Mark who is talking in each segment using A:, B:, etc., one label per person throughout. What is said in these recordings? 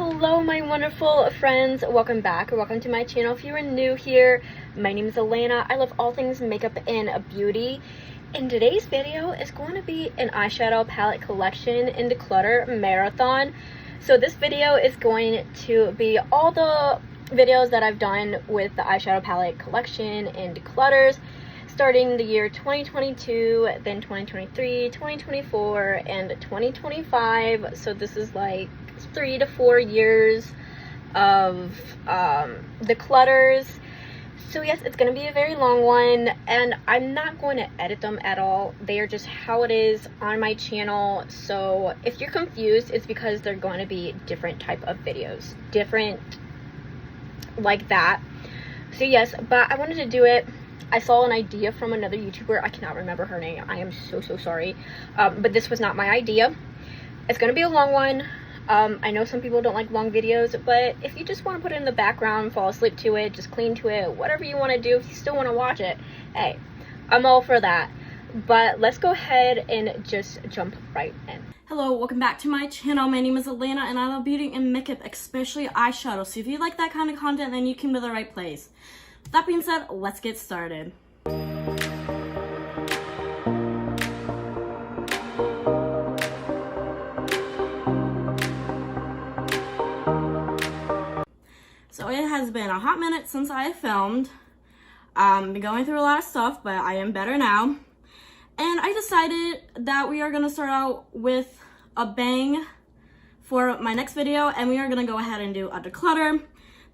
A: Hello my wonderful friends, welcome back or welcome to my channel. If you are new here, my name is Elena. I love all things makeup and beauty, and today's video is going to be an eyeshadow palette collection in Declutter marathon. So this video is going to be all the videos that I've done with the eyeshadow palette collection in Declutters, starting the year 2022, then 2023, 2024, and 2025. So this is like 3 to 4 years of Declutters. So yes, it's going to be a very long one, and I'm not going to edit them at all. They are just how it is on my channel. So if you're confused, it's because they're going to be different type of videos, different like that. So yes, but I wanted to do it. I saw an idea from another YouTuber. I cannot remember her name. I am so sorry. But this was not my idea. It's going to be a long one. I know some people don't like long videos, but if you just want to put it in the background, fall asleep to it, just clean to it, whatever you want to do, if you still want to watch it, hey, I'm all for that. But let's go ahead and just jump right in.
B: Hello, welcome back to my channel. My name is Elena and I love beauty and makeup, especially eyeshadow. So if you like that kind of content, then you came to the right place. With that being said, let's get started. So it has been a hot minute since I filmed. Been going through a lot of stuff, but I am better now. And I decided that we are going to start out with a bang for my next video, and we are going to go ahead and do a declutter.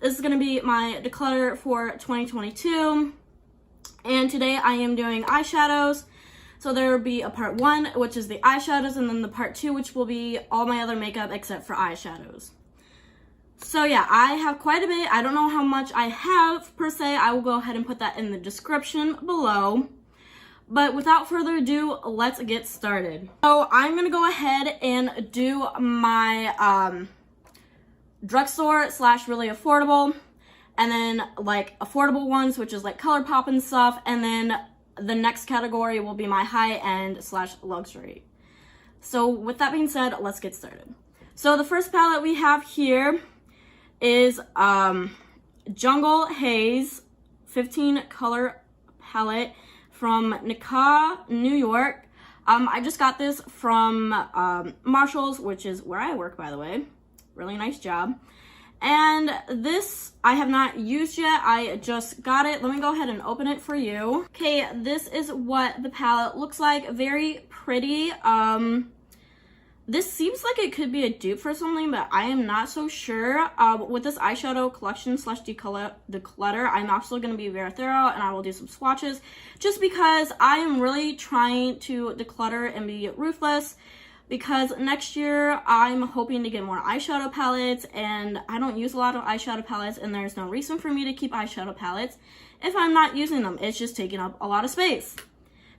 B: This is going to be my declutter for 2022, and today I am doing eyeshadows. So there will be a part 1, which is the eyeshadows, and then the part 2, which will be all my other makeup except for eyeshadows. So yeah, I have quite a bit. I don't know how much I have per se. I will go ahead and put that in the description below. But without further ado, let's get started. So I'm going to go ahead and do my drugstore / really affordable, and then like affordable ones, which is like ColourPop and stuff, and then the next category will be my high-end / luxury. So with that being said, let's get started. So the first palette we have here is Jungle Haze 15 color palette from Nomad, New York. I just got this from Marshall's, which is where I work, by the way. Really nice job. And this I have not used yet. I just got it. Let me go ahead and open it for you. Okay, this is what the palette looks like. Very pretty. This seems like it could be a dupe for something, but I am not so sure. With this eyeshadow collection / declutter, I'm also going to be very thorough, and I will do some swatches just because I am really trying to declutter and be ruthless, because next year I'm hoping to get more eyeshadow palettes, and I don't use a lot of eyeshadow palettes, and there's no reason for me to keep eyeshadow palettes if I'm not using them. It's just taking up a lot of space.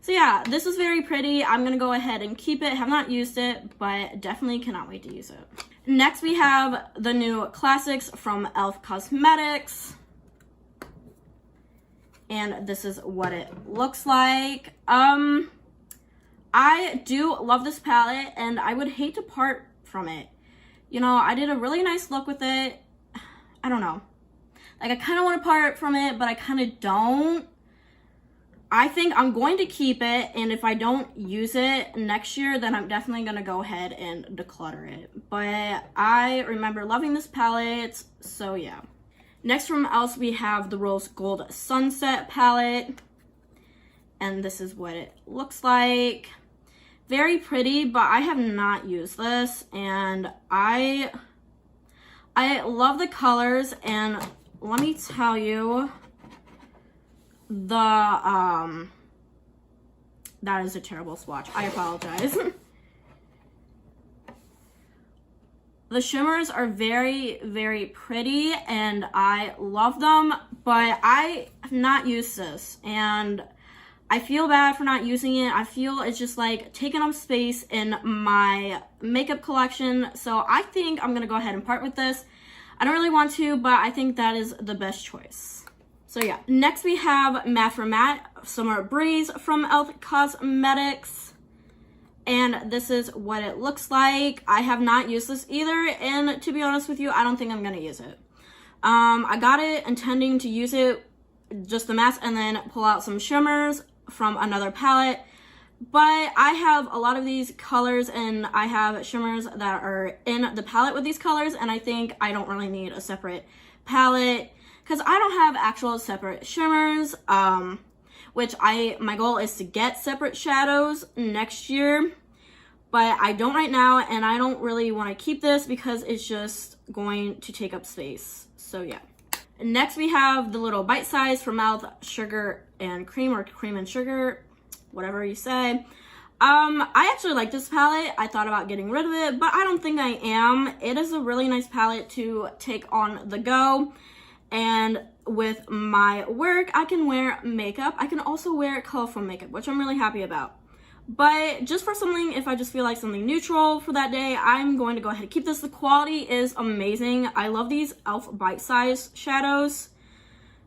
B: So yeah, this is very pretty. I'm going to go ahead and keep it. Have not used it, but definitely cannot wait to use it. Next, we have the new classics from e.l.f. Cosmetics. And this is what it looks like. I do love this palette, and I would hate to part from it. You know, I did a really nice look with it. I don't know. Like, I kind of want to part from it, but I kind of don't. I think I'm going to keep it, and if I don't use it next year, then I'm definitely going to go ahead and declutter it. But I remember loving this palette, so yeah. Next from e.l.f. we have the Rose Gold Sunset palette, and this is what it looks like. Very pretty, but I have not used this, and I love the colors, and let me tell you, that is a terrible swatch. I apologize. The shimmers are very pretty, and I love them, but I have not used this, and I feel bad for not using it. I feel it's just like taking up space in my makeup collection, so I think I'm gonna go ahead and part with this. I don't really want to, but I think that is the best choice. So yeah, next we have Matte for Matte Summer Breeze from e.l.f. Cosmetics. and this is what it looks like. I have not used this either, and to be honest with you, I don't think I'm gonna use it. I got it intending to use it just the mask and then pull out some shimmers from another palette, but I have a lot of these colors and I have shimmers that are in the palette with these colors, and I think I don't really need a separate palette because I don't have actual separate shimmers, which my goal is to get separate shadows next year, but I don't right now, and I don't really want to keep this because it's just going to take up space. So yeah. Next we have the little bite size from Mouth Sugar and Cream, or Cream and Sugar, whatever you say. I actually like this palette. I thought about getting rid of it, but I don't think I am. It is a really nice palette to take on the go, and with my work, I can wear makeup. I can also wear colorful makeup, which I'm really happy about. But just for something, if I just feel like something neutral for that day, I'm going to go ahead and keep this. The quality is amazing. I love these e.l.f. bite-size shadows.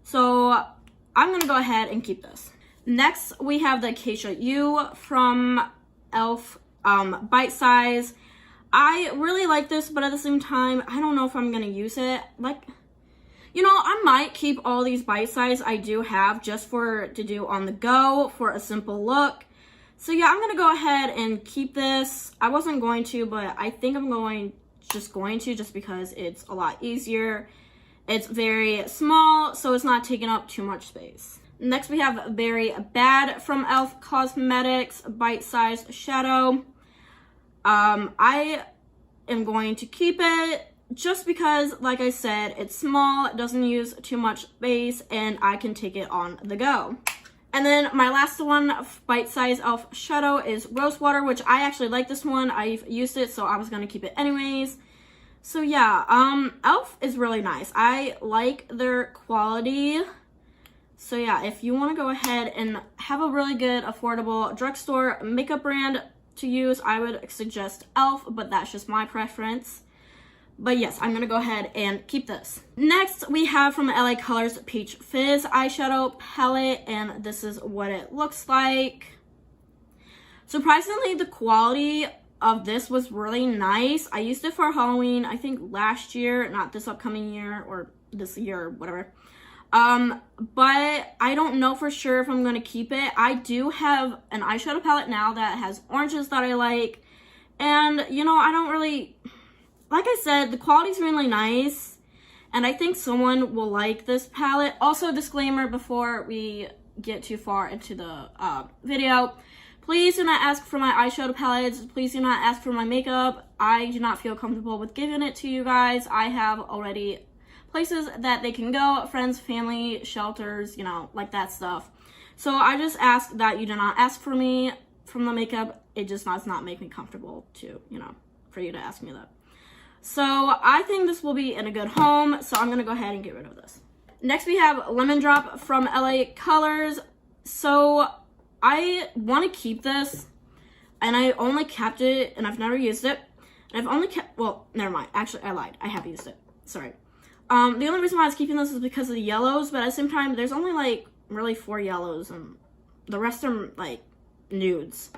B: So I'm going to go ahead and keep this. Next, we have the Acacia U from e.l.f. Bite Size. I really like this, but at the same time, I don't know if I'm going to use it. Like, you know, I might keep all these bite size I do have just to do on the go for a simple look. So yeah, I'm going to go ahead and keep this. I wasn't going to, but I think I'm just going to just because it's a lot easier. It's very small, so it's not taking up too much space. Next, we have Very Bad from e.l.f. Cosmetics bite-sized shadow. I am going to keep it just because, like I said, it's small, it doesn't use too much space, and I can take it on the go. And then my last one, bite-sized e.l.f. shadow, is Rose Water, which I actually like this one. I've used it, so I was going to keep it anyways. So yeah, e.l.f. is really nice. I like their quality. So yeah, if you want to go ahead and have a really good, affordable drugstore makeup brand to use, I would suggest e.l.f., but that's just my preference. But yes, I'm going to go ahead and keep this. Next, we have from LA Colors Peach Fizz eyeshadow palette, and this is what it looks like. Surprisingly, the quality of this was really nice. I used it for Halloween, I think last year, not this upcoming year, or this year, or whatever. But I don't know for sure if I'm going to keep it. I do have an eyeshadow palette now that has oranges that I like, and, you know, I don't really... Like I said, the quality's really nice, and I think someone will like this palette. Also, disclaimer before we get too far into the video, please do not ask for my eyeshadow palettes. Please do not ask for my makeup. I do not feel comfortable with giving it to you guys. I have already places that they can go, friends, family, shelters, you know, like that stuff. So I just ask that you do not ask for me from the makeup. It just does not make me comfortable to, you know, for you to ask me that. So I think this will be in a good home, so I'm going to go ahead and get rid of this. Next, we have Lemon Drop from LA Colors. So I want to keep this, and I only kept it, and I've never used it. And I've only kept, well, never mind. Actually, I lied. I have used it. Sorry. The only reason why I was keeping this is because of the yellows, but at the same time, there's only, like, really 4 yellows, and the rest are, like, nudes.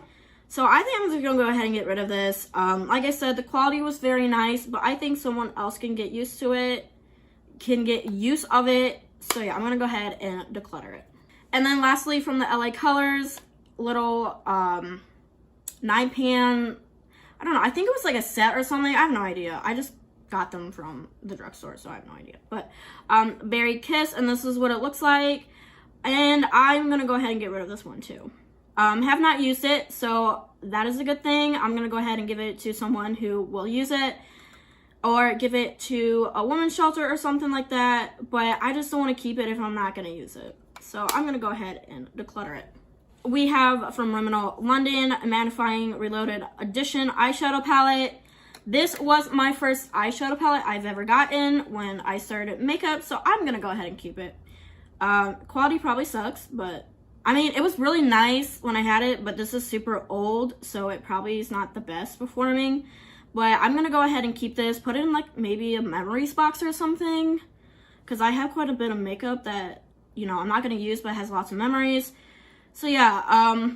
B: So I think I'm just going to go ahead and get rid of this. Like I said, the quality was very nice, but I think someone else can get used to it, can get use of it. So yeah, I'm going to go ahead and declutter it. And then lastly, from the LA Colors, little 9-pan, I don't know, I think it was like a set or something. I have no idea. I just got them from the drugstore, so I have no idea. But Berry Kiss, and this is what it looks like. And I'm going to go ahead and get rid of this one too. Have not used it, so that is a good thing. I'm going to go ahead and give it to someone who will use it, or give it to a women's shelter or something like that, but I just don't want to keep it if I'm not going to use it. So I'm going to go ahead and declutter it. We have from Rimmel London Magnifying Reloaded Edition eyeshadow palette. This was my first eyeshadow palette I've ever gotten when I started makeup, so I'm going to go ahead and keep it. Quality probably sucks, but I mean, it was really nice when I had it, but this is super old, so it probably is not the best performing. But I'm going to go ahead and keep this, put it in like maybe a memories box or something, because I have quite a bit of makeup that, you know, I'm not going to use but has lots of memories. So yeah,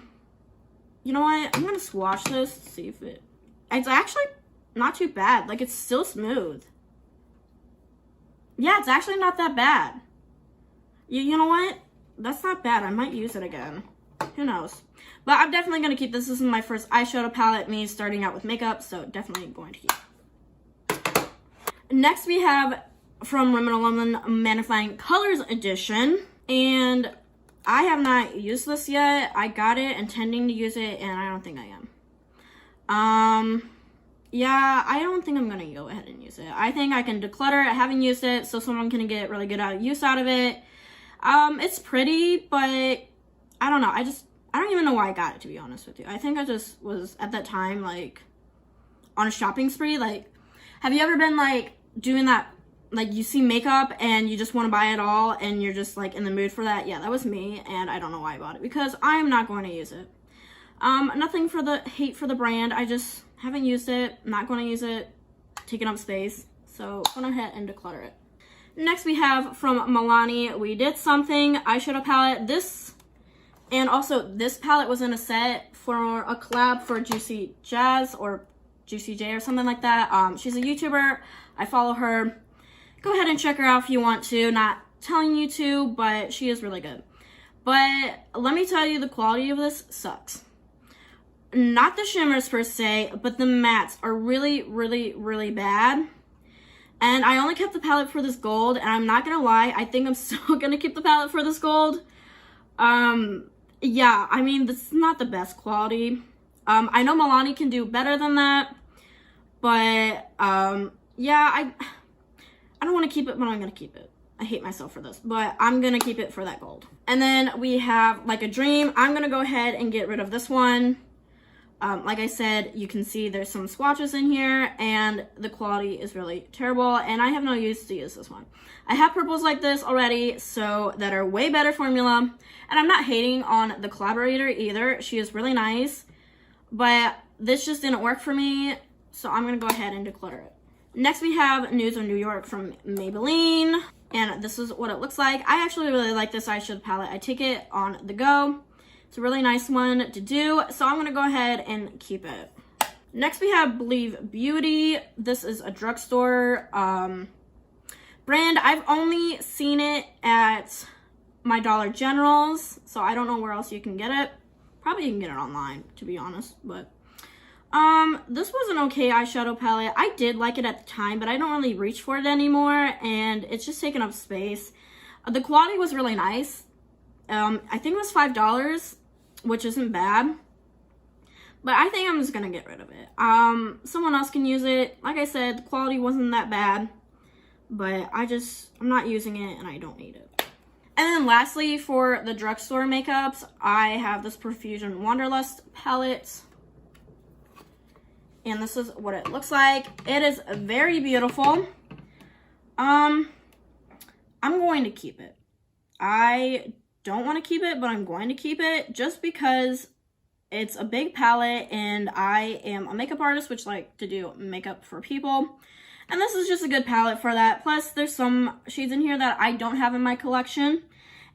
B: you know what? I'm gonna swatch this to see if it's actually not too bad. Like, it's still smooth. Yeah, it's actually not that bad. You know what? That's not bad. I might use it again. Who knows? But I'm definitely going to keep this. This is my first eyeshadow palette, me starting out with makeup, so definitely going to keep. Next, we have from Rimmel London Magnifying Colors Edition. And I have not used this yet. I got it intending to use it, and I don't think I am. Yeah, I don't think I'm going to go ahead and use it. I think I can declutter it. I haven't used it, so someone can get really good use out of it. It's pretty, but I don't know. I don't even know why I got it, to be honest with you. I think I just was, at that time, like, on a shopping spree. Like, have you ever been, like, doing that, like, you see makeup and you just want to buy it all and you're just, like, in the mood for that? Yeah, that was me, and I don't know why I bought it, because I'm not going to use it. Nothing for the hate for the brand. I just haven't used it, not going to use it, taking up space, so I'm going ahead and declutter it. Next we have from Milani, We Did Something eyeshadow palette. This, and also this palette was in a set for a collab for Juicy Jazz or Juicy J or something like that. She's a YouTuber, I follow her. Go ahead and check her out if you want to, not telling you to, but she is really good. But let me tell you, the quality of this sucks. Not the shimmers per se, but the mattes are really, really, really bad. And I only kept the palette for this gold, and I'm not gonna lie, I think I'm still gonna keep the palette for this gold. Yeah, I mean, this is not the best quality. I know Milani can do better than that, but yeah, I don't want to keep it, but I'm gonna keep it. I hate myself for this, but I'm gonna keep it for that gold. And then we have Like a Dream. I'm gonna go ahead and get rid of this one. Like I said, you can see there's some swatches in here, and the quality is really terrible, and I have no use to use this one. I have purples like this already, so that are way better formula, and I'm not hating on the collaborator either. She is really nice, but this just didn't work for me, so I'm going to go ahead and declutter it. Next we have Nudes of New York from Maybelline, and this is what it looks like. I actually really like this eyeshadow palette. I take it on the go. It's a really nice one to do, so I'm going to go ahead and keep it. Next we have Believe Beauty. This is a drugstore brand. I've only seen it at my Dollar Generals, so I don't know where else you can get it. Probably you can get it online, to be honest, but this was an okay eyeshadow palette. I did like it at the time, but I don't really reach for it anymore, and it's just taking up space. The quality was really nice. I think it was $5, which isn't bad, but I think I'm just gonna get rid of it. Someone else can use it. Like I said, the quality wasn't that bad, but I'm not using it, and I don't need it. And then lastly, for the drugstore makeups, I have this Profusion Wanderlust palette, and this is what it looks like. It is very beautiful. I'm going to keep it. I don't want to keep it, but I'm going to keep it just because it's a big palette, and I am a makeup artist, which like to do makeup for people. And this is just a good palette for that. Plus, there's some shades in here that I don't have in my collection.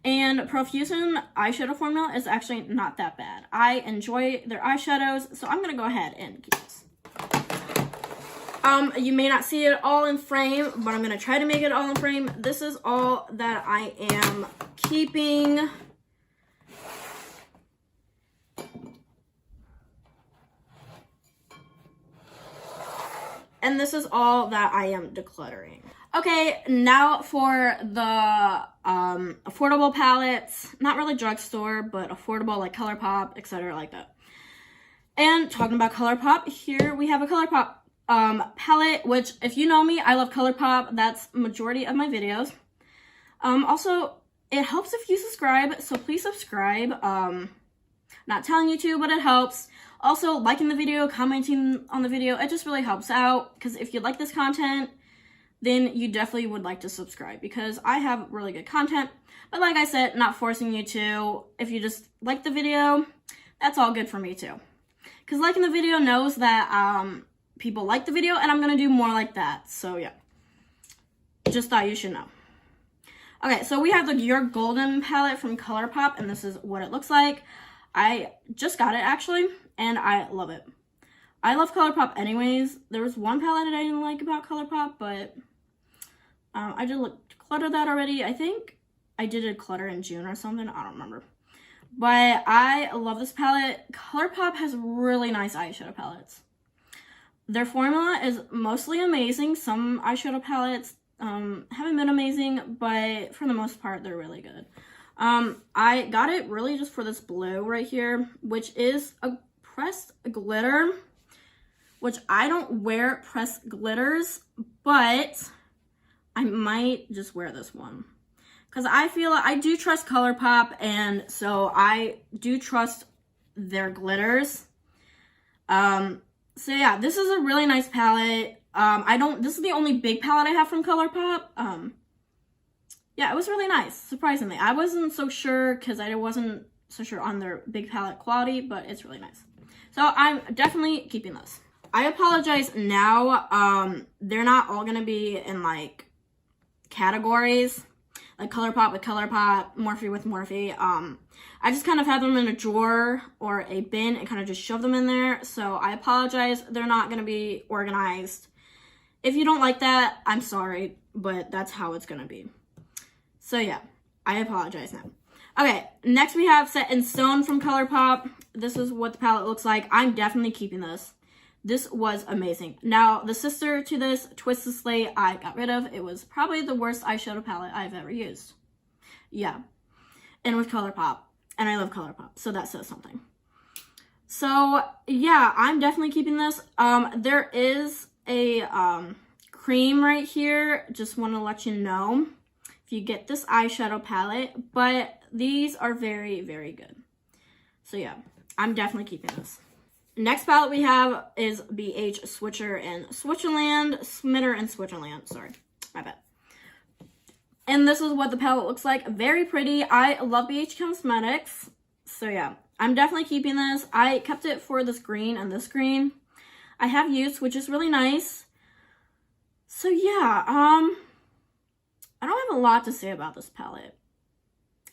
B: And Profusion eyeshadow formula is actually not that bad. I enjoy their eyeshadows, so I'm going to go ahead and keep this. You may not see it all in frame, but I'm going to try to make it all in frame. This is all that I am keeping. And this is all that I am decluttering. Okay, now for the affordable palettes. Not really drugstore, but affordable, like ColourPop, etc. like that. And talking about ColourPop, here we have a ColourPop palette, which if you know me, I love ColourPop. That's majority of my videos. Also, it helps if you subscribe, so please subscribe. Not telling you to, but it helps. Also, liking the video, commenting on the video, it just really helps out, because if you like this content, then you definitely would like to subscribe, because I have really good content. But like I said, not forcing you to. If you just like the video, that's all good for me too. Because liking the video knows that people like the video, and I'm going to do more like that. So yeah, just thought you should know. Okay, so we have the Your Golden palette from ColourPop, and this is what it looks like. I just got it actually, and I love it. I love ColourPop anyways. There was one palette that I didn't like about ColourPop, but I did declutter that already. I think I did a clutter in June or something. I don't remember. But I love this palette. ColourPop has really nice eyeshadow palettes. Their formula is mostly amazing. Some eyeshadow palettes haven't been amazing, but for the most part, they're really good. I got it really just for this blue right here, which is a pressed glitter, which I don't wear pressed glitters, but I might just wear this one. Because I feel I do trust ColourPop, and so I do trust their glitters. So yeah, this is a really nice palette. This is the only big palette I have from ColourPop. Yeah, it was really nice, surprisingly. I wasn't so sure because I wasn't so sure on their big palette quality, but it's really nice. So I'm definitely keeping this. I apologize now. They're not all gonna be in like categories, like ColourPop with ColourPop, Morphe with Morphe. I just kind of have them in a drawer or a bin and kind of just shove them in there. So I apologize. They're not gonna be organized. If you don't like that, I'm sorry, but that's how it's gonna be. So yeah, I apologize now. Okay, next we have Set in Stone from ColourPop. This is what the palette looks like. I'm definitely keeping this. This was amazing. Now, the sister to this, Twisted Slate, I got rid of. It was probably the worst eyeshadow palette I've ever used. Yeah. And with ColourPop. And I love ColourPop, so that says something. So, yeah, I'm definitely keeping this. There is a cream right here. Just want to let you know if you get this eyeshadow palette. But these are very, very good. So, yeah, I'm definitely keeping this. Next palette we have is BH Switcher and Switcherland. Smitter and Switcherland. Sorry, my bad. And this is what the palette looks like. Very pretty. I love BH Cosmetics. So yeah, I'm definitely keeping this. I kept it for this green and this green. I have used, which is really nice. So yeah, I don't have a lot to say about this palette.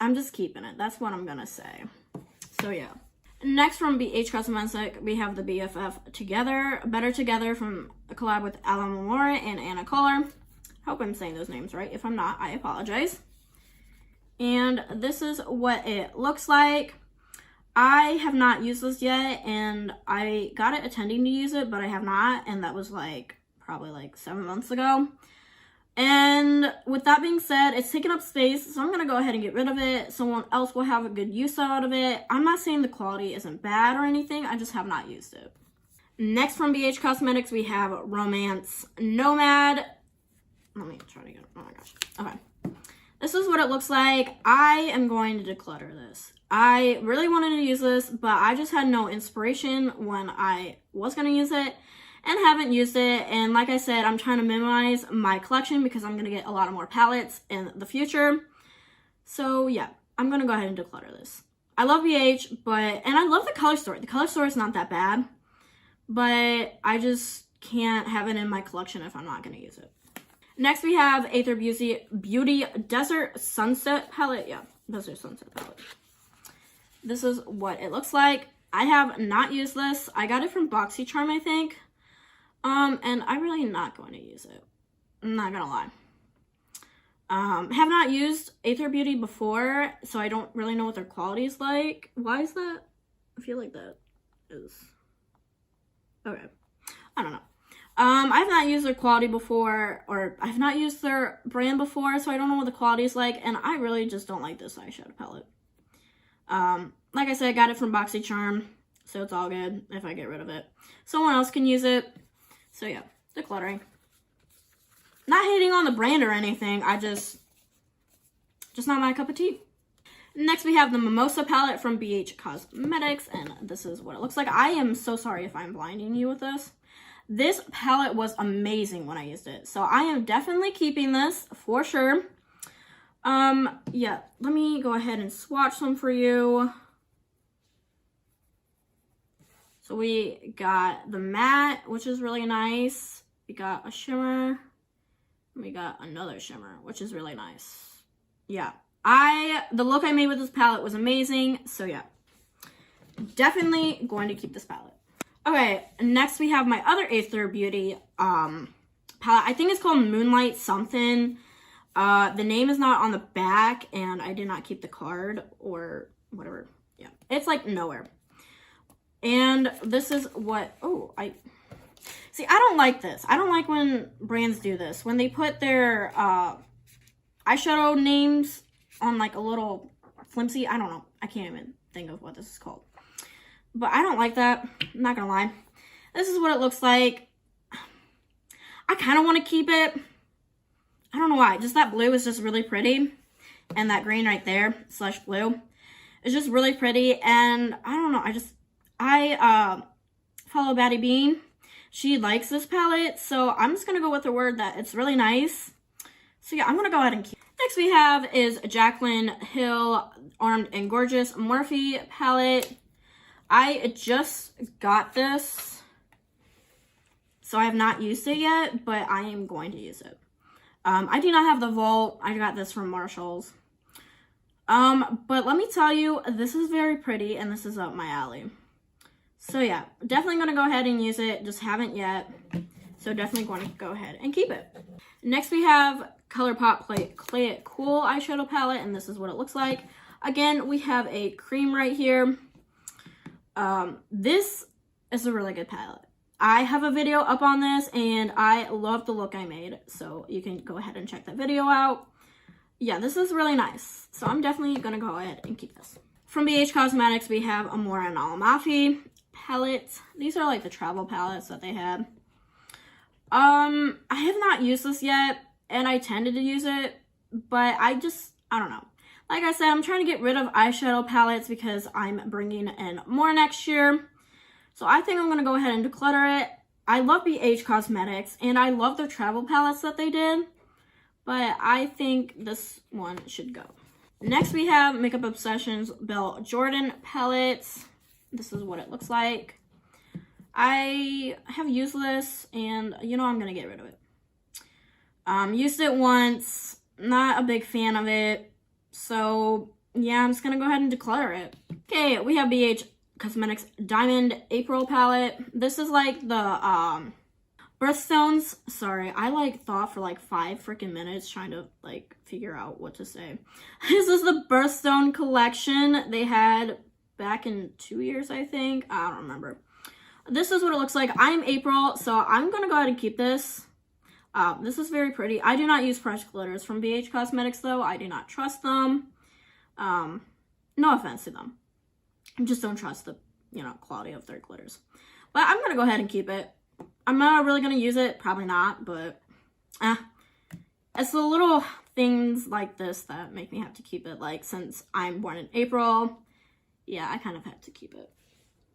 B: I'm just keeping it. That's what I'm gonna say. So yeah. Next from BH Cosmetics, we have the BFF Together, Better Together from a collab with Alan Lamora and Anna Kohler. Hope I'm saying those names right. If I'm not, I apologize. And this is what it looks like. I have not used this yet, and I got it intending to use it, but I have not, and that was like probably like 7 months ago. And with that being said, it's taking up space, so I'm going to go ahead and get rid of it. Someone else will have a good use out of it. I'm not saying the quality isn't bad or anything. I just have not used it. Next from BH Cosmetics, we have Romance Nomad. Let me try to get it. Oh my gosh. Okay. This is what it looks like. I am going to declutter this. I really wanted to use this, but I just had no inspiration when I was going to use it. And haven't used it, and like I said, I'm trying to minimize my collection because I'm going to get a lot of more palettes in the future. So yeah, I'm going to go ahead and declutter this. I love BH, and I love the color story. The color story is not that bad, but I just can't have it in my collection if I'm not going to use it. Next we have Aether Beauty Desert Sunset Palette. Yeah, Desert Sunset Palette. This is what it looks like. I have not used this. I got it from BoxyCharm, I think. And I'm really not going to use it. I'm not gonna lie. Have not used Aether Beauty before, so I don't really know what their quality is like. Why is that? I feel like that is... Okay. I don't know. I've not used their quality before, or I've not used their brand before, so I don't know what the quality is like, and I really just don't like this eyeshadow palette. Like I said, I got it from BoxyCharm, so it's all good if I get rid of it. Someone else can use it. So yeah, decluttering. Not hating on the brand or anything. I just not my cup of tea. Next we have the Mimosa palette from BH Cosmetics, and this is what it looks like. I am so sorry if I'm blinding you with this. This palette was amazing when I used it. So I am definitely keeping this for sure. Yeah, let me go ahead and swatch some for you. So we got the matte, which is really nice. We got a shimmer. And we got another shimmer, which is really nice. Yeah. The look I made with this palette was amazing. So yeah. definitely going to keep this palette. Okay, next we have my other Aether Beauty palette. I think it's called Moonlight something. The name is not on the back, and I did not keep the card or whatever. Yeah, it's like nowhere. And this is what, I don't like this. I don't like when brands do this. When they put their eyeshadow names on like a little flimsy, I don't know. I can't even think of what this is called. But I don't like that. I'm not gonna lie. This is what it looks like. I kind of want to keep it. I don't know why. Just that blue is just really pretty. And that green right there, slash blue, is just really pretty. And I don't know. I follow Batty Bean. She likes this palette. So I'm just going to go with the word that it's really nice. So yeah, I'm going to go ahead and keep it. Next we have is Jaclyn Hill Armed and Gorgeous Morphe palette. I just got this. So I have not used it yet, but I am going to use it. I do not have the Vault. I got this from Marshall's. But let me tell you, this is very pretty, and this is up my alley. So yeah, definitely going to go ahead and use it. Just haven't yet. So definitely going to go ahead and keep it. Next we have ColourPop Play It Cool eyeshadow palette, and this is what it looks like. Again, we have a cream right here. This is a really good palette. I have a video up on this, and I love the look I made, so you can go ahead and check that video out. Yeah, this is really nice, so I'm definitely going to go ahead and keep this. From BH Cosmetics, we have Amore and Alamafi palettes. These are like the travel palettes that they had. I have not used this yet, and I tended to use it, but I don't know. Like I said, I'm trying to get rid of eyeshadow palettes because I'm bringing in more next year. So I think I'm going to go ahead and declutter it. I love BH Cosmetics, and I love their travel palettes that they did. But I think this one should go. Next we have Makeup Obsessions Belle Jordan palettes. This is what it looks like. I have used this, and you know I'm going to get rid of it. Used it once. Not a big fan of it. So yeah, I'm just going to go ahead and declutter it. Okay, we have BH Cosmetics Diamond April palette. This is like the birthstones. Sorry, I like thought for like 5 freaking minutes trying to like figure out what to say. This is the birthstone collection they had back in 2 years, I think. I don't remember. This is what it looks like. I'm April, so I'm gonna go ahead and keep this. This is very pretty. I do not use pressed glitters from BH Cosmetics though. I do not trust them. No offense to them. I just don't trust the, quality of their glitters. But I'm going to go ahead and keep it. I'm not really going to use it. Probably not, but it's the little things like this that make me have to keep it. Like, since I'm born in April, yeah, I kind of had to keep it.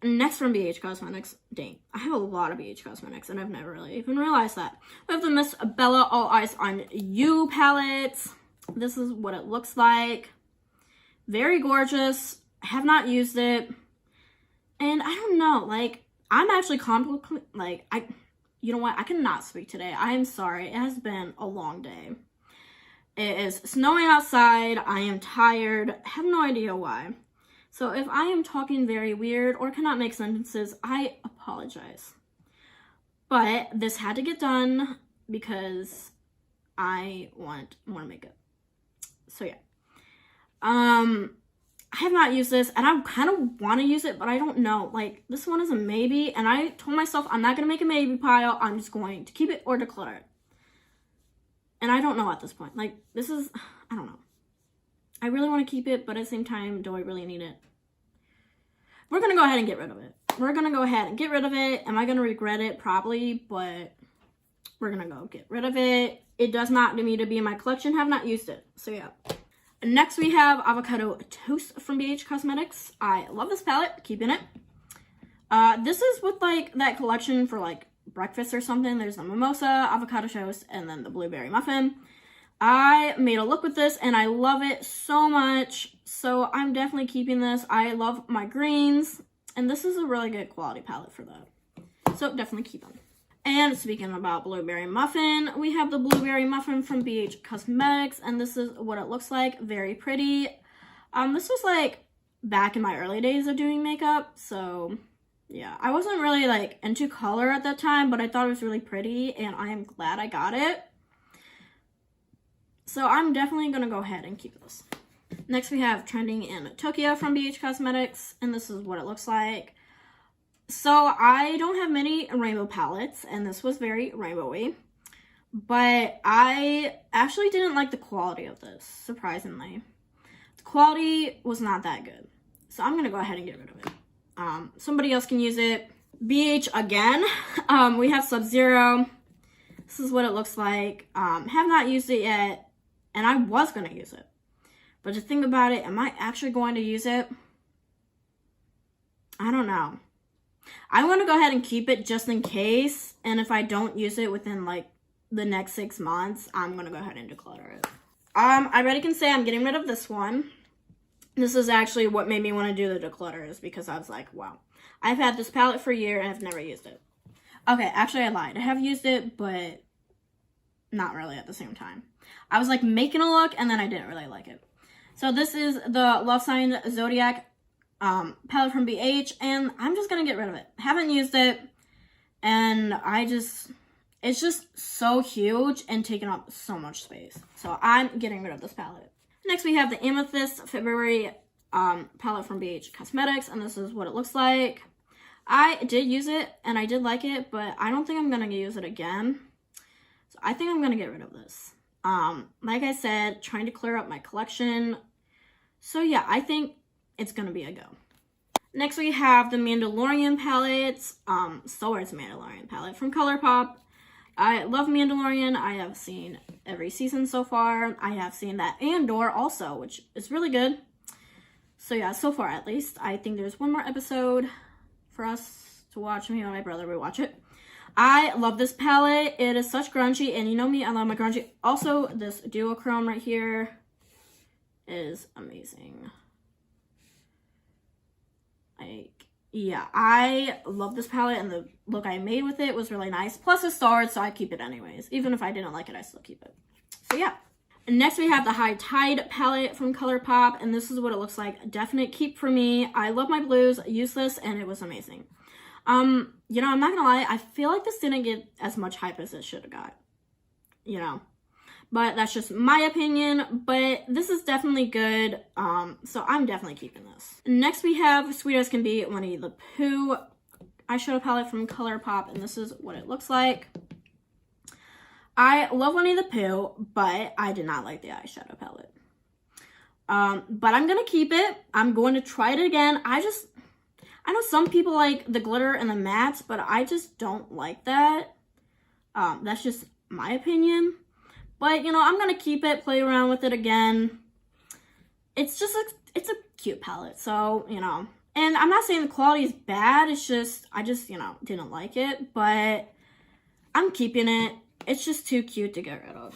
B: Next from BH Cosmetics, dang, I have a lot of BH Cosmetics, and I've never really even realized that. We have the Miss Bella All Eyes on You palette. This is what it looks like. Very gorgeous. I have not used it, and I don't know, like, I'm actually you know what, I cannot speak today. I am sorry. It has been a long day. It is snowing outside. I am tired. I have no idea why. So if I am talking very weird or cannot make sentences, I apologize. But this had to get done because I want more makeup. So yeah. I have not used this, and I kind of want to use it, but I don't know. Like, this one is a maybe, and I told myself I'm not going to make a maybe pile. I'm just going to keep it or declutter it. And I don't know at this point. Like, this is, I don't know. I really want to keep it, but at the same time, do I really need it? We're going to go ahead and get rid of it. We're going to go ahead and get rid of it. Am I going to regret it? Probably, but we're going to go get rid of it. It does not need to be in my collection. Have not used it. So, yeah. Next, we have Avocado Toast from BH Cosmetics. I love this palette. Keeping it. This is with, like, that collection for, like, breakfast or something. There's the mimosa, avocado toast, and then the blueberry muffin. I made a look with this, and I love it so much. So, I'm definitely keeping this. I love my greens. And this is a really good quality palette for that. So, definitely keep them. And speaking about blueberry muffin, we have the blueberry muffin from BH Cosmetics, and this is what it looks like. Very pretty. This was like back in my early days of doing makeup, so yeah. I wasn't really like into color at that time, but I thought it was really pretty, and I am glad I got it. So I'm definitely gonna go ahead and keep this. Next we have Trending in Tokyo from BH Cosmetics, and this is what it looks like. So I don't have many rainbow palettes, and this was very rainbowy, but I actually didn't like the quality of this, surprisingly. The quality was not that good, so I'm gonna go ahead and get rid of it. Somebody else can use it. BH again. We have Sub-Zero. This is what it looks like. Have not used it yet, and I was gonna use it. But the thing about it, am I actually going to use it? I don't know. I want to go ahead and keep it just in case, and if I don't use it within like the next 6 months, I'm going to go ahead and declutter it. I already can say I'm getting rid of this one. This is actually what made me want to do the declutters, because I was like, wow, I've had this palette for a year and I've never used it. Okay, actually I lied. I have used it, but not really at the same time. I was like making a look, and then I didn't really like it. So this is the Love Sign Zodiac palette from BH, and I'm just gonna get rid of it. Haven't used it, and it's just so huge and taking up so much space. So I'm getting rid of this palette. Next we have the Amethyst February palette from BH Cosmetics, and this is what it looks like. I did use it, and I did like it, but I don't think I'm gonna use it again. So I think I'm gonna get rid of this. Like I said, trying to clear up my collection. So yeah, I think it's gonna be a go. Next we have the Mandalorian palettes. Swords Mandalorian palette from ColourPop. I love Mandalorian. I have seen every season so far. I have seen that Andor also, which is really good. So yeah, so far at least. I think there's one more episode for us to watch. Me and my brother will watch it. I love this palette. It is such grungy, and you know me, I love my grungy. Also, this duochrome right here is amazing. Like, yeah, I love this palette, and the look I made with it was really nice. Plus it's starred, so I keep it anyways. Even if I didn't like it, I still keep it. So yeah. And next we have the High Tide palette from ColourPop, and this is what it looks like. Definite keep for me. I love my blues, used this, and it was amazing. You know, I'm not gonna lie, I feel like this didn't get as much hype as it should have got. You know. But that's just my opinion, but this is definitely good, so I'm definitely keeping this. Next we have Sweet As Can Be Winnie the Pooh eyeshadow palette from ColourPop, and this is what it looks like. I love Winnie the Pooh, but I did not like the eyeshadow palette. But I'm gonna keep it. I'm going to try it again. I know some people like the glitter and the mattes, but I just don't like that. That's just my opinion. But, you know, I'm going to keep it, play around with it again. It's a cute palette, so, you know. And I'm not saying the quality is bad, it's just, I just, you know, didn't like it. But I'm keeping it. It's just too cute to get rid of.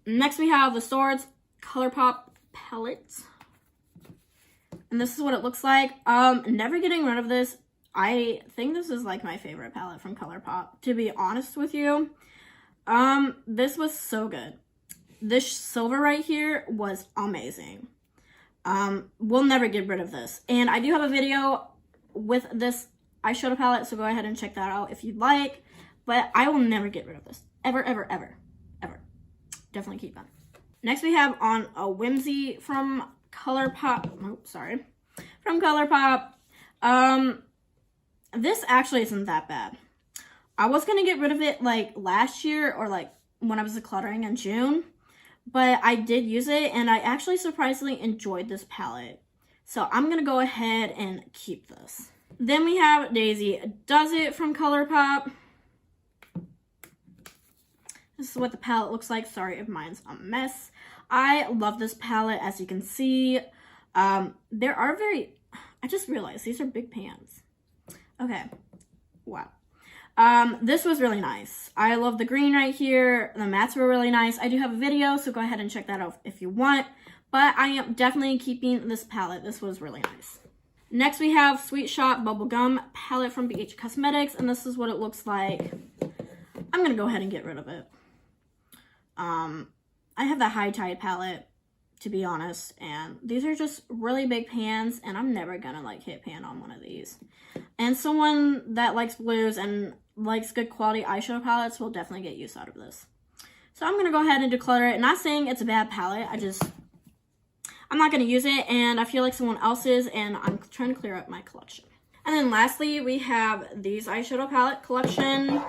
B: Next we have the Swords ColourPop palette. And this is what it looks like. Never getting rid of this. I think this is like my favorite palette from ColourPop, to be honest with you. This was so good. This silver right here was amazing. We'll never get rid of this. And I do have a video with this eyeshadow palette, so go ahead and check that out if you'd like. But I will never get rid of this. Ever, ever, ever, ever. Definitely keep them. Next we have on a Whimsy from ColourPop. Oh, sorry. From ColourPop. This actually isn't that bad. I was going to get rid of it like last year or like when I was decluttering in June, but I did use it and I actually surprisingly enjoyed this palette. So I'm going to go ahead and keep this. Then we have Daisy Does It from ColourPop. This is what the palette looks like. Sorry if mine's a mess. I love this palette, as you can see. I just realized these are big pans. Okay. Wow. This was really nice. I love the green right here. The mattes were really nice. I do have a video, so go ahead and check that out if you want. But I am definitely keeping this palette. This was really nice. Next, we have Sweet Shop Bubblegum palette from BH Cosmetics, and this is what it looks like. I'm going to go ahead and get rid of it. I have the High Tide palette. to be honest. And these are just really big pans, and I'm never gonna like hit pan on one of these. And someone that likes blues and likes good quality eyeshadow palettes will definitely get use out of this. So I'm gonna go ahead and declutter it. Not saying it's a bad palette, I'm not gonna use it, and I feel like someone else is, and I'm trying to clear up my collection. And then lastly, we have these eyeshadow palette collection.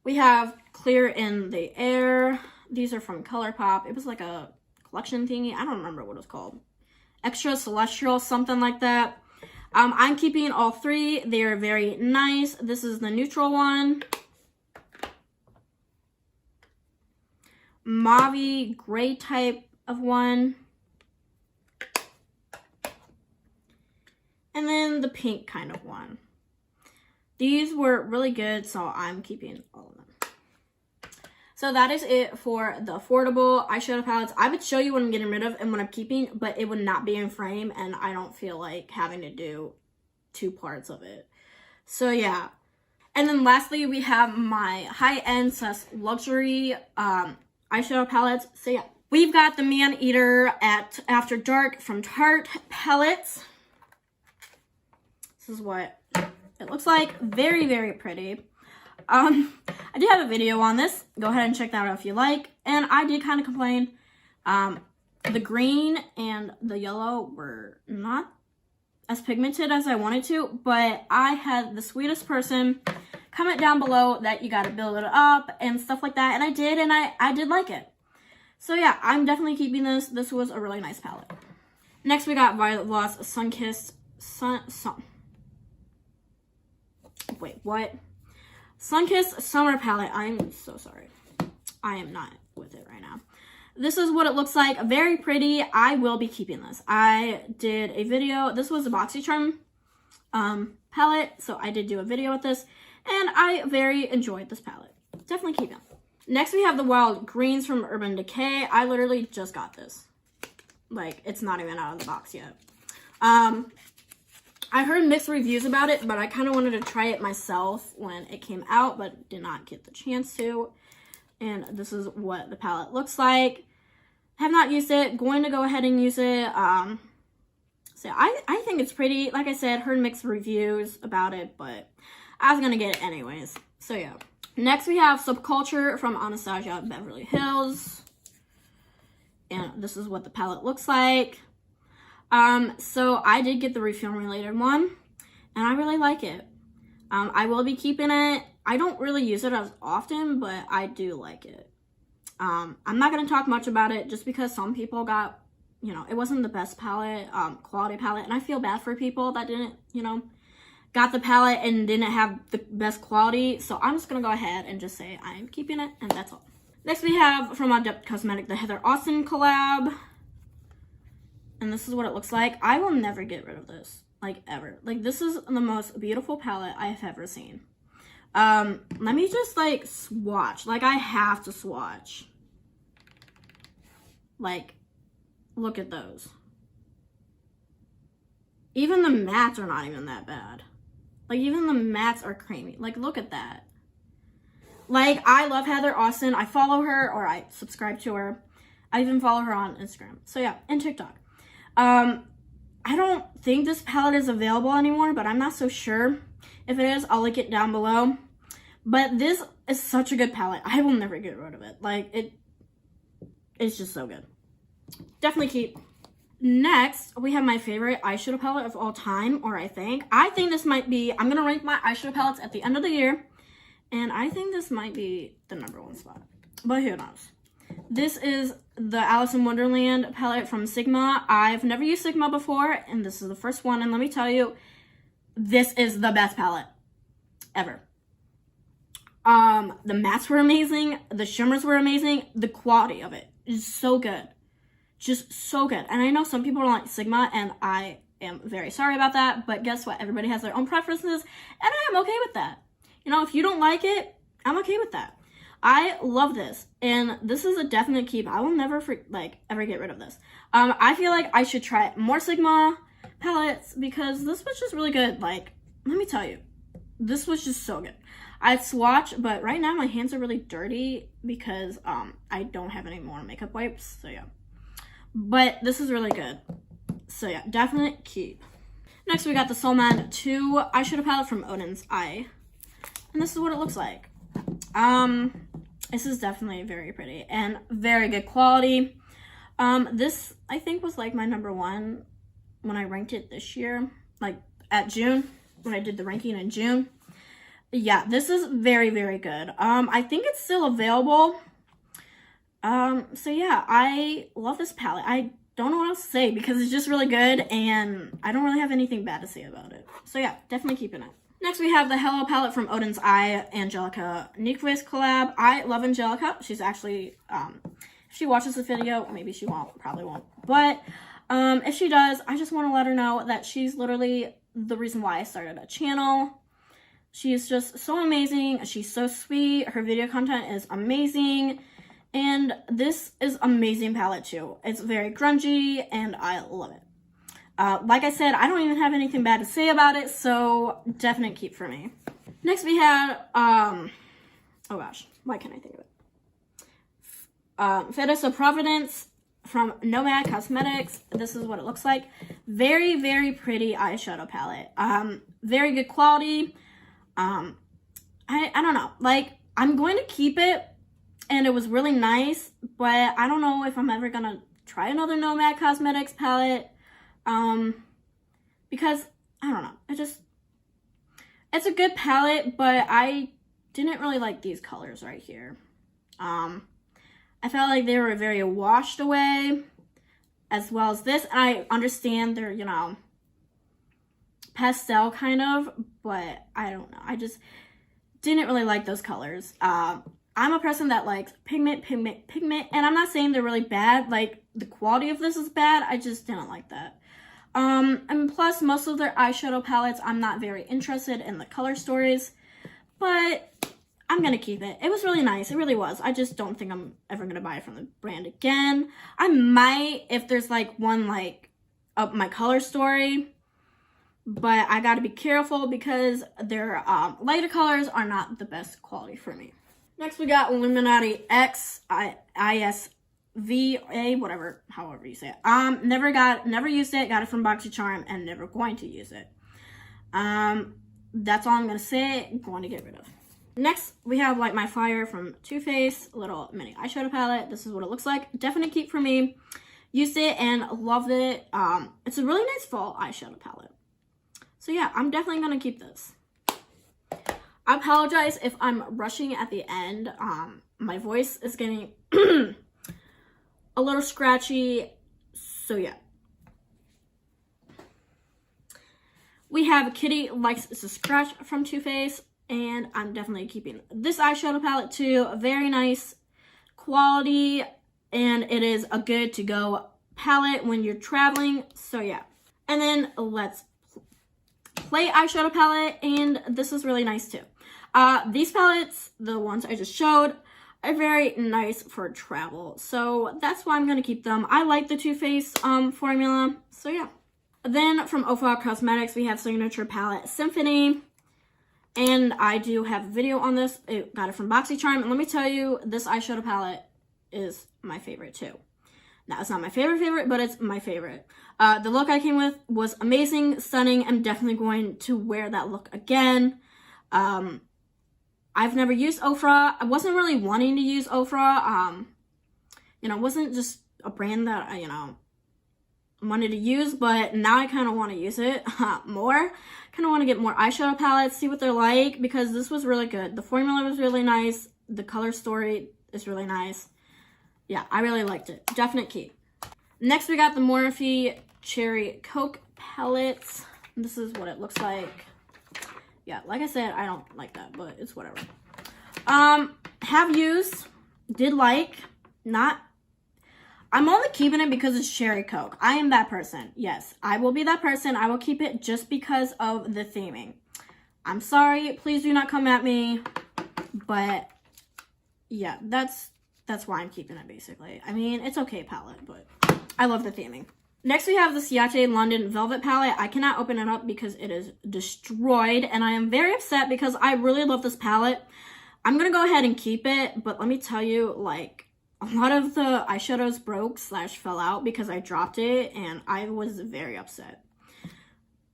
B: We have Clear in the Air. These are from ColourPop. It was like a collection thingy. I don't remember what it was called. Extra Celestial, something like that. I'm keeping all three. They're very nice. This is the neutral one. Mauve gray type of one. And then the pink kind of one. These were really good, so I'm keeping all of them. So that is it for the affordable eyeshadow palettes. I would show you what I'm getting rid of and what I'm keeping, but it would not be in frame, and I don't feel like having to do 2 parts of it. So yeah. And then lastly, we have my high-end / luxury eyeshadow palettes. So yeah. We've got the Man Eater at After Dark from Tarte palettes. This is what it looks like. Very, very pretty. I did have a video on this. Go ahead and check that out if you like. And I did kind of complain. The green and the yellow were not as pigmented as I wanted to, but I had the sweetest person comment down below that you got to build it up and stuff like that. And I did, and I did like it. So yeah, I'm definitely keeping this. This was a really nice palette. Next, we got Violet Voss Sunkissed Sunkissed Summer Palette. I'm so sorry. I am not with it right now. This is what it looks like. Very pretty. I will be keeping this. I did a video. This was a BoxyCharm palette, so I did do a video with this, and I very enjoyed this palette. Definitely keep it. Next, we have the Wild Greens from Urban Decay. I literally just got this. Like, it's not even out of the box yet. I heard mixed reviews about it, but I kind of wanted to try it myself when it came out, but did not get the chance to. And this is what the palette looks like. Have not used it. Going to go ahead and use it. So I think it's pretty. Like I said, heard mixed reviews about it, but I was going to get it anyways. So yeah. Next, we have Subculture from Anastasia Beverly Hills. And this is what the palette looks like. So I did get the reformulated one, and I really like it. I will be keeping it. I don't really use it as often, but I do like it. I'm not going to talk much about it just because some people got, it wasn't the best palette, quality palette, and I feel bad for people that didn't, got the palette and didn't have the best quality. So I'm just going to go ahead and just say I'm keeping it, and that's all. Next, we have from Adept Cosmetic, the Heather Austin collab. And this is what it looks like. I will never get rid of this, like, ever. Like, this is the most beautiful palette I have ever seen. Let me just, like, swatch. Like, I have to swatch. Like, look at those. Even the mattes are not even that bad. Like, even the mattes are creamy. Like, look at that. Like, I love Heather Austin. I follow her, or I subscribe to her. I even follow her on Instagram. So, yeah, and TikTok. I don't think this palette is available anymore, but I'm not so sure. If it is, I'll link it down below. But this is such a good palette. I will never get rid of it. Like, it's just so good. Definitely keep. Next, we have my favorite eyeshadow palette of all time, or I think this might be, I'm going to rank my eyeshadow palettes at the end of the year, and I think this might be the #1 spot. But who knows? This is the Alice in Wonderland palette from Sigma. I've never used Sigma before, and this is the first one. And let me tell you, this is the best palette ever. The mattes were amazing. The shimmers were amazing. The quality of it is so good. Just so good. And I know some people don't like Sigma, and I am very sorry about that. But guess what? Everybody has their own preferences, and I am okay with that. If you don't like it, I'm okay with that. I love this, and this is a definite keep. I will never, ever get rid of this. I feel like I should try more Sigma palettes because this was just really good. Like, let me tell you, this was just so good. I'd swatch, but right now my hands are really dirty because I don't have any more makeup wipes, so yeah. but this is really good. So yeah, definite keep. Next, we got the Nomad 2 eyeshadow palette from Odin's Eye. And this is what it looks like. This is definitely very pretty and very good quality. This, I think, was like my #1 when I ranked it this year, like at June, when I did the ranking in June. Yeah, this is very, very good. I think it's still available. So yeah, I love this palette. I don't know what else to say because it's just really good and I don't really have anything bad to say about it. So yeah, definitely keeping it. Next, we have the Hello palette from Odin's Eye, Angelica Nyquist collab. I love Angelica. She's actually, if she watches the video, maybe she won't, probably won't. But if she does, I just want to let her know that she's literally the reason why I started a channel. She is just so amazing. She's so sweet. Her video content is amazing. And this is amazing palette too. It's very grungy and I love it. Like I said, I don't even have anything bad to say about it, so definite keep for me. Next we had, oh gosh, why can't I think of it? Fetus of Providence from Nomad Cosmetics. This is what it looks like. Very, very pretty eyeshadow palette. Very good quality. I don't know, like, I'm going to keep it. And it was really nice, but I don't know if I'm ever gonna try another Nomad Cosmetics palette, because, I don't know, it's a good palette, but I didn't really like these colors right here. I felt like they were very washed away, as well as this, and I understand they're, you know, pastel kind of, but I don't know, I just didn't really like those colors. I'm a person that likes pigment, and I'm not saying they're really bad. Like, the quality of this is bad. I just didn't like that. And plus, most of their eyeshadow palettes, I'm not very interested in the color stories. But I'm going to keep it. It was really nice. It really was. I just don't think I'm ever going to buy it from the brand again. I might if there's, like, one, like, up my color story. But I got to be careful because their lighter colors are not the best quality for me. Next, we got Illuminati X, ISVA, whatever, however you say it. Never used it, got it from BoxyCharm, and never going to use it. That's all I'm going to say, going to get rid of. Next, we have Light My Fire from Too Faced, little mini eyeshadow palette. This is what it looks like. Definite keep for me. Used it and loved it. It's a really nice fall eyeshadow palette. So yeah, I'm definitely going to keep this. I apologize if I'm rushing at the end. My voice is getting a little scratchy, so yeah. We have Kitty Likes to Scratch from Too Faced, and I'm definitely keeping this eyeshadow palette too. Very nice quality, and it is a good to go palette when you're traveling, so yeah. And then let's play eyeshadow palette, and this is really nice too. These palettes, the ones I just showed, are very nice for travel. So that's why I'm going to keep them. I like the Too Faced formula. So yeah. Then from OFA Cosmetics, we have Signature Palette Symphony. And I do have a video on this. I got it from BoxyCharm. And let me tell you, this eyeshadow palette is my favorite too. Now, it's not my favorite, but it's my favorite. The look I came with was amazing, stunning. I'm definitely going to wear that look again. I've never used Ofra. I wasn't really wanting to use Ofra. You know, it wasn't just a brand that I, you know, wanted to use, but now I kind of want to use it more. Kind of want to get more eyeshadow palettes, see what they're like, because this was really good. The formula was really nice. The color story is really nice. Yeah, I really liked it. Definite keep. Next, we got the Morphe Cherry Coke palettes. This is what it looks like. Yeah, like I said, I don't like that, but it's whatever. Have used, did like, not. I'm only keeping it because it's Cherry Coke. I am that person. Yes, I will be that person. I will keep it just because of the theming. I'm sorry. Please do not come at me. But yeah, that's why I'm keeping it, basically. I mean, it's okay palette, but I love the theming. Next, we have the Ciate London Velvet palette. I cannot open it up because it is destroyed, and I am very upset because I really love this palette. I'm going to go ahead and keep it, but let me tell you, like, a lot of the eyeshadows broke / fell out because I dropped it, and I was very upset.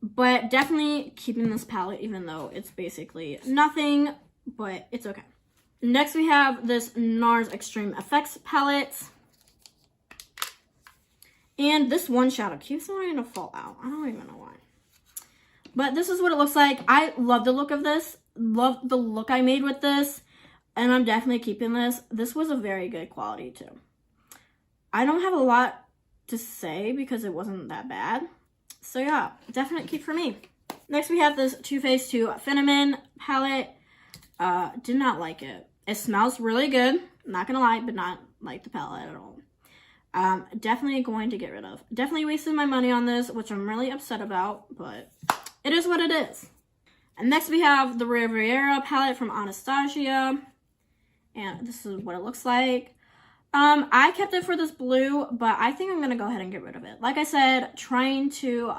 B: But definitely keeping this palette, even though it's basically nothing, but it's okay. Next, we have this NARS Extreme Effects palette. And this one shadow keeps wanting to fall out. I don't even know why. But this is what it looks like. I love the look of this. Love the look I made with this. And I'm definitely keeping this. This was a very good quality too. I don't have a lot to say because it wasn't that bad. So yeah, definite keep for me. Next we have this Too Faced 2 Cinnamon palette. Did not like it. It smells really good. Not gonna lie, but not like the palette at all. Definitely going to get rid of. Definitely wasted my money on this, which I'm really upset about, but it is what it is. And next we have the Riviera palette from Anastasia. And this is what it looks like. I kept it for this blue, but I think I'm going to go ahead and get rid of it. Like I said, trying to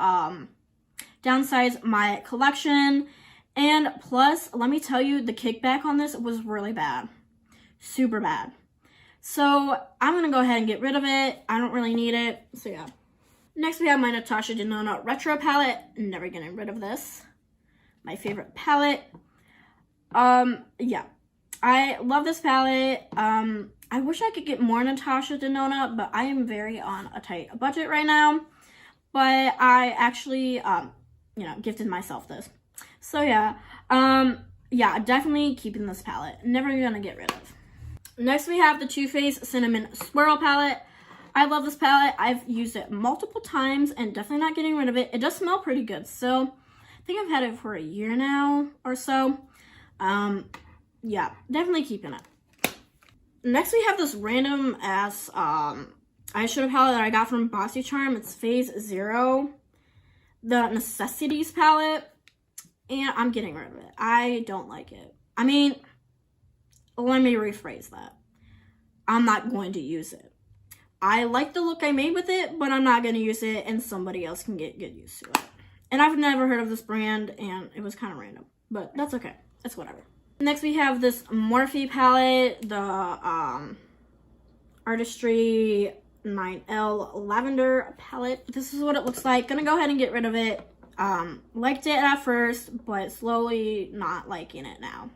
B: downsize my collection. And plus, let me tell you, the kickback on this was really bad. Super bad. So I'm going to go ahead and get rid of it. I don't really need it. So yeah. Next we have my Natasha Denona Retro palette. Never getting rid of this. My favorite palette. Yeah. I love this palette. I wish I could get more Natasha Denona, but I am very on a tight budget right now. But I actually, you know, gifted myself this. So yeah. Yeah, definitely keeping this palette. Never gonna get rid of. Next we have the Too Faced Cinnamon Swirl palette. I love this palette. I've used it multiple times and definitely not getting rid of it. It does smell pretty good. So I think I've had it for a year now or so. Yeah, definitely keeping it. Next we have this random ass eyeshadow palette that I got from BoxyCharm. It's Phase 0. The Necessities palette. And I'm getting rid of it. I don't like it. I mean, let me rephrase that. I'm not going to use it. I like the look I made with it, but I'm not going to use it, and somebody else can get used to it. And I've never heard of this brand, and it was kind of random. But that's okay. It's whatever. Next, we have this Morphe palette, the Artistry 9L Lavender palette. This is what it looks like. Gonna go ahead and get rid of it. Liked it at first, but slowly not liking it now.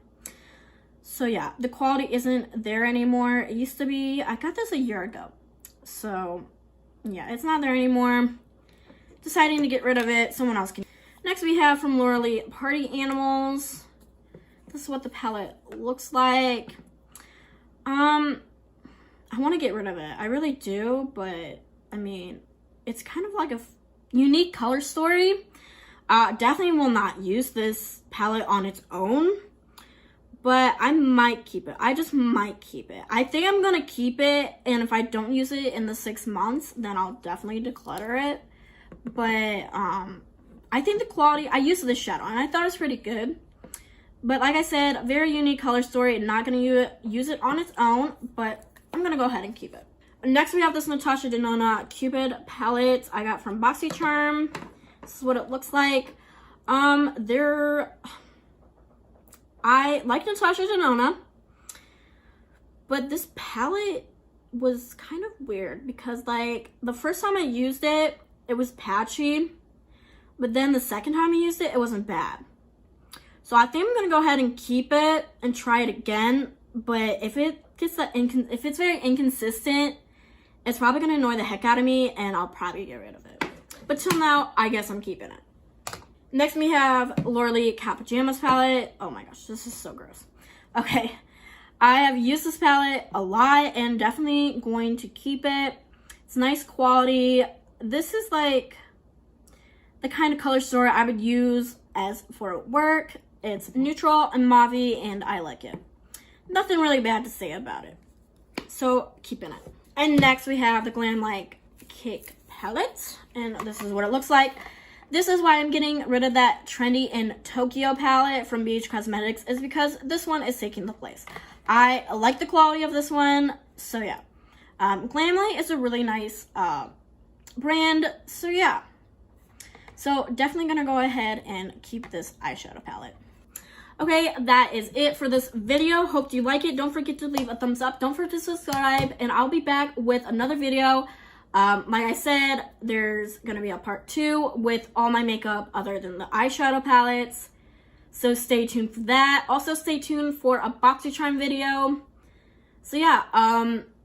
B: So yeah, the quality isn't there anymore. It used to be. I got this a year ago. So yeah, it's not there anymore. Deciding to get rid of it. Someone else can. Next, we have from Laura Lee Party Animals. This is what the palette looks like. I want to get rid of it. I really do, but I mean, it's kind of like a unique color story. Definitely will not use this palette on its own, but I might keep it. I just might keep it. I think I'm gonna keep it, and if I don't use it in the 6 months, then I'll definitely declutter it. But I think the quality, I used this shadow and I thought it was pretty good. But like I said, very unique color story. Not going to use it on its own, but I'm going to go ahead and keep it. Next, we have this Natasha Denona Cupid palette I got from BoxyCharm. This is what it looks like. I like Natasha Denona, but this palette was kind of weird because, like, the first time I used it, it was patchy, but then the second time I used it, it wasn't bad. So I think I'm gonna go ahead and keep it and try it again. But if it gets if it's very inconsistent, it's probably gonna annoy the heck out of me, and I'll probably get rid of it. But till now, I guess I'm keeping it. Next, we have Laura Lee Cat Pajamas palette. Oh my gosh, this is so gross. Okay, I have used this palette a lot and definitely going to keep it. It's nice quality. This is like the kind of color story I would use as for work. It's neutral and mauve, and I like it. Nothing really bad to say about it. So, keeping it. And next, we have the Glam Like Cake palette, and this is what it looks like. This is why I'm getting rid of that Trendy in Tokyo palette from BH Cosmetics, is because this one is taking the place. I like the quality of this one, so yeah. Glam Like is a really nice brand, so yeah. So definitely gonna go ahead and keep this eyeshadow palette. Okay, that is it for this video. Hope you like it. Don't forget to leave a thumbs up. Don't forget to subscribe, and I'll be back with another video. Like I said, there's gonna be a part 2 with all my makeup other than the eyeshadow palettes. So stay tuned for that. Also stay tuned for a BoxyCharm video. So yeah,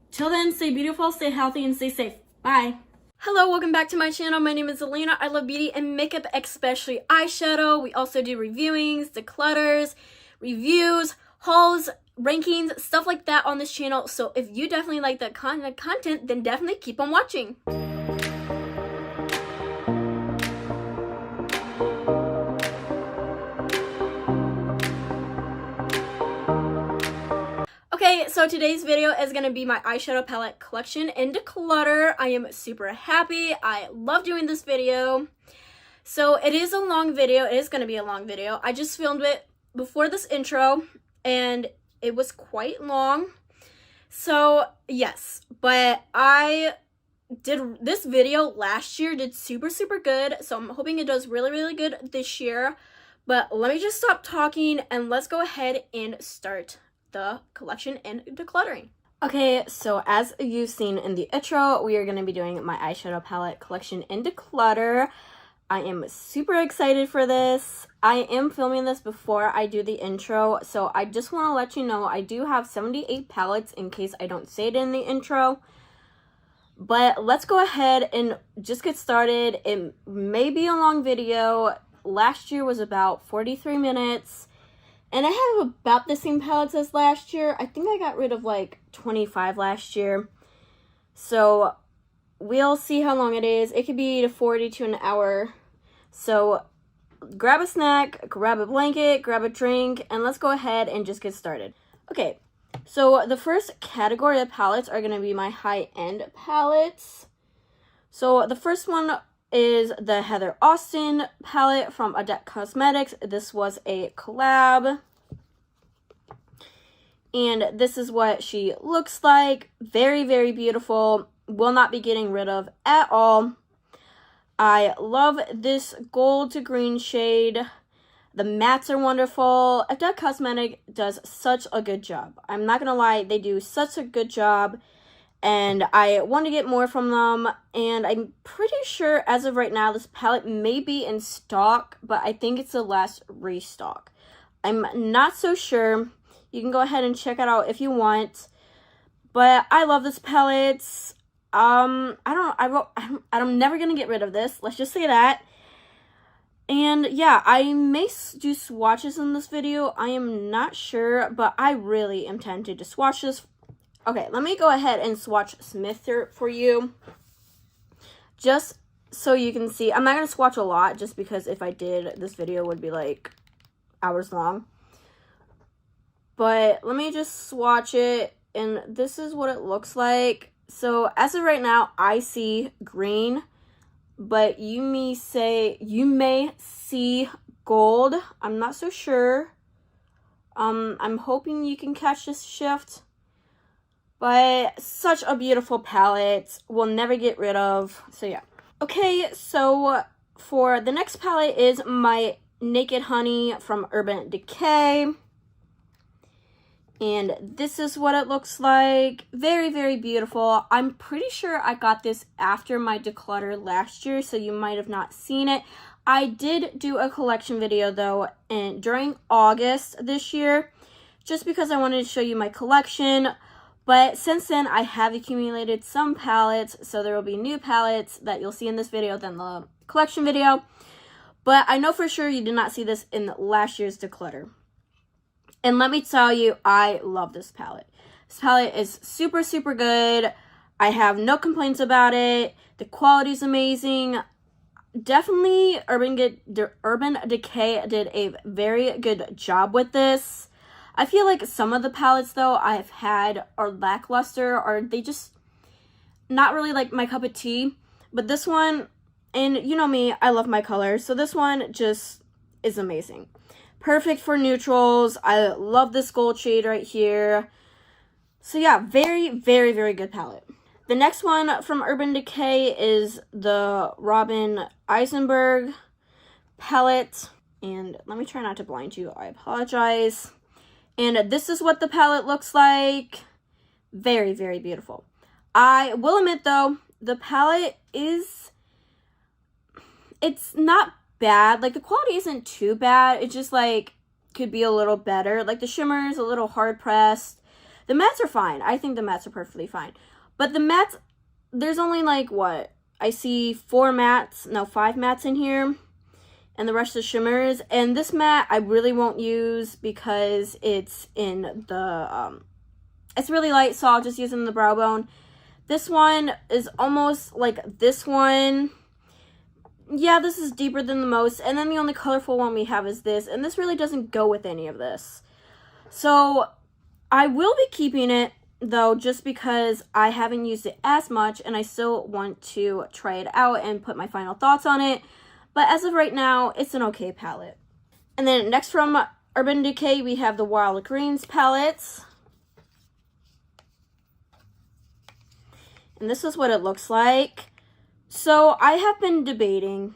B: till then, stay beautiful, stay healthy, and stay safe. Bye. Hello, welcome back to my channel. My name is Elena. I love beauty and makeup, especially eyeshadow. We also do reviewings, declutters, reviews, hauls, rankings, stuff like that on this channel. So if you definitely like that kind of content, then definitely keep on watching. Okay, so today's video is going to be my eyeshadow palette collection in Declutter. I am super happy. I love doing this video. So it is a long video. It is going to be a long video. I just filmed it before this intro, and it was quite long. So yes, but I did this video last year, did super good. So I'm hoping it does really good this year. But let me just stop talking and let's go ahead and start the collection and decluttering. Okay, so as you've seen in the intro, we are going to be doing my eyeshadow palette collection in Declutter. I am super excited for this. I am filming this before I do the intro, so I just want to let you know I do have 78 palettes in case I don't say it in the intro. But let's go ahead and just get started. It may be a long video. Last year was about 43 minutes. And I have about the same palettes as last year. I think I got rid of like 25 last year. So we'll see how long it is. It could be 40 to an hour. So grab a snack, grab a blanket, grab a drink, and let's go ahead and just get started. Okay, so the first category of palettes are going to be my high-end palettes. So the first one is the Heather Austin palette from Adette Cosmetics. This was a collab. And this is what she looks like. Very beautiful. Will not be getting rid of at all. I love this gold to green shade. The mattes are wonderful. Adette Cosmetics does such a good job. I'm not gonna lie, they do such a good job. And I want to get more from them, and I'm pretty sure as of right now this palette may be in stock, but I think it's the last restock. I'm not so sure. You can go ahead and check it out if you want, but I love this palette. I'm never gonna get rid of this, let's just say that. And yeah, I may do swatches in this video. I am not sure, but I really am tempted to swatch this. Okay, let me go ahead and swatch Smither for you, just so you can see. I'm not going to swatch a lot, just because if I did, this video would be like hours long. But let me just swatch it, and this is what it looks like. So as of right now, I see green, but you may see gold. I'm not so sure. I'm hoping you can catch this shift. But such a beautiful palette. We'll never get rid of. So yeah. Okay, so for the next palette is my Naked Honey from Urban Decay. And this is what it looks like. Very beautiful. I'm pretty sure I got this after my declutter last year, so you might have not seen it. I did do a collection video though during August this year, just because I wanted to show you my collection. But since then, I have accumulated some palettes, so there will be new palettes that you'll see in this video than the collection video. But I know for sure you did not see this in last year's declutter. And let me tell you, I love this palette. This palette is super good. I have no complaints about it. The quality is amazing. Definitely Urban Decay did a very good job with this. I feel like some of the palettes though I've had are lackluster, or they just not really like my cup of tea. But this one, and you know me, I love my colors, so this one just is amazing. Perfect for neutrals. I love this gold shade right here. So yeah, very good palette. The next one from Urban Decay is the Robin Eisenberg palette. And let me try not to blind you. I apologize. And this is what the palette looks like. Very, very beautiful. I will admit, though, the palette is... It's not bad. Like, the quality isn't too bad. It just, like, could be a little better. Like, the shimmer's a little hard-pressed. The mattes are fine. I think the mattes are perfectly fine. But the mattes, there's only, like, what? I see 5 mattes in here. And the rest of the shimmers. And this matte I really won't use because it's in the, it's really light, so I'll just use it in the brow bone. This one is almost like this one. Yeah, this is deeper than the most. And then the only colorful one we have is this. And this really doesn't go with any of this. So I will be keeping it, though, just because I haven't used it as much. And I still want to try it out and put my final thoughts on it. But as of right now, it's an okay palette. And then next from Urban Decay, we have the Wild Greens palettes. And this is what it looks like. So I have been debating.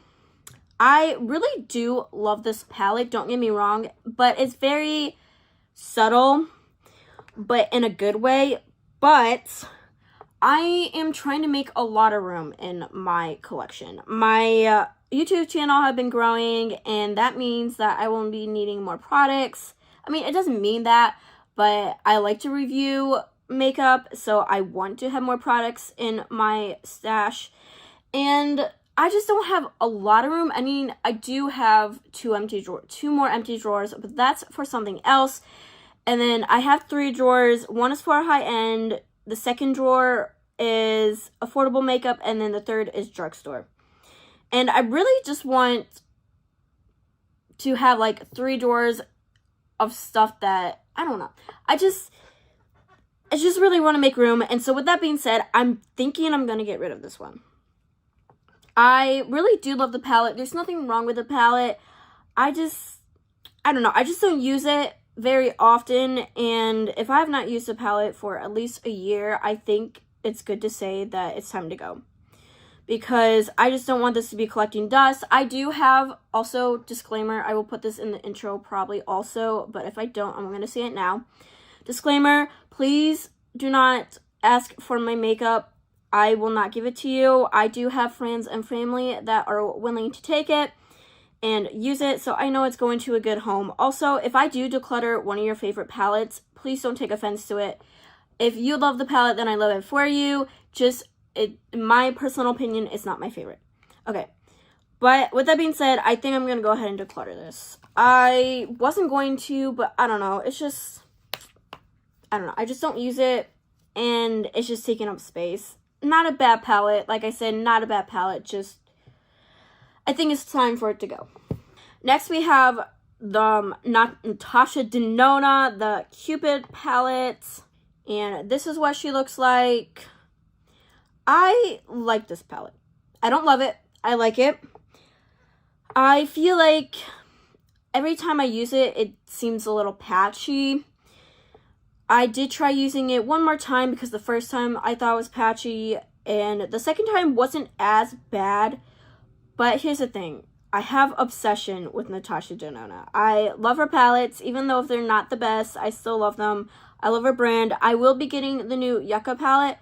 B: I really do love this palette, don't get me wrong. But it's very subtle, but in a good way. But I am trying to make a lot of room in my collection. My YouTube channel have been growing, and that means that I will be needing more products. I mean, it doesn't mean that, but I like to review makeup, so I want to have more products in my stash. And I just don't have a lot of room. I mean, I do have 2 more empty drawers, but that's for something else. And then I have 3 drawers. One is for high end. The second drawer is affordable makeup, and then the third is drugstore. And I really just want to have like 3 drawers of stuff that, I don't know. I just really want to make room. And so with that being said, I'm thinking I'm going to get rid of this one. I really do love the palette. There's nothing wrong with the palette. I don't know. I just don't use it very often. And if I have not used the palette for at least a year, I think it's good to say that it's time to go. Because I just don't want this to be collecting dust. I do have, also, disclaimer, I will put this in the intro probably also, but if I don't, I'm going to say it now. Disclaimer, please do not ask for my makeup. I will not give it to you. I do have friends and family that are willing to take it and use it, so I know it's going to a good home. Also, if I do declutter one of your favorite palettes, please don't take offense to it. If you love the palette, then I love it for you. In my personal opinion, it's not my favorite. Okay, but with that being said, I think I'm going to go ahead and declutter this. I wasn't going to, but I don't know. It's just, I don't know. I just don't use it, and it's just taking up space. Not a bad palette. Like I said, not a bad palette. Just, I think it's time for it to go. Next, we have the Natasha Denona, the Cupid palette. And this is what she looks like. I like this palette. I don't love it. I like it. I feel like every time I use it, it seems a little patchy. I did try using it one more time because the first time I thought it was patchy. And the second time wasn't as bad. But here's the thing. I have obsession with Natasha Denona. I love her palettes. Even though if they're not the best, I still love them. I love her brand. I will be getting the new Yucca palette.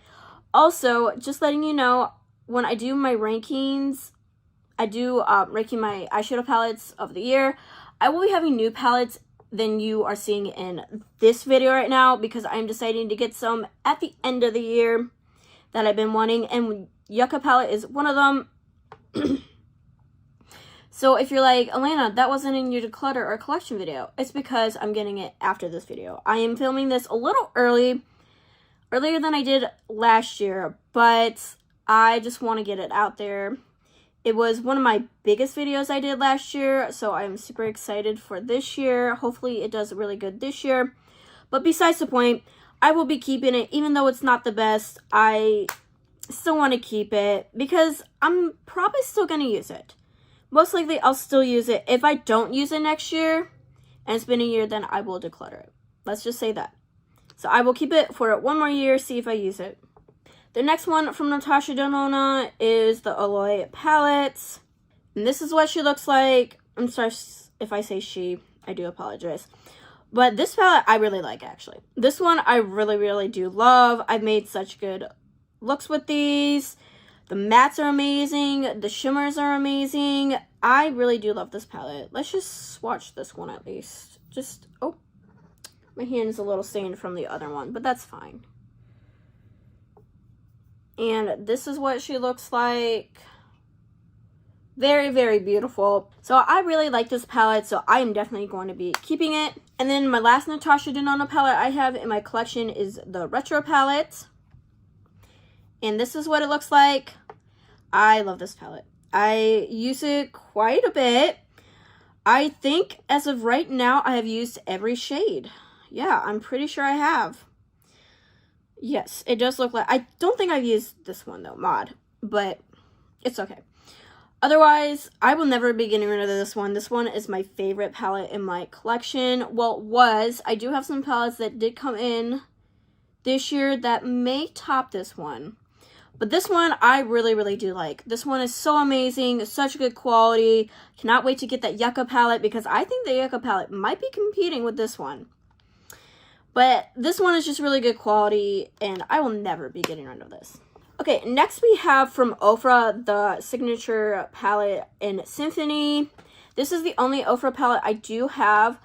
B: Also, just letting you know, when I do my rankings, I do ranking my eyeshadow palettes of the year. I will be having new palettes than you are seeing in this video right now because I'm deciding to get some at the end of the year that I've been wanting. And Yucca palette is one of them. So if you're like, Elena, that wasn't in your declutter or collection video, it's because I'm getting it after this video. I am filming this a little earlier than I did last year, but I just want to get it out there. It was one of my biggest videos I did last year, so I'm super excited for this year. Hopefully it does really good this year. But besides the point, I will be keeping it. Even though it's not the best, I still want to keep it because I'm probably still going to use it. Most likely I'll still use it. If I don't use it next year, and it's been a year, then I will declutter it. Let's just say that. So I will keep it for 1 more year, see if I use it. The next one from Natasha Denona is the Aloe palette. And this is what she looks like. I'm sorry If I say she, I do apologize. But this palette I really like, actually. This one I really, really do love. I've made such good looks with these. The mattes are amazing. The shimmers are amazing. I really do love this palette. Let's just swatch this one at least. Just, oh, my hand is a little stained from the other one, but that's fine. And this is what she looks like. Very, very beautiful. So I really like this palette, so I am definitely going to be keeping it. And then my last Natasha Denona palette I have in my collection is the Retro palette. And this is what it looks like. I love this palette. I use it quite a bit. I think as of right now, I have used every shade. Yeah, I'm pretty sure I have. Yes, it does look like... I don't think I've used this one, though, Mod. But it's okay. Otherwise, I will never be getting rid of this one. This one is my favorite palette in my collection. Well, it was. I do have some palettes that did come in this year that may top this one. But this one, I really, really do like. This one is so amazing. Such good quality. Cannot wait to get that Yucca palette because I think the Yucca palette might be competing with this one. But this one is just really good quality, and I will never be getting rid of this. Okay, next we have from Ofra the signature palette in Symphony. This is the only Ofra palette I do have.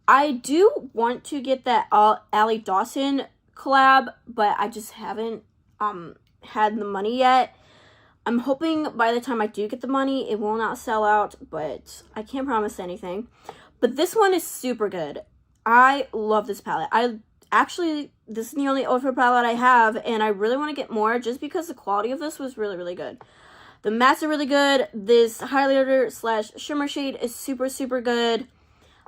B: I do want to get that Ali Dawson collab, but I just haven't had the money yet. I'm hoping by the time I do get the money, it will not sell out, but I can't promise anything. But this one is super good. I love this palette. This is the only Ofra palette I have, and I really want to get more just because the quality of this was really, really good. The mattes are really good. This highlighter slash shimmer shade is super, super good.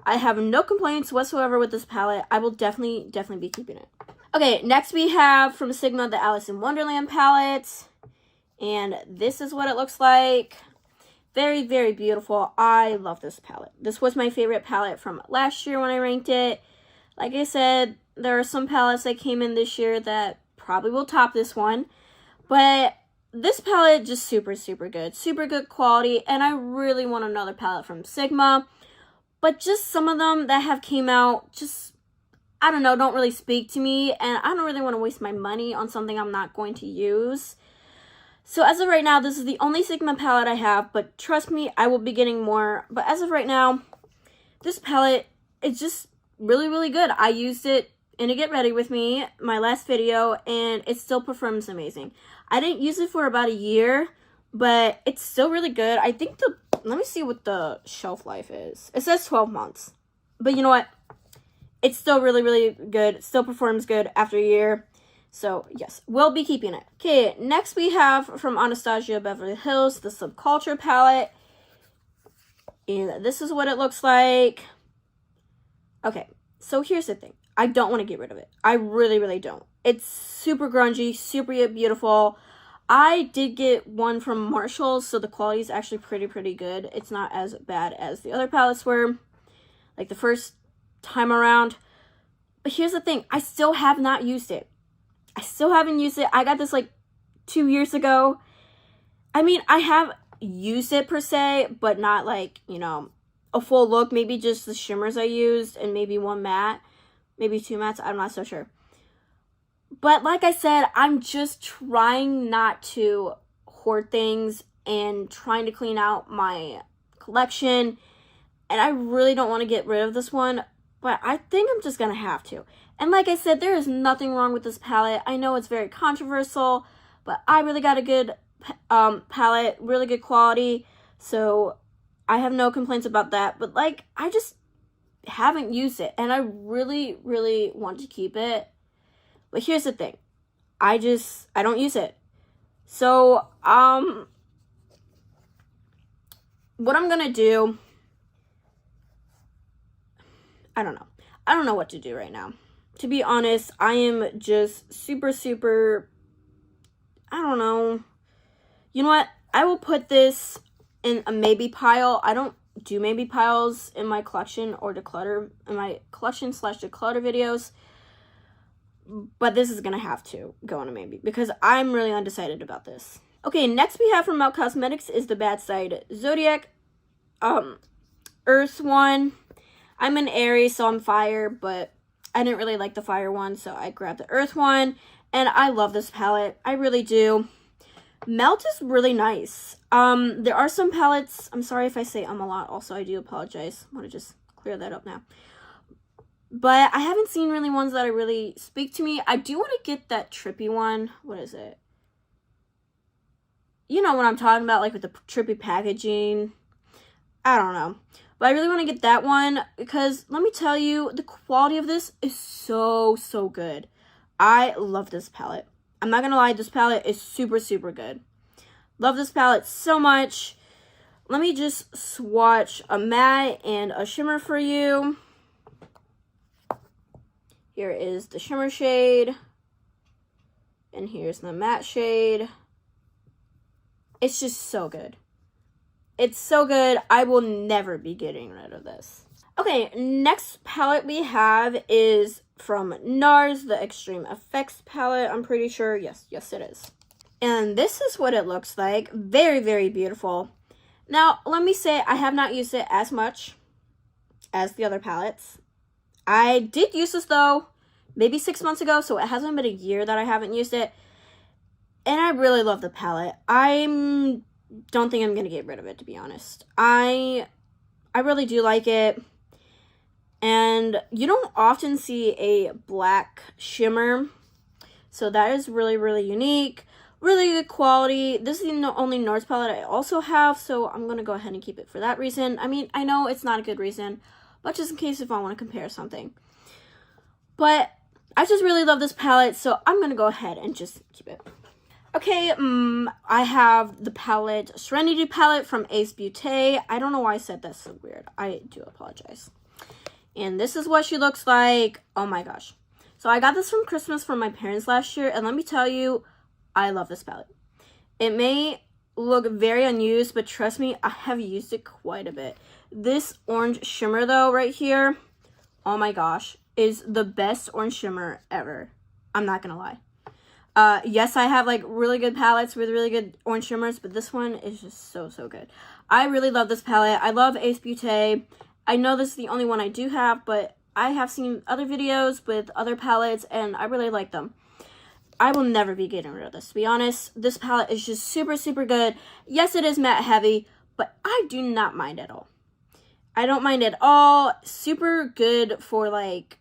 B: I have no complaints whatsoever with this palette. I will definitely be keeping it. Okay, next we have from Sigma the Alice in Wonderland palette, and this is what it looks like. Very, very beautiful. I love this palette. This was my favorite palette from last year when I ranked it. Like I said, there are some palettes that came in this year that probably will top this one. But this palette just super, super good. Super good quality. And I really want another palette from Sigma. But just some of them that have came out just, I don't know, don't really speak to me. And I don't really want to waste my money on something I'm not going to use. So as of right now, this is the only Sigma palette I have, but trust me, I will be getting more. But as of right now, this palette is just really, really good. I used it in a Get Ready With Me, my last video, and it still performs amazing. I didn't use it for about a year, but it's still really good. I think let me see what the shelf life is. It says 12 months. But you know what? It's still really, really good. It still performs good after a year. So, yes, we'll be keeping it. Okay, next we have from Anastasia Beverly Hills, the Subculture palette. And this is what it looks like. Okay, so here's the thing. I don't want to get rid of it. I really, really don't. It's super grungy, super beautiful. I did get one from Marshalls, so the quality is actually pretty good. It's not as bad as the other palettes were, like the first time around. But here's the thing. I still have not used it. I still haven't used it. I got this like 2 years ago. I mean, I have used it per se, but not like, you know, a full look. Maybe just the shimmers I used and maybe one matte. Maybe 2 mattes. I'm not so sure. But like I said, I'm just trying not to hoard things and trying to clean out my collection. And I really don't want to get rid of this one. But I think I'm just going to have to. And like I said, there is nothing wrong with this palette. I know it's very controversial, but I really got a good palette, really good quality. So I have no complaints about that. But like, I just haven't used it. And I really, really want to keep it. But here's the thing. I don't use it. So, what I'm going to do, I don't know. I don't know what to do right now. To be honest, I am just super, I don't know. You know what? I will put this in a maybe pile. I don't do maybe piles in my collection or declutter, in my collection / declutter videos. But this is going to have to go in a maybe because I'm really undecided about this. Okay, next we have from Melt Cosmetics is the Bad Side Zodiac. Earth one. I'm an Aries, so I'm fire, but I didn't really like the fire one, so I grabbed the Earth one. And I love this palette. I really do. Melt is really nice. There are some palettes. I'm sorry if I say a lot. Also, I do apologize. I want to just clear that up now. But I haven't seen really ones that really speak to me. I do want to get that trippy one. What is it? You know what I'm talking about, like with the trippy packaging. I don't know. But I really want to get that one because let me tell you, the quality of this is so, so good. I love this palette. I'm not going to lie, this palette is super, super good. Love this palette so much. Let me just swatch a matte and a shimmer for you. Here is the shimmer shade. And here's the matte shade. It's just so good. It's so good. I will never be getting rid of this. Okay, next palette we have is from NARS, the Extreme Effects palette. I'm pretty sure. Yes, it is. And this is what it looks like. Very, very beautiful. Now, let me say I have not used it as much as the other palettes. I did use this, though, maybe 6 months ago, so it hasn't been a year that I haven't used it. And I really love the palette. I don't think I'm going to get rid of it, to be honest. I really do like it. And you don't often see a black shimmer. So that is really, really unique. Really good quality. This is the only NARS palette I also have. So I'm going to go ahead and keep it for that reason. I mean, I know it's not a good reason. But just in case if I want to compare something. But I just really love this palette. So I'm going to go ahead and just keep it. Okay, I have the palette, Serenity palette from Ace Beauté. I don't know why I said that so weird. I do apologize. And this is what she looks like. Oh my gosh. So I got this from Christmas from my parents last year. And let me tell you, I love this palette. It may look very unused, but trust me, I have used it quite a bit. This orange shimmer though, right here, oh my gosh, is the best orange shimmer ever. I'm not gonna lie. Yes, I have like really good palettes with really good orange shimmers, but this one is just so, so good. I really love this palette. I love Ace Beauté. I know this is the only one I do have, but I have seen other videos with other palettes and I really like them. I will never be getting rid of this, to be honest. This palette is just super, super good. Yes, it is matte heavy, but I do not mind at all. I don't mind at all. Super good for like,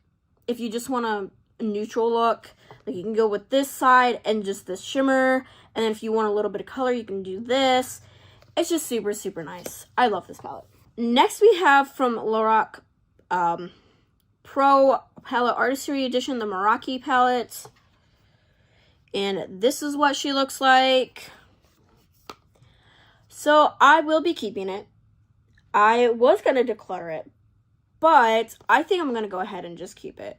B: if you just want a neutral look. Like you can go with this side and just this shimmer. And then if you want a little bit of color, you can do this. It's just super, super nice. I love this palette. Next we have from Lorac Pro Palette Artistry Edition, the Meraki palette. And this is what she looks like. So I will be keeping it. I was going to declutter it, but I think I'm going to go ahead and just keep it.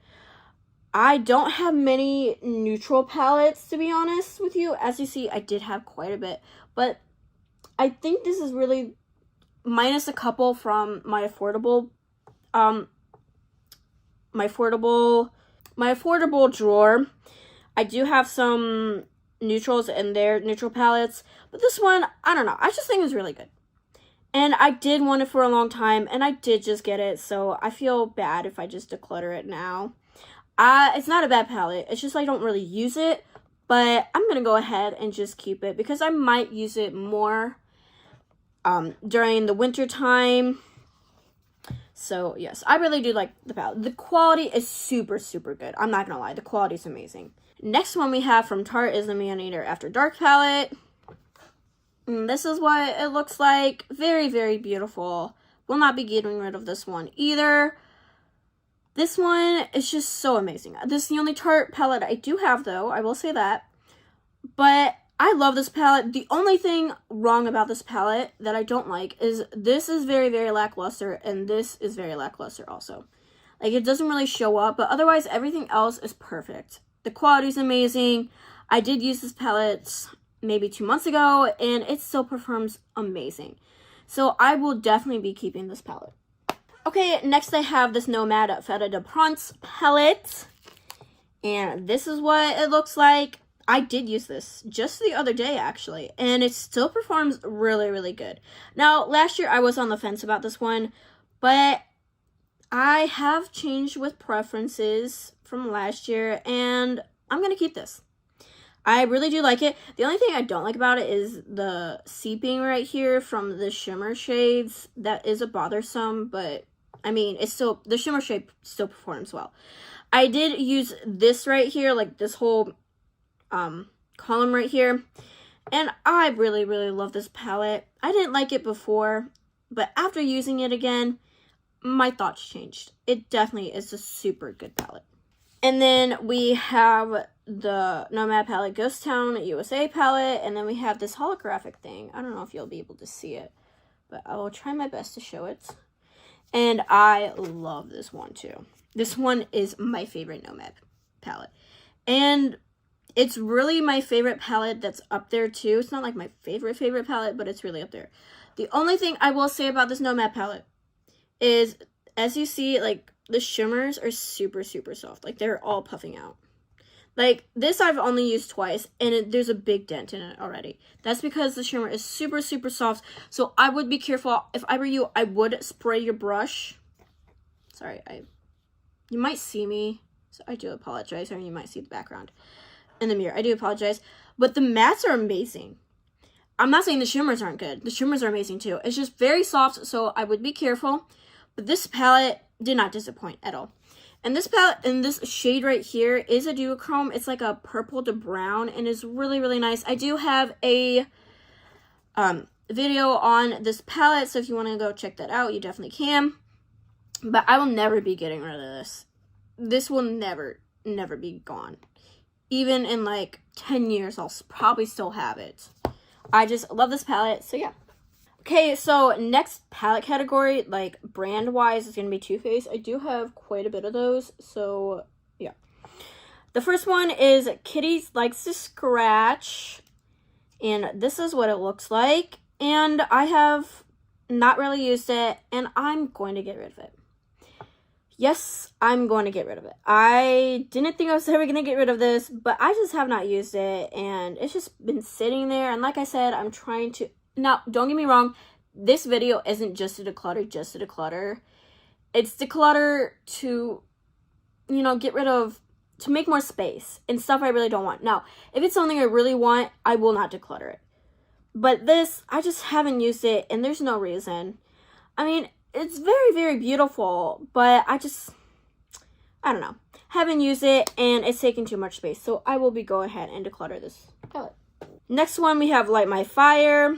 B: I don't have many neutral palettes, to be honest with you. As you see, I did have quite a bit, but I think this is really, minus a couple from my affordable drawer. I do have some neutrals in there, neutral palettes, but this one, I don't know. I just think it's really good. And I did want it for a long time, and I did just get it, so I feel bad if I just declutter it now. It's not a bad palette. It's just I don't really use it, but I'm going to go ahead and just keep it because I might use it more during the winter time. So, yes, I really do like the palette. The quality is super, super good. I'm not going to lie. The quality is amazing. Next one we have from Tarte is the Man Eater After Dark palette. And this is what it looks like. Very, very beautiful. Will not be getting rid of this one either. This one is just so amazing. This is the only Tarte palette I do have, though. I will say that. But I love this palette. The only thing wrong about this palette that I don't like is this is very, very lackluster. And this is very lackluster also. Like, it doesn't really show up. But otherwise, everything else is perfect. The quality is amazing. I did use this palette maybe 2 months ago. And it still performs amazing. So I will definitely be keeping this palette. Okay, next I have this Nomad Fête de Prince palette. And this is what it looks like. I did use this just the other day, actually. And it still performs really, really good. Now, last year I was on the fence about this one. But I have changed with preferences from last year, and I'm going to keep this. I really do like it. The only thing I don't like about it is the seeping right here from the shimmer shades. That is a bothersome, but I mean, it's still, the shimmer shade still performs well. I did use this right here, like this whole column right here, and I really, really love this palette. I didn't like it before, but after using it again, my thoughts changed. It definitely is a super good palette. And then we have the Nomad palette, Ghost Town USA palette, and then we have this holographic thing. I don't know if you'll be able to see it, but I will try my best to show it. And I love this one too. This one is my favorite Nomad palette. And it's really my favorite palette that's up there too. It's not like my favorite palette, but it's really up there. The only thing I will say about this Nomad palette is, as you see, like, the shimmers are super, super soft. Like, they're all puffing out. Like, this I've only used twice, and there's a big dent in it already. That's because the shimmer is super, super soft. So I would be careful. If I were you, I would spray your brush. Sorry, you might see me, so I do apologize, or you might see the background in the mirror. I do apologize. But the mattes are amazing. I'm not saying the shimmers aren't good. The shimmers are amazing too. It's just very soft, so I would be careful. But this palette did not disappoint at all. And this palette, and this shade right here is a duochrome. It's like a purple to brown and is really, really nice. I do have a video on this palette, so if you want to go check that out, you definitely can. But I will never be getting rid of this. This will never, never be gone. Even in like 10 years, I'll probably still have it. I just love this palette, so yeah. Okay, so next palette category, like brand-wise, is going to be Too Faced. I do have quite a bit of those, so yeah. The first one is Kitty Likes to Scratch, and this is what it looks like. And I have not really used it, and I'm going to get rid of it. Yes, I'm going to get rid of it. I didn't think I was ever going to get rid of this, but I just have not used it, and it's just been sitting there. And like I said, I'm trying to... Now, don't get me wrong, this video isn't just to declutter, It's declutter to, you know, get rid of, to make more space and stuff I really don't want. Now, if it's something I really want, I will not declutter it. But this, I just haven't used it, and there's no reason. I mean, it's very, very beautiful, but I don't know. Haven't used it, and it's taking too much space, so I will be going ahead and declutter this palette. Next one, we have Light My Fire.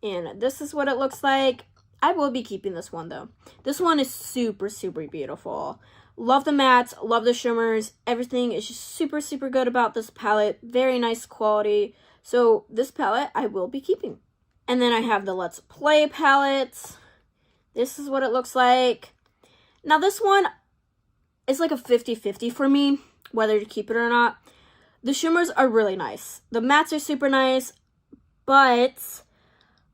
B: And this is what it looks like. I will be keeping this one, though. This one is super, super beautiful. Love the mattes, love the shimmers. Everything is just super, super good about this palette. Very nice quality. So this palette I will be keeping. And then I have the Let's Play palette. This is what it looks like. Now this one is like a 50-50 for me, whether to keep it or not. The shimmers are really nice. The mattes are super nice, but...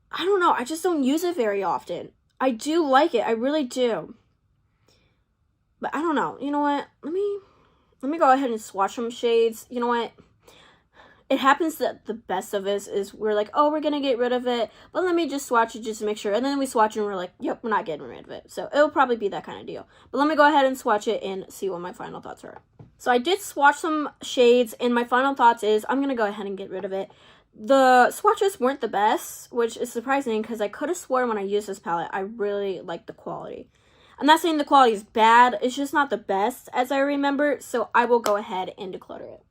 B: I don't know, I just don't use it very often. I do like it, I really do. But I don't know, you know what? Let me go ahead and swatch some shades. You know what? It happens that the best of us is we're like, oh, we're gonna get rid of it, but let me just swatch it just to make sure. And then we swatch it and we're like, yep, we're not getting rid of it. So it'll probably be that kind of deal. But let me go ahead and swatch it and see what my final thoughts are. So I did swatch some shades, and my final thoughts is I'm gonna go ahead and get rid of it. The swatches weren't the best, which is surprising because I could have sworn when I used this palette, I really liked the quality. I'm not saying the quality is bad, it's just not the best as I remember, so I will go ahead and declutter it.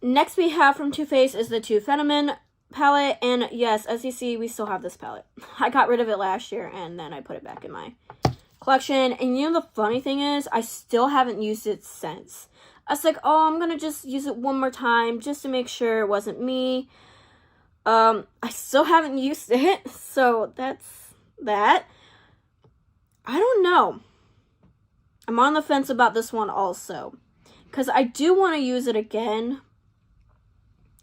B: Next we have from Too Faced is the Too Feminine palette, and yes, as you see, we still have this palette. I got rid of it last year, and then I put it back in my collection, and you know the funny thing is, I still haven't used it since. I was like, oh, I'm gonna just use it one more time just to make sure it wasn't me. I still haven't used it, so that's that. I don't know. I'm on the fence about this one also, because I do want to use it again.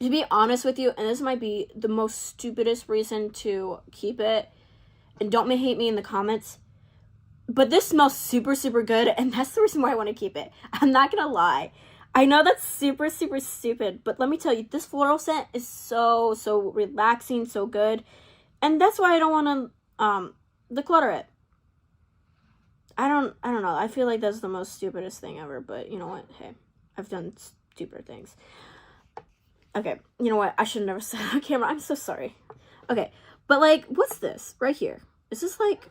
B: To be honest with you, and this might be the most stupidest reason to keep it, and don't hate me in the comments, but this smells super, super good, and that's the reason why I want to keep it. I'm not gonna lie. I know that's super, super stupid, but let me tell you, this floral scent is so, so relaxing, so good. And that's why I don't want to declutter it. I don't know. I feel like that's the most stupidest thing ever, but you know what? Hey, I've done stupider things. Okay, you know what? I should have never said it on camera. I'm so sorry. Okay, but like, what's this right here? Is this like,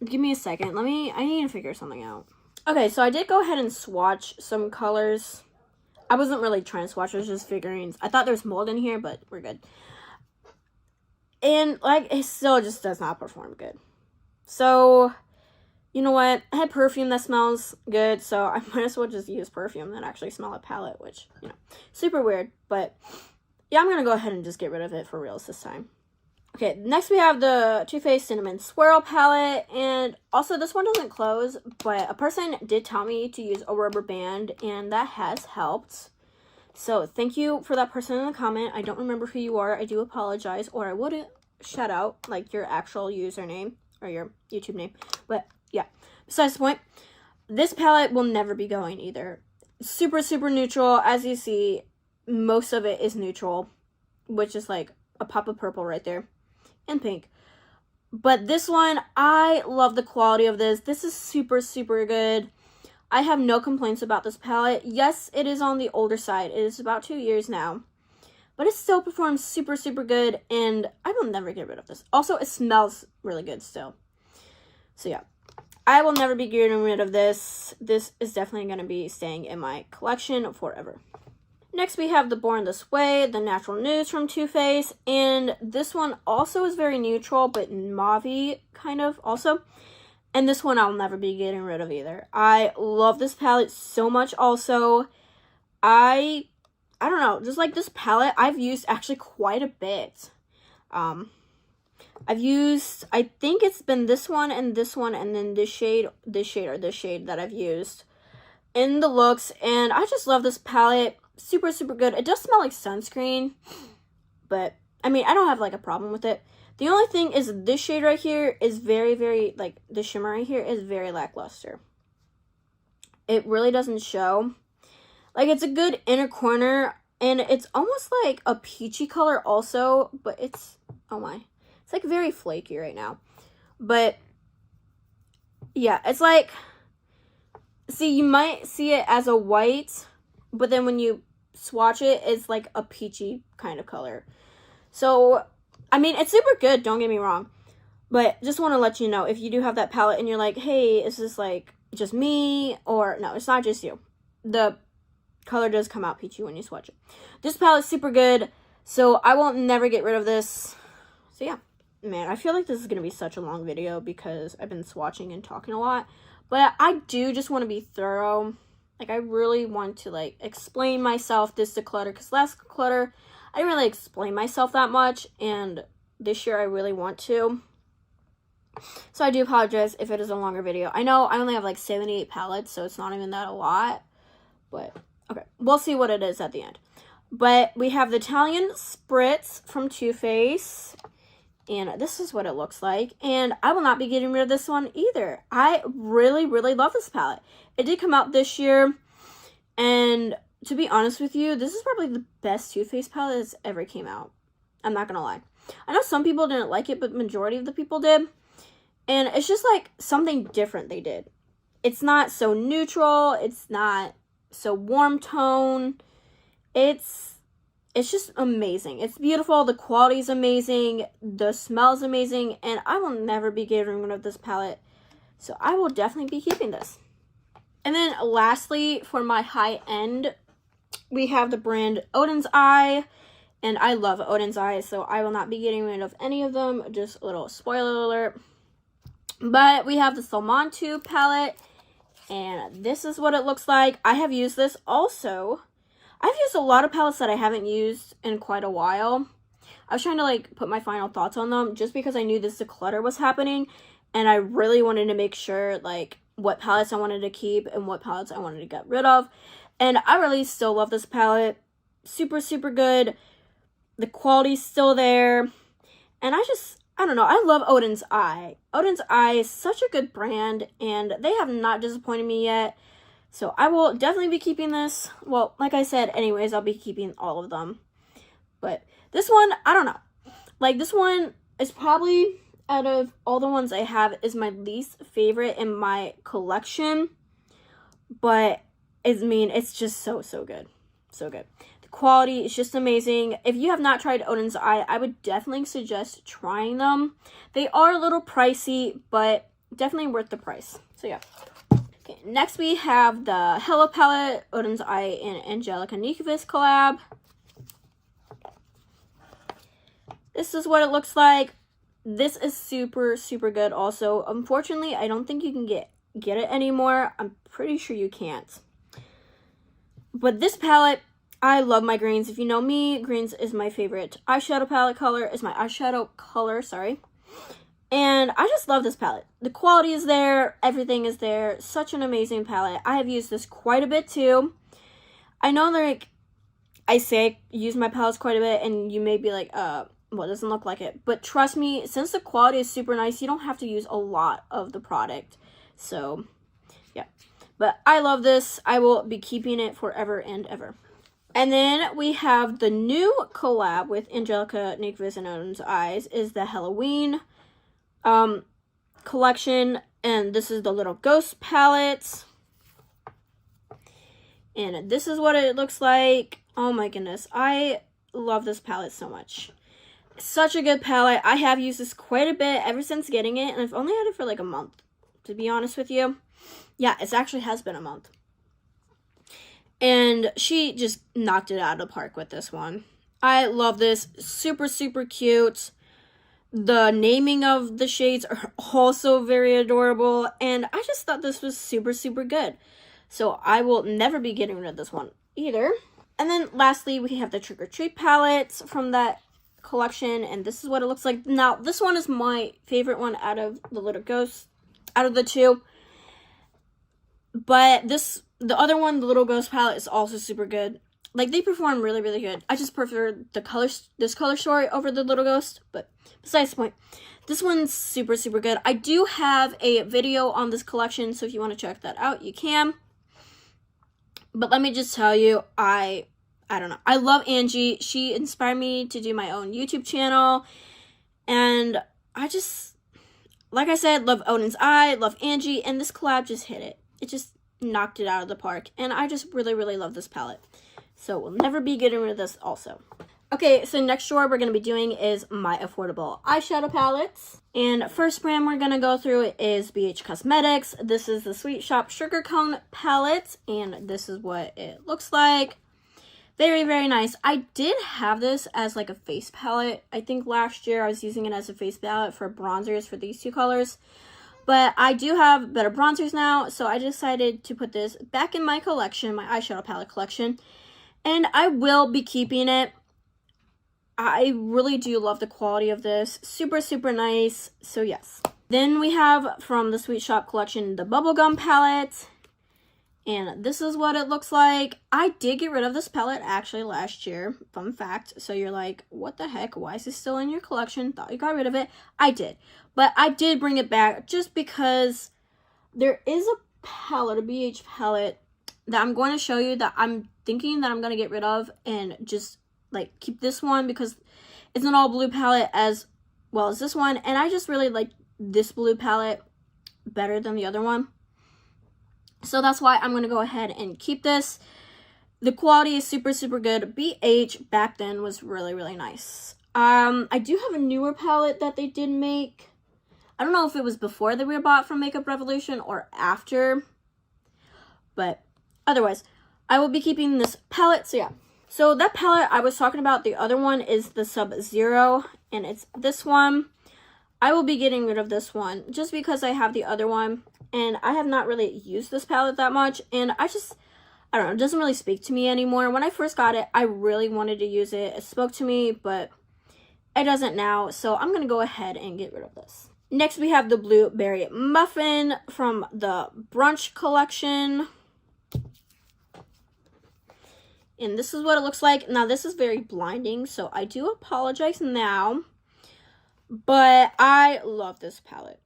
B: give me a second. I need to figure something out. Okay, so I did go ahead and swatch some colors. I wasn't really trying to swatch, I was just figuring. I thought there was mold in here, but we're good. And like, it still just does not perform good. So, you know what? I had perfume that smells good, so I might as well just use perfume than actually smell a palette, which, you know, super weird. But, yeah, I'm going to go ahead and just get rid of it for reals this time. Okay, next we have the Too Faced Cinnamon Swirl palette, and also this one doesn't close, but a person did tell me to use a rubber band, and that has helped. So, thank you for that person in the comment. I don't remember who you are. I do apologize, or I would shout out, like, your actual username, or your YouTube name, but yeah, besides the point, this palette will never be going either. Super, super neutral. As you see, most of it is neutral, which is like a pop of purple right there, and pink. But this one, I love the quality of this. This is super, super good. I have no complaints about this palette. Yes, it is on the older side. It is about 2 years now, but it still performs super, super good, and I will never get rid of this. Also, it smells really good still. So yeah, I will never be getting rid of this. This is definitely going to be staying in my collection forever. Next, we have the Born This Way, the Natural Nudes from Too Faced. And this one also is very neutral, but mauve-y kind of also. And this one I'll never be getting rid of either. I love this palette so much also. I don't know, just like this palette, I've used actually quite a bit. I've used, I think it's been this one, and then this shade, that I've used in the looks, and I just love this palette. Super, super good. It does smell like sunscreen, but, I mean, I don't have, like, a problem with it. The only thing is this shade right here is very, very, like, the shimmer right here is very lackluster. It really doesn't show. Like, it's a good inner corner, and it's almost like a peachy color also, but it's, oh my. It's like very flaky right now. But yeah, it's like, see, you might see it as a white, but then when you swatch it, it's like a peachy kind of color. So, I mean, it's super good, don't get me wrong. But just want to let you know, if you do have that palette and you're like, hey, is this like just me? Or no, it's not just you. The color does come out peachy when you swatch it. This palette's super good, so I won't never get rid of this. So yeah. Man, I feel like this is going to be such a long video because I've been swatching and talking a lot. But I do just want to be thorough. Like, I really want to, like, explain myself this declutter. Because last declutter, I didn't really explain myself that much. And this year, I really want to. So I do apologize if it is a longer video. I know I only have, like, 78 palettes. So it's not even that a lot. But, okay. We'll see what it is at the end. But we have the Italian Spritz from Too Faced. And this is what it looks like. And I will not be getting rid of this one either. I really, really love this palette. It did come out this year. And to be honest with you, this is probably the best Too Faced palette that's ever came out. I'm not going to lie. I know some people didn't like it, but majority of the people did. And it's just like something different they did. It's not so neutral. It's not so warm tone. It's just amazing. It's beautiful. The quality is amazing. The smell is amazing. And I will never be getting rid of this palette. So I will definitely be keeping this. And then lastly, for my high end, we have the brand Odin's Eye. And I love Odin's Eye, so I will not be getting rid of any of them. Just a little spoiler alert. But we have the Salmon 2 palette. And this is what it looks like. I have used this also. I've used a lot of palettes that I haven't used in quite a while. I was trying to like put my final thoughts on them just because I knew this declutter was happening. And I really wanted to make sure like what palettes I wanted to keep and what palettes I wanted to get rid of. And I really still love this palette. Super, super good. The quality's still there. And I don't know. I love Odin's Eye. Odin's Eye is such a good brand. And they have not disappointed me yet. So I will definitely be keeping this. Well, like I said, anyways, I'll be keeping all of them. But this one, I don't know. Like, this one is probably out of all the ones I have, is my least favorite in my collection. But, it's just so good. So good. The quality is just amazing. If you have not tried Odin's Eye, I would definitely suggest trying them. They are a little pricey, but definitely worth the price. So, yeah. Okay, next we have the Hello palette, Odin's Eye and Angelica Nyquist collab. This is what it looks like. This is super good also. Unfortunately, I don't think you can get it anymore. I'm pretty sure you can't. But this palette, I love my greens. If you know me, greens is my favorite eyeshadow palette color. Is my eyeshadow color, sorry. And I just love this palette. The quality is there. Everything is there. Such an amazing palette. I have used this quite a bit too. I know like I say use my palettes quite a bit and you may be like, well, it doesn't look like it. But trust me, since the quality is super nice, you don't have to use a lot of the product. So, yeah. But I love this. I will be keeping it forever and ever. And then we have the new collab with Angelica Nyquist and Odin's Eyes is the Halloween collection, and this is the Little Ghost palette, and this is what it looks like. Oh my goodness, I love this palette so much. Such a good palette. I have used this quite a bit ever since getting it, and I've only had it for like a month, to be honest with you. Yeah, it actually has been a month, and she just knocked it out of the park with this one. I love this. Super cute. The naming of the shades are also very adorable, and I just thought this was super good. So I will never be getting rid of this one either. And then lastly, we have the Trick or Treat palettes from that collection, and this is what it looks like. Now, this one is my favorite one out of the Little Ghost, out of the two. But the other one, the Little Ghost palette, is also super good. Like, they perform really good. I just prefer this color story over the Little Ghost, but besides the point, this one's super good. I do have a video on this collection, so if you want to check that out, you can. But let me just tell you, I don't know. I love Angie. She inspired me to do my own YouTube channel, and I just, like I said, love Odin's Eye, love Angie, and this collab just hit it. It just knocked it out of the park, and I just really love this palette. So we'll never be getting rid of this also. Okay, so next store we're going to be doing is my affordable eyeshadow palettes. And first brand we're going to go through is BH Cosmetics. This is the Sweet Shop Sugar Cone palette, and this is what it looks like. Very nice. I did have this as like a face palette. I think last year I was using it as a face palette for bronzers for these two colors. But I do have better bronzers now, so I decided to put this back in my collection, my eyeshadow palette collection. And I will be keeping it. I really do love the quality of this. Super nice. So yes. Then we have from the Sweet Shop collection the Bubblegum palette. And this is what it looks like. I did get rid of this palette actually last year. Fun fact. So you're like, what the heck? Why is this still in your collection? Thought you got rid of it. I did. But I did bring it back just because there is a palette, a BH palette, that I'm going to show you that I'm thinking that I'm going to get rid of and just like keep this one because it's an all blue palette as well as this one, and I just really like this blue palette better than the other one, so that's why I'm going to go ahead and keep this. The quality is super good. BH back then was really nice. I do have a newer palette that they did make. I don't know if it was before they were bought from Makeup Revolution or after, but otherwise, I will be keeping this palette, so yeah. So that palette I was talking about, the other one is the Sub-Zero, and it's this one. I will be getting rid of this one just because I have the other one, and I have not really used this palette that much, and I don't know, it doesn't really speak to me anymore. When I first got it, I really wanted to use it. It spoke to me, but it doesn't now, so I'm going to go ahead and get rid of this. Next, we have the Blueberry Muffin from the Brunch collection. And this is what it looks like. Now, this is very blinding, so I do apologize now. But I love this palette.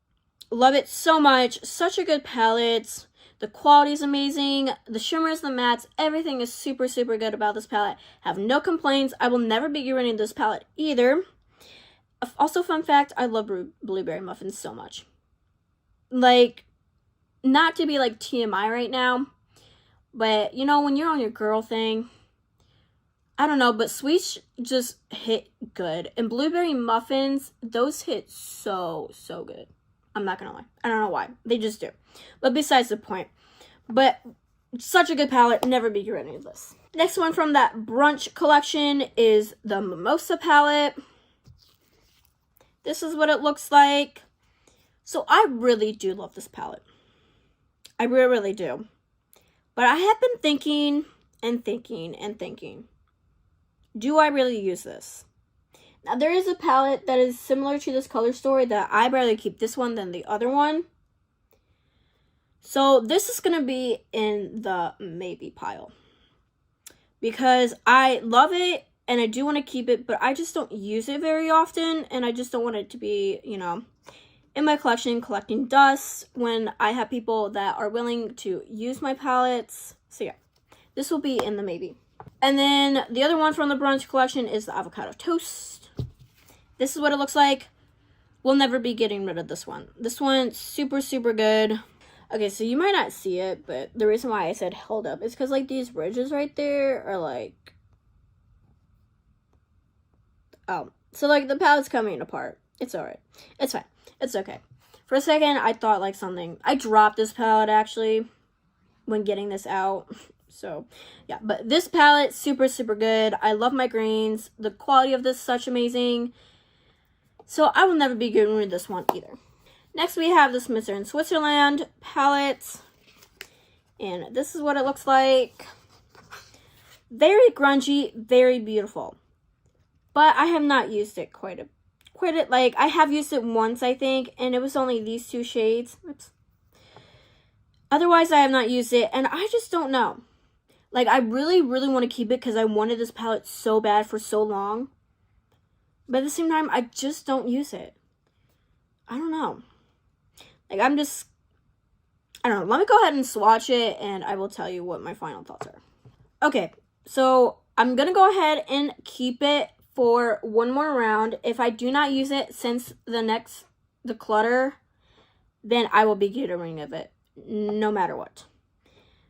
B: Love it so much. Such a good palette. The quality is amazing. The shimmers, the mattes, everything is super good about this palette. Have no complaints. I will never be getting rid of this palette either.
A: Also, fun fact, I love blueberry muffins so much. Like, not to be like TMI right now, but you know, when you're on your girl thing, I don't know, but sweets just hit good. And blueberry muffins, those hit so good. I'm not gonna lie. I don't know why. They just do. But besides the point. But such a good palette. Never be getting rid of this. Next one from that brunch collection is the Mimosa palette. This is what it looks like. So I really do love this palette. I really do. But I have been thinking and thinking and thinking. Do I really use this? Now, there is a palette that is similar to this color story that I'd rather keep this one than the other one. So this is going to be in the maybe pile. Because I love it and I do want to keep it, but I just don't use it very often. And I just don't want it to be, you know, in my collection collecting dust when I have people that are willing to use my palettes. So yeah, this will be in the maybe. And then the other one from the brunch collection is the avocado toast. This is what it looks like. We'll never be getting rid of this one. This one's super good. Okay, so you might not see it, but the reason why I said held up is because like these ridges right there are like, oh, so like the palette's coming apart. It's alright. It's fine. It's okay. For a second, I thought like something, I dropped this palette actually when getting this out. So yeah, but this palette, super good. I love my greens. The quality of this is such amazing. So I will never be getting rid of this one either. Next we have this Mr. Switzerland palette. And this is what it looks like. Very grungy, very beautiful. But I have not used it quite a like I have used it once, I think, and it was only these two shades. Oops. Otherwise I have not used it, and I just don't know. Like, I really want to keep it because I wanted this palette so bad for so long. But at the same time, I just don't use it. I don't know. Like, I don't know. Let me go ahead and swatch it, and I will tell you what my final thoughts are. Okay, so I'm going to go ahead and keep it for one more round. If I do not use it since the next Declutter, then I will be getting rid of it, no matter what.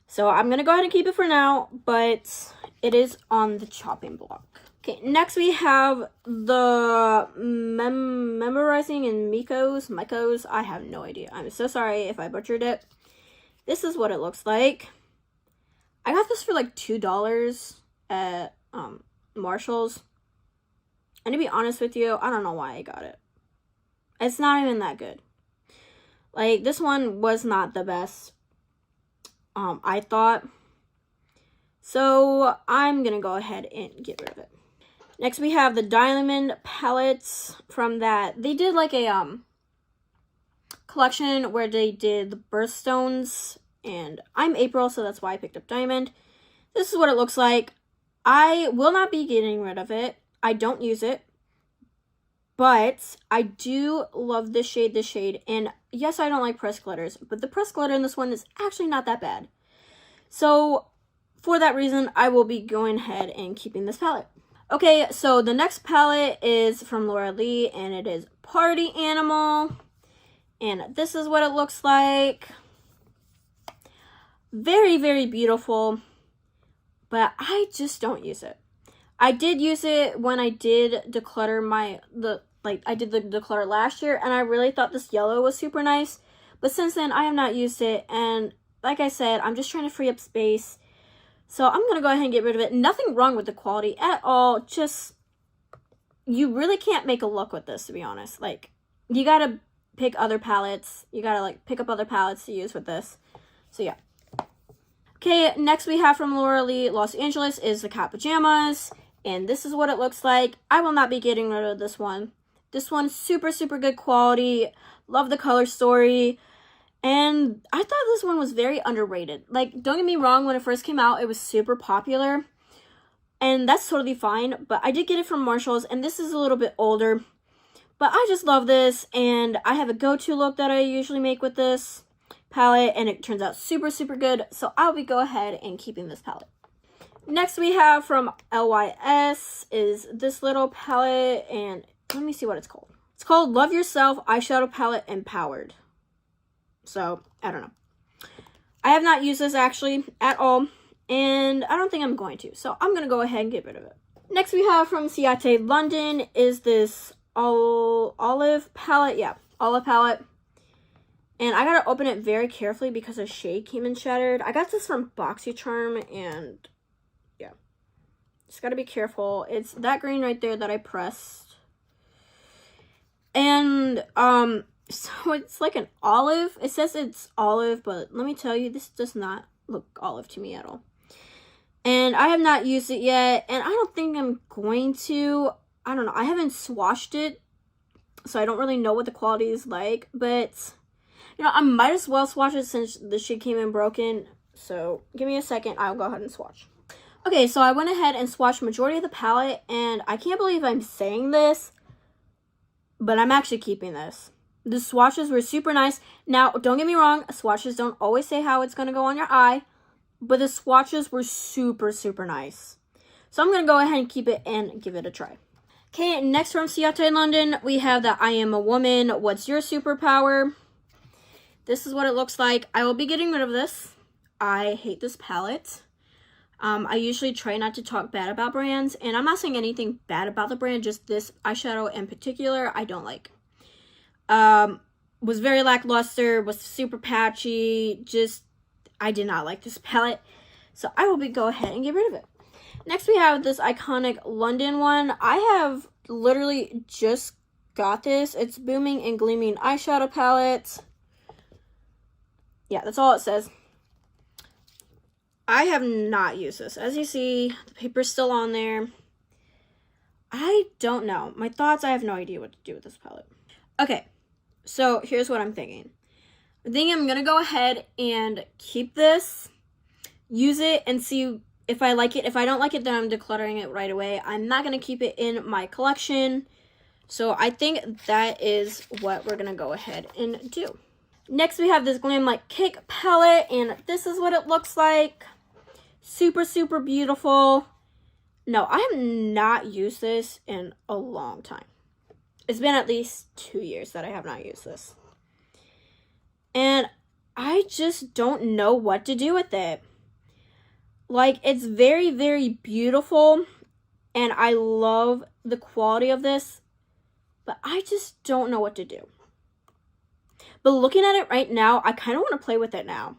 A: So I'm going to go ahead and keep it for now, but it is on the chopping block. Okay, next we have the Memorizing and Mycos. I have no idea. I'm so sorry if I butchered it. This is what it looks like. I got this for like $2 at Marshall's. And to be honest with you, I don't know why I got it. It's not even that good. Like, this one was not the best. I thought. So I'm gonna go ahead and get rid of it. Next we have the Diamond palettes from that. They did like a collection where they did the birthstones, and I'm April, so that's why I picked up Diamond. This is what it looks like. I will not be getting rid of it. I don't use it. But I do love this shade, and yes, I don't like pressed glitters, but the pressed glitter in this one is actually not that bad. So, for that reason, I will be going ahead and keeping this palette. Okay, so the next palette is from Laura Lee, and it is Party Animal. And this is what it looks like. Very beautiful, but I just don't use it. I did use it when I did declutter I did the declutter last year, and I really thought this yellow was super nice. But since then, I have not used it, and like I said, I'm just trying to free up space. So I'm going to go ahead and get rid of it. Nothing wrong with the quality at all. Just, you really can't make a look with this, to be honest. Like, you got to pick other palettes. You got to, like, pick up other palettes to use with this. So, yeah. Okay, next we have from Laura Lee Los Angeles is the Cat Pajamas. And this is what it looks like. I will not be getting rid of this one. This one's super good quality. Love the color story. And I thought this one was very underrated. Like, don't get me wrong, when it first came out, it was super popular. And that's totally fine. But I did get it from Marshall's, and this is a little bit older. But I just love this, and I have a go-to look that I usually make with this palette, and it turns out super good. So I'll be go ahead and keeping this palette. Next we have from LYS is this little palette, and
B: let me see what it's called. It's called Love Yourself Eyeshadow Palette Empowered. So, I don't know. I have not used this actually at all, and I don't think I'm going to. So, I'm going to go ahead and get rid of it. Next we have from Ciate London is this olive palette. Yeah, olive palette. And I got to open it very carefully because the shade came in shattered. I got this from BoxyCharm, and yeah. Just got to be careful. It's that green right there that I pressed. And, so it's like an olive. It says it's olive, but let me tell you, this does not look olive to me at all. And I have not used it yet, and I don't think I'm going to. I don't know. I haven't swatched it, so I don't really know what the quality is like. But, you know, I might as well swatch it since the shade came in broken. So, give me a second. I'll go ahead and swatch. Okay, so I went ahead and swatched majority of the palette, and I can't believe I'm saying this, but I'm actually keeping this. The swatches were super nice. Now, don't get me wrong, swatches don't always say how it's going to go on your eye, but the swatches were super, super nice. So I'm going to go ahead and keep it and give it a try. Okay, next from Ciate London, we have the I Am a Woman, What's Your Superpower? This is what it looks like. I will be getting rid of this. I hate this palette. I usually try not to talk bad about brands, and I'm not saying anything bad about the brand, just this eyeshadow in particular, I don't like. Was very lackluster, was super patchy, just, I did not like this palette, so I will go ahead and get rid of it. Next we have this iconic London one. I have literally just got this. It's Booming and Gleaming Eyeshadow Palette. Yeah, that's all it says. I have not used this. As you see, the paper's still on there. I don't know. My thoughts, I have no idea what to do with this palette. Okay, so here's what I'm thinking. I think I'm going to go ahead and keep this, use it, and see if I like it. If I don't like it, then I'm decluttering it right away. I'm not going to keep it in my collection. So I think that is what we're going to go ahead and do. Next, we have this Glam Like Cake palette, and this is what it looks like. Super, super beautiful. No, I have not used this in a long time. It's been at least 2 years that I have not used this. And I just don't know what to do with it. Like, it's very, very beautiful, and I love the quality of this, but I just don't know what to do. But looking at it right now, I kind of want to play with it now.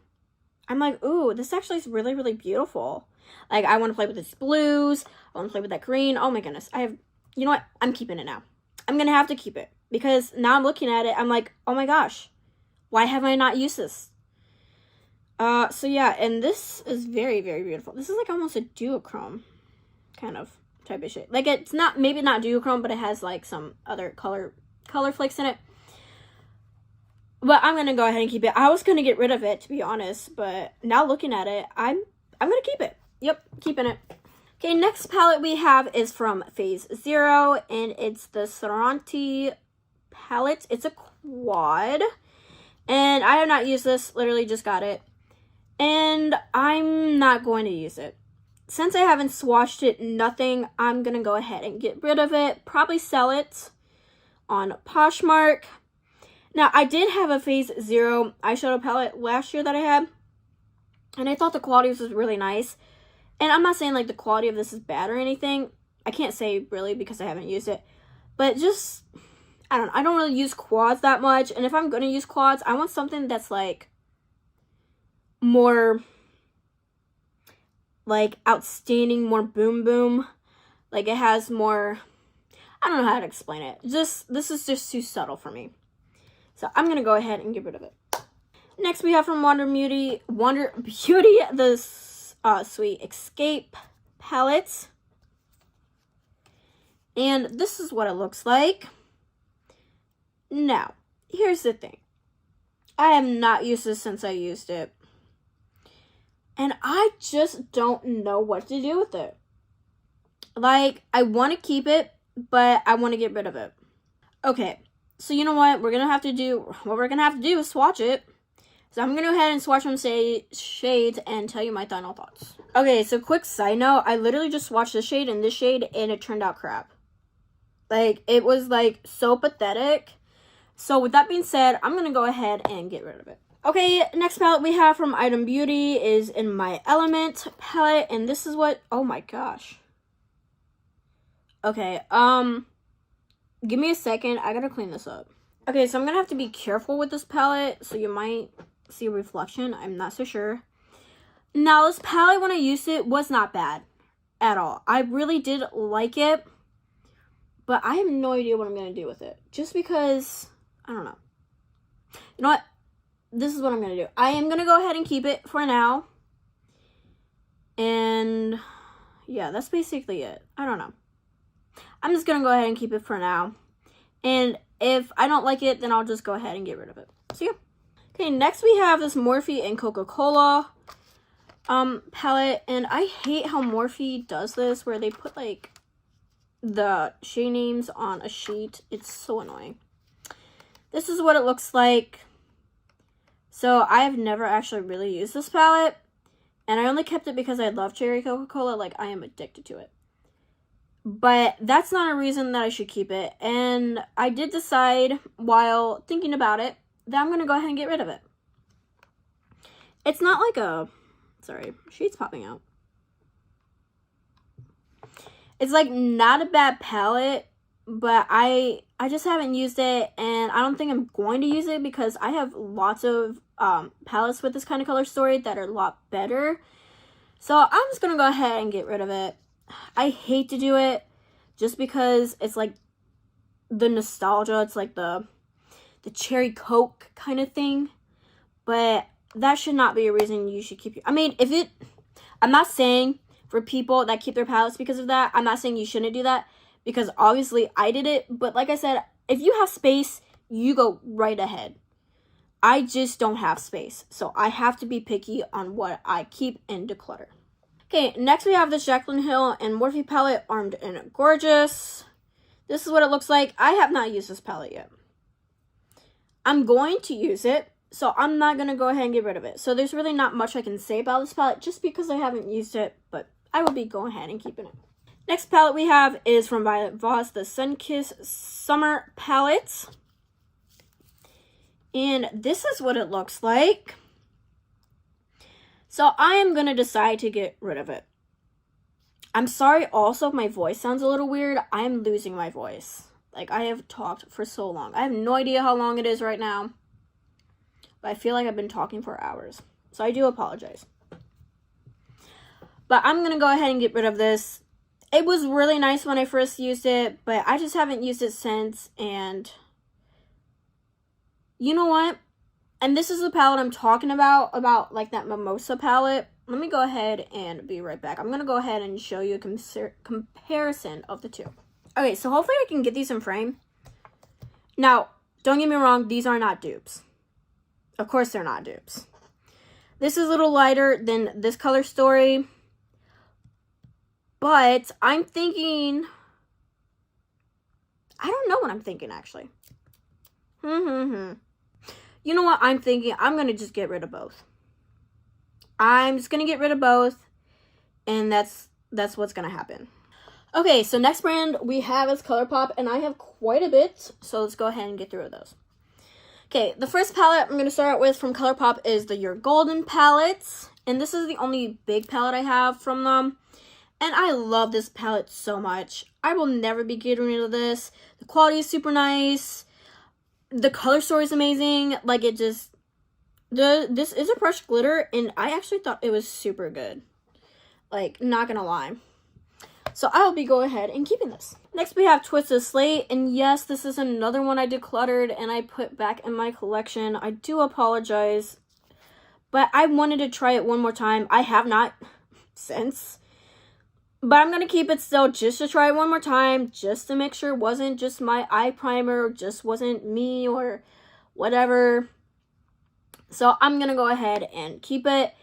B: I'm like, ooh, this actually is really, really beautiful. Like, I want to play with these blues. I want to play with that green. Oh my goodness. You know what? I'm keeping it now. I'm going to have to keep it. Because now I'm looking at it, I'm like, oh my gosh. Why have I not used this? So yeah, and this is very, very beautiful. This is like almost a duochrome kind of type of shade. Like, it's not, maybe not duochrome, but it has like some other color flakes in it. But I'm going to go ahead and keep it. I was going to get rid of it, to be honest. But now looking at it, I'm going to keep it. Yep, keeping it. Okay, next palette we have is from Phase Zero. And it's the Saranti palette. It's a quad. And I have not used this. Literally just got it. And I'm not going to use it. Since I haven't swatched it, nothing, I'm going to go ahead and get rid of it. Probably sell it on Poshmark. Now, I did have a Phase Zero eyeshadow palette last year that I had, and I thought the quality was really nice. And I'm not saying, like, the quality of this is bad or anything. I can't say, really, because I haven't used it. But just, I don't really use quads that much. And if I'm going to use quads, I want something that's, like, more, like, outstanding, more boom boom. Like, it has more, I don't know how to explain it. This is just too subtle for me. So I'm going to go ahead and get rid of it. Next we have from Wonder Beauty, the Sweet Escape palette. And this is what it looks like. Now, here's the thing. I have not used this since I used it. And I just don't know what to do with it. Like, I want to keep it, but I want to get rid of it. Okay. So you know what we're gonna have to do is swatch it. So I'm gonna go ahead and swatch some shades and tell you my final thoughts. Okay, so quick side note, I literally just swatched this shade and this shade, and it turned out crap. Like, it was, like, so pathetic. So, with that being said, I'm going to go ahead and get rid of it. Okay, next palette we have from Item Beauty is in My Element palette. And this is what... Oh, my gosh. Okay, give me a second. I gotta clean this up. Okay, so I'm gonna have to be careful with this palette. So, you might see a reflection. I'm not so sure. Now, this palette, when I used it, was not bad at all. I really did like it. But I have no idea what I'm going to do with it. Just because, I don't know. You know what? This is what I'm going to do. I am going to go ahead and keep it for now. And, yeah, that's basically it. I don't know. I'm just going to go ahead and keep it for now. And if I don't like it, then I'll just go ahead and get rid of it. So, yeah. Okay, next we have this Morphe and Coca-Cola palette. And I hate how Morphe does this, where they put, like, the shade names on a sheet. It's so annoying. This is what it looks like. So I've never actually really used this palette, and I only kept it because I love cherry Coca-Cola. Like, I am addicted to it. But that's not a reason that I should keep it. And I did decide, while thinking about it, that I'm going to go ahead and get rid of it. It's not like a... Sorry, sheet's popping out. It's, like, not a bad palette, but I just haven't used it, and I don't think I'm going to use it because I have lots of palettes with this kind of color story that are a lot better. So I'm just going to go ahead and get rid of it. I hate to do it just because it's, like, the nostalgia. It's, like, the cherry Coke kind of thing. But that should not be a reason you should keep... I mean, if it... I'm not saying... For people that keep their palettes because of that, I'm not saying you shouldn't do that, because obviously I did it. But like I said, if you have space, you go right ahead. I just don't have space, so I have to be picky on what I keep and declutter. Okay, next we have this Jaclyn Hill and Morphe palette, Armed and Gorgeous. This is what it looks like. I have not used this palette yet. I'm going to use it, so I'm not going to go ahead and get rid of it. So there's really not much I can say about this palette just because I haven't used it, but I will be going ahead and keeping it. Next palette we have is from Violet Voss, the Sunkissed Summer palette. And this is what it looks like. So I am going to decide to get rid of it. I'm sorry also if my voice sounds a little weird. I'm losing my voice. Like, I have talked for so long. I have no idea how long it is right now. But I feel like I've been talking for hours. So I do apologize. But I'm going to go ahead and get rid of this. It was really nice when I first used it, but I just haven't used it since. And you know what? And this is the palette I'm talking about like that Mimosa palette. Let me go ahead and be right back. I'm going to go ahead and show you a comparison of the two. Okay, so hopefully I can get these in frame. Now, don't get me wrong, these are not dupes. Of course they're not dupes. This is a little lighter than this color story. But I'm thinking... I don't know what I'm thinking, actually. You know what I'm thinking? I'm going to just get rid of both. I'm just going to get rid of both. And that's what's going to happen. Okay, so next brand we have is ColourPop. And I have quite a bit. So let's go ahead and get through those. Okay, the first palette I'm going to start with from ColourPop is the Your Golden palette. And this is the only big palette I have from them. And I love this palette so much. I will never be getting rid of this. The quality is super nice. The color story is amazing. Like, it just... This is a brushed glitter, and I actually thought it was super good. Like, not gonna lie. So I'll be going ahead and keeping this. Next we have Twisted Slate, and yes, this is another one I decluttered and I put back in my collection. I do apologize, but I wanted to try it one more time. I have not since, but I'm gonna keep it still just to try it one more time, just to make sure it wasn't just my eye primer, just wasn't me or whatever. So I'm gonna go ahead and keep it.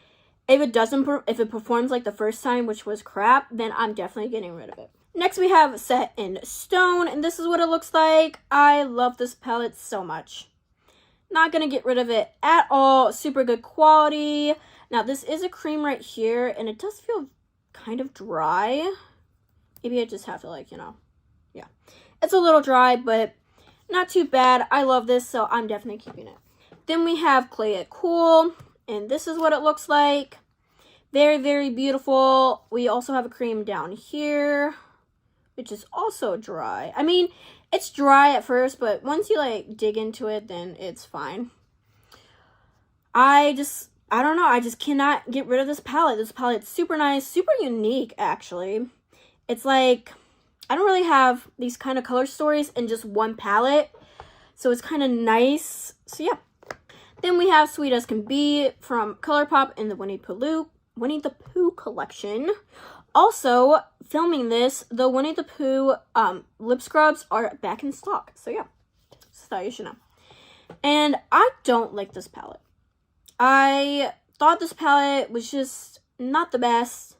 B: If it performs like the first time, which was crap, then I'm definitely getting rid of it. Next we have Set in Stone, and this is what it looks like. I love this palette so much. Not gonna get rid of it at all. Super good quality. Now this is a cream right here, and it does feel kind of dry. Maybe I just have to, like, you know, yeah. It's a little dry, but not too bad. I love this, so I'm definitely keeping it. Then we have Clay It Cool, and this is what it looks like. Very, very beautiful. We also have a cream down here, which is also dry. I mean, it's dry at first, but once you like dig into it, then it's fine. I don't know, I just cannot get rid of this palette. This palette's super nice, super unique, actually. It's like, I don't really have these kind of color stories in just one palette, so it's kind of nice. So yeah. Then we have Sweet As Can Be from ColourPop in the Winnie the Pooh collection. Also, filming this, the Winnie the Pooh lip scrubs are back in stock. So yeah, so you should know. And I don't like this palette. I thought this palette was just not the best,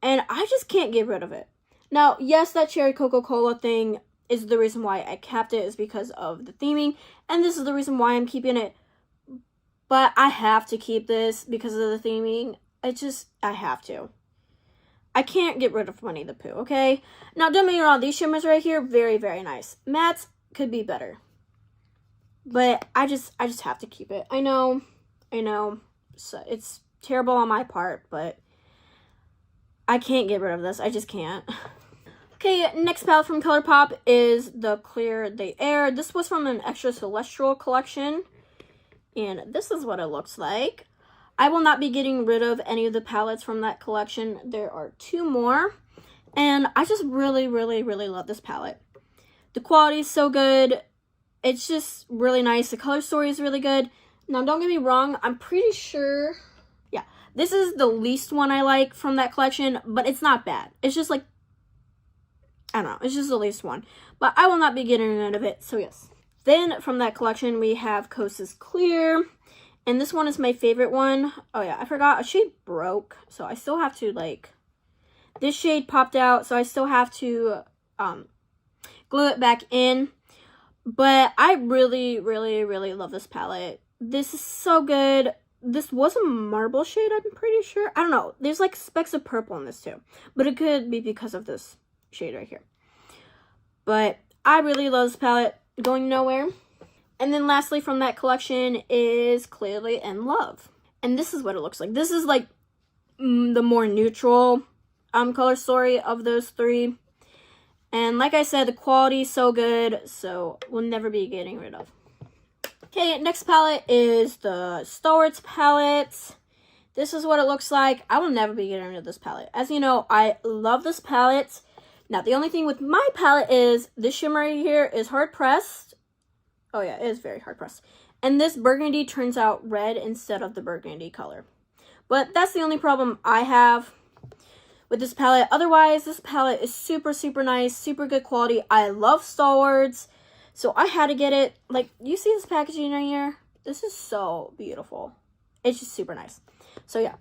B: and I just can't get rid of it. Now, yes, that Cherry Coca-Cola thing is the reason why I kept it, is because of the theming, and this is the reason why I'm keeping it. But I have to keep this because of the theming. I have to. I can't get rid of Winnie the Pooh, okay? Now, don't get me wrong, these shimmers right here, very, very nice. Mattes could be better. But I just have to keep it. I know, so it's terrible on my part, but I can't get rid of this. I just can't. Okay, next palette from ColourPop is the Clear the Air. This was from an Extra Celestial collection, and this is what it looks like. I will not be getting rid of any of the palettes from that collection. There are 2 more, and I just really, really, really love this palette. The quality is so good. It's just really nice. The color story is really good. Now, don't get me wrong. I'm pretty sure, yeah, this is the least one I like from that collection, but it's not bad. It's just like, I don't know. It's just the least one. But I will not be getting rid of it, so yes. Then, from that collection, we have Kosas Clear. And this one is my favorite one. Oh, yeah, I forgot. A shade broke, so I still have to, like, this shade popped out, so I still have to glue it back in. But I really, really, really love this palette. This is so good. This was a marble shade, I'm pretty sure. I don't know. There's, like, specks of purple in this, too. But it could be because of this shade right here. But I really love this palette. Going nowhere. And then lastly from that collection is Clearly in Love. And this is what it looks like. This is like the more neutral color story of those 3. And like I said, the quality is so good, so we'll never be getting rid of. Okay, next palette is the Star Wars palette. This is what it looks like. I will never be getting rid of this palette. As you know, I love this palette. Now, the only thing with my palette is this shimmer right here is hard pressed. Oh yeah, it is very hard pressed. And this burgundy turns out red instead of the burgundy color. But that's the only problem I have with this palette. Otherwise, this palette is super, super nice, super good quality. I love Star Wars, so I had to get it. Like, you see this packaging right here? This is so beautiful. It's just super nice. So yeah.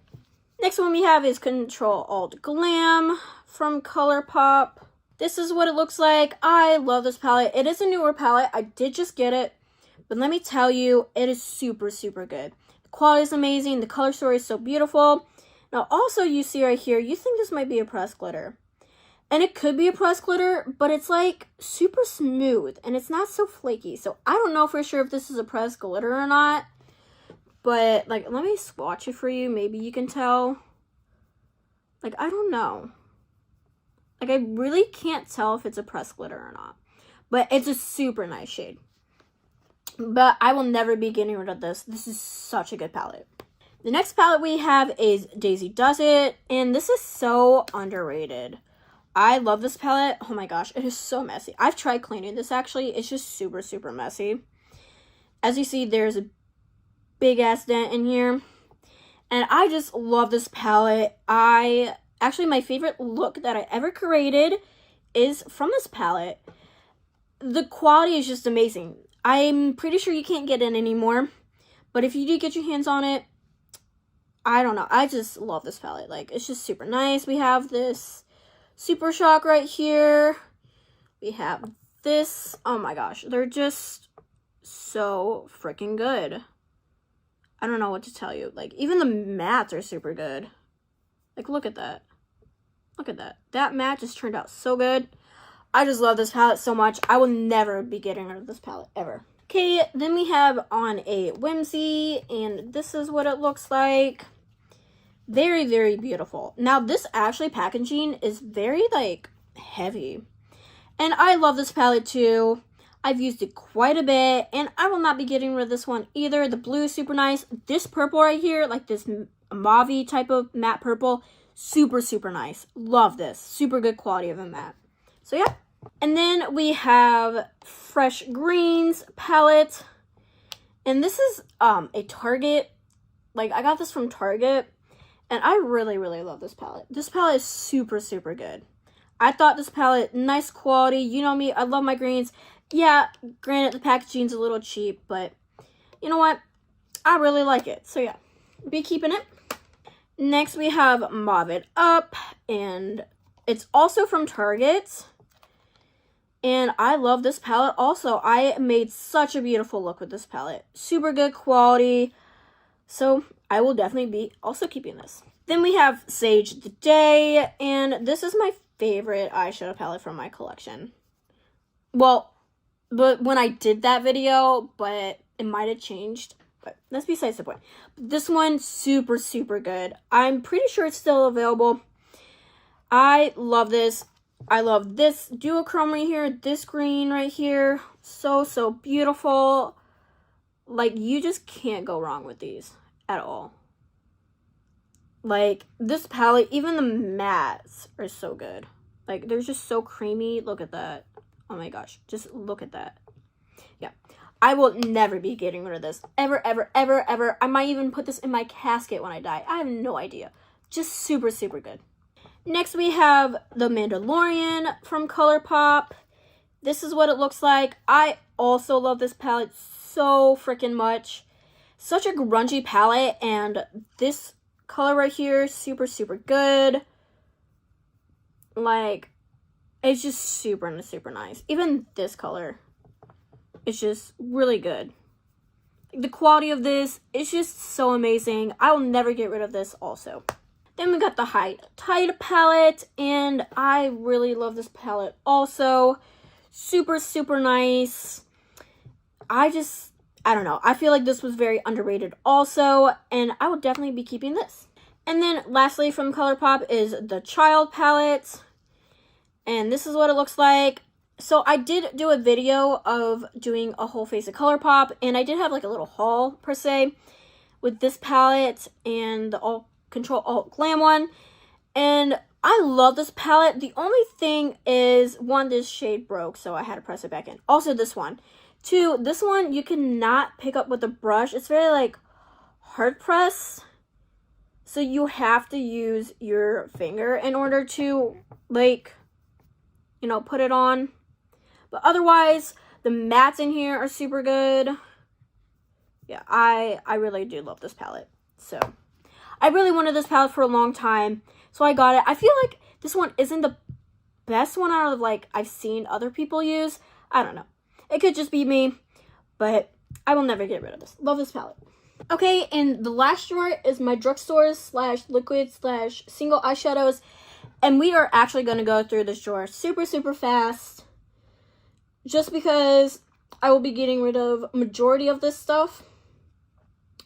B: Next one we have is Control Alt Glam from ColourPop. This is what it looks like. I love this palette. It is a newer palette. I did just get it. But let me tell you, it is super, super good. The quality is amazing. The color story is so beautiful. Now, also, you see right here, you think this might be a pressed glitter. And it could be a pressed glitter, but it's like super smooth. And it's not so flaky. So, I don't know for sure if this is a pressed glitter or not. But, like, let me swatch it for you. Maybe you can tell. Like, I don't know. Like, I really can't tell if it's a pressed glitter or not. But it's a super nice shade. But I will never be getting rid of this. This is such a good palette. The next palette we have is Daisy Does It. And this is so underrated. I love this palette. Oh my gosh, it is so messy. I've tried cleaning this actually. It's just super, super messy. As you see, there's a big ass dent in here. And I just love this palette. Actually, my favorite look that I ever created is from this palette. The quality is just amazing. I'm pretty sure you can't get it anymore. But if you do get your hands on it, I don't know. I just love this palette. Like, it's just super nice. We have this Super Shock right here. We have this. Oh my gosh. They're just so freaking good. I don't know what to tell you. Like, even the mattes are super good. Like, look at that. Look at that. That matte just turned out so good. I just love this palette so much. I will never be getting rid of this palette, ever. Okay, then we have On a Whimsy, and this is what it looks like. Very, very beautiful. Now, this actually packaging is very, like, heavy. And I love this palette, too. I've used it quite a bit, and I will not be getting rid of this one either. The blue is super nice. This purple right here, like this mauve type of matte purple, super, super nice. Love this. Super good quality of a matte. So, yeah. And then we have Fresh Greens palette. And this is a Target. Like, I got this from Target. And I really, really love this palette. This palette is super, super good. I thought this palette, nice quality. You know me, I love my greens. Yeah, granted, the packaging's a little cheap, but you know what? I really like it. So, yeah, be keeping it. Next, we have Mauve It Up, and it's also from Target. And I love this palette also. I made such a beautiful look with this palette. Super good quality. So, I will definitely be also keeping this. Then we have Sage the Day, and this is my favorite eyeshadow palette from my collection. Well, but when I did that video, but it might have changed. But that's besides the point. This one, super, super good. I'm pretty sure it's still available. I love this. I love this duochrome right here. This green right here. So, so beautiful. Like, you just can't go wrong with these at all. Like, this palette, even the mattes are so good. Like, they're just so creamy. Look at that. Oh my gosh, just look at that. Yeah, I will never be getting rid of this. Ever, ever, ever, ever. I might even put this in my casket when I die. I have no idea. Just super, super good. Next, we have The Mandalorian from ColourPop. This is what it looks like. I also love this palette so freaking much. Such a grungy palette, and this color right here, super, super good. Like, it's just super, super nice. Even this color, it's just really good. The quality of this is just so amazing. I will never get rid of this also. Then we got the High Tide palette, and I really love this palette also. Super, super nice. I don't know. I feel like this was very underrated also, and I will definitely be keeping this. And then lastly from ColourPop is the Child palette. And this is what it looks like. So I did do a video of doing a whole face of ColourPop, and I did have like a little haul per se with this palette and the All Control Alt Glam one. And I love this palette. The only thing is, one, this shade broke, so I had to press it back in. Also this one. Two, this one you cannot pick up with a brush. It's very like hard press. So you have to use your finger in order to like, you know, put it on. But otherwise, the mattes in here are super good. Yeah, I really do love this palette. So, I really wanted this palette for a long time. So I got it. I feel like this one isn't the best one out of like I've seen other people use. I don't know. It could just be me. But I will never get rid of this. Love this palette. Okay, and the last drawer is my Drugstore / liquid / single eyeshadows. And we are actually going to go through this drawer super, super fast. Just because I will be getting rid of majority of this stuff.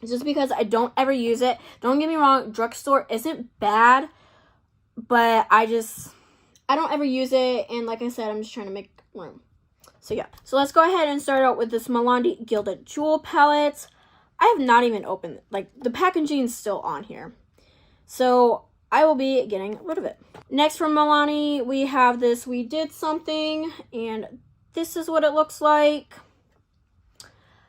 B: Just because I don't ever use it. Don't get me wrong, Drugstore isn't bad. But I don't ever use it. And like I said, I'm just trying to make room. So yeah. So let's go ahead and start out with this Milani Gilded Jewel palette. I have not even opened it. Like, the packaging is still on here. So I will be getting rid of it. Next from Milani, we have this We Did Something, and this is what it looks like.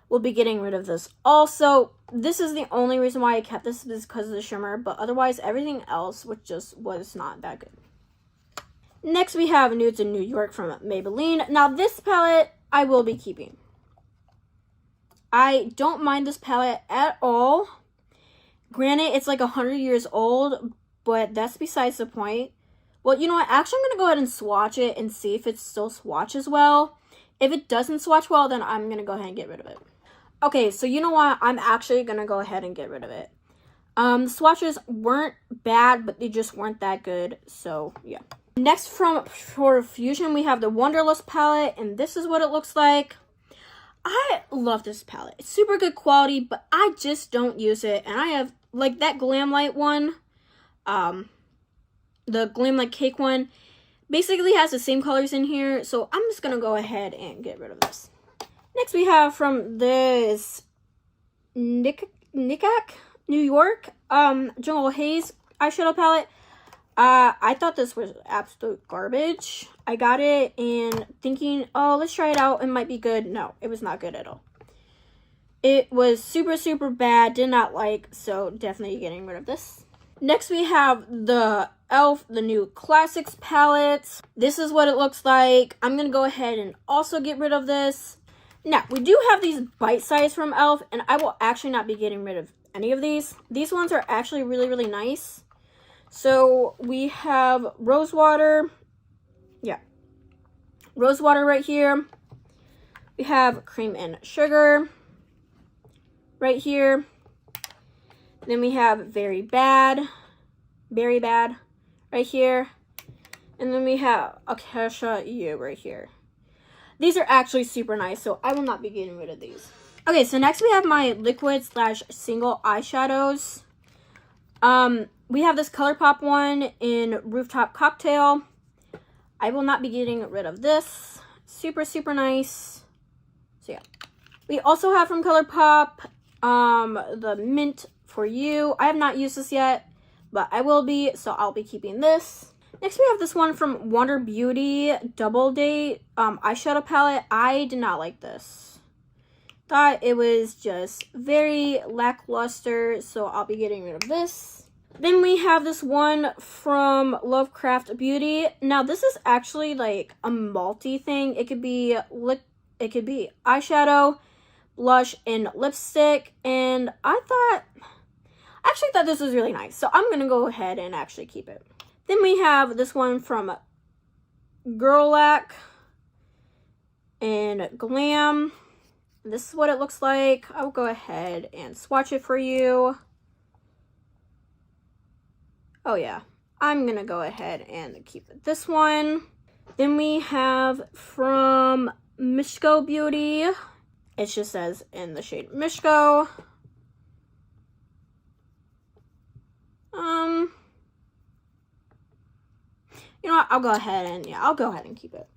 B: We'll be getting rid of this also. This is the only reason why I kept this, is because of the shimmer, but otherwise everything else was not that good. Next we have Nudes in New York from Maybelline. Now this palette I will be keeping. I don't mind this palette at all. Granted, it's like 100 years old, but that's besides the point. Well, you know what? Actually, I'm going to go ahead and swatch it and see if it still swatches well. If it doesn't swatch well, then I'm going to go ahead and get rid of it. Okay, so you know what? I'm actually going to go ahead and get rid of it. The swatches weren't bad, but they just weren't that good. So, yeah. Next for Fusion, we have the Wanderlust palette, and this is what it looks like. I love this palette. It's super good quality, but I just don't use it. And I have, like, that Glam Light one, the Glam Light Cake one, basically has the same colors in here. So I'm just going to go ahead and get rid of this. Next, we have from this Nikak, New York, Jungle Haze eyeshadow palette. I thought this was absolute garbage. I got it and thinking, oh, let's try it out. It might be good. No, it was not good at all. It was super, super bad. Did not like, so definitely getting rid of this. Next, we have the e.l.f. the new Classics palette. This is what it looks like. I'm going to go ahead and also get rid of this. Now, we do have these bite size from e.l.f. and I will actually not be getting rid of any of these. These ones are actually really, really nice. So we have rose water. Yeah. Rose water right here. We have cream and sugar right here. Then we have very bad right here. And then we have Acacia U right here. These are actually super nice, so I will not be getting rid of these. Okay, so next we have my liquid / single eyeshadows. We have this ColourPop one in Rooftop Cocktail. I will not be getting rid of this. Super, super nice. So yeah. We also have from ColourPop, the Mint For You. I have not used this yet, but I will be, so I'll be keeping this. Next we have this one from Wonder Beauty Double Date eyeshadow palette. I did not like this. Thought it was just very lackluster, so I'll be getting rid of this. Then we have this one from Lovecraft Beauty. Now this is actually like a multi thing. It could be eyeshadow, blush, and lipstick. And I actually thought this was really nice. So I'm gonna go ahead and actually keep it. Then we have this one from Girlac and Glam. This is what it looks like. I'll go ahead and swatch it for you. Oh yeah, I'm gonna go ahead and keep this one. Then we have from Mishko Beauty. It just says in the shade Mishko. You know what? I'll go ahead and keep it.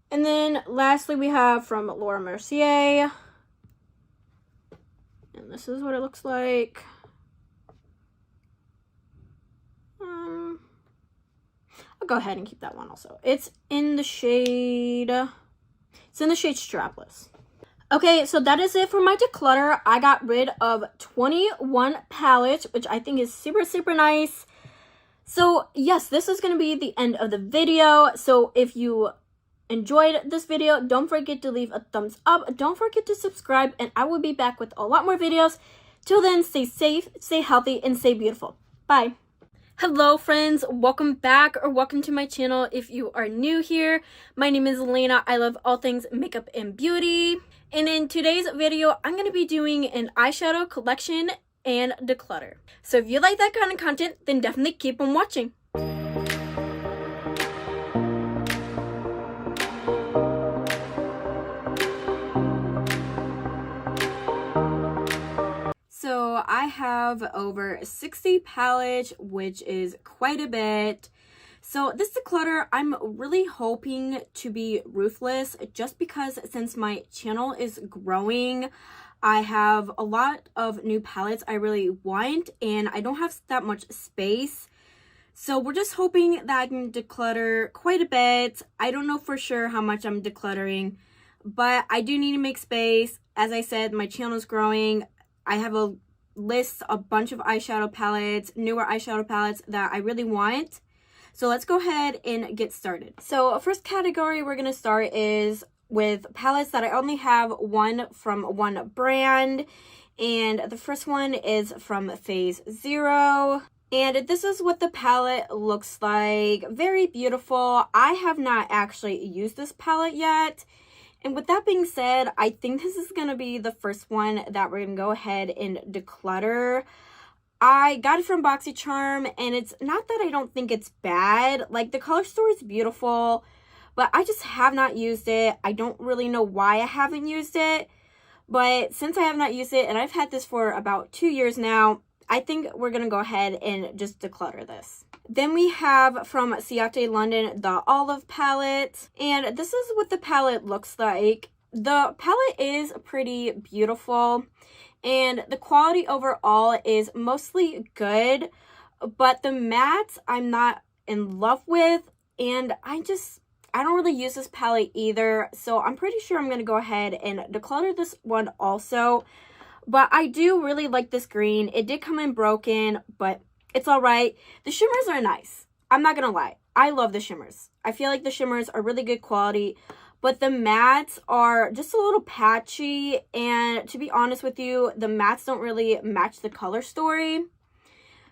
B: And then lastly, we have from Laura Mercier. And this is what it looks like. I'll go ahead and keep that one also. It's in the shade Strapless. Okay, so that is it for my declutter. I got rid of 21 palettes, which I think is super, super nice. So yes, this is going to be the end of the video. So if you enjoyed this video, don't forget to leave a thumbs up. Don't forget to subscribe, and I will be back with a lot more videos. Till then, stay safe, stay healthy, and stay beautiful. Bye. Hello friends, welcome back or welcome to my channel if you are new here. My name is Elena. I love all things makeup and beauty. And in today's video, I'm going to be doing an eyeshadow collection and declutter. So if you like that kind of content, then definitely keep on watching. So I have over 60 palettes, which is quite a bit. So this declutter, I'm really hoping to be ruthless just because since my channel is growing, I have a lot of new palettes I really want and I don't have that much space. So we're just hoping that I can declutter quite a bit. I don't know for sure how much I'm decluttering, but I do need to make space. As I said, my channel is growing. I have a bunch of eyeshadow palettes, newer eyeshadow palettes that I really want. So let's go ahead and get started. So first category we're going to start is with palettes that I only have one from one brand. And the first one is from Phase Zero. And this is what the palette looks like. Very beautiful. I have not actually used this palette yet. And with that being said, I think this is going to be the first one that we're going to go ahead and declutter. I got it from BoxyCharm, and it's not that I don't think it's bad. Like, the color story is beautiful, but I just have not used it. I don't really know why I haven't used it, but since I have not used it, and I've had this for about 2 years now, I think we're going to go ahead and just declutter this. Then we have from Ciate London the Olive palette, and this is what the palette looks like. The palette is pretty beautiful, and the quality overall is mostly good, but the mattes I'm not in love with, and I don't really use this palette either, so I'm pretty sure I'm going to go ahead and declutter this one also. But I do really like this green. It did come in broken, but it's alright. The shimmers are nice. I'm not going to lie. I love the shimmers. I feel like the shimmers are really good quality, but the mattes are just a little patchy, and to be honest with you, the mattes don't really match the color story.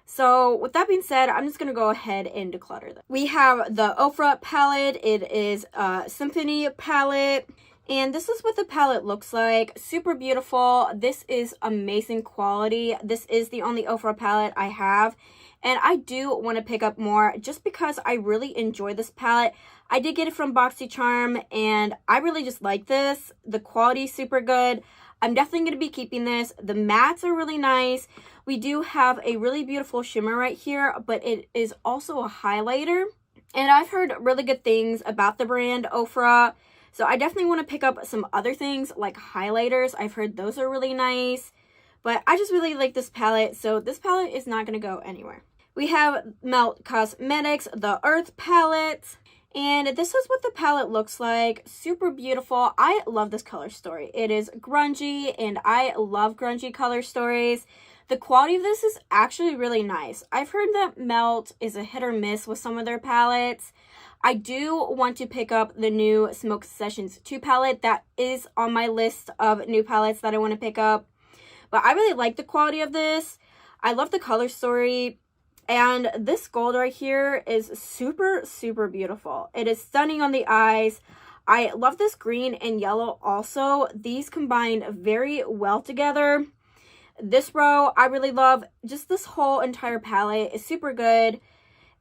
B: So with that being said, I'm just going to go ahead and declutter them. We have the Ofra palette. It is a Symphony palette. And this is what the palette looks like. Super beautiful. This is amazing quality. This is the only Ofra palette I have. And I do want to pick up more just because I really enjoy this palette. I did get it from BoxyCharm, and I really just like this. The quality is super good. I'm definitely going to be keeping this. The mattes are really nice. We do have a really beautiful shimmer right here, but it is also a highlighter. And I've heard really good things about the brand Ofra. So I definitely want to pick up some other things like highlighters. I've heard those are really nice. But I just really like this palette, so this palette is not going to go anywhere. We have Melt Cosmetics, the Earth palette. And this is what the palette looks like. Super beautiful. I love this color story. It is grungy, and I love grungy color stories. The quality of this is actually really nice. I've heard that Melt is a hit or miss with some of their palettes. I do want to pick up the new Smoke Sessions 2 palette. That is on my list of new palettes that I want to pick up. But I really like the quality of this. I love the color story. And this gold right here is super, super beautiful. It is stunning on the eyes. I love this green and yellow also. These combine very well together. This row I really love. Just this whole entire palette is super good.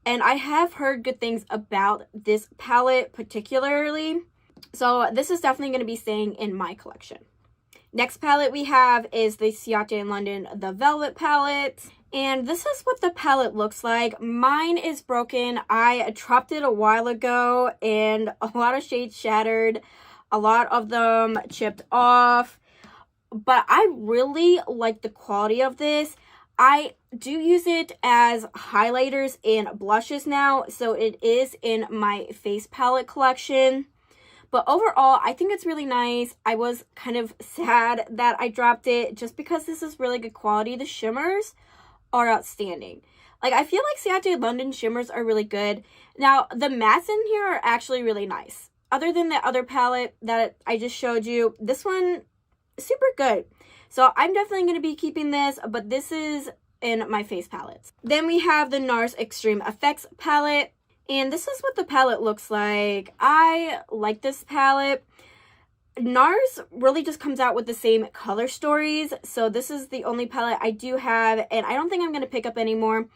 B: And I have heard good things about this palette particularly. So this is definitely going to be staying in my collection. Next palette we have is the Ciate London The Velvet palette. And this is what the palette looks like. Mine is broken. I dropped it a while ago, and a lot of shades shattered. A lot of them chipped off. But I really like the quality of this. I do use it as highlighters and blushes now, so it is in my face palette collection. But overall, I think it's really nice. I was kind of sad that I dropped it just because this is really good quality. The shimmers are outstanding. Like, I feel like Ciate London shimmers are really good. Now, the mattes in here are actually really nice. Other than the other palette that I just showed you, this one is super good. So I'm definitely going to be keeping this, but this is in my face palettes. Then we have the NARS Extreme Effects palette, and this is what the palette looks like. I like this palette. NARS really just comes out with the same color stories, so this is the only palette I do have, and I don't think I'm going to pick up anymore.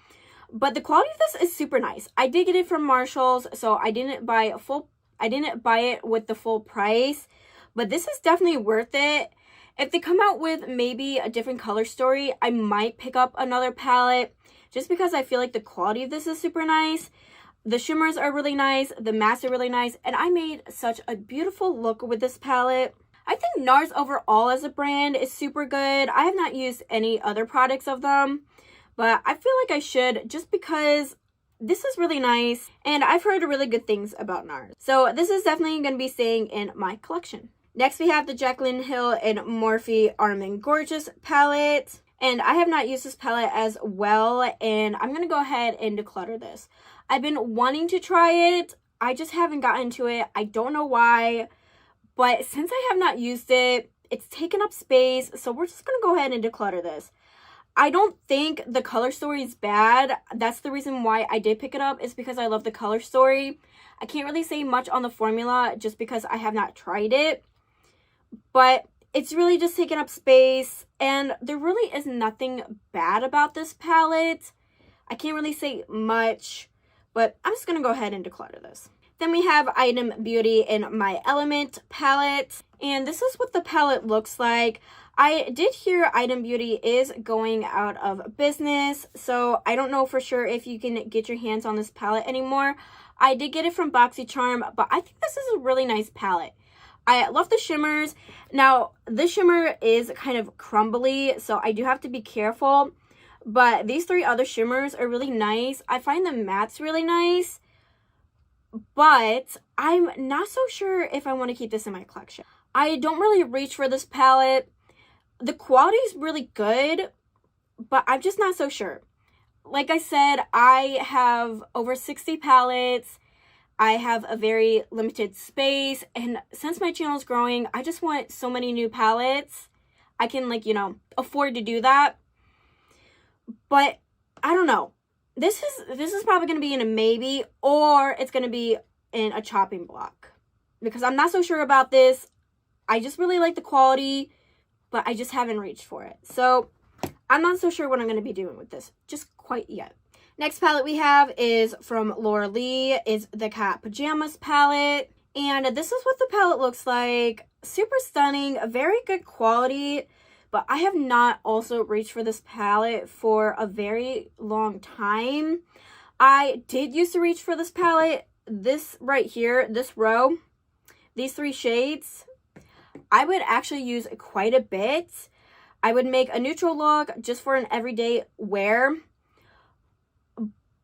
B: But the quality of this is super nice. I did get it from Marshalls, so I didn't buy it with the full price, but this is definitely worth it. If they come out with maybe a different color story, I might pick up another palette just because I feel like the quality of this is super nice. The shimmers are really nice, the mattes are really nice, and I made such a beautiful look with this palette. I think NARS overall as a brand is super good. I have not used any other products of them, but I feel like I should just because this is really nice, and I've heard really good things about NARS. So this is definitely going to be staying in my collection. Next, we have the Jaclyn Hill and Morphe Armand Gorgeous palette. And I have not used this palette as well, and I'm going to go ahead and declutter this. I've been wanting to try it. I just haven't gotten to it. I don't know why, but since I have not used it, it's taken up space, so we're just going to go ahead and declutter this. I don't think the color story is bad. That's the reason why I did pick it up, is because I love the color story. I can't really say much on the formula just because I have not tried it. But it's really just taking up space, and there really is nothing bad about this palette. I can't really say much, but I'm just going to go ahead and declutter this. Then we have Item Beauty in My Element palette, and this is what the palette looks like. I did hear Item Beauty is going out of business, so I don't know for sure if you can get your hands on this palette anymore. I did get it from BoxyCharm, but I think this is a really nice palette. I love the shimmers. Now, this shimmer is kind of crumbly, so I do have to be careful. But these three other shimmers are really nice. I find the mattes really nice. But I'm not so sure if I want to keep this in my collection. I don't really reach for this palette. The quality is really good, but I'm just not so sure. Like I said, I have over 60 palettes. I have a very limited space, and since my channel is growing, I just want so many new palettes. I can, like, you know, afford to do that. But I don't know. This is probably going to be in a maybe, or it's going to be in a chopping block, because I'm not so sure about this. I just really like the quality, but I just haven't reached for it. So I'm not so sure what I'm going to be doing with this just quite yet. Next palette we have is from Laura Lee. It's the Cat Pajamas palette. And this is what the palette looks like. Super stunning, very good quality. But I have not also reached for this palette for a very long time. I did used to reach for this palette. This right here, this row, these three shades, I would actually use quite a bit. I would make a neutral look just for an everyday wear.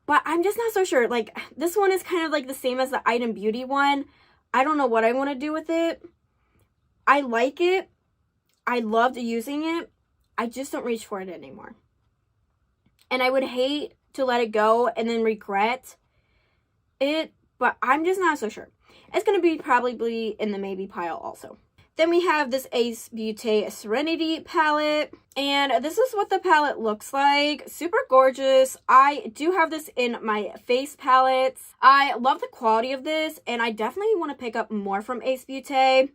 B: But I'm just not so sure. Like, this one is kind of like the same as the Item Beauty one. I don't know what I want to do with it. I like it. I loved using it. I just don't reach for it anymore. And I would hate to let it go and then regret it. But I'm just not so sure. It's going to be probably in the maybe pile also. Then we have this Ace Beauty Serenity palette, and this is what the palette looks like. Super gorgeous. I do have this in my face palettes. I love the quality of this, and I definitely want to pick up more from Ace Beauty.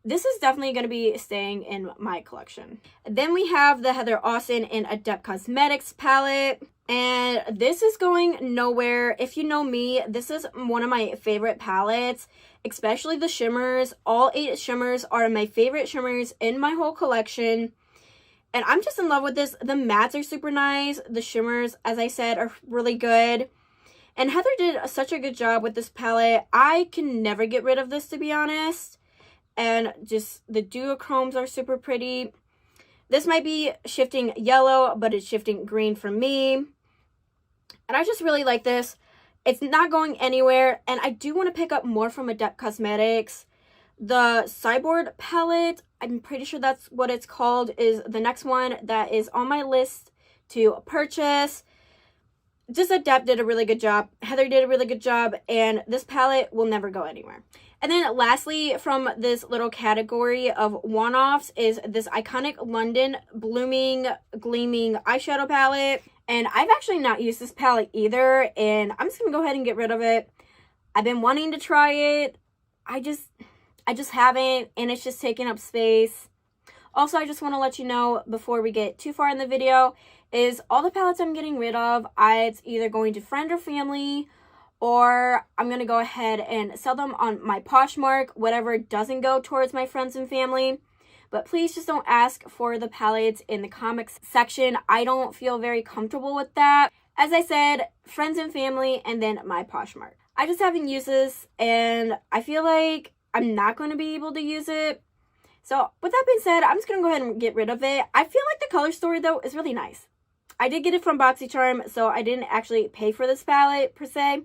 B: This is definitely going to be staying in my collection. Then we have the Heather Austin in Adept Cosmetics palette. And this is going nowhere. If you know me, this is one of my favorite palettes, especially the shimmers. All 8 shimmers are my favorite shimmers in my whole collection. And I'm just in love with this. The mattes are super nice. The shimmers, as I said, are really good. And Heather did such a good job with this palette. I can never get rid of this, to be honest. And just the duochromes are super pretty. This might be shifting yellow, but it's shifting green for me. And I just really like this. It's not going anywhere. And I do want to pick up more from Adept Cosmetics. The Cyborg palette, I'm pretty sure that's what it's called, is the next one that is on my list to purchase. Just Adept did a really good job. Heather did a really good job. And this palette will never go anywhere. And then lastly, from this little category of one-offs is this iconic London Blooming Gleaming eyeshadow palette. And I've actually not used this palette either, and I'm just going to go ahead and get rid of it. I've been wanting to try it. I just haven't, and it's just taking up space. Also, I just want to let you know before we get too far in the video is all the palettes I'm getting rid of, it's either going to friend or family, or I'm going to go ahead and sell them on my Poshmark, whatever doesn't go towards my friends and family. But please just don't ask for the palettes in the comics section. I don't feel very comfortable with that. As I said, friends and family, and then my Poshmark. I just haven't used this, and I feel like I'm not going to be able to use it. So with that being said, I'm just going to go ahead and get rid of it. I feel like the color story, though, is really nice. I did get it from BoxyCharm, so I didn't actually pay for this palette, per se.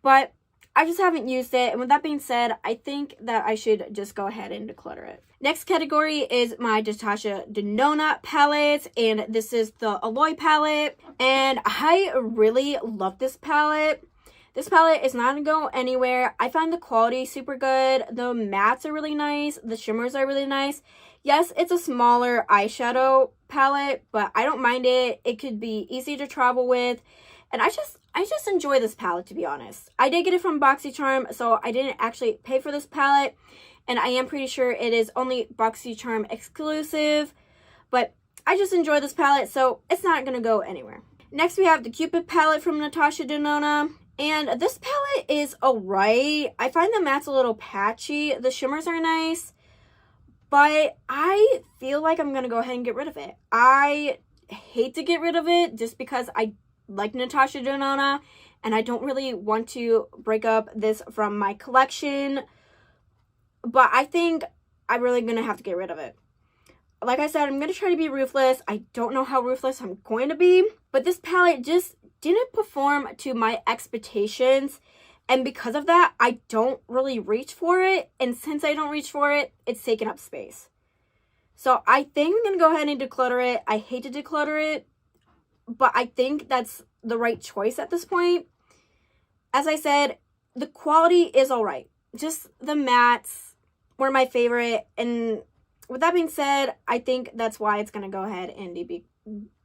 B: But I just haven't used it. And with that being said, I think that I should just go ahead and declutter it. Next category is my Natasha Denona palette. And this is the Alloy palette. And I really love this palette. This palette is not going to go anywhere. I find the quality super good. The mattes are really nice. The shimmers are really nice. Yes, it's a smaller eyeshadow palette, but I don't mind it. It could be easy to travel with. And I just enjoy this palette, to be honest. I did get it from BoxyCharm, so I didn't actually pay for this palette. and I am pretty sure it is only BoxyCharm exclusive, but I just enjoy this palette, so it's not going to go anywhere. Next, we have the Cupid palette from Natasha Denona. And this palette is alright. I find the mattes a little patchy. The shimmers are nice. But I feel like I'm going to go ahead and get rid of it. I hate to get rid of it just because I like Natasha Denona. And I don't really want to break up this from my collection. But I think I'm really going to have to get rid of it. Like I said, I'm going to try to be ruthless. I don't know how ruthless I'm going to be. But this palette just didn't perform to my expectations. And because of that, I don't really reach for it. And since I don't reach for it, it's taking up space. So I think I'm going to go ahead and declutter it. I hate to declutter it, but I think that's the right choice at this point. As I said, the quality is alright. Just the mattes were my favorite. And with that being said, I think that's why it's going to go ahead and be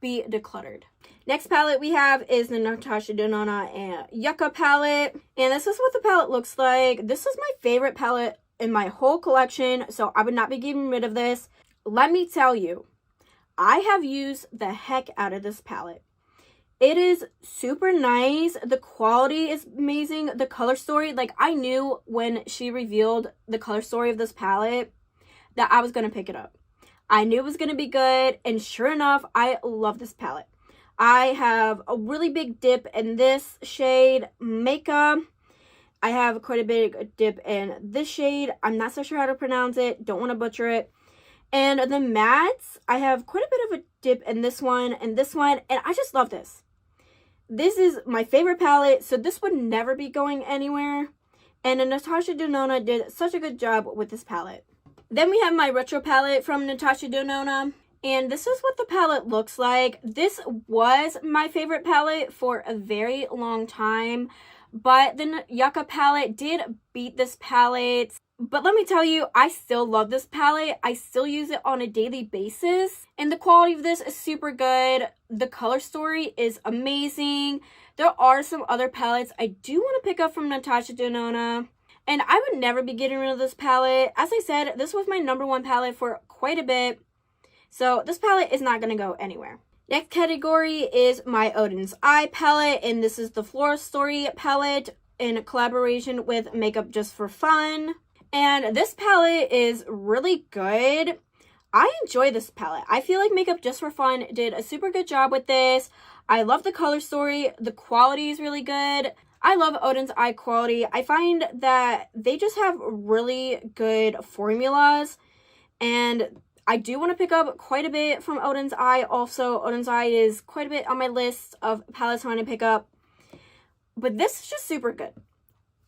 B: decluttered. Next palette we have is the Natasha Denona and Yucca palette. And this is what the palette looks like. This is my favorite palette in my whole collection, so I would not be getting rid of this. Let me tell you, I have used the heck out of this palette. It is super nice. The quality is amazing. The color story, like I knew when she revealed the color story of this palette that I was going to pick it up. I knew it was going to be good, and sure enough, I love this palette. I have a really big dip in this shade, Makeup. I have quite a big dip in this shade. I'm not so sure how to pronounce it. Don't want to butcher it. And the mattes, I have quite a bit of a dip in this one and this one, and I just love this. This is my favorite palette, so this would never be going anywhere. And Natasha Denona did such a good job with this palette. Then we have my retro palette from Natasha Denona. And this is what the palette looks like. This was my favorite palette for a very long time. But the Yucca palette did beat this palette. But let me tell you, I still love this palette. I still use it on a daily basis. And the quality of this is super good. The color story is amazing. There are some other palettes I do want to pick up from Natasha Denona. And I would never be getting rid of this palette. As I said, this was my #1 palette for quite a bit. So this palette is not going to go anywhere. Next category is my Odin's Eye palette. And this is the Floral Story palette in collaboration with Makeup Just for Fun. And this palette is really good. I enjoy this palette. I feel like Makeup Just for Fun did a super good job with this. I love the color story. The quality is really good. I love Odin's Eye quality. I find that they just have really good formulas. And I do want to pick up quite a bit from Odin's Eye. Also, Odin's Eye is quite a bit on my list of palettes I want to pick up. But this is just super good.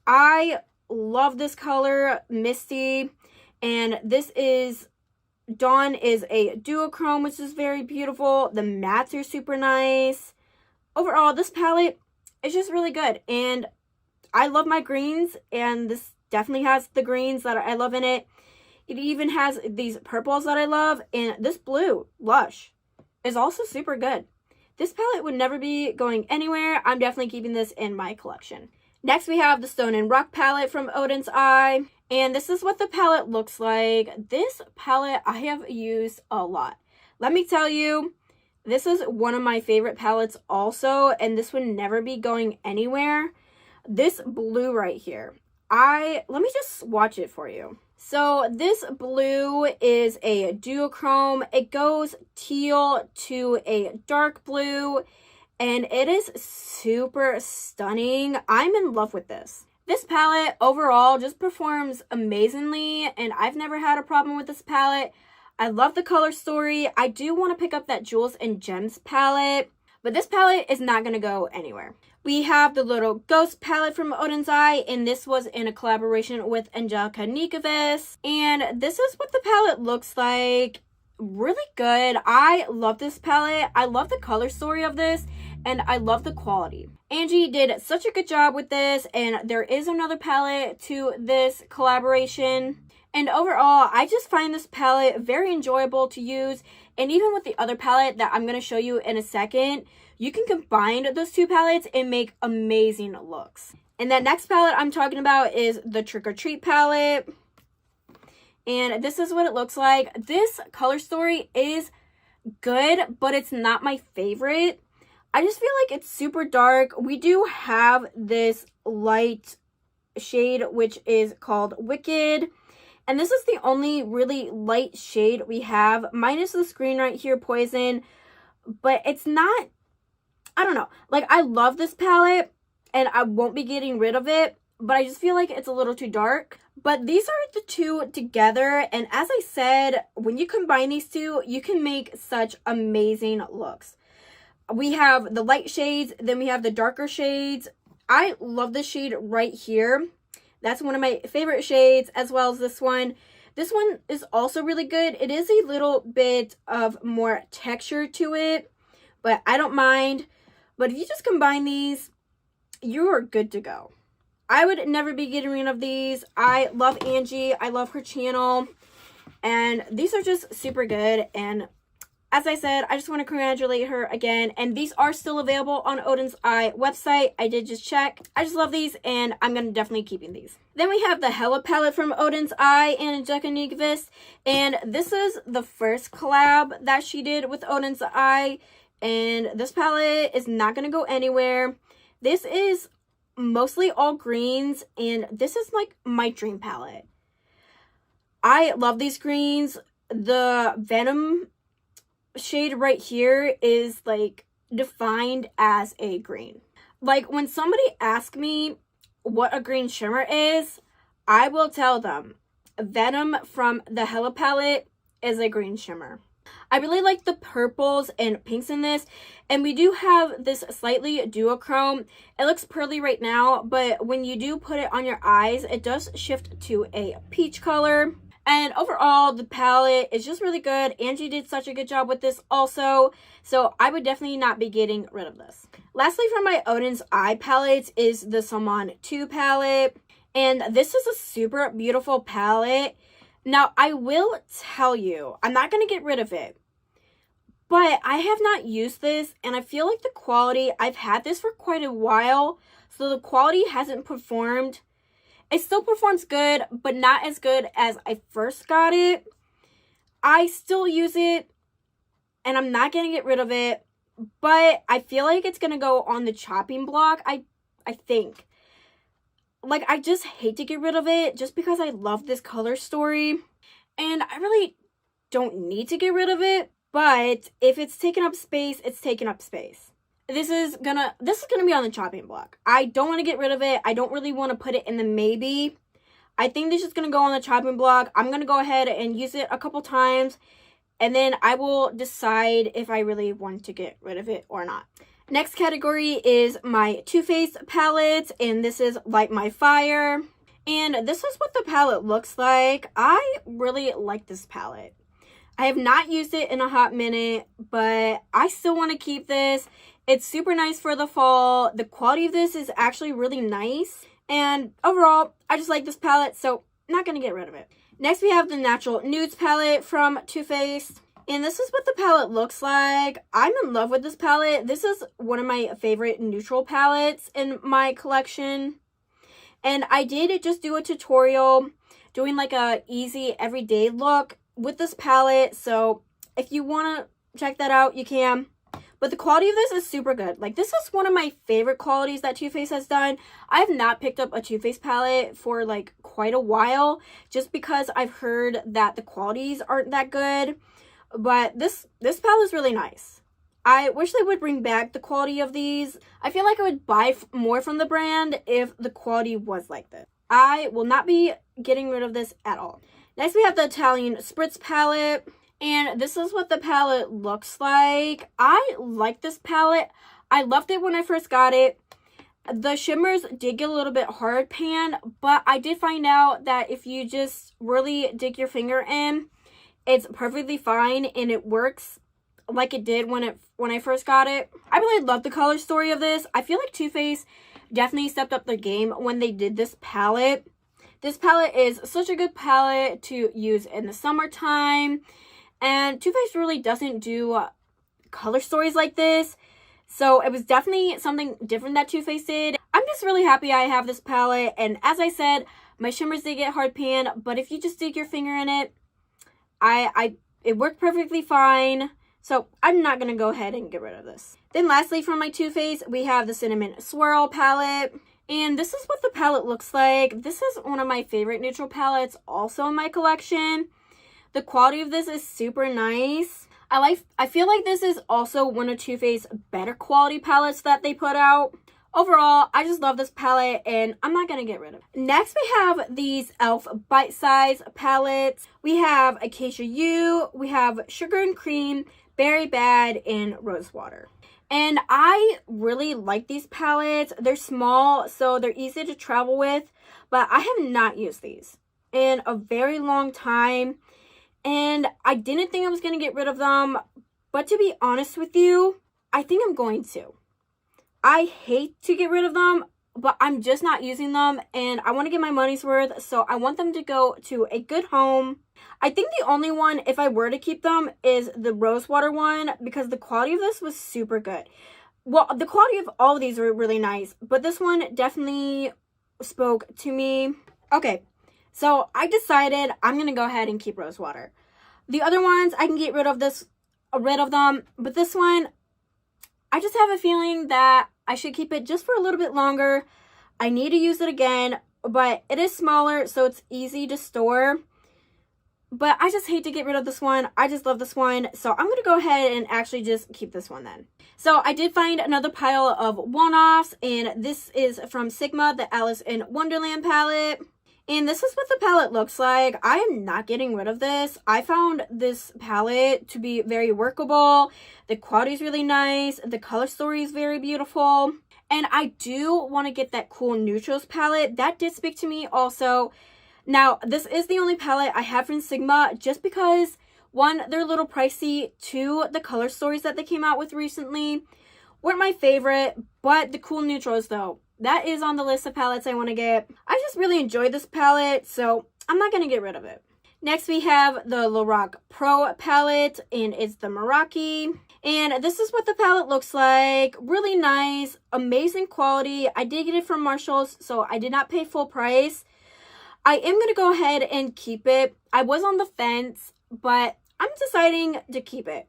B: I love this color, Misty. And this is, Dawn is a duochrome, which is very beautiful. The mattes are super nice. Overall, this palette is just really good. And I love my greens. And this definitely has the greens that I love in it. It even has these purples that I love, and this blue, Lush, is also super good. This palette would never be going anywhere. I'm definitely keeping this in my collection. Next, we have the Stone and Rock palette from Odin's Eye, and this is what the palette looks like. This palette I have used a lot. Let me tell you, this is one of my favorite palettes also, and this would never be going anywhere. This blue right here, let me just swatch it for you. So this blue is a duochrome. It goes teal to a dark blue, and it is super stunning. I'm in love with this. This palette overall just performs amazingly, and I've never had a problem with this palette. I love the color story. I do want to pick up that Jewels and Gems palette, but this palette is not going to go anywhere. We have the Little Ghost palette from Odin's Eye, and this was in a collaboration with Angelica Nikovis. And this is what the palette looks like. Really good. I love this palette. I love the color story of this, and I love the quality. Angie did such a good job with this, and there is another palette to this collaboration. And overall, I just find this palette very enjoyable to use. And even with the other palette that I'm going to show you in a second, you can combine those two palettes and make amazing looks. And that next palette I'm talking about is the Trick or Treat palette.
A: And this is what it looks like. This color story is good, but it's not my favorite. I just feel like it's super dark. We do have this light shade, which is called Wicked. And this is the only really light shade we have, minus the screen right here, Poison. But it's not, I don't know. Like, I love this palette, and I won't be getting rid of it. But I just feel like it's a little too dark. But these are the two together. And as I said, when you combine these two, you can make such amazing looks. We have the light shades, then we have the darker shades. I love this shade right here. That's one of my favorite shades, as well as this one. This one is also really good. It is a little bit of more texture to it, but I don't mind. But if you just combine these, you are good to go. I would never be getting rid of these. I love Angie. I love her channel. And these are just super good. And as I said, I just want to congratulate her again. And these are still available on Odin's Eye website. I did just check. I just love these, and I'm going to definitely keeping these. Then we have the Hella palette from Odin's Eye and Angelica Nyqvist. And this is the first collab that she did with Odin's Eye. And this palette is not going to go anywhere. This is mostly all greens, and this is like my dream palette. I love these greens. The Venom shade right here is like defined as a green. Like, when somebody asks me what a green shimmer is, I will tell them Venom from the Hella palette is a green shimmer. I really like the purples and pinks in this, and we do have this slightly duochrome. It looks pearly right now, but when you do put it on your eyes, it does shift to a peach color. And overall, the palette is just really good. Angie did such a good job with this also, so I would definitely not be getting rid of this. Lastly, from my Odin's Eye palettes is the Salmon 2 palette, and this is a super beautiful palette. Now, I will tell you, I'm not going to get rid of it, but I have not used this, and I feel like the quality, I've had this for quite a while, so the quality hasn't performed. It still performs good, but not as good as I first got it. I still use it, and I'm not going to get rid of it, but I feel like it's going to go on the chopping block, I think. Like, I just hate to get rid of it just because I love this color story, and I really don't need to get rid of it, but if it's taking up space, it's taking up space. This is gonna be on the chopping block. I don't want to get rid of it. I don't really want to put it in the maybe. I think this is going to go on the chopping block. I'm going to go ahead and use it a couple times, and then I will decide if I really want to get rid of it or not. Next category is my Too Faced palette, and this is Light My Fire. And this is what the palette looks like. I really like this palette. I have not used it in a hot minute, but I still want to keep this. It's super nice for the fall. The quality of this is actually really nice. And overall, I just like this palette, so I'm not going to get rid of it. Next, we have the Natural Nudes palette from Too Faced. And this is what the palette looks like. I'm in love with this palette. This is one of my favorite neutral palettes in my collection. And I did just do a tutorial doing like a easy everyday look with this palette. So if you want to check that out, you can. But the quality of this is super good. Like, this is one of my favorite qualities that Too Faced has done. I have not picked up a Too Faced palette for like quite a while, just because I've heard that the qualities aren't that good. But this palette is really nice. I wish they would bring back the quality of these. I feel like I would buy more from the brand if the quality was like this. I will not be getting rid of this at all. Next, we have the Italian Spritz palette. And this is what the palette looks like. I like this palette. I loved it when I first got it. The shimmers did get a little bit hard pan, but I did find out that if you just really dig your finger in, it's perfectly fine and it works like it did when I first got it. I really love the color story of this. I feel like Too Faced definitely stepped up their game when they did this palette. This palette is such a good palette to use in the summertime. And Too Faced really doesn't do color stories like this. So it was definitely something different that Too Faced did. I'm just really happy I have this palette. And as I said,
B: My shimmers did get hard pan, but if you just dig your finger in it, it worked perfectly fine. So I'm not going to go ahead and get rid of this. Then lastly, from my Too Faced, we have the Cinnamon Swirl palette. And this is what the palette looks like. This is one of my favorite neutral palettes also in my collection. The quality of this is super nice. I feel like this is also one of Too Faced's better quality palettes that they put out. Overall, I just love this palette and I'm not going to get rid of it. Next, we have these e.l.f. Bite Size palettes. We have Acacia U, we have Sugar and Cream, Berry Bad, and Rose Water. And I really like these palettes. They're small, so they're easy to travel with, but I have not used these in a very long time. And I didn't think I was going to get rid of them, but to be honest with you, I think I'm going to. I hate to get rid of them, but I'm just not using them, and I want to get my money's worth, so I want them to go to a good home. I think the only one, if I were to keep them, is the Rose Water one, because the quality of this was super good. Well, the quality of all of these were really nice, but this one definitely spoke to me. Okay, so I decided I'm going to go ahead and keep Rose Water. The other ones, I can get rid of them, but this one, I just have a feeling that I should keep it just for a little bit longer. I need to use it again, but it is smaller, so it's easy to store. But I just hate to get rid of this one. I just love this one, so I'm going to go ahead and actually just keep this one then. So I did find another pile of one-offs, and this is from Sigma, the Alice in Wonderland palette. And this is what the palette looks like. I am not getting rid of this. I found this palette to be very workable. The quality is really nice. The color story is very beautiful. And I do want to get that cool neutrals palette. That did speak to me also. Now, this is the only palette I have from Sigma just because, one, they're a little pricey. Two, the color stories that they came out with recently weren't my favorite. But the cool neutrals, though, that is on the list of palettes I want to get. I just really enjoyed this palette, so I'm not going to get rid of it. Next, we have the Lorac Pro palette, and it's the Meraki. And this is what the palette looks like. Really nice, amazing quality. I did get it from Marshalls, so I did not pay full price. I am going to go ahead and keep it. I was on the fence, but I'm deciding to keep it.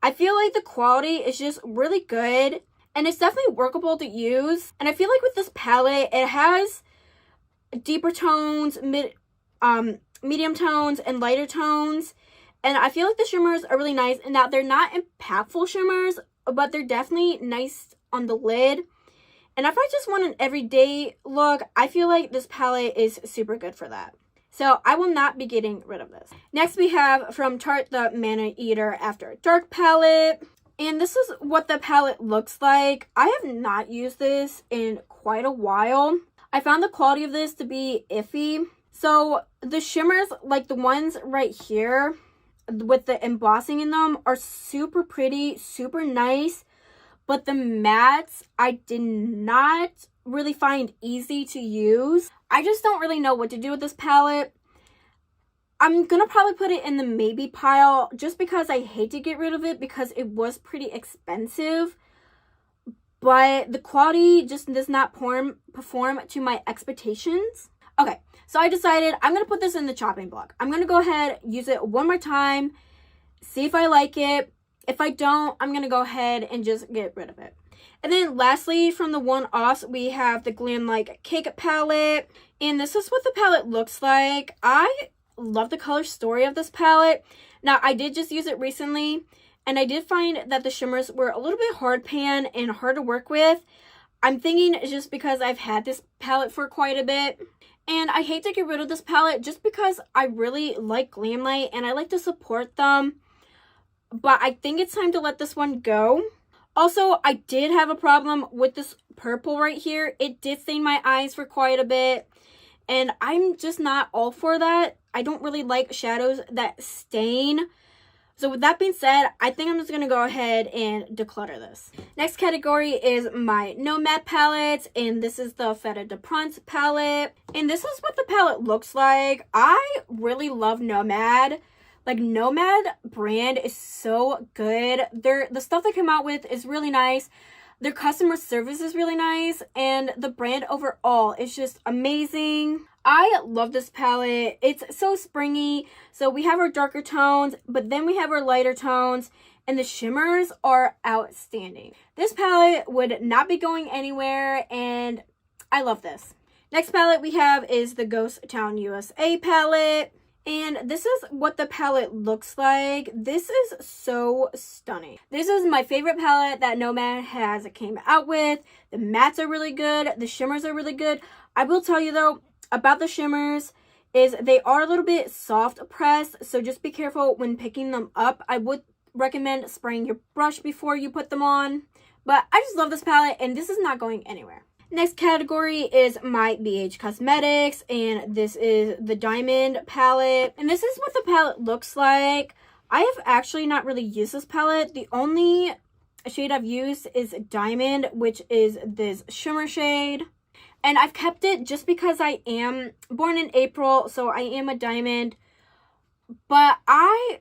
B: I feel like the quality is just really good. And it's definitely workable to use. And I feel like with this palette, it has deeper tones, medium tones, and lighter tones. And I feel like the shimmers are really nice. And now they're not impactful shimmers, but they're definitely nice on the lid. And if I just want an everyday look, I feel like this palette is super good for that. So I will not be getting rid of this. Next we have from Tarte the Mana Eater After Dark palette. And this is what the palette looks like. I have not used this in quite a while. I found the quality of this to be iffy. So the shimmers, like the ones right here with the embossing in them, are super pretty, super nice. But the mattes, I did not really find easy to use. I just don't really know what to do with this palette. I'm going to probably put it in the maybe pile just because I hate to get rid of it because it was pretty expensive. But the quality just does not perform to my expectations. Okay, so I decided I'm going to put this in the chopping block. I'm going to go ahead, use it one more time, see if I like it. If I don't, I'm going to go ahead and just get rid of it. And then lastly, from the one-offs, we have the Glam Like Cake palette. And this is what the palette looks like. I love the color story of this palette. Now, I did just use it recently, and I did find that the shimmers were a little bit hard pan and hard to work with. I'm thinking it's just because I've had this palette for quite a bit. And I hate to get rid of this palette just because I really like Glamlight and I like to support them. But I think it's time to let this one go. Also, I did have a problem with this purple right here. It did stain my eyes for quite a bit. And I'm just not all for that. I don't really like shadows that stain. So with that being said, I think I'm just going to go ahead and declutter this. Next category is my Nomad palette. And this is the Feta de Prince palette. And this is what the palette looks like. I really love Nomad. Like, Nomad brand is so good. The stuff they come out with is really nice. Their customer service is really nice. And the brand overall is just amazing.
A: I love this palette. It's so springy. So we have our darker tones, but then we have our lighter tones, and the shimmers are outstanding. This palette would not be going anywhere, and I love this. Next palette we have is the Ghost Town USA palette. And this is what the palette looks like. This is so stunning. This is my favorite palette that Nomad has came out with. The mattes are really good. The shimmers are really good. I will tell you though, about the shimmers is they are a little bit soft pressed. So just be careful when picking them up. I would recommend spraying your brush before you put them on. But I just love this palette, and this is not going anywhere. Next category is my BH Cosmetics, and this is the Diamond palette. And this is what the palette looks like. I have actually not really used this palette. The only shade I've used is Diamond, which is this shimmer shade. And I've kept it just because I am born in April, so I am a diamond. But I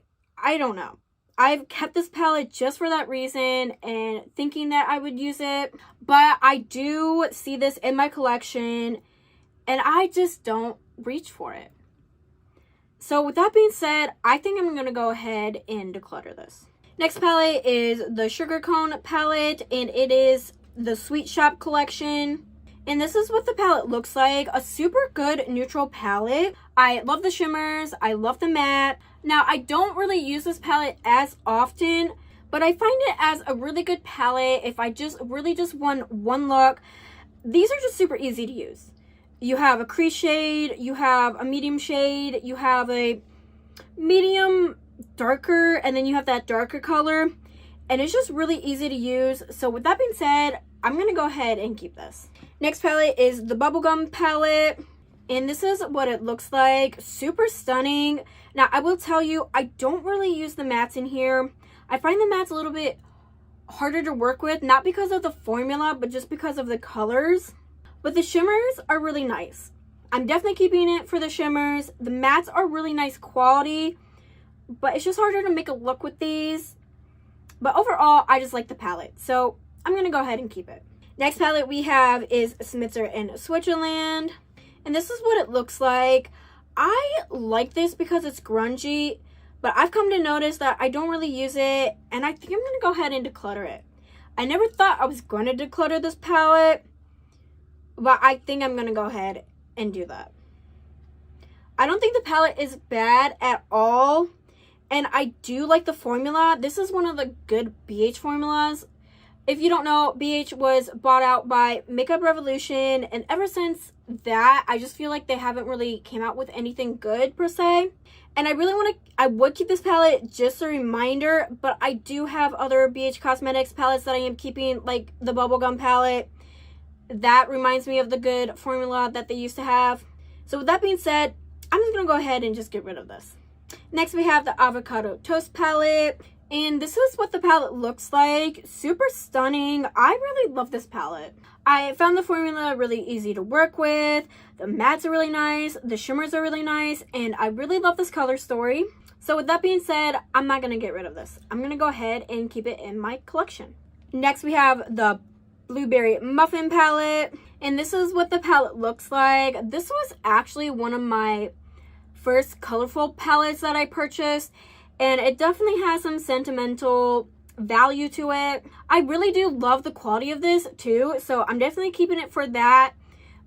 A: don't know. I've kept this palette just for that reason and thinking that I would use it. But I do see this in my collection and I just don't reach for it. So with that being said, I think I'm going to go ahead and declutter this. Next palette is the Sugar Cone palette, and it is the Sweet Shop collection. And this is what the palette looks like. A super good neutral palette. I love the shimmers. I love the matte. Now, I don't really use this palette as often, but I find it as a really good palette if I just want one look. These are just super easy to use. You have a crease shade, you have a medium shade, you have a medium darker, and then you have that darker color. And it's just really easy to use. So with that being said, I'm going to go ahead and keep this. Next palette is the Bubblegum palette. And this is what it looks like. Super stunning. Now, I will tell you, I don't really use the mattes in here. I find the mattes a little bit harder to work with. Not because of the formula, but just because of the colors. But the shimmers are really nice. I'm definitely keeping it for the shimmers. The mattes are really nice quality. But it's just harder to make a look with these. But overall, I just like the palette. So, I'm going to go ahead and keep it. Next palette we have is Smitzer in Switzerland. And this is what it looks like. I like this because it's grungy, but I've come to notice that I don't really use it, and I think I'm going to go ahead and declutter it. I never thought I was going to declutter this palette, but I think I'm going to go ahead and do that. I don't think the palette is bad at all, and I do like the formula. This is one of the good BH formulas. If you don't know, BH was bought out by Makeup Revolution, and ever since that, I just feel like they haven't really came out with anything good per se. And I would keep this palette just a reminder, but I do have other BH Cosmetics palettes that I am keeping, like the Bubblegum palette. That reminds me of the good formula that they used to have. So with that being said, I'm just going to go ahead and just get rid of this. Next, we have the Avocado Toast palette. And this is what the palette looks like. Super stunning. I really love this palette. I found the formula really easy to work with. The mattes are really nice. The shimmers are really nice. And I really love this color story. So with that being said, I'm not going to get rid of this. I'm going to go ahead and keep it in my collection. Next, we have the Blueberry Muffin palette. And this is what the palette looks like. This was actually one of my first colorful palettes that I purchased. And it definitely has some sentimental value to it. I really do love the quality of this too. So I'm definitely keeping it for that.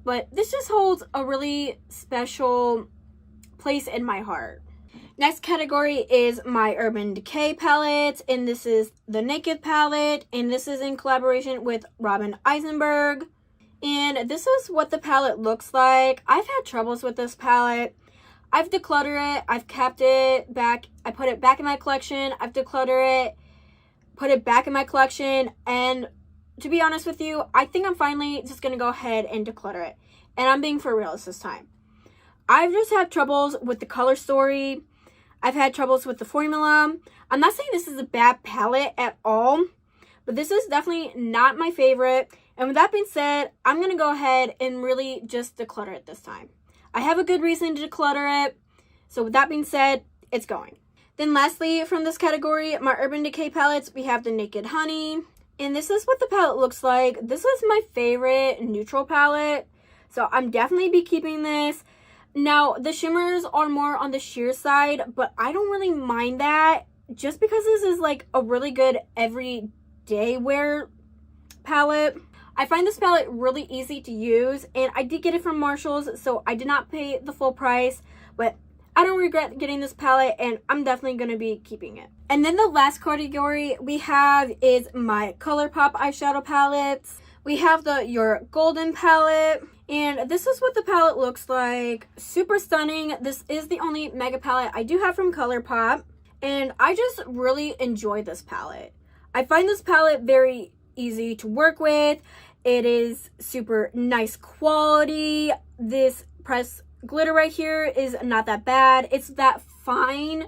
A: But this just holds a really special place in my heart. Next category is my Urban Decay palette. And this is the Naked palette. And this is in collaboration with Robin Eisenberg. And this is what the palette looks like. I've had troubles with this palette. I've decluttered it, I've kept it back, I put it back in my collection, I've decluttered it, put it back in my collection, and to be honest with you, I think I'm finally just going to go ahead and declutter it. And I'm being for real this time. I've just had troubles with the color story, I've had troubles with the formula. I'm not saying this is a bad palette at all, but this is definitely not my favorite. And with that being said, I'm going to go ahead and really just declutter it this time. I have a good reason to declutter it. So with that being said, it's going. Then lastly, from this category, my Urban Decay palettes, we have the Naked Honey. And this is what the palette looks like. This is my favorite neutral palette. So I'm definitely be keeping this.
B: Now, the shimmers are more on the sheer side, but I don't really mind that just because this is like a really good everyday wear palette. I find this palette really easy to use, and I did get it from Marshall's, so I did not pay the full price, but I don't regret getting this palette, and I'm definitely going to be keeping it. And then the last category we have is my ColourPop eyeshadow palettes. We have the Your Golden palette, and this is what the palette looks like. Super stunning. This is the only mega palette I do have from ColourPop, and I just really enjoy this palette. I find this palette very easy to work with. It is super nice quality. This pressed glitter right here is not that bad. It's that fine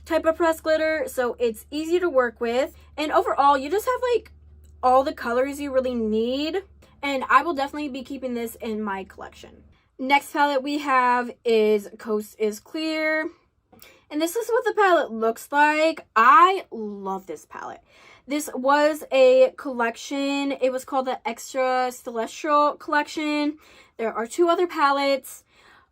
B: type of pressed glitter, so it's easy to work with. And overall, you just have like all the colors you really need, and I will definitely be keeping this in my collection. Next palette we have is Coast is Clear, and this is what the palette looks like. I love this palette. This was a collection. It was called the Extra Celestial collection. There are 2 other palettes,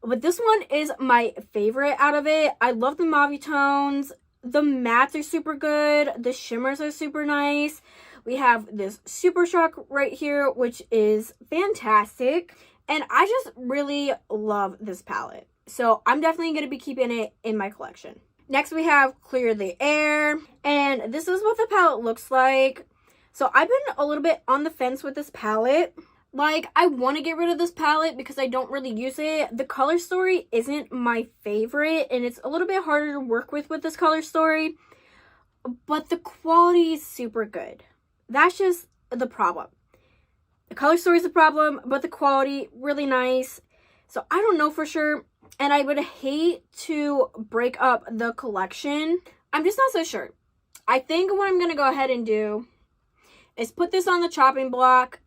B: but this one is my favorite out of it. I love the mauve tones. The mattes are super good. The shimmers are super nice. We have this Super Shock right here, which is fantastic. And I just really love this palette. So I'm definitely going to be keeping it in my collection. Next, we have Clear the Air, and this is what the palette looks like. So I've been a little bit on the fence with this palette. Like, I want to get rid of this palette because I don't really use it. The color story isn't my favorite, and it's a little bit harder to work with this color story. But the quality is super good. That's just the problem. The color story is the problem, but the quality, really nice. So I don't know for sure. And I would hate to break up the collection. I'm just not so sure. I think what I'm going to go ahead and do is put this on the chopping block.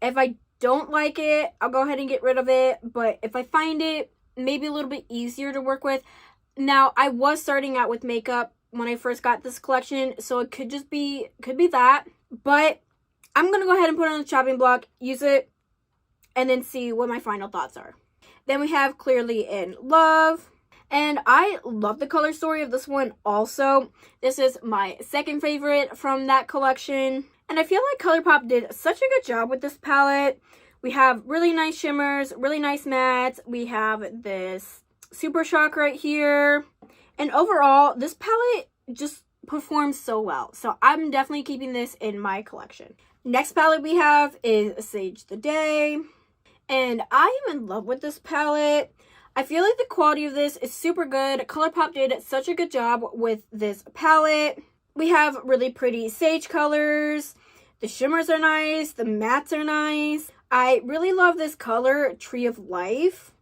B: If I don't like it, I'll go ahead and get rid of it. But if I find it maybe a little bit easier to work with. Now, I was starting out with makeup when I first got this collection, so it could be that. But I'm going to go ahead and put it on the chopping block, use it, and then see what my final thoughts are. Then we have Clearly in Love. And I love the color story of this one also. This is my second favorite from that collection. And I feel like ColourPop did such a good job with this palette. We have really nice shimmers, really nice mattes. We have this Super Shock right here. And overall, this palette just performs so well. So I'm definitely keeping this in my collection. Next palette we have is Sage the Day. And I am in love with this palette. I feel like the quality of this is super good. ColourPop did such a good job with this palette. We have really pretty sage colors. The shimmers are nice. The mattes are nice. I really love this color, Tree of Life.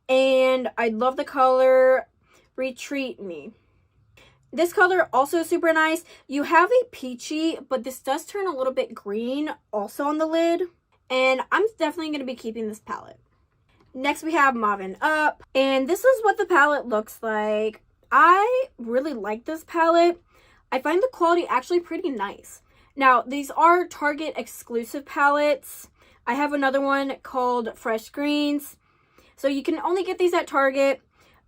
B: And I love the color Retreat Me. This color also super nice. You have a peachy, but this does turn a little bit green also on the lid. And I'm definitely going to be keeping this palette. Next we have Mauve Up. And this is what the palette looks like. I really like this palette. I find the quality actually pretty nice. Now, these are Target exclusive palettes. I have another one called Fresh Greens. So you can only get these at Target.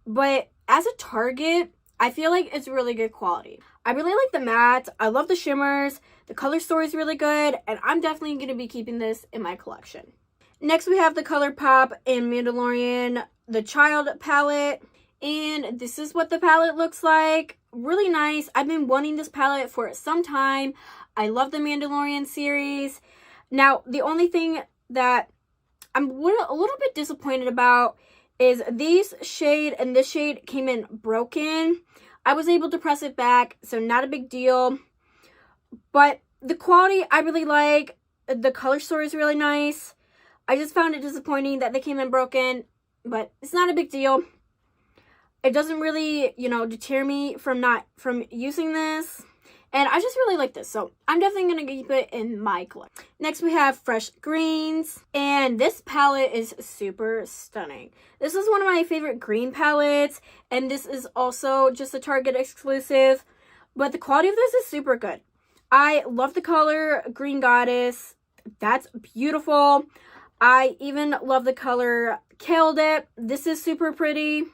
B: But as a Target, I feel like it's really good quality. I really like the mattes. I love the shimmers. The color story is really good. And I'm definitely going to be keeping this in my collection. Next, we have the ColourPop and Mandalorian The Child palette. And this is what the palette looks like. Really nice. I've been wanting this palette for some time. I love the Mandalorian series. Now, the only thing that I'm a little bit disappointed about is this shade and this shade came in broken. I was able to press it back, so not a big deal. But the quality I really like. The color story is really nice. I just found it disappointing that they came in broken, but it's not a big deal. It doesn't really, deter me from using this. And I just really like this, so I'm definitely going to keep it in my collection. Next, we have Fresh Greens, and this palette is super stunning. This is one of my favorite green palettes, and this is also just a Target exclusive, but the quality of this is super good. I love the color Green Goddess. That's beautiful. I even love the color killed it. This is super pretty.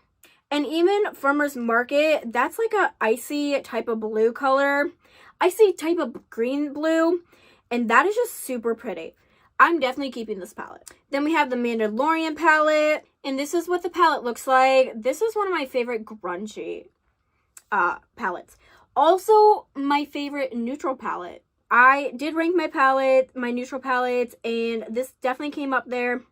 B: And even Farmer's Market, that's like a icy type of blue color. Icy type of green blue. And that is just super pretty. I'm definitely keeping this palette. Then we have the Mandalorian palette. And this is what the palette looks like. This is one of my favorite grungy palettes. Also, my favorite neutral palette. I did rank my neutral palettes, and this definitely came up there.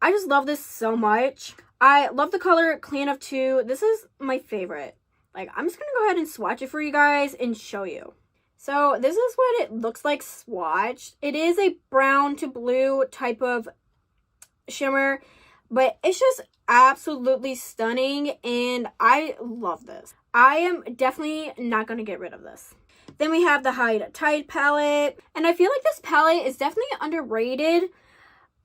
B: I just love this so much. I love the color Clan of Two. This is my favorite. Like, I'm just going to go ahead and swatch it for you guys and show you. So, this is what it looks like swatched. It is a brown to blue type of shimmer, but it's just absolutely stunning, and I love this. I am definitely not going to get rid of this. Then we have the Hide Tide palette, and I feel like this palette is definitely underrated.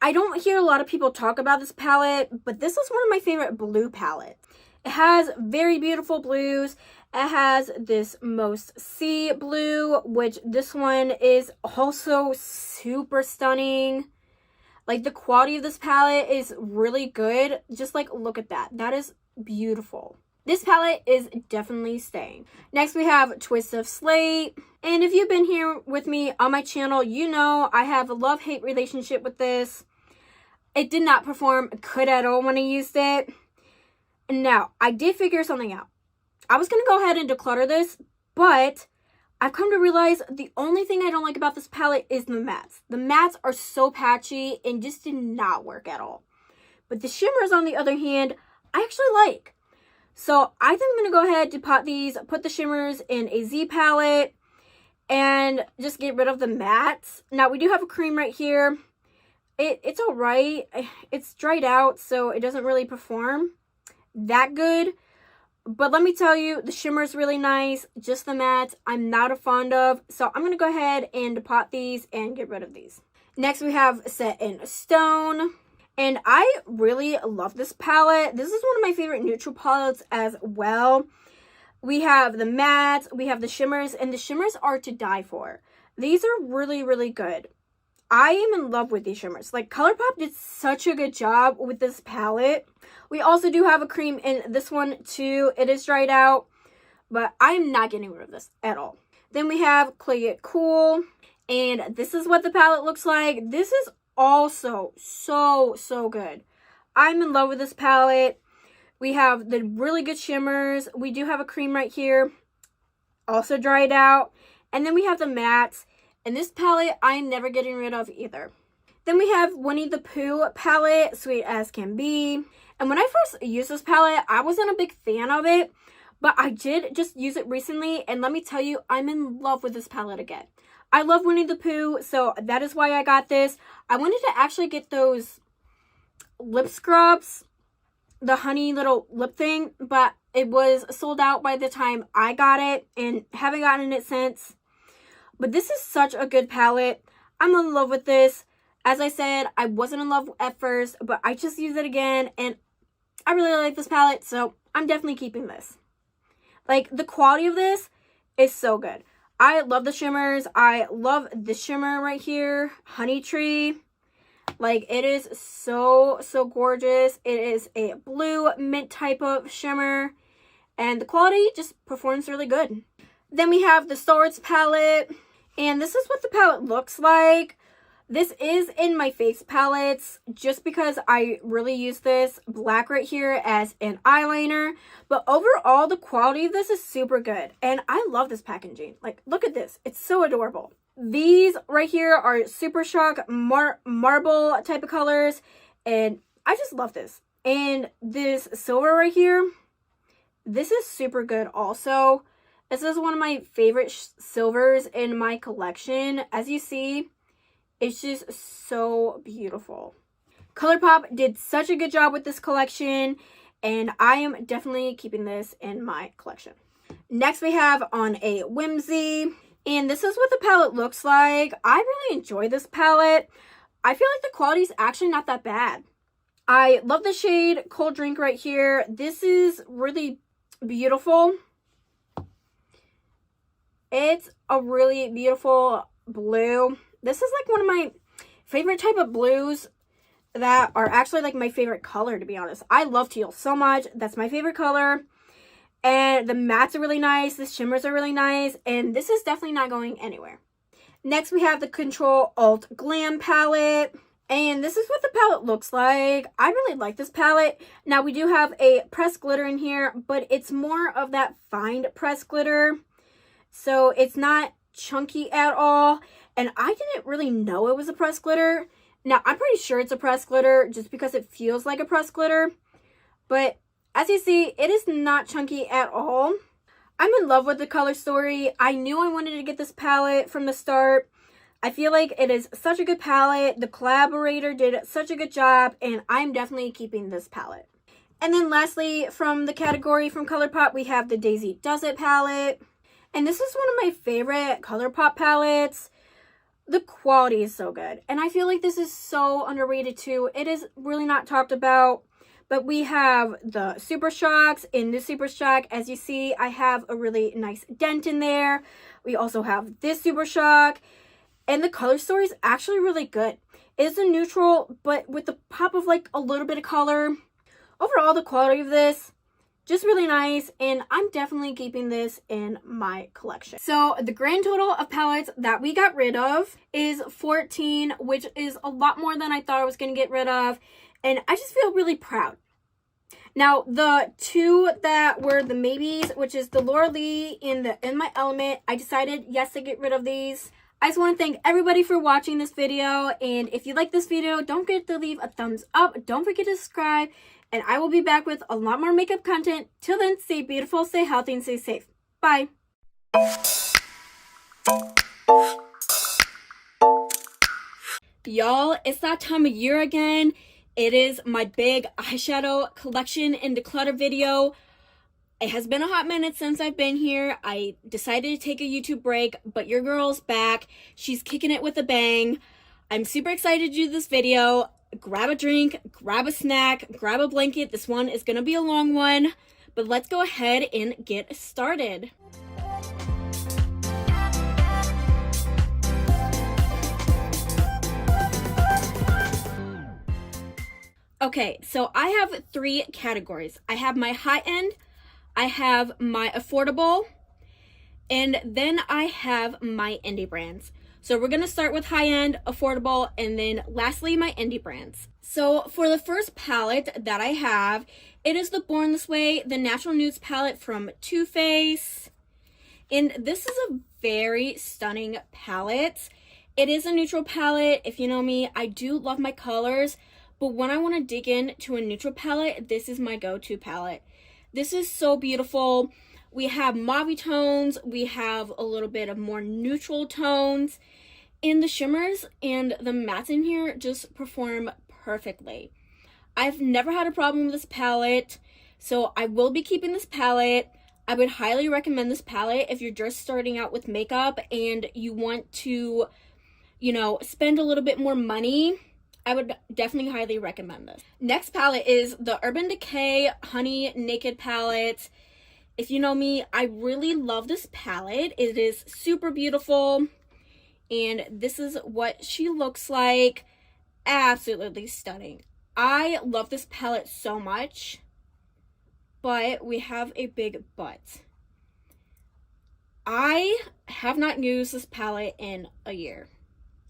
B: I don't hear a lot of people talk about this palette, but this is one of my favorite blue palettes. It has very beautiful blues. It has this Most Sea blue, which this one is also super stunning. Like, the quality of this palette is really good. Just, like, look at that. That is beautiful. This palette is definitely staying. Next, we have Twist of Slate. And if you've been here with me on my channel, you know I have a love-hate relationship with this. It did not perform good at all when I used it. Now, I did figure something out. I was going to go ahead and declutter this, but I've come to realize the only thing I don't like about this palette is the mattes. The mattes are so patchy and just did not work at all. But the shimmers, on the other hand, I actually like. So I think I'm going to go ahead and put the shimmers in a Z palette and just get rid of the mattes. Now, we do have a cream right here. It's alright. It's dried out, so it doesn't really perform that good. But let me tell you, the shimmer is really nice. Just the mattes, I'm not a fond of. So I'm going to go ahead and depot these and get rid of these. Next, we have Set in Stone. And I really love this palette. This is one of my favorite neutral palettes as well. We have the mattes, we have the shimmers, and the shimmers are to die for. These are really, really good. I am in love with these shimmers. Like, ColourPop did such a good job with this palette. We also do have a cream in this one too. It is dried out, but I'm not getting rid of this at all. Then we have Play It Cool, and this is what the palette looks like. This is also so good. I'm in love with this palette. We have the really good shimmers. We do have a cream right here, also dried out. And then we have the mattes. And this palette, I'm never getting rid of either. Then we have Winnie the Pooh palette, Sweet As Can Be. And when I first used this palette, I wasn't a big fan of it. But I did just use it recently. And let me tell you, I'm in love with this palette again. I love Winnie the Pooh, so that is why I got this. I wanted to actually get those lip scrubs, the honey little lip thing, but it was sold out by the time I got it and haven't gotten it since. But this is such a good palette. I'm in love with this. As I said, I wasn't in love at first, but I just used it again, and I really like this palette, so I'm definitely keeping this. Like, the quality of this is so good. I love the shimmers. I love this shimmer right here, Honey Tree. Like, it is so gorgeous. It is a blue mint type of shimmer, and the quality just performs really good. Then we have the Swords palette, and this is what the palette looks like. This is in my face palettes just because I really use this black right here as an eyeliner. But overall, the quality of this is super good. And I love this packaging. Like, look at this. It's so adorable. These right here are Super Shock marble type of colors. And I just love this. And this silver right here, this is super good also. This is one of my favorite silvers in my collection. As you see, it's just so beautiful. ColourPop did such a good job with this collection, and I am definitely keeping this in my collection. Next, we have On a Whimsy, and this is what the palette looks like. I really enjoy this palette. I feel like the quality is actually not that bad. I love the shade Cold Drink right here. This is really beautiful. It's a really beautiful blue. This is like one of my favorite type of blues that are actually like my favorite color, to be honest. I love teal so much. That's my favorite color. And the mattes are really nice. The shimmers are really nice. And this is definitely not going anywhere. Next, we have the Control Alt Glam palette. And this is what the palette looks like. I really like this palette. Now, we do have a pressed glitter in here, but it's more of that fine pressed glitter. So it's not chunky at all. And I didn't really know it was a pressed glitter. Now, I'm pretty sure it's a pressed glitter just because it feels like a pressed glitter. But as you see, it is not chunky at all. I'm in love with the color story. I knew I wanted to get this palette from the start. I feel like it is such a good palette. The collaborator did such a good job, and I'm definitely keeping this palette. And then lastly, from the category from ColourPop, we have the Daisy Does It palette. And this is one of my favorite ColourPop palettes. The quality is so good. And I feel like this is so underrated too. It is really not talked about. But we have the Super Shocks. In this Super Shock, as you see, I have a really nice dent in there. We also have this Super Shock. And the color story is actually really good. It is a neutral, but with the pop of like a little bit of color. Overall, the quality of this, just really nice. And I'm definitely keeping this in my collection. So the grand total of palettes that we got rid of is 14, which is a lot more than I thought I was going to get rid of. And I just feel really proud. Now, the two that were the maybes, which is the Laura Lee and the In My Element, I decided, yes, to get rid of these. I just want to thank everybody for watching this video. And if you like this video, don't forget to leave a thumbs up. Don't forget to subscribe. And I will be back with a lot more makeup content. Till then, stay beautiful, stay healthy, and stay safe. Bye. Y'all, it's that time of year again. It is my big eyeshadow collection and declutter video. It has been a hot minute since I've been here. I decided to take a YouTube break, but your girl's back. She's kicking it with a bang. I'm super excited to do this video. Grab a drink, grab a snack, grab a blanket. This one is going to be a long one, but let's go ahead and get started. Okay, so I have three categories. I have my high-end, I have my affordable, and then I have my indie brands. So we're going to start with high-end, affordable, and then lastly, my indie brands. So for the first palette that I have, it is the Born This Way, the Natural Nudes palette from Too Faced. And this is a very stunning palette. It is a neutral palette. If you know me, I do love my colors. But when I want to dig into a neutral palette, this is my go-to palette. This is so beautiful. We have mauve tones. We have a little bit of more neutral tones. And the shimmers and the mattes in here just perform perfectly. I've never had a problem with this palette, so I will be keeping this palette. I would highly recommend this palette if you're just starting out with makeup and you want to, you know, spend a little bit more money. I would definitely highly recommend this. Next palette is the Urban Decay Honey Naked palette. If you know me, I really love this palette. It is super beautiful. And this is what she looks like. Absolutely stunning. I love this palette so much. But we have a big but. I have not used this palette in a year.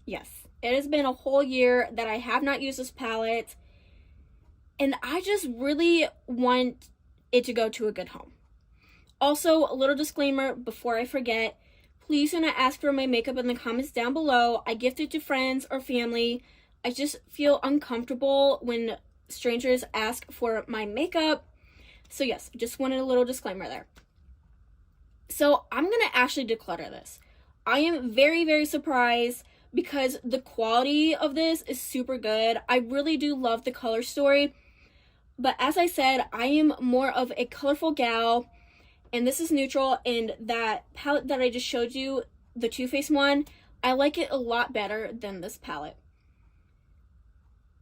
B: Yes. It has been a whole year that I have not used this palette, and I just really want it to go to a good home. Also, a little disclaimer before I forget, please do not ask for my makeup in the comments down below. I gift it to friends or family. I just feel uncomfortable when strangers ask for my makeup. So yes, just wanted a little disclaimer there. So I'm going to actually declutter this. I am very, very surprised because the quality of this is super good. I really do love the color story. But as I said, I am more of a colorful gal. And this is neutral. And that palette that I just showed you, the Too Faced one, I like it a lot better than this palette.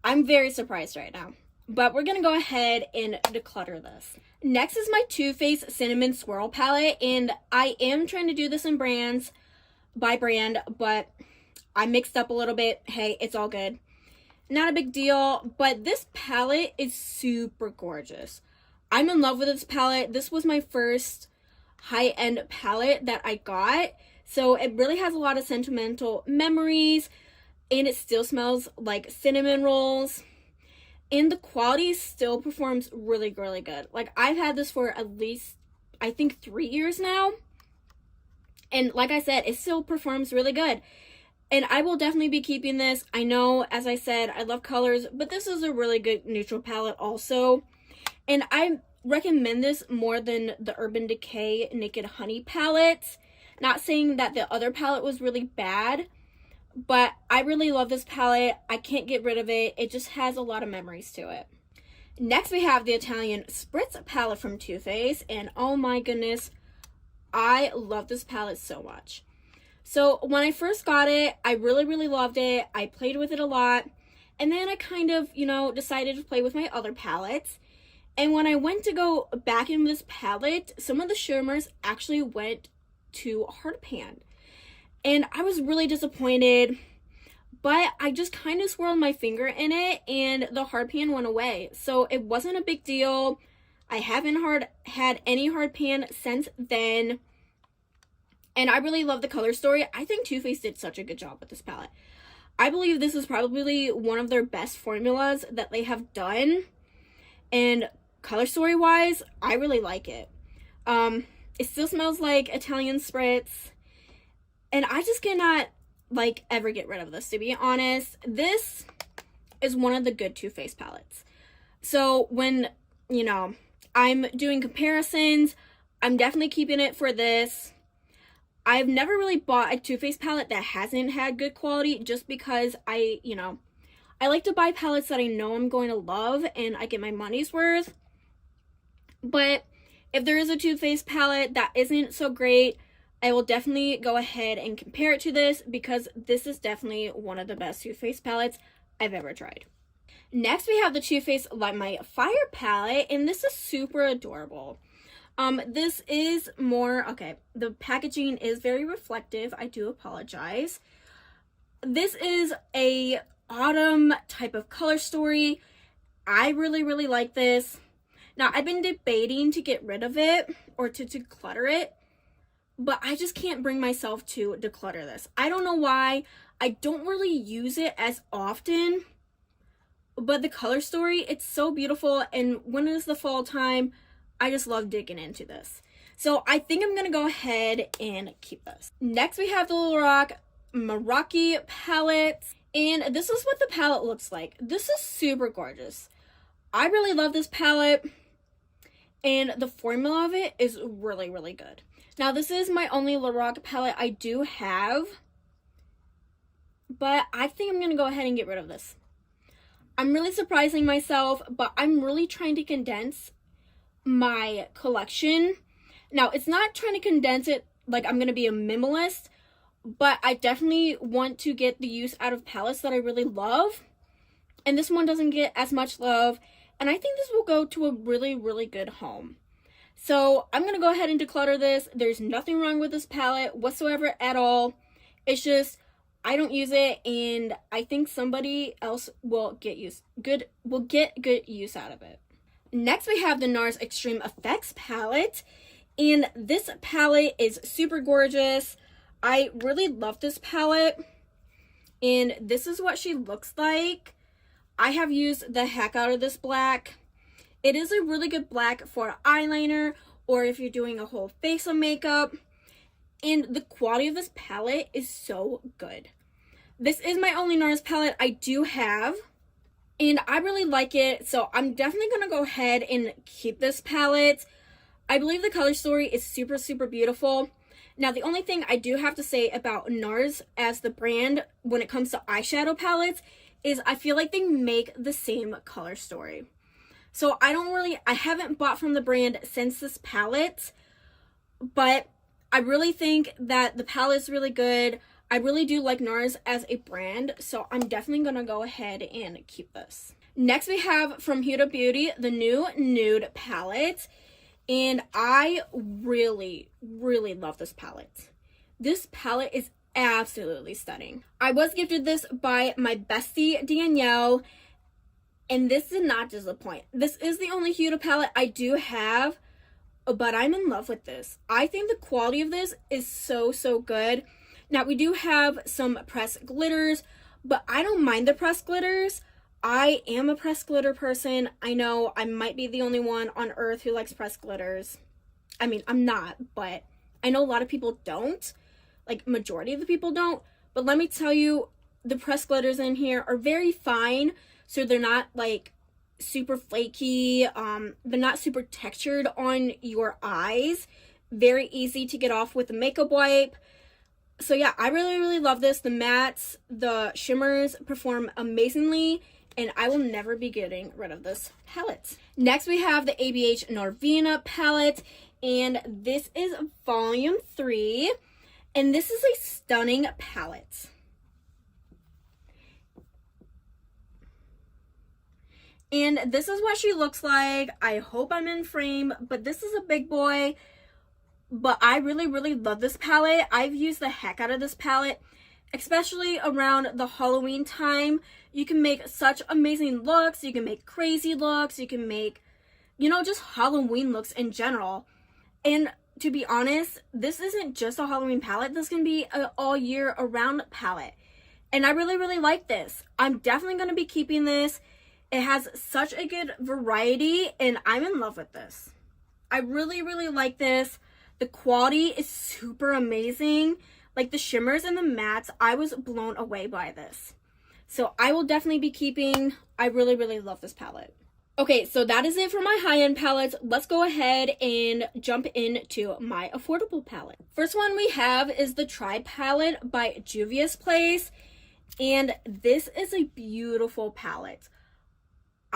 B: I'm very surprised right now. But we're going to go ahead and declutter this. Next is my Too Faced Cinnamon Swirl palette. And I am trying to do this in brands, by brand, but I mixed up a little bit. Hey, it's all good. not a big deal, but this palette is super gorgeous. I'm in love with this palette. This was my first high-end palette that I got, so it really has a lot of sentimental memories, and it still smells like cinnamon rolls, and the quality still performs really good. Like, I've had this for at least, I think, 3 years now, and like I said, it still performs really good. And I will definitely be keeping this. I know, as I said, I love colors, but this is a really good neutral palette also. And I recommend this more than the Urban Decay Naked Honey palette. Not saying that the other palette was really bad, but I really love this palette. I can't get rid of it. It just has a lot of memories to it. Next, we have the Italian Spritz palette from Too Faced. And oh my goodness, I love this palette so much. So when I first got it, I really loved it. I played with it a lot. And then I kind of, decided to play with my other palettes. And when I went to go back in this palette, some of the shimmers actually went to hard pan. And I was really disappointed. But I just kind of swirled my finger in it and the hard pan went away. So it wasn't a big deal. I haven't had any hard pan since then. And I really love the color story. I think Too Faced did such a good job with this palette. I believe this is probably one of their best formulas that they have done. And color story wise, I really like it. It still smells like Italian Spritz. And I just cannot ever get rid of this, to be honest. This is one of the good Too Faced palettes. So when, I'm doing comparisons, I'm definitely keeping it for this. I've never really bought a Too Faced palette that hasn't had good quality, just because I like to buy palettes that I know I'm going to love and I get my money's worth. But if there is a Too Faced palette that isn't so great, I will definitely go ahead and compare it to this, because this is definitely one of the best Too Faced palettes I've ever tried. Next, we have the Too Faced Light My Fire palette, and this is super adorable. This is more, okay, the packaging is very reflective. I do apologize. This is a autumn type of color story. I really like this. Now, I've been debating to get rid of it or to declutter it, but I just can't bring myself to declutter this. I don't know why. I don't really use it as often, but the color story, it's so beautiful, and when it is the fall time, I just love digging into this. So I think I'm going to go ahead and keep this. Next, we have the Lorac Meraki palette. And this is what the palette looks like. This is super gorgeous. I really love this palette. And the formula of it is really good. Now, this is my only Lorac palette I do have. But I think I'm going to go ahead and get rid of this. I'm really surprising myself, but I'm really trying to condense my collection. Now, it's not trying to condense it like I'm going to be a minimalist, but I definitely want to get the use out of palettes that I really love. And this one doesn't get as much love, and I think this will go to a really good home. So I'm going to go ahead and declutter this. There's nothing wrong with this palette whatsoever at all. It's just I don't use it, and I think somebody else will get good use out of it. Next, we have the NARS Extreme Effects palette, and this palette is super gorgeous. I really love this palette, and this is what she looks like. I have used the heck out of this black. It is a really good black for eyeliner, or if you're doing a whole face of makeup, and the quality of this palette is so good. This is my only NARS palette I do have, and I really like it, so I'm definitely going to go ahead and keep this palette. I believe the color story is super beautiful. Now, the only thing I do have to say about NARS as the brand when it comes to eyeshadow palettes is I feel like they make the same color story. So I haven't bought from the brand since this palette, but I really think that the palette is really good. I really do like NARS as a brand, so I'm definitely going to go ahead and keep this. Next, we have from Huda Beauty the new Nude palette, and I really love this palette. This palette is absolutely stunning. I was gifted this by my bestie Danielle, and this did not disappoint. This is the only Huda palette I do have, but I'm in love with this. I think the quality of this is so good. Now, we do have some pressed glitters, but I don't mind the pressed glitters. I am a pressed glitter person. I know I might be the only one on earth who likes pressed glitters. I mean, I'm not, but I know a lot of people don't. Like, majority of the people don't. But let me tell you, the pressed glitters in here are very fine. So they're not like super flaky. They're not super textured on your eyes. Very easy to get off with a makeup wipe. So yeah, I really love this. The mattes, the shimmers perform amazingly, and I will never be getting rid of this palette. Next, we have the ABH Norvina palette, and this is volume 3, and this is a stunning palette. And this is what she looks like. I hope I'm in frame, but this is a big boy. But I really love this palette. I've used the heck out of this palette, especially around the Halloween time. You can make such amazing looks. You can make crazy looks. You can make, you know, just Halloween looks in general. And to be honest, this isn't just a Halloween palette. This can be an all year around palette. And I really like this. I'm definitely going to be keeping this. It has such a good variety, and I'm in love with this. I really like this. The quality is super amazing. Like the shimmers and the mattes, I was blown away by this. So I will definitely be keeping. I really love this palette. Okay, so that is it for my high-end palettes. Let's go ahead and jump into my affordable palette. First one we have is the Tribe palette by Juvia's Place. And this is a beautiful palette.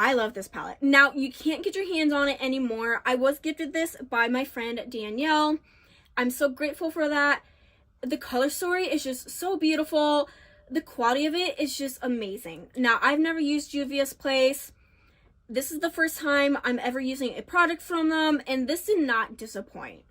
B: I love this palette. Now, you can't get your hands on it anymore. I was gifted this by my friend Danielle. I'm so grateful for that. The color story is just so beautiful. The quality of it is just amazing. Now, I've never used Juvia's Place. This is the first time I'm ever using a product from them, and this did not disappoint.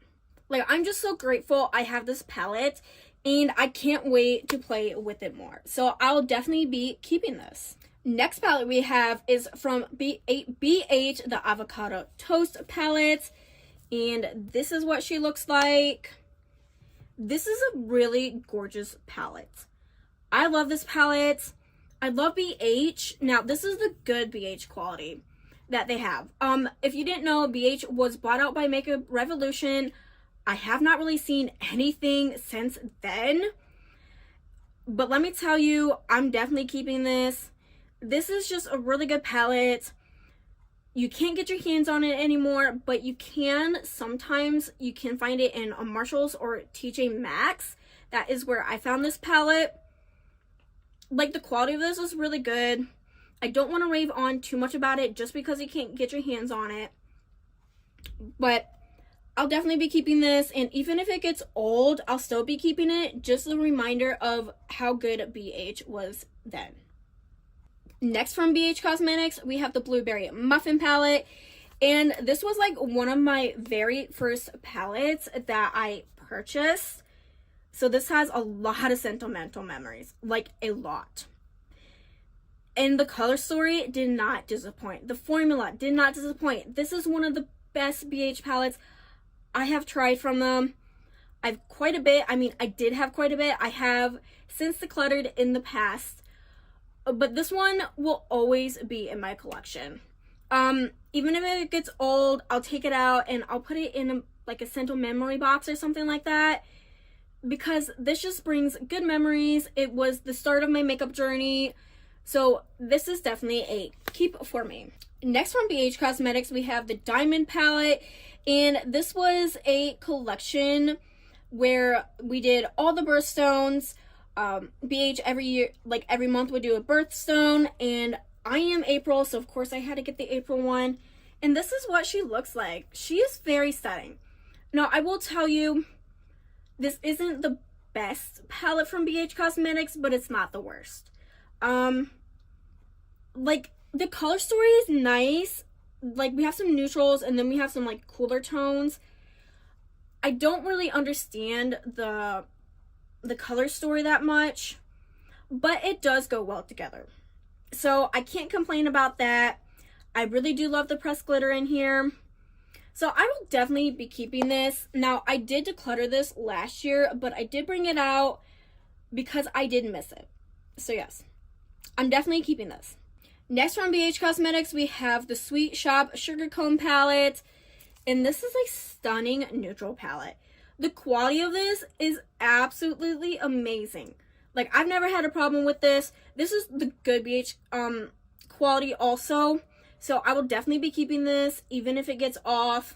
B: Like, I'm just so grateful I have this palette, and I can't wait to play with it more. So I'll definitely be keeping this. Next palette we have is from BH, the Avocado Toast palette. And this is what she looks like. This is a really gorgeous palette. I love this palette. I love BH. Now, this is the good BH quality that they have. If you didn't know, BH was bought out by Makeup Revolution. I have not really seen anything since then. But let me tell you, I'm definitely keeping this. This is just a really good palette. You can't get your hands on it anymore, but you can. Sometimes you can find it in a Marshalls or TJ Maxx. That is where I found this palette. Like, the quality of this is really good. I don't want to rave on too much about it just because you can't get your hands on it. But I'll definitely be keeping this, and even if it gets old, I'll still be keeping it. Just a reminder of how good BH was then. Next from BH Cosmetics, we have the Blueberry Muffin palette. And this was like one of my very first palettes that I purchased. So this has a lot of sentimental memories, like a lot. And the color story did not disappoint. The formula did not disappoint. This is one of the best BH palettes I have tried from them. I've quite a bit. I mean, I did have quite a bit. I have since Decluttered in the past. But this one will always be in my collection. Even if it gets old, I'll take it out and I'll put it in like a sentimental memory box or something like that. Because this just brings good memories. It was the start of my makeup journey. So this is definitely a keep for me. Next from BH Cosmetics, we have the Diamond palette. And this was a collection where we did all the birthstones. BH every year, like every month, would do a birthstone, and I am April, so of course I had to get the April one. And this is what she looks like. She is very stunning. Now, I will tell you, this isn't the best palette from BH Cosmetics, but it's not the worst. Like, the color story is nice. Like, we have some neutrals, and then we have some like cooler tones. I don't really understand the the color story that much, but it does go well together. So I can't complain about that. I really do love the pressed glitter in here. So I will definitely be keeping this. Now, I did declutter this last year, but I did bring it out because I did miss it. So yes, I'm definitely keeping this. Next from BH Cosmetics, we have the Sweet Shop Sugar Cone palette. And this is a stunning neutral palette. The quality of this is absolutely amazing. Like, I've never had a problem with this. This is the good BH quality also. So I will definitely be keeping this, even if it gets off.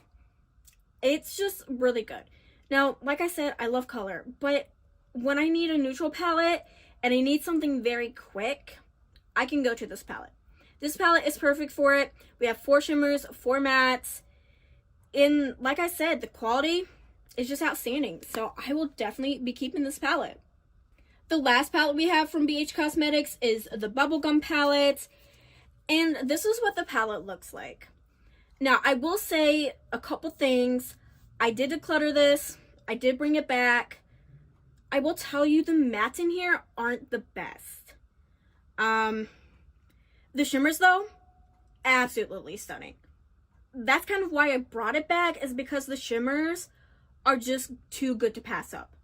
B: It's just really good. Now, like I said, I love color. But when I need a neutral palette and I need something very quick, I can go to this palette. This palette is perfect for it. We have 4 shimmers, 4 mattes. And like I said, the quality is just outstanding. So I will definitely be keeping this palette. The last palette we have from BH Cosmetics is the Bubblegum palette. And this is what the palette looks like. Now, I will say a couple things. I did declutter this. I did bring it back. I will tell you the mattes in here aren't the best. The shimmers, though, absolutely stunning. That's kind of why I brought it back, is because the shimmers are just too good to pass up.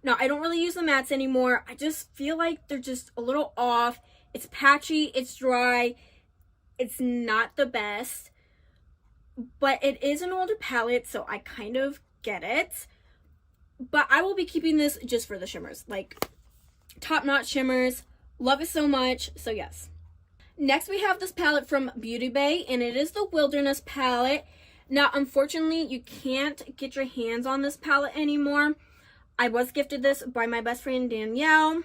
B: Now, I don't really use the mattes anymore. I just feel like they're just a little off. It's patchy, it's dry, it's not the best. But it is an older palette, so I kind of get it. But I will be keeping this just for the shimmers. Like, top-notch shimmers. Love it so much, so yes. Next, we have this palette from Beauty Bay, and it is the Wilderness palette. Now, unfortunately, you can't get your hands on this palette anymore. I was gifted this by my best friend, Danielle,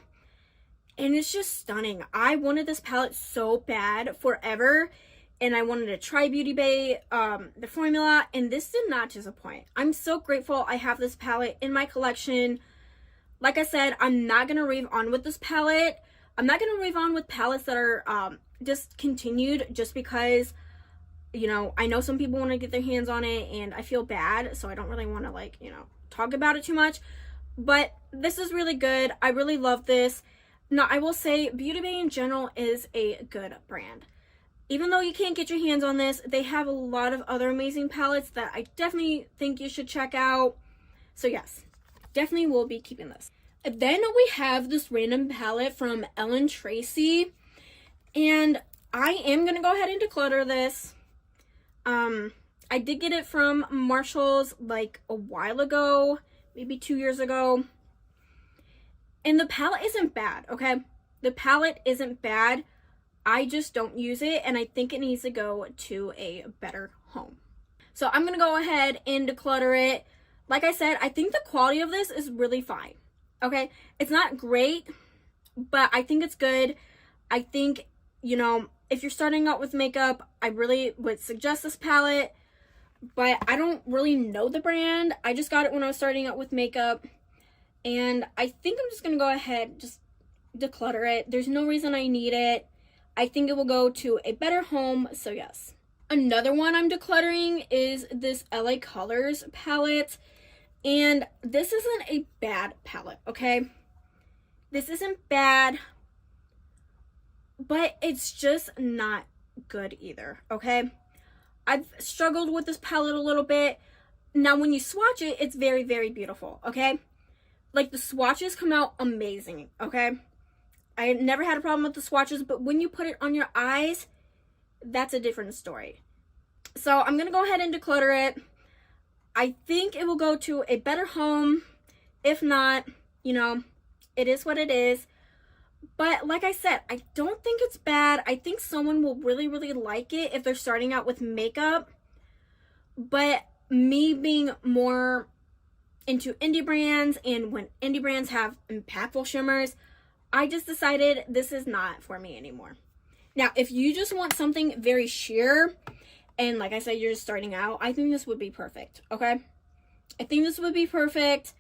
B: and it's just stunning. I wanted this palette so bad forever, and I wanted to try Beauty Bay, the formula, and this did not disappoint. I'm so grateful I have this palette in my collection. Like I said, I'm not going to rave on with this palette. I'm not going to rave on with palettes that are discontinued just because, you know, I know some people want to get their hands on it and I feel bad, so I don't really want to, like, you know, talk about it too much. But this is really good. I really love this. Now, I will say Beauty Bay in general is a good brand. Even though you can't get your hands on this, they have a lot of other amazing palettes that I definitely think you should check out. So yes, definitely will be keeping this. And then we have this random palette from Ellen Tracy. And I am going to go ahead and declutter this. I did get it from Marshall's like a while ago, maybe 2 years ago. And the palette isn't bad, okay? The palette isn't bad. I just don't use it, and I think it needs to go to a better home. So I'm going to go ahead and declutter it. Like I said, I think the quality of this is really fine, okay? It's not great, but I think it's good. I think, you know, if you're starting out with makeup, I really would suggest this palette, but I don't really know the brand. I just got it when I was starting out with makeup, and I think I'm just going to go ahead and just declutter it. There's no reason I need it. I think it will go to a better home, so yes. Another one I'm decluttering is this LA Colors palette, and this isn't a bad palette, okay? This isn't bad, but it's just not good either, okay? I've struggled with this palette a little bit. Now, when you swatch it, it's very, very beautiful, okay? Like, the swatches come out amazing, okay? I never had a problem with the swatches, but when you put it on your eyes, that's a different story. So I'm going to go ahead and declutter it. I think it will go to a better home. If not, you know, it is what it is. But like I said, I don't think it's bad. I think someone will really, really like it if they're starting out with makeup. But me being more into indie brands, and when indie brands have impactful shimmers, I just decided this is not for me anymore. Now, if you just want something very sheer, and like I said, you're just starting out, I think this would be perfect, okay? I think this would be perfect.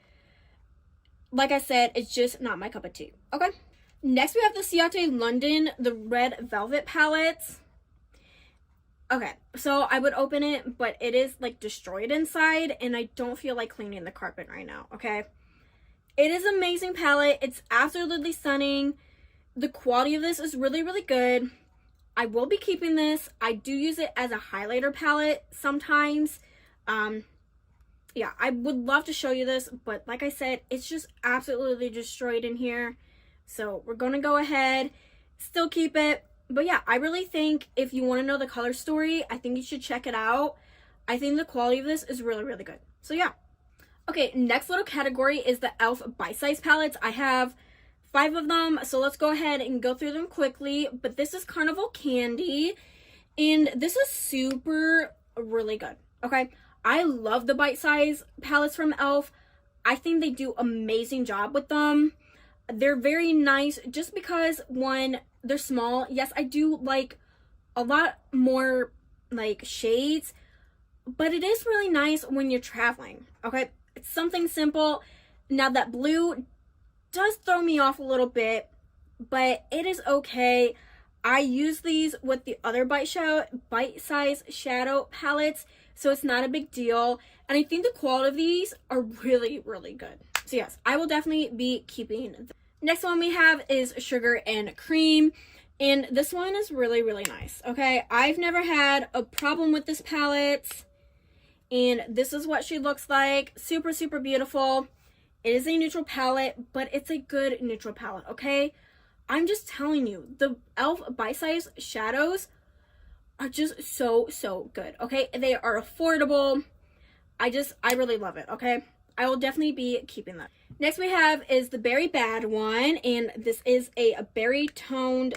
B: Like I said, it's just not my cup of tea, okay? Next, we have the Ciate London, the Red Velvet palette. Okay, so I would open it, but it is, like, destroyed inside, and I don't feel like cleaning the carpet right now, okay? It is an amazing palette. It's absolutely stunning. The quality of this is really, really good. I will be keeping this. I do use it as a highlighter palette sometimes. Yeah, I would love to show you this, but like I said, it's just absolutely destroyed in here. So we're going to go ahead, still keep it. But yeah, I really think if you want to know the color story, I think you should check it out. I think the quality of this is really, really good. So yeah. Okay, next little category is the e.l.f. Bite Size palettes. I have 5 of them, so let's go ahead and go through them quickly. But this is Carnival Candy, and this is super, really good, okay? I love the Bite Size palettes from e.l.f. I think they do amazing job with them. They're very nice just because, one, they're small. Yes, I do like a lot more like shades, but it is really nice when you're traveling, okay? It's something simple. Now that blue does throw me off a little bit, but it is okay. I use these with the other Bite Size shadow palettes, so it's not a big deal. And I think the quality of these are really, really good. So yes, I will definitely be keeping them. Next one we have is Sugar and Cream. And this one is really, really nice. Okay, I've never had a problem with this palette. And this is what she looks like. Super, super beautiful. It is a neutral palette, but it's a good neutral palette, okay? I'm just telling you, the e.l.f. Bite Size shadows are just so, so good, okay? They are affordable. I really love it, okay? I will definitely be keeping that. Next we have is the Berry Bad one, and this is a berry toned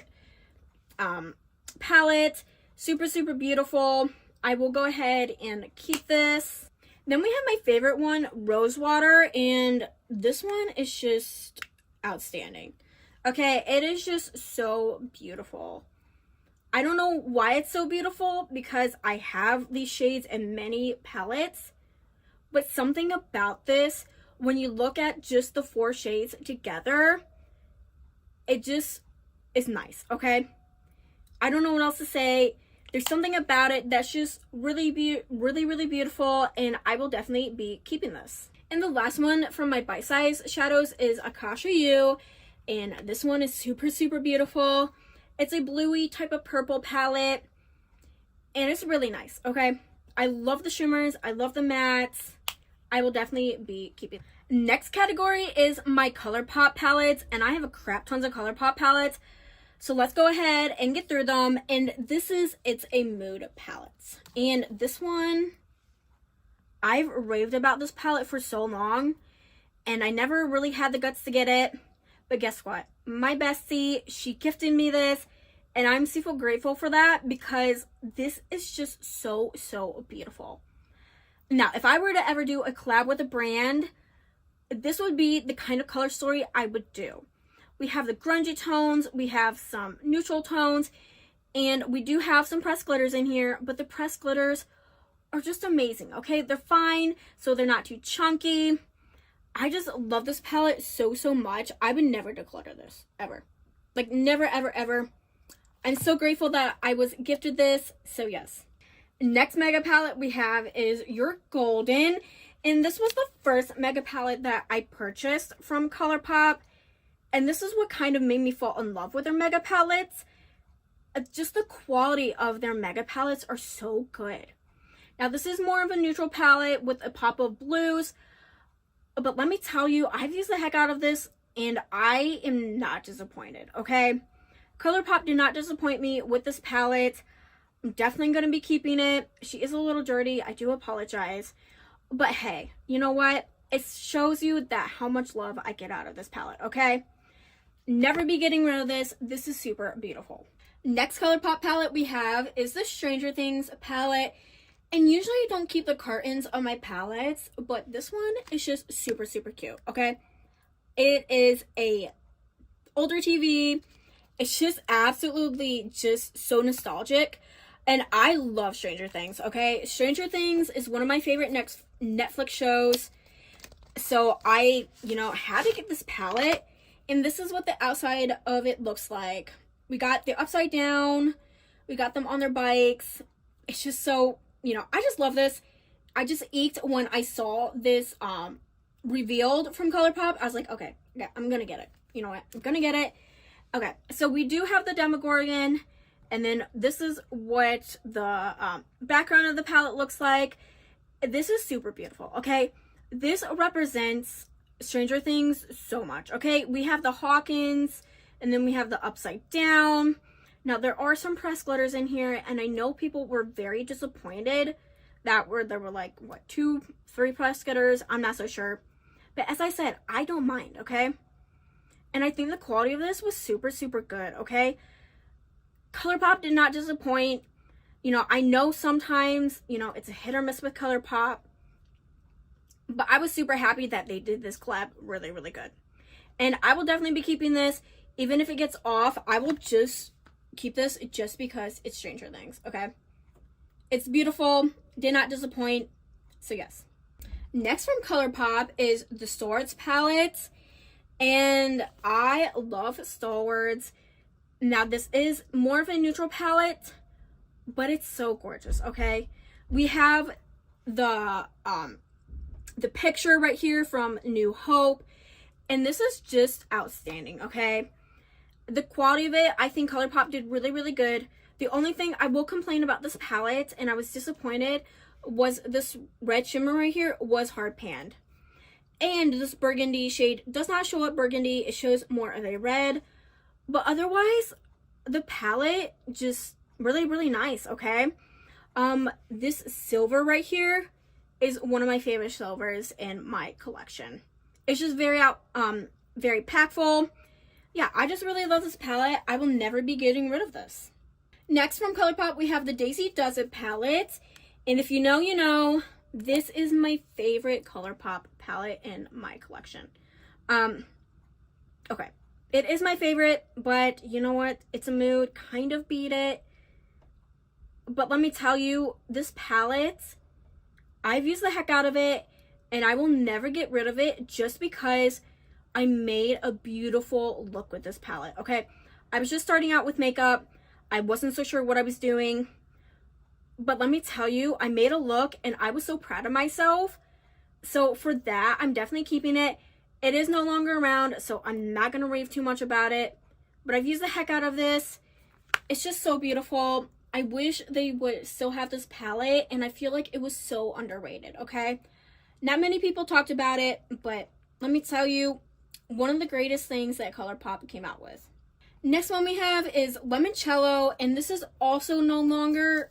B: palette. Super, super beautiful. I will go ahead and keep this. Then we have my favorite one, Rose Water, and this one is just outstanding. Okay, it is just so beautiful. I don't know why it's so beautiful because I have these shades in many palettes, but something about this, when you look at just the 4 shades together, it just is nice, okay? I don't know what else to say. There's something about it that's just really beautiful, and I will definitely be keeping this. And the last one from my Bite Size shadows is Akasha You, and this one is super, super beautiful. It's a bluey type of purple palette, and it's really nice, okay? I love the shimmers. I love the mattes. I will definitely be keeping. Next category is my ColourPop palettes, and I have a crap tons of ColourPop palettes. So let's go ahead and get through them. And it's a mood palette. And this one, I've raved about this palette for so long, and I never really had the guts to get it. But guess what? My bestie, she gifted me this, and I'm super grateful for that because this is just so, so beautiful. Now, if I were to ever do a collab with a brand, this would be the kind of color story I would do. We have the grungy tones, we have some neutral tones, and we do have some pressed glitters in here, but the pressed glitters are just amazing, okay? They're fine, so they're not too chunky. I just love this palette so, so much. I would never declutter this, ever. Like, never, ever, ever. I'm so grateful that I was gifted this, so yes. Next mega palette we have is Your Golden, and this was the first mega palette that I purchased from ColourPop. And this is what kind of made me fall in love with their mega palettes. Just the quality of their mega palettes are so good. Now, this is more of a neutral palette with a pop of blues. But let me tell you, I've used the heck out of this, and I am not disappointed, okay? ColourPop did not disappoint me with this palette. I'm definitely going to be keeping it. She is a little dirty. I do apologize. But hey, you know what? It shows you that how much love I get out of this palette, okay? Never be getting rid of this. This is super beautiful. Next ColourPop palette we have is the Stranger Things palette. And usually I don't keep the cartons on my palettes, but this one is just super, super cute, okay? It is a older TV. It's just absolutely just so nostalgic. And I love Stranger Things, okay? Stranger Things is one of my favorite Netflix shows. So I, had to get this palette. And this is what the outside of it looks like. We got the upside down. We got them on their bikes. It's just so, I just love this. I just ached when I saw this revealed from ColourPop, I was like, okay, yeah, I'm gonna get it. You know what? I'm gonna get it. Okay, so we do have the Demogorgon, and then this is what the background of the palette looks like. This is super beautiful, okay? This represents Stranger Things so much, okay? We have the Hawkins, and then we have the Upside Down. Now, there are some pressed glitters in here, and I know people were very disappointed that there were like, what, 2, 3 pressed glitters? I'm not so sure. But as I said, I don't mind, okay? And I think the quality of this was super, super good, okay? ColourPop did not disappoint. You know, I know sometimes, you know, it's a hit or miss with ColourPop. But I was super happy that they did this collab really, really good. And I will definitely be keeping this. Even if it gets off, I will just keep this just because it's Stranger Things, okay? It's beautiful. Did not disappoint. So, yes. Next from ColourPop is the Swords palette. And I love Swords. Now, this is more of a neutral palette, but it's so gorgeous, okay? We have the picture right here from New Hope, and this is just outstanding, okay? The quality of it, I think ColourPop did really, really good. The only thing I will complain about this palette, and I was disappointed, was this red shimmer right here was hard panned. And this burgundy shade does not show up burgundy, it shows more of a red. But otherwise, the palette just really, really nice, okay? This silver right here is one of my favorite silvers in my collection. It's just very impactful. Yeah, I just really love this palette. I will never be getting rid of this. Next from ColourPop, we have the Daisy Does It palette. And if you know, you know, this is my favorite ColourPop palette in my collection. Okay. It is my favorite, but you know what? It's a mood. Kind of beat it. But let me tell you, this palette, I've used the heck out of it, and I will never get rid of it just because I made a beautiful look with this palette, okay? I was just starting out with makeup. I wasn't so sure what I was doing. But let me tell you, I made a look, and I was so proud of myself. So for that, I'm definitely keeping it. It is no longer around, so I'm not going to rave too much about it. But I've used the heck out of this. It's just so beautiful. I wish they would still have this palette, and I feel like it was so underrated, okay? Not many people talked about it, but let me tell you, one of the greatest things that ColourPop came out with. Next one we have is Limoncello, and this is also no longer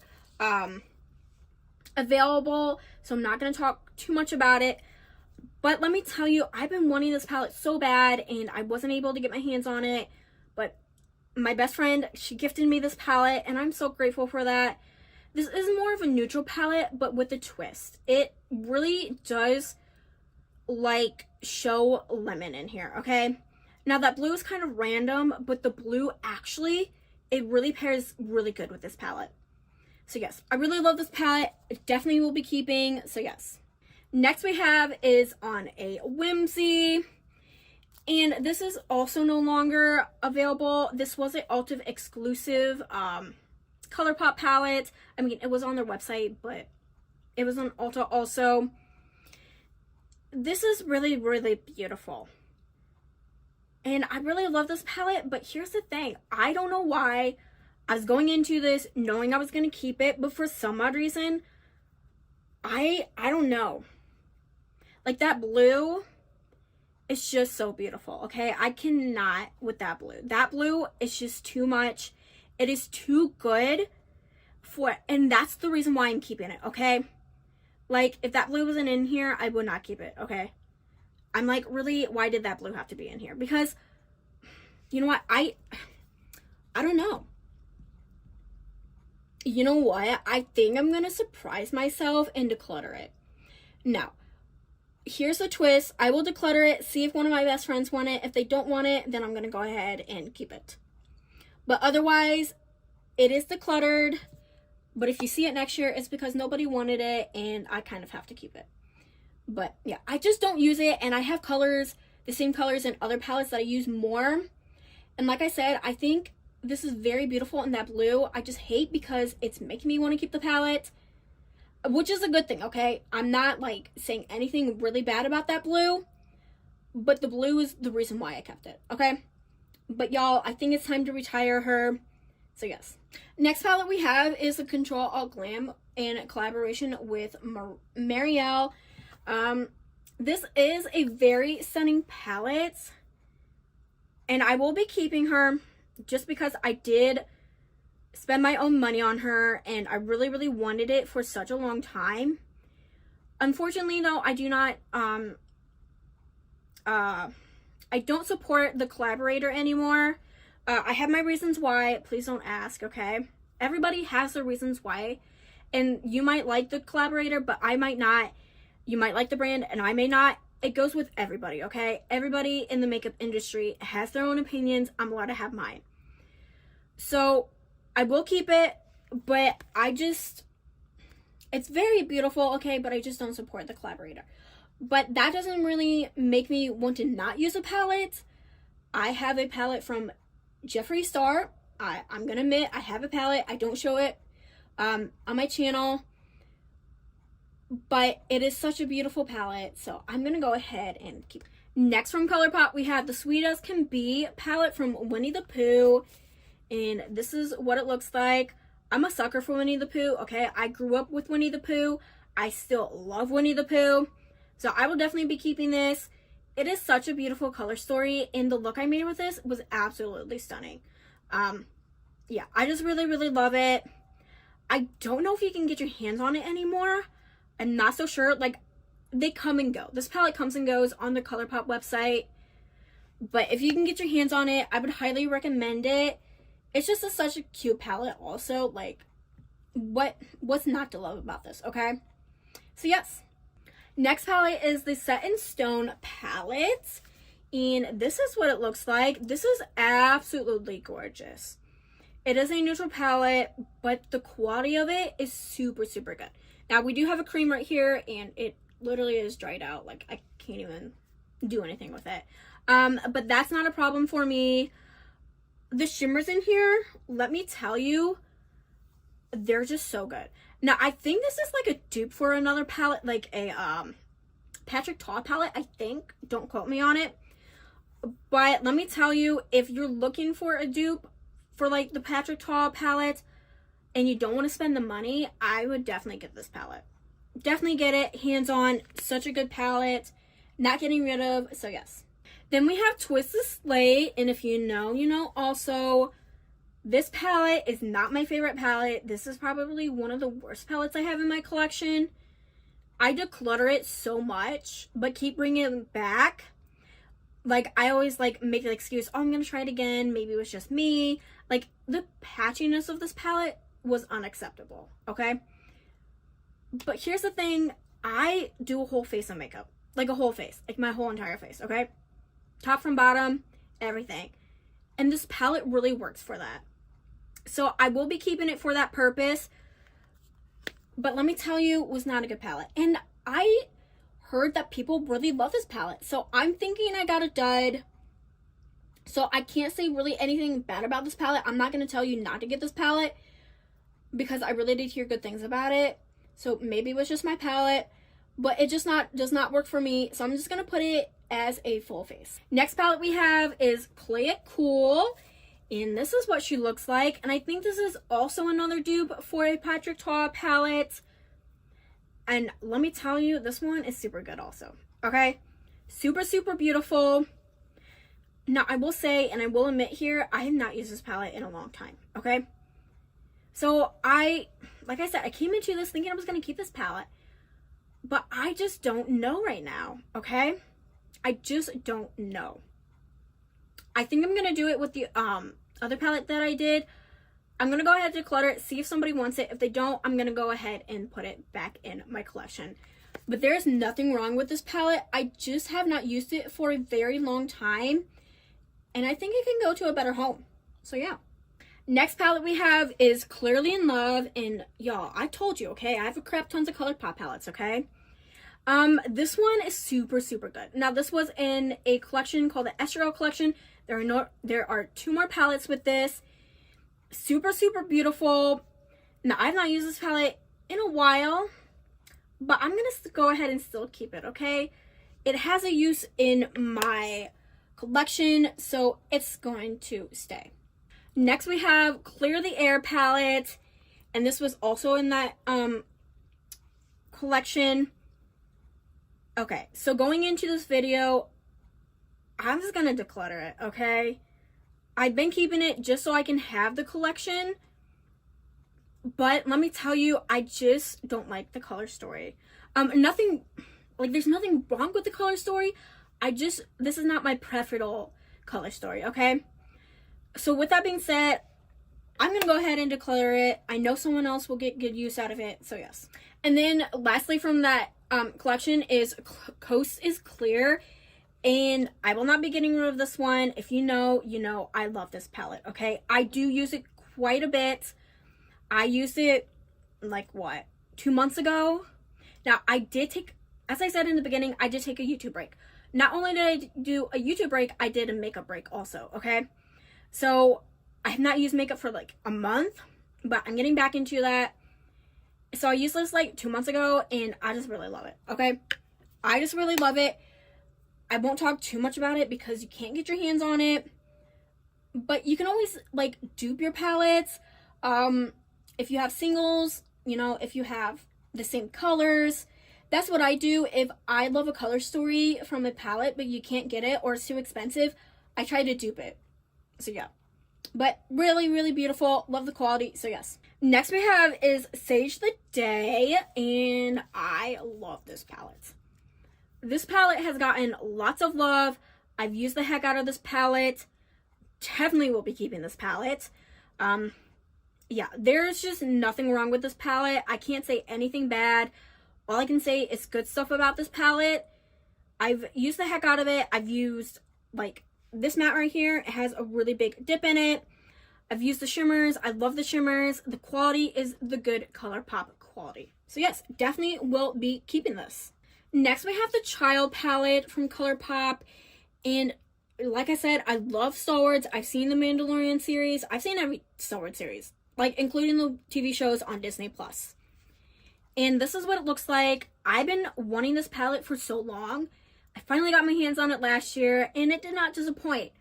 B: available, so I'm not going to talk too much about it. But let me tell you, I've been wanting this palette so bad, and I wasn't able to get my hands on it. But my best friend, she gifted me this palette, and I'm so grateful for that. This is more of a neutral palette, but with a twist. It really does, like, show lemon in here, okay? Now, that blue is kind of random, but the blue, actually, it really pairs really good with this palette. So, yes, I really love this palette. It definitely will be keeping, so yes. Next we have is on a Whimsy, and this is also no longer available. This was an Ulta exclusive ColourPop palette. I mean, it was on their website, but it was on Ulta also. This is really, really beautiful. And I really love this palette, but here's the thing. I don't know why I was going into this knowing I was going to keep it, but for some odd reason, I don't know. Like, that blue is just so beautiful, okay? I cannot with that blue. That blue is just too much. It is too good for, and that's the reason why I'm keeping it, okay? Like, if that blue wasn't in here, I would not keep it, okay? I'm like, really, why did that blue have to be in here? Because, you know what, I don't know. You know what? I think I'm going to surprise myself and declutter it. Now, here's the twist. I will declutter it, see if one of my best friends want it. If they don't want it, then I'm going to go ahead and keep it. But otherwise, it is decluttered. But if you see it next year, it's because nobody wanted it, and I kind of have to keep it. But yeah, I just don't use it, and I have colors, the same colors in other palettes that I use more. And like I said, I think this is very beautiful in that blue. I just hate because it's making me want to keep the palette.
C: which is a good thing, okay? I'm not like saying anything really bad about that blue, but the blue is the reason why I kept it, okay? But y'all, I think it's time to retire her. So yes. Next palette we have is the Control Alt Glam in collaboration with Marielle. This is a very stunning palette, and I will be keeping her just because I did spend my own money on her, and I really, really wanted it for such a long time. Unfortunately, though, I do not, I don't support the collaborator anymore. I have my reasons why. Please don't ask, okay? Everybody has their reasons why. And you might like the collaborator, but I might not. You might like the brand, and I may not. It goes with everybody, okay? Everybody in the makeup industry has their own opinions. I'm allowed to have mine. So, I will keep it, but it's very beautiful, okay? But I just don't support the collaborator. But that doesn't really make me want to not use a palette. I have a palette from Jeffree Star. I'm gonna admit, I have a palette. I don't show it on my channel. But it is such a beautiful palette, so I'm gonna go ahead and keep it. Next from ColourPop, we have the Sweet As Can Be palette from Winnie the Pooh. And this is what it looks like. I'm a sucker for Winnie the Pooh, okay? I grew up with Winnie the Pooh. I still love Winnie the Pooh. So I will definitely be keeping this. It is such a beautiful color story, and the look I made with this was absolutely stunning. Yeah, I just really, really love it. I don't know if you can get your hands on it anymore. I'm not so sure. Like, they come and go. This palette comes and goes on the ColourPop website. But if you can get your hands on it, I would highly recommend it. It's just such a cute palette also. Like, what's not to love about this, okay? So, yes. Next palette is the Set in Stone palette, and this is what it looks like. This is absolutely gorgeous. It is a neutral palette, but the quality of it is super, super good. Now, we do have a cream right here, and it literally is dried out. Like, I can't even do anything with it. But that's not a problem for me. The shimmers in here, let me tell you, they're just so good. Now, I think this is like a dupe for another palette, like a Patrick Ta palette, I think. Don't quote me on it. But let me tell you, if you're looking for a dupe for like the Patrick Ta palette and you don't want to spend the money, I would definitely get this palette. Definitely get it. Hands on. Such a good palette. Not getting rid of. So, yes. Then we have Twisted Slate. And if you know, you know. Also, this palette is not my favorite palette. This is probably one of the worst palettes I have in my collection. I declutter it so much, but keep bringing it back. Like, I always, like, make the excuse, oh, I'm going to try it again. Maybe it was just me. Like, the patchiness of this palette was unacceptable, okay? But here's the thing. I do a whole face of makeup. Like, a whole face. Like, my whole entire face, okay? Top from bottom, everything. And this palette really works for that. So I will be keeping it for that purpose. But let me tell you, it was not a good palette. And I heard that people really love this palette. So I'm thinking I got a dud. So I can't say really anything bad about this palette. I'm not going to tell you not to get this palette, because I really did hear good things about it. So maybe it was just my palette. But it just does not work for me. So I'm just going to put it as a full face. Next palette we have is Play It Cool. And this is what she looks like. And I think this is also another dupe for a Patrick Ta palette. And let me tell you, this one is super good also. Okay? Super, super beautiful. Now, I will say, and I will admit here, I have not used this palette in a long time. Okay? So, like I said, I came into this thinking I was going to keep this palette. But I just don't know right now. Okay? I just don't know. I think I'm going to do it with the other palette that I did. I'm going to go ahead and declutter it, see if somebody wants it. If they don't, I'm going to go ahead and put it back in my collection. But there's nothing wrong with this palette. I just have not used it for a very long time. And I think it can go to a better home. So, yeah. Next palette we have is Clearly in Love. And, y'all, I told you, okay? I have a crap tons of ColourPop palettes, okay? This one is super, super good. Now, this was in a collection called the Eyeshadow collection. There are 2 more palettes with this. Super, super beautiful. Now, I've not used this palette in a while. but I'm gonna go ahead and still keep it, okay? It has a use in my collection, so it's going to stay. Next we have Clear the Air palette, and this was also in that collection. Okay, so going into this video, I'm just gonna declutter it, okay? I've been keeping it just so I can have the collection, but let me tell you, I just don't like the color story. Nothing, like, there's nothing wrong with the color story. This is not my preferable color story, okay? So with that being said, I'm gonna go ahead and declutter it. I know someone else will get good use out of it, so yes. And then lastly from that collection is Coast is Clear, and I will not be getting rid of this one. If you know, you know, I love this palette, okay? I do use it quite a bit. I used it, like, what, 2 months ago? Now, I did take, as I said in the beginning, I did take a YouTube break. Not only did I do a YouTube break, I did a makeup break also, okay? So, I have not used makeup for, like, a month, but I'm getting back into that. So, I used this, like, 2 months ago, and I just really love it, okay? I just really love it. I won't talk too much about it because you can't get your hands on it. But you can always, like, dupe your palettes. If you have singles, you know, if you have the same colors. That's what I do. If I love a color story from a palette, but you can't get it or it's too expensive, I try to dupe it. So, yeah. But really, really beautiful. Love the quality. So, yes. Next we have is Sage the Day. And I love this palette. This palette has gotten lots of love. I've used the heck out of this palette. Definitely will be keeping this palette. Yeah, there's just nothing wrong with this palette. I can't say anything bad. All I can say is good stuff about this palette. I've used the heck out of it. I've used, like, this matte right here. It has a really big dip in it. I've used the shimmers. I love the shimmers. The quality is the good ColourPop quality. So yes, definitely will be keeping this. Next, we have the Child palette from ColourPop. And like I said, I love Star Wars. I've seen the Mandalorian series. I've seen every Star Wars series, like including the TV shows on Disney+. And this is what it looks like. I've been wanting this palette for so long. I finally got my hands on it last year, and it did not disappoint.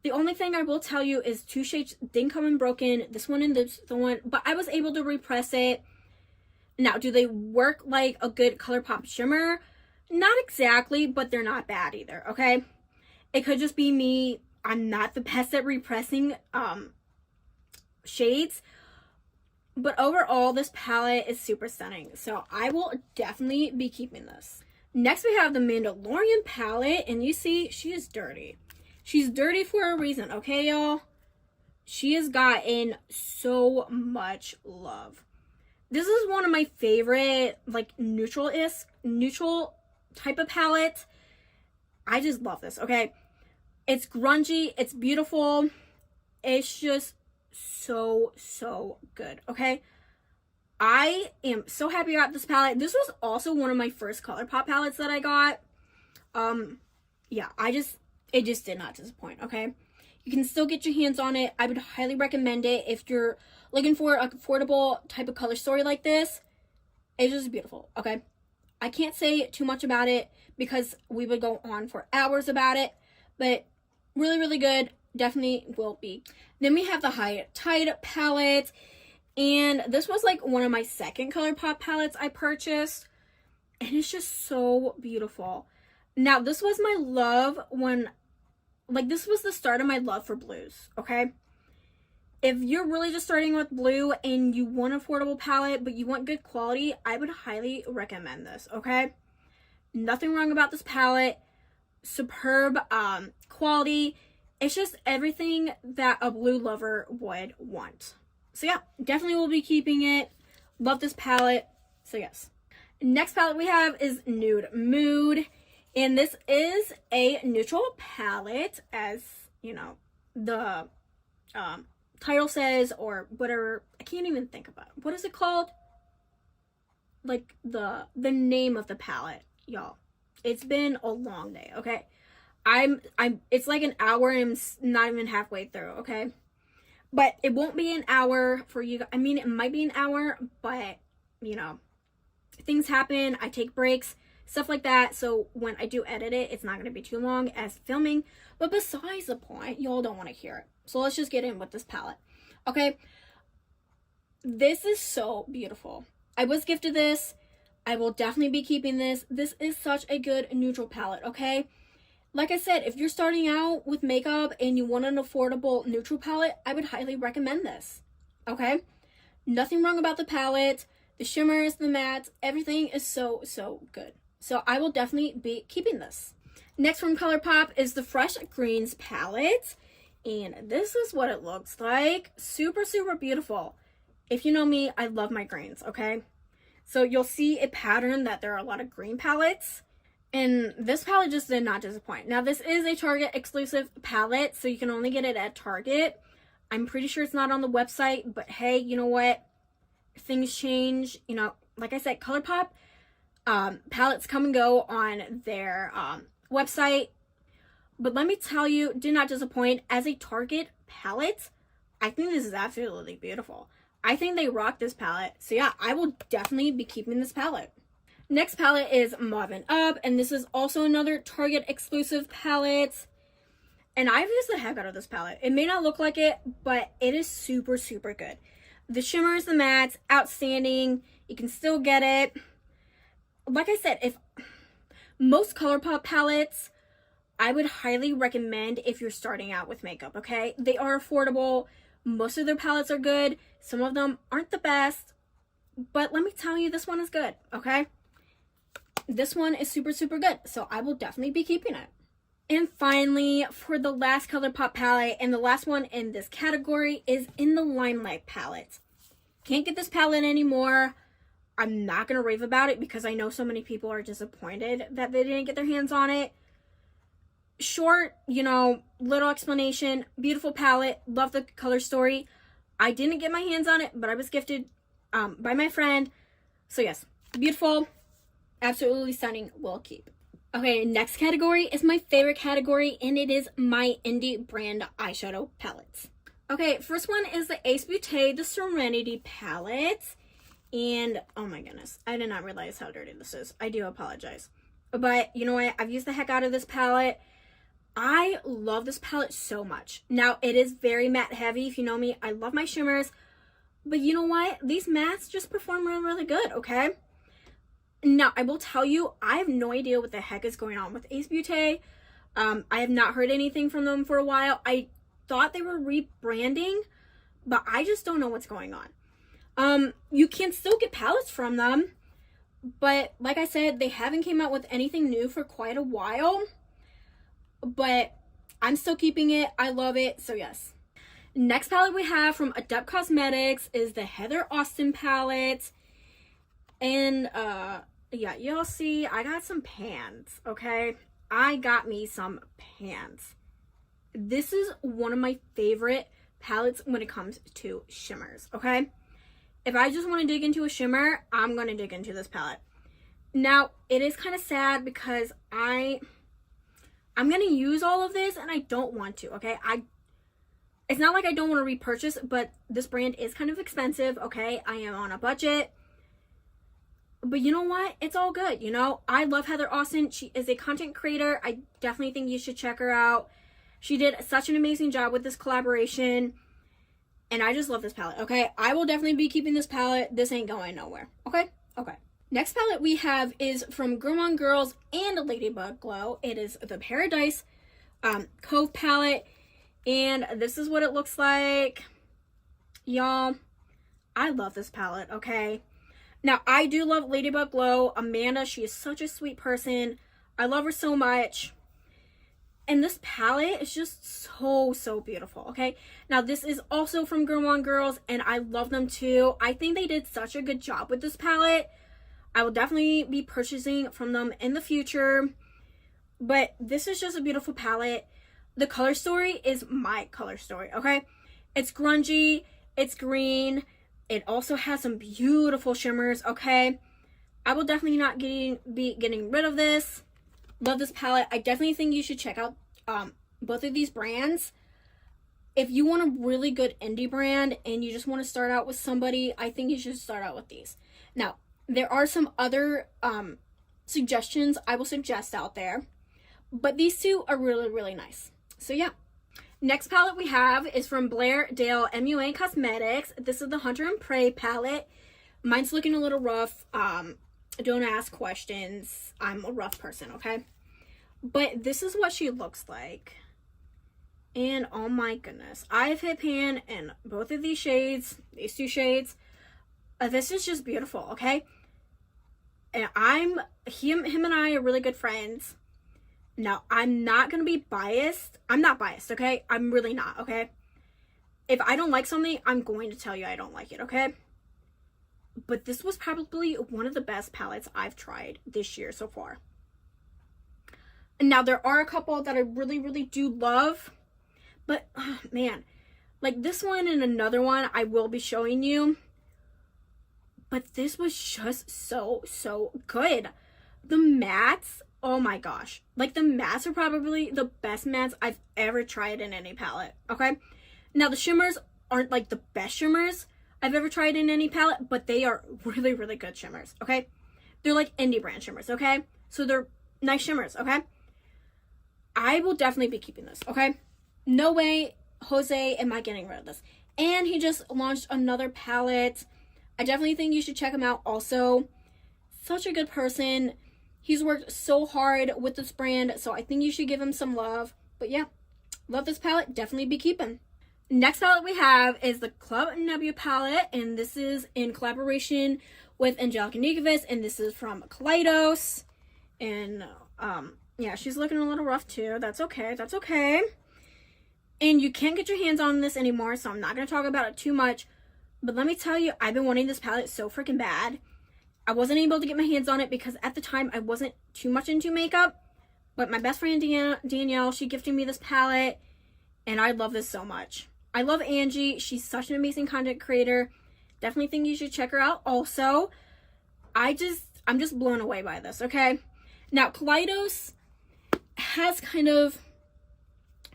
C: The only thing I will tell you is 2 shades didn't come in broken. This one and this the one, but I was able to repress it. Now, do they work like a good ColourPop shimmer? Not exactly, but they're not bad either, okay? It could just be me. I'm not the best at repressing shades. But overall, this palette is super stunning. So I will definitely be keeping this. Next, we have the Mandalorian palette. And you see, she is dirty. She's dirty for a reason, okay, y'all? She has gotten so much love. This is one of my favorite, like, neutral type of palette. I just love this, okay? It's grungy. It's beautiful. It's just so, so good, okay? I am so happy I got this palette. This was also one of my first ColourPop palettes that I got. Yeah, it just did not disappoint, okay? You can still get your hands on it. I would highly recommend it if you're looking for an affordable type of color story like this. It's just beautiful, okay? I can't say too much about it because we would go on for hours about it, but really, really good. Definitely will be. Then we have the High Tide palette, and this was like one of my second ColourPop palettes I purchased, and it's just so beautiful. Now, this was my love when, like, this was the start of my love for blues, okay? If you're really just starting with blue and you want an affordable palette, but you want good quality, I would highly recommend this, okay? Nothing wrong about this palette. Superb quality. It's just everything that a blue lover would want. So yeah, definitely will be keeping it. Love this palette. So yes. Next palette we have is Nude Mood. And this is a neutral palette, as, you know, the title says, or whatever. I can't even think about it. What is it called? Like the name of the palette, y'all. It's been a long day, okay? It's like an hour and I'm not even halfway through, okay? But it won't be an hour for you. I mean, it might be an hour, but, you know, things happen, I take breaks, stuff like that. So when I do edit it, it's not going to be too long as filming. But besides the point, y'all don't want to hear it. So let's just get in with this palette. Okay. This is so beautiful. I was gifted this. I will definitely be keeping this. This is such a good neutral palette, okay? Like I said, if you're starting out with makeup and you want an affordable neutral palette, I would highly recommend this, okay? Nothing wrong about the palette. The shimmers, the mattes, everything is so, so good. So I will definitely be keeping this. Next from ColourPop is the Fresh Greens palette. And this is what it looks like. Super, super beautiful. If you know me, I love my greens, okay? So you'll see a pattern that there are a lot of green palettes. And this palette just did not disappoint. Now, this is a Target exclusive palette, so you can only get it at Target. I'm pretty sure it's not on the website, but hey, you know what? Things change. You know, like I said, ColourPop palettes come and go on their website. But let me tell you, did not disappoint. As a Target palette, I think this is absolutely beautiful. I think they rock this palette. So yeah, I will definitely be keeping this palette. Next palette is Mauvin Up, and this is also another Target exclusive palette. And I've used the heck out of this palette. It may not look like it, but it is super, super good. The shimmers, the mattes, outstanding. You can still get it. Like I said, if most ColourPop palettes, I would highly recommend if you're starting out with makeup, okay? They are affordable. Most of their palettes are good. Some of them aren't the best. But let me tell you, this one is good, okay? This one is super, super good. So I will definitely be keeping it. And finally, for the last ColourPop palette, and the last one in this category, is in the Limelight palette. Can't get this palette anymore. I'm not going to rave about it because I know so many people are disappointed that they didn't get their hands on it. Short, you know, little explanation. Beautiful palette. Love the color story. I didn't get my hands on it, but I was gifted by my friend. So yes, beautiful. Absolutely stunning. Will keep. Okay, next category is my favorite category, and it is my indie brand eyeshadow palettes. Okay, first one is the Ace Beauté, the Serenity palette. And, oh my goodness, I did not realize how dirty this is. I do apologize. But, you know what? I've used the heck out of this palette. I love this palette so much. Now, it is very matte heavy. If you know me, I love my shimmers. But you know what? These mattes just perform really, really good, okay? Now, I will tell you, I have no idea what the heck is going on with Ace Beauté. I have not heard anything from them for a while. I thought they were rebranding, but I just don't know what's going on. You can still get palettes from them, but like I said, they haven't came out with anything new for quite a while. But I'm still keeping it. I love it. So yes. Next palette we have from Adept Cosmetics is the Heather Austin palette. And yeah, you'll see I got some pans, okay? I got me some pans. This is one of my favorite palettes when it comes to shimmers, okay? If I just want to dig into a shimmer, I'm going to dig into this palette. Now, it is kind of sad because I'm going to use all of this and I don't want to, okay? It's not like I don't want to repurchase, but this brand is kind of expensive, okay? I am on a budget. But you know what? It's all good, you know? I love Heather Austin. She is a content creator. I definitely think you should check her out. She did such an amazing job with this collaboration. And I just love this palette, okay? I will definitely be keeping this palette. This ain't going nowhere, okay? Okay. Next palette we have is from Gourmande Girls and Ladybug Glow. It is the Paradise Cove palette. And this is what it looks like. Y'all, I love this palette, okay? Now, I do love Ladybug Glow. Amanda, she is such a sweet person. I love her so much. And this palette is just so, so beautiful, okay? Now, this is also from Gourmande Girls, and I love them too. I think they did such a good job with this palette. I will definitely be purchasing from them in the future. But this is just a beautiful palette. The color story is my color story, okay? It's grungy, it's green. It also has some beautiful shimmers, okay? I will definitely not be getting rid of this. Love this palette. I definitely think you should check out both of these brands. If you want a really good indie brand and you just want to start out with somebody, I think you should start out with these. Now, There are some other suggestions I will suggest out there, but these two are really, really nice. So yeah. Next palette we have is from Blair Dale MUA Cosmetics. This is the Hunter and Prey palette. Mine's looking a little rough. Don't ask questions. I'm a rough person, okay? But this is what she looks like. And oh my goodness. I've hit pan in both of these shades. These two shades. This is just beautiful, okay? And him and I are really good friends. Now, I'm not going to be biased. I'm not biased, okay? I'm really not, okay? If I don't like something, I'm going to tell you I don't like it, okay? But this was probably one of the best palettes I've tried this year so far. And now, there are a couple that I really, really do love. But, oh, man, like this one and another one I will be showing you. But this was just so good. The mattes, oh my gosh. Like the mattes are probably the best mattes I've ever tried in any palette, okay? Now the shimmers aren't like the best shimmers I've ever tried in any palette, but they are really, really good shimmers, okay? They're like indie brand shimmers, okay? So they're nice shimmers, okay? I will definitely be keeping this, okay? No way, Jose, am I getting rid of this. And he just launched another palette. I definitely think you should check him out also. Such a good person. He's worked so hard with this brand, so I think you should give him some love. But yeah, love this palette. Definitely be keeping. Next palette we have is the Club Nebula palette, and this is in collaboration with Angelica Nikovitz, and this is from Kaleidos. And yeah, she's looking a little rough too. That's okay. That's okay. And you can't get your hands on this anymore, so I'm not going to talk about it too much. But let me tell you, I've been wanting this palette so freaking bad. I wasn't able to get my hands on it because at the time I wasn't too much into makeup. But my best friend Danielle, she gifted me this palette. And I love this so much. I love Angie. She's such an amazing content creator. Definitely think you should check her out also. I'm just blown away by this, okay? Now, Kaleidos has kind of...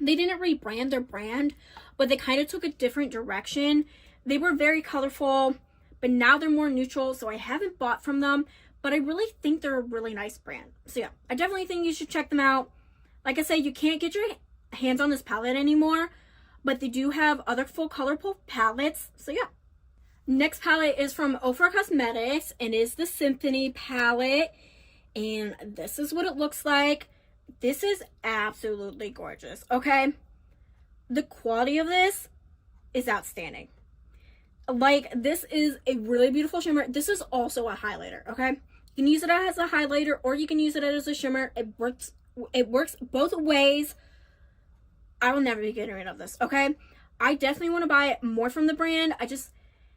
C: They didn't rebrand their brand, but they kind of took a different direction. They were very colorful, but now they're more neutral, so I haven't bought from them, but I really think they're a really nice brand. So yeah, I definitely think you should check them out. Like I said, you can't get your hands on this palette anymore, but they do have other full colorful palettes, so yeah. Next palette is from Ofra Cosmetics, and is the Symphony palette, and this is what it looks like. This is absolutely gorgeous, okay? The quality of this is outstanding. Like, this is a really beautiful shimmer. This is also a highlighter, okay? You can use it as a highlighter or you can use it as a shimmer. It works both ways. I will never be getting rid of this, okay? I definitely want to buy more from the brand. I just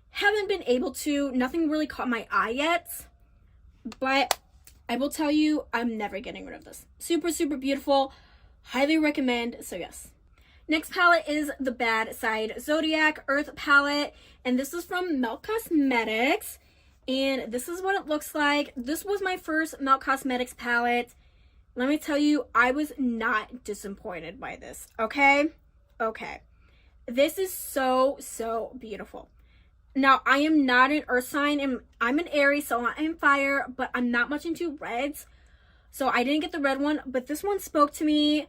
C: haven't been able to. Nothing really caught my eye yet. But I will tell you, I'm never getting rid of this. Super, super beautiful. Highly recommend. So yes. Next palette is the Bad Side Zodiac Earth palette, and this is from Melt Cosmetics, and this is what it looks like. This was my first Melt Cosmetics palette. Let me tell you, I was not disappointed by this, okay? Okay. This is so, so beautiful. Now, I am not an earth sign, and I'm an Aries, so I'm fire, but I'm not much into reds, so I didn't get the red one, but this one spoke to me.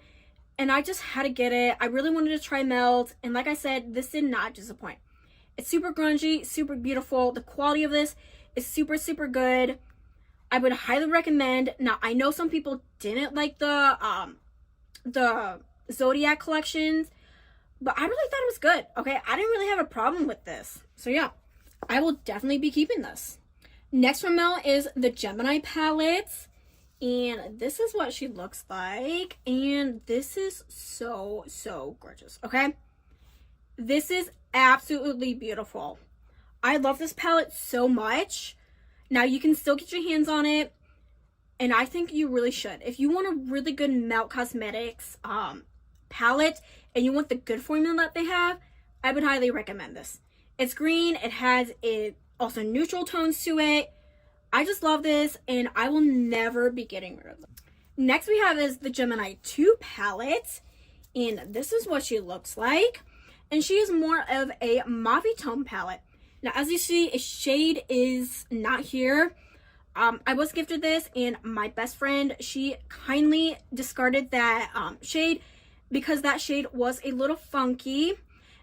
C: And I just had to get it. I really wanted to try Melt. And like I said, this did not disappoint. It's super grungy, super beautiful. The quality of this is super, super good. I would highly recommend. Now, I know some people didn't like the Zodiac collections, but I really thought it was good. Okay, I didn't really have a problem with this. So yeah, I will definitely be keeping this. Next from Melt is the Gemini palette. And this is what she looks like. And this is so, so gorgeous, okay? This is absolutely beautiful. I love this palette so much. Now, you can still get your hands on it. And I think you really should. If you want a really good Melt Cosmetics palette and you want the good formula that they have, I would highly recommend this. It's green. It has also neutral tones to it. I just love this, and I will never be getting rid of them. Next we have is the Gemini 2 palette, and this is what she looks like. And she is more of a mauve tone palette. Now, as you see, a shade is not here, I was gifted this, and my best friend, she kindly discarded that shade because that shade was a little funky.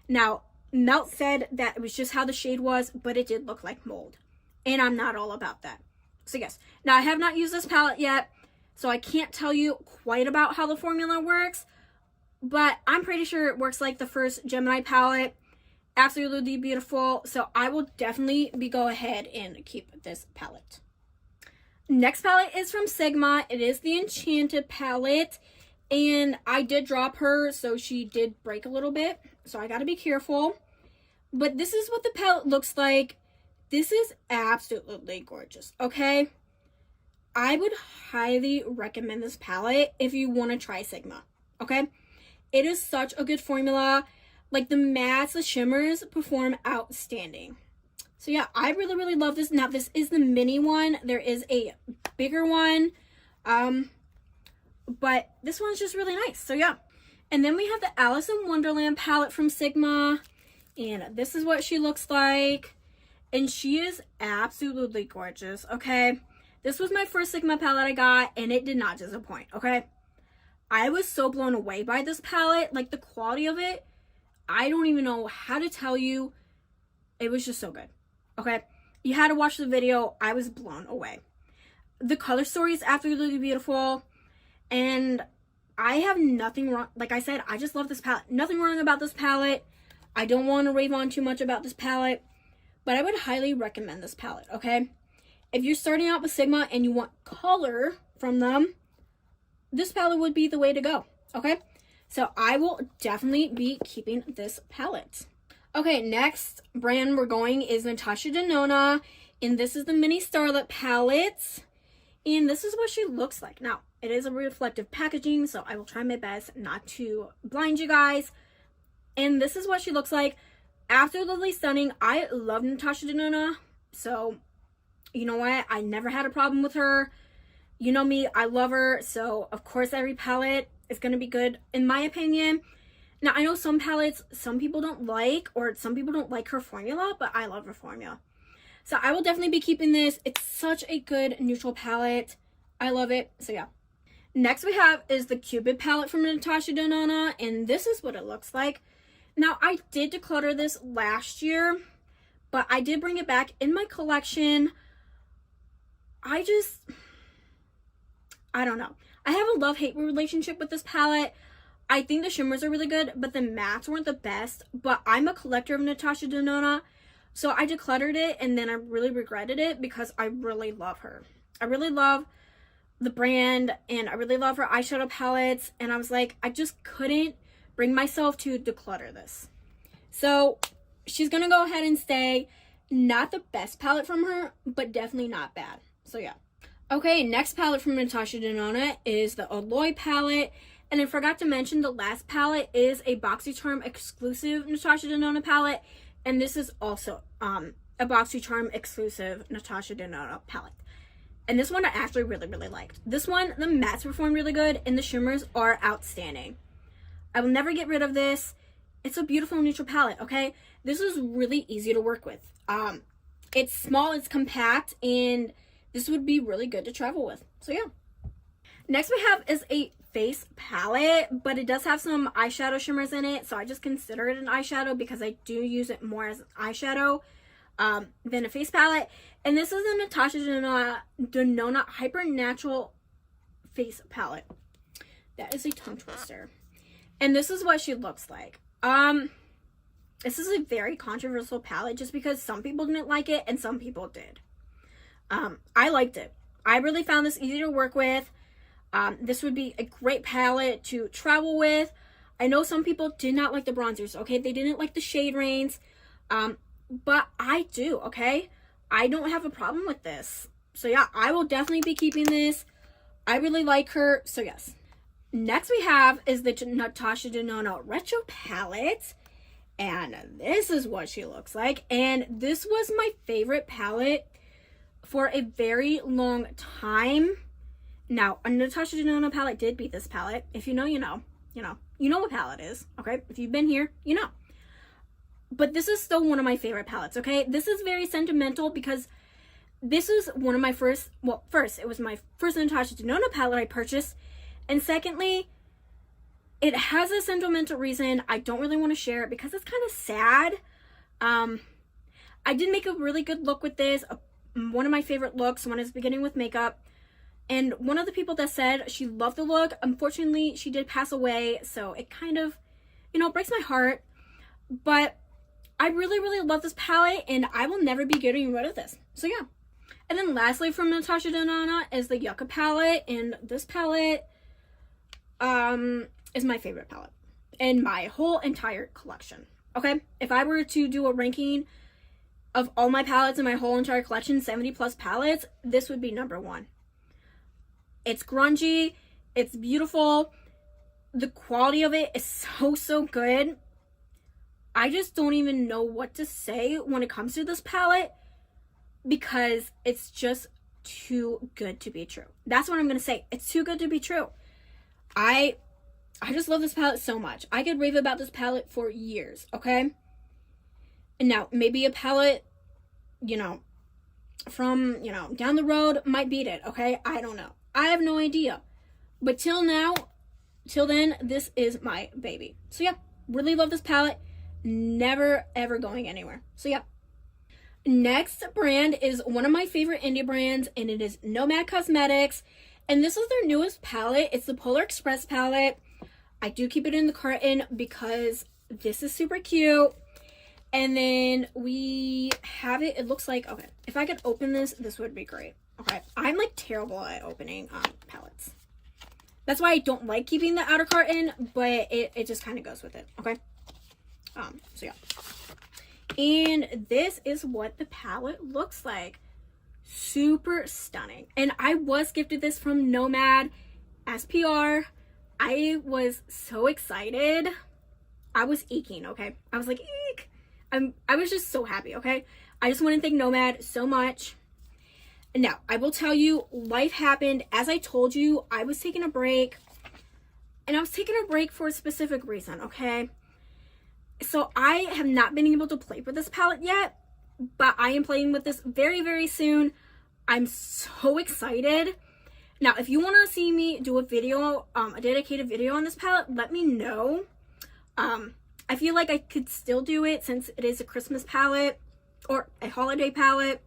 C: Now, Melt said that it was just how the shade was, but it did look like mold, and I'm not all about that. So yes, now I have not used this palette yet, so I can't tell you quite about how the formula works, but I'm pretty sure it works like the first Gemini palette. Absolutely beautiful. So I will definitely go ahead and keep this palette. Next palette is from Sigma. It is the Enchanted palette, and I did drop her, so she did break a little bit, so I gotta be careful. But this is what the palette looks like. This is absolutely gorgeous, okay? I would highly recommend this palette if you want to try Sigma, okay? It is such a good formula. Like, the mattes, the shimmers perform outstanding. So yeah, I really, really love this. Now, this is the mini one. There is a bigger one. But this one's just really nice. So yeah. And then we have the Alice in Wonderland palette from Sigma. And this is what she looks like. And she is absolutely gorgeous, okay? This was my first Sigma palette I got, and it did not disappoint, okay? I was so blown away by this palette. Like, the quality of it, I don't even know how to tell you. It was just so good. Okay, you had to watch the video. I was blown away. The color story is absolutely beautiful, and I have nothing wrong. Like I said, I just love this palette. Nothing wrong about this palette. I don't want to rave on too much about this palette, but I would highly recommend this palette, okay? If you're starting out with Sigma and you want color from them, this palette would be the way to go, okay? So I will definitely be keeping this palette. Okay, next brand we're going is Natasha Denona, and this is the Mini Starlet palette, and this is what she looks like. Now, it is a reflective packaging, so I will try my best not to blind you guys, and this is what she looks like. Absolutely stunning. I love Natasha Denona, so you know what? I never had a problem with her. You know me, I love her, so of course every palette is going to be good, in my opinion. Now, I know some palettes, some people don't like, or some people don't like her formula, but I love her formula. So I will definitely be keeping this. It's such a good neutral palette. I love it. So yeah. Next we have is the Cupid palette from Natasha Denona, and this is what it looks like. Now, I did declutter this last year, but I did bring it back in my collection. I don't know. I have a love-hate relationship with this palette. I think the shimmers are really good, but the mattes weren't the best. But I'm a collector of Natasha Denona, so I decluttered it, and then I really regretted it because I really love her. I really love the brand, and I really love her eyeshadow palettes, and I was like, I just couldn't bring myself to declutter this. So she's gonna go ahead and stay. Not the best palette from her, but definitely not bad. So yeah. Okay, next palette from Natasha Denona is the Alloy palette. And I forgot to mention, the last palette is a BoxyCharm exclusive Natasha Denona palette. And this is also a BoxyCharm exclusive Natasha Denona palette. And this one I actually really, really liked. This one, the mattes perform really good, and the shimmers are outstanding. I will never get rid of this. It's a beautiful neutral palette, okay? This is really easy to work with. It's small, it's compact, and this would be really good to travel with. So yeah. Next we have is a face palette, but it does have some eyeshadow shimmers in it, so I just consider it an eyeshadow because I do use it more as an eyeshadow than a face palette. And this is the Natasha Denona Hyper Natural face palette. That is a tongue twister. And this is what she looks like. This is a very controversial palette just because some people didn't like it and some people did. I liked it. I really found this easy to work with. This would be a great palette to travel with. I know some people did not like the bronzers, okay? They didn't like the shade range, but I do, okay? I don't have a problem with this. So yeah, I will definitely be keeping this. I really like her, so yes. Next we have is the Natasha Denona Retro palette, and this is what she looks like. And this was my favorite palette for a very long time. Now, a Natasha Denona palette did beat this palette. If you know, you know. You know what palette is, okay? If you've been here, you know. But this is still one of my favorite palettes, okay? This is very sentimental because this is one of my first, well, first, it was my first Natasha Denona palette I purchased. And secondly, it has a sentimental reason. I don't really want to share it because it's kind of sad. I did make a really good look with this. One of my favorite looks when I was beginning with makeup. And one of the people that said she loved the look, unfortunately, she did pass away. So it kind of, you know, breaks my heart. But I really, really love this palette and I will never be getting rid of this. So yeah. And then lastly from Natasha Denona is the Yucca palette. And this palette is my favorite palette in my whole entire collection. Okay? If I were to do a ranking of all my palettes in my whole entire collection, 70 plus palettes, this would be number one. It's grungy. It's beautiful. The quality of it is so, so good. I just don't even know what to say when it comes to this palette because it's just too good to be true. That's what I'm going to say. It's too good to be true. I just love this palette so much. I could rave about this palette for years, okay? And now, maybe a palette, you know, from, you know, down the road might beat it, okay? I don't know. I have no idea. But till then, this is my baby. So yeah, really love this palette. Never, ever going anywhere. So yeah. Next brand is one of my favorite indie brands, and it is Nomad Cosmetics. And this is their newest palette. It's the Polar Express palette. I do keep it in the carton because this is super cute. And then we have it. It looks like, okay, if I could open this, this would be great. Okay, I'm like terrible at opening palettes. That's why I don't like keeping the outer carton, but it just kind of goes with it. Okay. So yeah. And this is what the palette looks like. Super stunning. And I was gifted this from Nomad as PR. I was so excited. I was eeking, okay? I was like, eek. I was just so happy, okay? I just want to thank Nomad so much. Now, I will tell you, life happened. As I told you, I was taking a break. And I was taking a break for a specific reason, okay? So I have not been able to play with this palette yet. But I am playing with this very, very soon. I'm so excited. Now, if you want to see me do a video, a dedicated video on this palette, let me know. I feel like I could still do it since it is a Christmas palette or a holiday palette.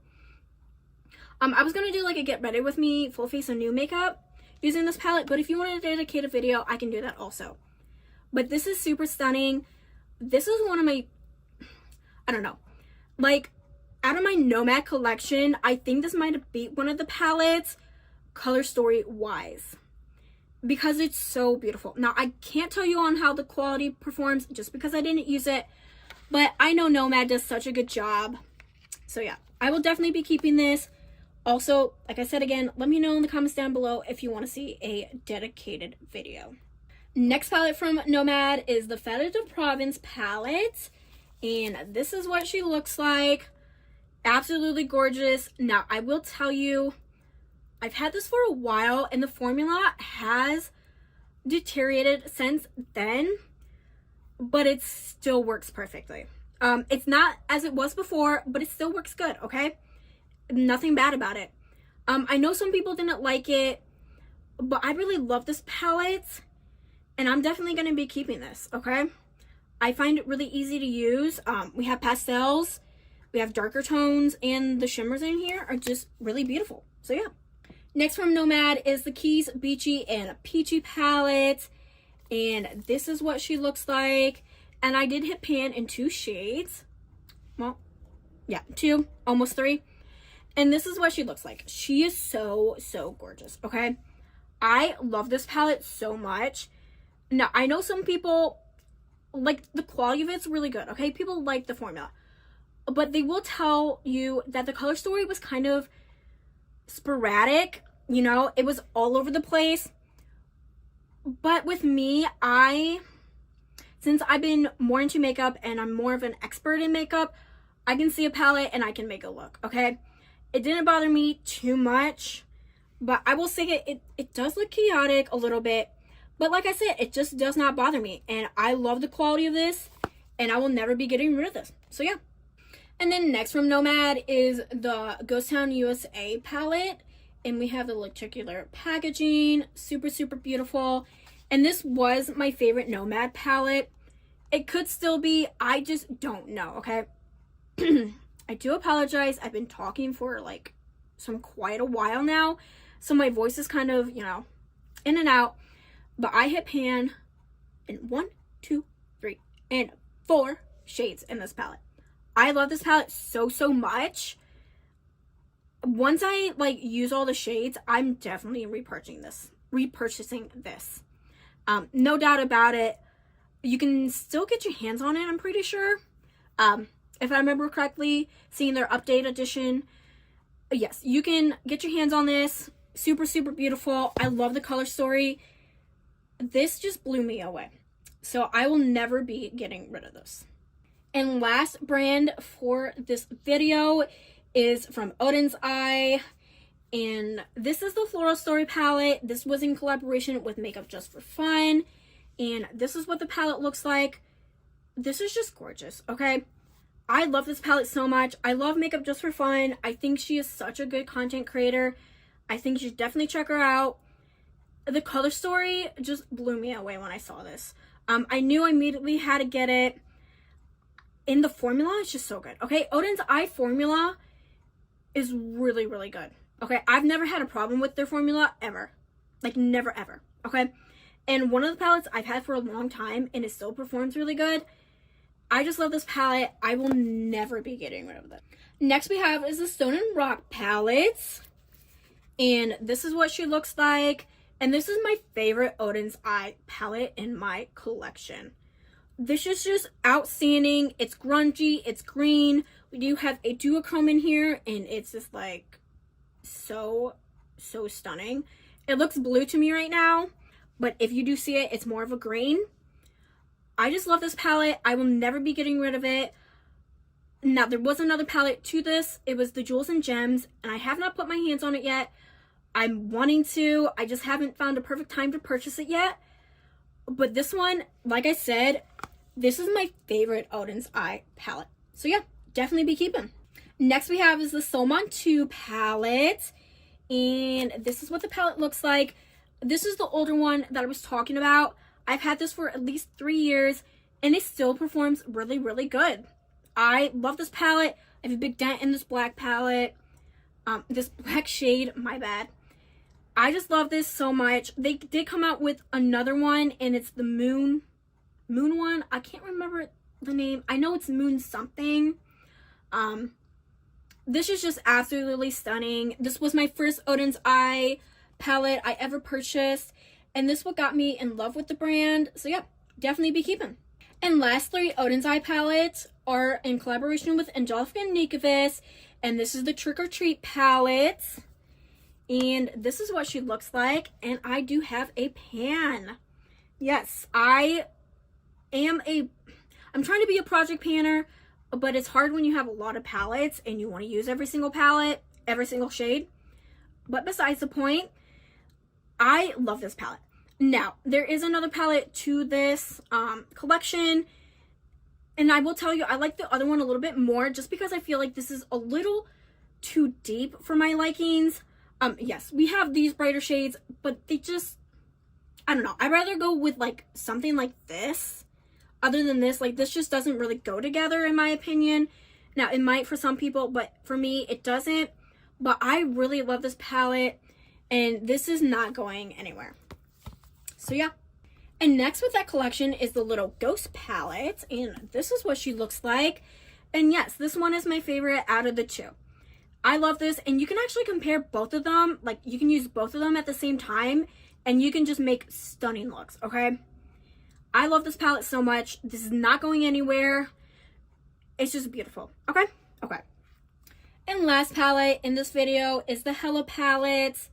C: I was going to do like a get ready with me full face of new makeup using this palette, but if you want to dedicate a video, I can do that also. But this is super stunning. This is one of my, I don't know, like out of my Nomad collection, I think this might have beat one of the palettes color story wise because it's so beautiful. Now, I can't tell you on how the quality performs just because I didn't use it, but I know Nomad does such a good job. So yeah, I will definitely be keeping this. Also, like I said again, let me know in the comments down below if you want to see a dedicated video. Next palette from Nomad is the Fête de Provence palette. And this is what she looks like. Absolutely gorgeous. Now, I will tell you, I've had this for a while and the formula has deteriorated since then, but it still works perfectly. It's not as it was before, but it still works good, okay? Nothing bad about it. I know some people didn't like it, but I really love this palette and I'm definitely going to be keeping this, okay? I find it really easy to use. We have pastels, we have darker tones, and the shimmers in here are just really beautiful. So yeah. Next from Nomad is the Keys Beachy and Peachy palette, and this is what she looks like. And I did hit pan in 2 shades. Well, yeah, 2, almost 3. And this is what she looks like. She is so, so gorgeous, okay? I love this palette so much. Now, I know some people, like, the quality of it's really good, okay? People like the formula. But they will tell you that the color story was kind of sporadic. You know, it was all over the place. But with me, since I've been more into makeup and I'm more of an expert in makeup, I can see a palette and I can make a look, okay? It didn't bother me too much, but I will say it does look chaotic a little bit. But like I said, it just does not bother me. And I love the quality of this, and I will never be getting rid of this. So yeah. And then next from Nomad is the Ghost Town USA palette. And we have the lenticular packaging. Super, super beautiful. And this was my favorite Nomad palette. It could still be. I just don't know, okay? I do apologize. I've been talking for like quite a while now. So my voice is kind of, you know, in and out. But I hit pan in 1, 2, 3, and 4 shades in this palette. I love this palette so, so much. Once I like use all the shades, I'm definitely repurchasing this. No doubt about it. You can still get your hands on it, I'm pretty sure. If I remember correctly, seeing their update edition. Yes, you can get your hands on this. Super, super beautiful. I love the color story. This just blew me away. So I will never be getting rid of this. And last brand for this video is from Odin's Eye. And this is the Floral Story palette. This was in collaboration with Makeup Just for Fun. And this is what the palette looks like. This is just gorgeous, okay? I love this palette so much. I love Makeup Just for Fun. I think she is such a good content creator. I think you should definitely check her out. The color story just blew me away when I saw this. I knew I immediately had to get it. In the formula, it's just so good. Okay, Odin's Eye formula is really, really good. Okay, I've never had a problem with their formula ever. Like, never, ever. Okay, and one of the palettes I've had for a long time, and it still performs really good. I just love this palette. I will never be getting rid of it. Next we have is the Stone and Rock palette. And this is what she looks like. And this is my favorite Odin's Eye palette in my collection. This is just outstanding. It's grungy. It's green. We do have a duochrome in here. And it's just like so stunning. It looks blue to me right now. But if you do see it, it's more of a green. I just love this palette. I will never be getting rid of it. Now, there was another palette to this. It was the Jewels and Gems. And I have not put my hands on it yet. I'm wanting to. I just haven't found a perfect time to purchase it yet. But this one, like I said, this is my favorite Odin's Eye palette. So yeah, definitely be keeping. Next we have is the Soulmon 2 palette. And this is what the palette looks like. This is the older one that I was talking about. I've had this for at least 3 years. And it still performs really, really good. I love this palette. I have a big dent in this black palette. This black shade, my bad. I just love this so much. They did come out with another one, and it's the moon one. I can't remember the name. I know it's Moon something. This is just absolutely stunning. This was my first Odin's Eye palette I ever purchased, and this what got me in love with the brand. So yeah, definitely be keeping. And lastly, Odin's Eye palettes are in collaboration with Angelica Nikovas, and this is the Trick or Treat palette. And this is what she looks like. And I do have a pan. Yes, I'm trying to be a project panner, but it's hard when you have a lot of palettes and you want to use every single palette, every single shade. But besides the point, I love this palette. Now, there is another palette to this collection. And I will tell you, I like the other one a little bit more just because I feel like this is a little too deep for my likings. Yes, we have these brighter shades, but they just, I don't know. I'd rather go with like something like this other than this. Like this just doesn't really go together in my opinion. Now it might for some people, but for me it doesn't. But I really love this palette and this is not going anywhere. So yeah. And next with that collection is the Little Ghost palette, and this is what she looks like. And yes, this one is my favorite out of the two. I love this, and you can actually compare both of them. Like, you can use both of them at the same time, and you can just make stunning looks, okay? I love this palette so much. This is not going anywhere. It's just beautiful, okay? Okay. And last palette in this video is the Hello palette,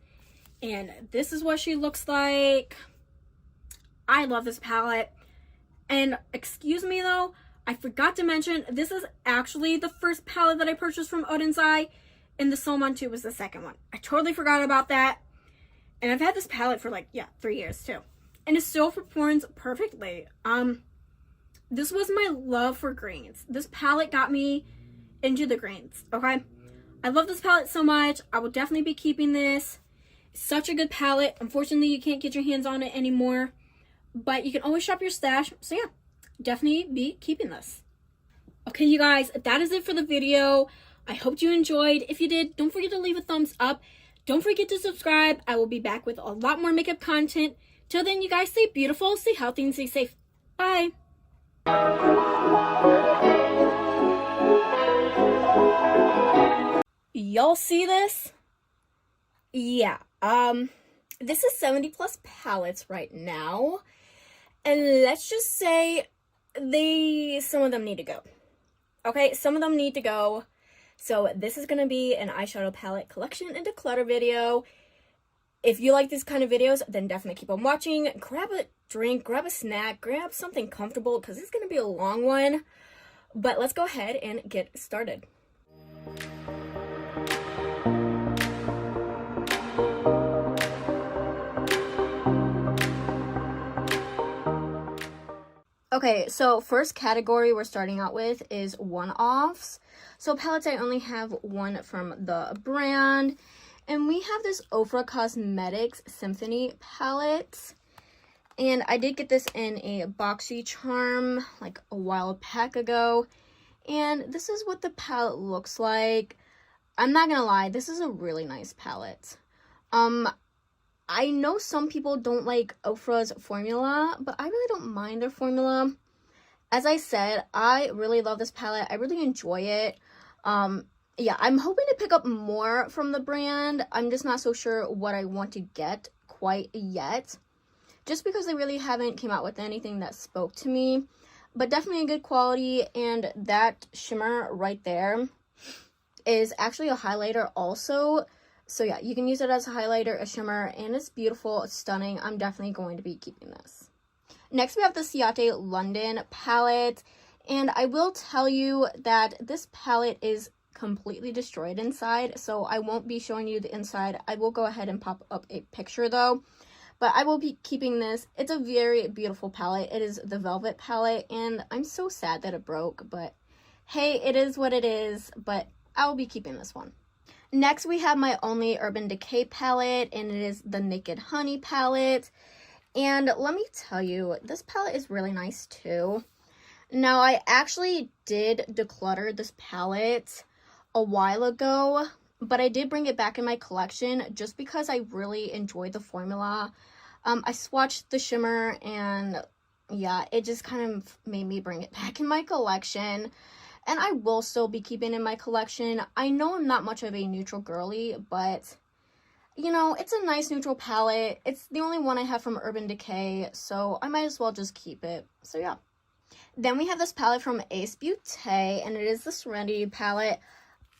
C: and this is what she looks like. I love this palette. And excuse me, though, I forgot to mention, this is actually the first palette that I purchased from Odin's Eye. And the Soulmon 2 was the second one. I totally forgot about that. And I've had this palette for like, yeah, 3 years too. And it still performs perfectly. This was my love for greens. This palette got me into the grains, okay? I love this palette so much. I will definitely be keeping this. Such a good palette. Unfortunately, you can't get your hands on it anymore, but you can always shop your stash. So yeah, definitely be keeping this. Okay, you guys, that is it for the video. I hope you enjoyed. If you did, don't forget to leave a thumbs up. Don't forget to subscribe. I will be back with a lot more makeup content. Till then, you guys stay beautiful, stay healthy, and stay safe. Bye. Y'all see this? Yeah, this is 70 plus palettes right now. And let's just say some of them need to go. Okay, some of them need to go. So this is going to be an eyeshadow palette collection and declutter video. If you like these kind of videos, then definitely keep on watching. Grab a drink, grab a snack, grab something comfortable because it's going to be a long one. But let's go ahead and get started. Okay, so first category we're starting out with is one-offs. So palettes, I only have one from the brand. And we have this Ofra Cosmetics Symphony palette. And I did get this in a boxy charm like a while back ago. And this is what the palette looks like. I'm not gonna lie, this is a really nice palette. I know some people don't like Ofra's formula, but I really don't mind their formula. As I said, I really love this palette. I really enjoy it. Yeah, I'm hoping to pick up more from the brand. I'm just not so sure what I want to get quite yet. Just because they really haven't came out with anything that spoke to me. But definitely a good quality. And that shimmer right there is actually a highlighter also. So yeah, you can use it as a highlighter, a shimmer, and it's beautiful, it's stunning. I'm definitely going to be keeping this. Next, we have the Ciate London palette. And I will tell you that this palette is completely destroyed inside, so I won't be showing you the inside. I will go ahead and pop up a picture though. But I will be keeping this. It's a very beautiful palette. It is the Velvet palette, and I'm so sad that it broke. But hey, it is what it is. But I will be keeping this one. Next, we have my only Urban Decay palette, and it is the Naked Honey palette. And let me tell you, this palette is really nice too. Now, I actually did declutter this palette a while ago, but I did bring it back in my collection just because I really enjoyed the formula. I swatched the shimmer, and yeah, it just kind of made me bring it back in my collection. And I will still be keeping it in my collection. I know I'm not much of a neutral girly, but, you know, it's a nice neutral palette. It's the only one I have from Urban Decay, so I might as well just keep it. So, yeah. Then we have this palette from Ace Beauté, and it is the Serenity palette.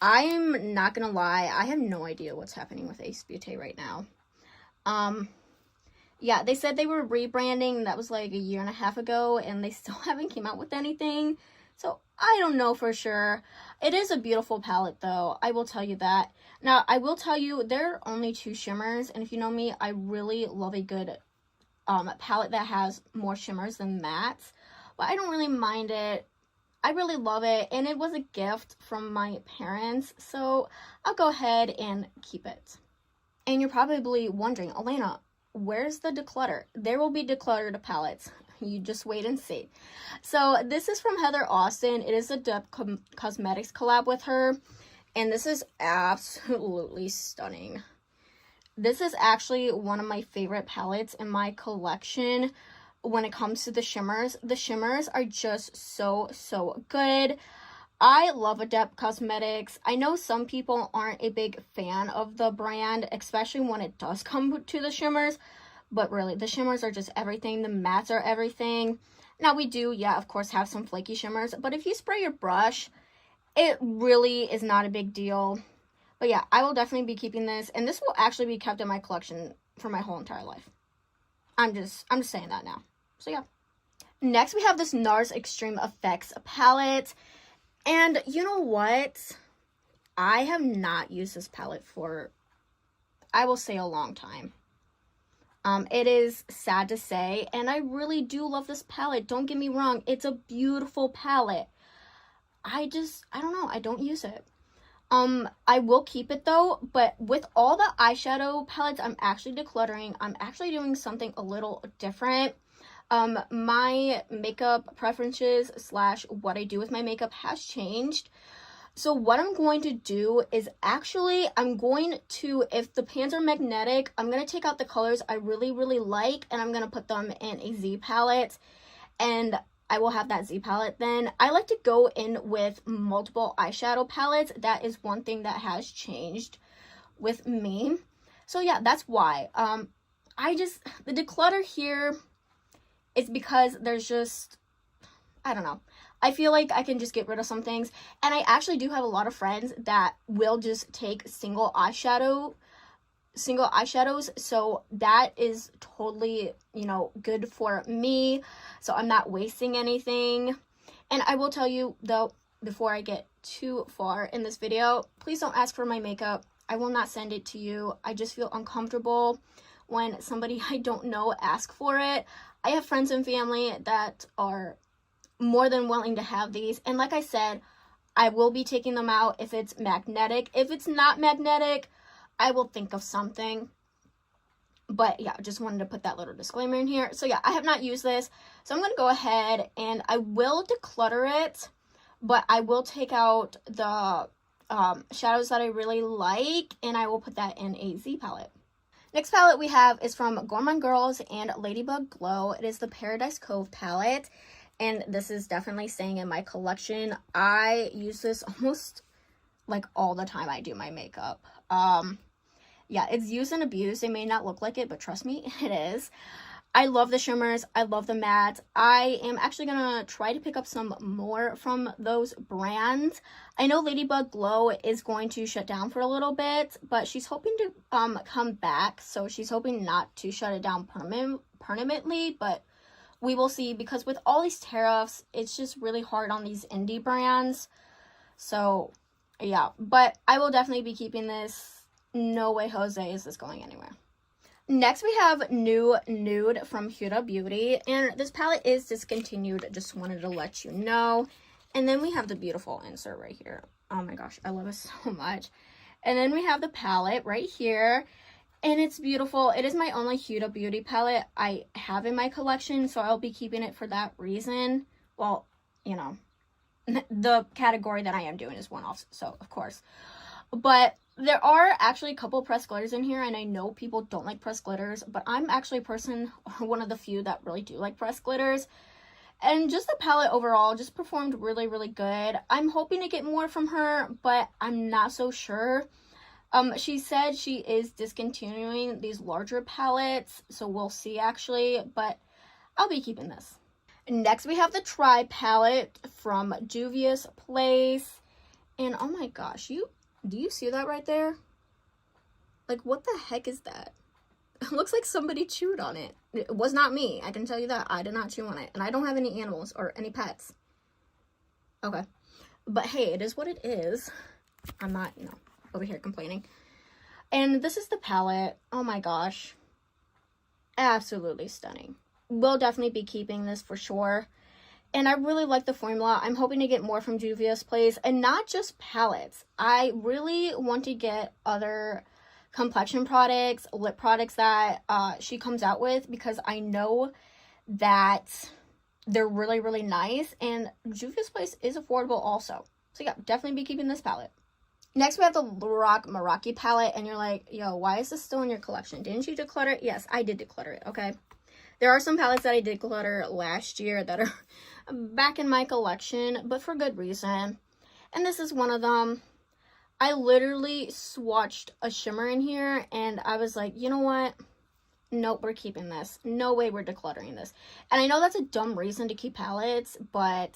C: I'm not gonna lie, I have no idea what's happening with Ace Beauté right now. Yeah, they said they were rebranding. That was like a year and a half ago, and they still haven't came out with anything. So, I don't know for sure. It is a beautiful palette, though. I will tell you that. Now, I will tell you, there are only 2 shimmers. And if you know me, I really love a good palette that has more shimmers than mattes. But I don't really mind it. I really love it. And it was a gift from my parents. So, I'll go ahead and keep it. And you're probably wondering, Elena, where's the declutter? There will be decluttered palettes. You just wait and see. So this is from Heather Austin. It is a Dep Cosmetics collab with her. And this is absolutely stunning. This is actually one of my favorite palettes in my collection when it comes to the shimmers. The shimmers are just so good. I love Dep Cosmetics. I know some people aren't a big fan of the brand, especially when it does come to the shimmers. But really, the shimmers are just everything. The mattes are everything. Now, we do, yeah, of course, have some flaky shimmers. But if you spray your brush, it really is not a big deal. But yeah, I will definitely be keeping this. And this will actually be kept in my collection for my whole entire life. I'm just saying that now. So yeah. Next, we have this NARS Extreme Effects palette. And you know what? I have not used this palette for, I will say, a long time. It is sad to say, and I really do love this palette. Don't get me wrong, it's a beautiful palette.
A: I don't know, I don't use it. I will keep it though, but with all the eyeshadow palettes I'm actually decluttering, I'm actually doing something a little different. My makeup preferences / what I do with my makeup has changed. So what I'm going to do is actually, I'm going to, if the pans are magnetic, I'm going to take out the colors I really, really like, and I'm going to put them in a Z palette, and I will have that Z palette then. I like to go in with multiple eyeshadow palettes. That is one thing that has changed with me. So yeah, that's why. The declutter here is because there's just, I don't know. I feel like I can just get rid of some things. And I actually do have a lot of friends that will just take single eyeshadows. So that is totally, you know, good for me. So I'm not wasting anything. And I will tell you though, before I get too far in this video, please don't ask for my makeup. I will not send it to you. I just feel uncomfortable when somebody I don't know asks for it. I have friends and family that are more than willing to have these, and like I said, I will be taking them out if it's magnetic. If it's not magnetic, I will think of something. But yeah, just wanted to put that little disclaimer in here. So yeah, I have not used this, so I'm going to go ahead and I will declutter it, but I will take out the shadows that I really like, and I will put that in a Z palette. Next palette we have is from Gourmande Girls and Ladybug Glow. It is the Paradise Cove palette, and this is definitely staying in my collection. I use this almost like all the time I do my makeup. Yeah, it's used and abused. It may not look like it, but trust me, it is. I love the shimmers. I love the mattes. I am actually going to try to pick up some more from those brands. I know Ladybug Glow is going to shut down for a little bit, but she's hoping to come back. So she's hoping not to shut it down permanently, but we will see, because with all these tariffs, it's just really hard on these indie brands. So yeah, but I will definitely be keeping this. No way, Jose, is this going anywhere. Next, we have New Nude from Huda Beauty, and this palette is discontinued. Just wanted to let you know. And then we have the beautiful insert right here. Oh my gosh, I love it so much. And then we have the palette right here, and it's beautiful. It is my only Huda Beauty palette I have in my collection, so I'll be keeping it for that reason. Well, you know, the category that I am doing is one-offs, so of course. But there are actually a couple pressed glitters in here, and I know people don't like pressed glitters, but I'm actually a person, one of the few that really do like pressed glitters. And just the palette overall just performed really, really good. I'm hoping to get more from her, but I'm not so sure. She said she is discontinuing these larger palettes, so we'll see actually, but I'll be keeping this. Next, we have the Try palette from Juvia's Place, and oh my gosh, do you see that right there? Like, what the heck is that? It looks like somebody chewed on it. It was not me. I can tell you that. I did not chew on it. And I don't have any animals or any pets. Okay. But hey, it is what it is. I'm not, you know, over here complaining. And this is the palette. Oh my gosh. Absolutely stunning. We'll definitely be keeping this for sure. And I really like the formula. I'm hoping to get more from Juvia's Place, and not just palettes. I really want to get other complexion products, lip products that she comes out with, because I know that they're really, really nice, and Juvia's Place is affordable also. So yeah, definitely be keeping this palette. Next, we have the Lorac Meraki palette, and you're like, yo, why is this still in your collection? Didn't you declutter it? Yes, I did declutter it, okay? There are some palettes that I did declutter last year that are back in my collection, but for good reason. And this is one of them. I literally swatched a shimmer in here, and I was like, you know what? Nope, we're keeping this. No way we're decluttering this. And I know that's a dumb reason to keep palettes, but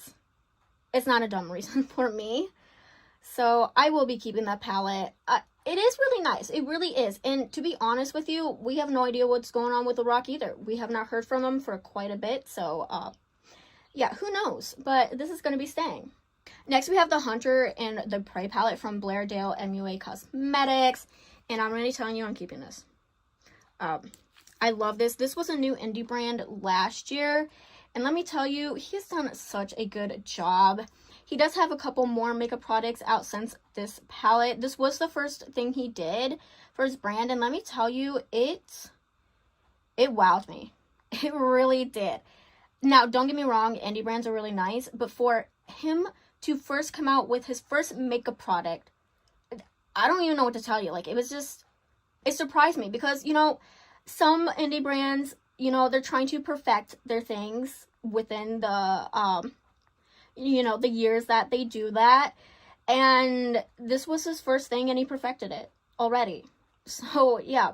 A: it's not a dumb reason for me. So I will be keeping that palette. It is really nice. It really is. And to be honest with you, we have no idea what's going on with Lorac either. We have not heard from them for quite a bit. So, yeah, who knows? But this is going to be staying. Next, we have the Hunter and the Prey palette from Blairdale MUA Cosmetics. And I'm already telling you, I'm keeping this. I love this. This was a new indie brand last year. And let me tell you, he's done such a good job.
C: He does have a couple more makeup products out since this palette. This was the first thing he did for his brand, and let me tell you, it wowed me. It really did. Now, don't get me wrong, indie brands are really nice, but for him to first come out with his first makeup product, I don't even know what to tell you. Like, it surprised me because, you know, some indie brands, you know, they're trying to perfect their things within the, you know, the years that they do that. And this was his first thing and he perfected it already. So, yeah,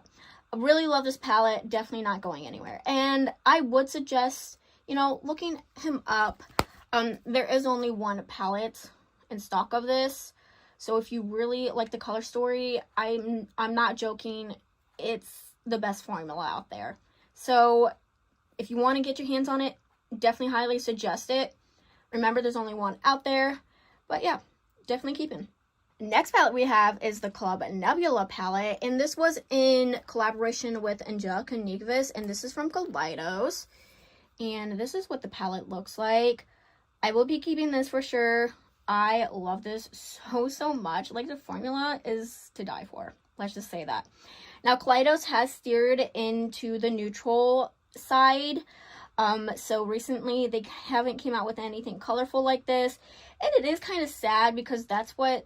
C: I really love this palette. Definitely not going anywhere. And I would suggest, you know, looking him up. There is only one palette in stock of this. So if you really like the color story, I'm not joking. It's the best formula out there. So if you want to get your hands on it, definitely highly suggest it. Remember, there's only one out there. But yeah, definitely keeping. Next palette we have is the Club Nebula palette. And this was in collaboration with Angelica Nigvis. And this is from Kaleidos. And this is what the palette looks like. I will be keeping this for sure. I love this so much. Like, the formula is to die for. Let's just say that. Now, Kaleidos has steered into the neutral side. So recently they haven't came out with anything colorful like this. And it is kind of sad because that's what,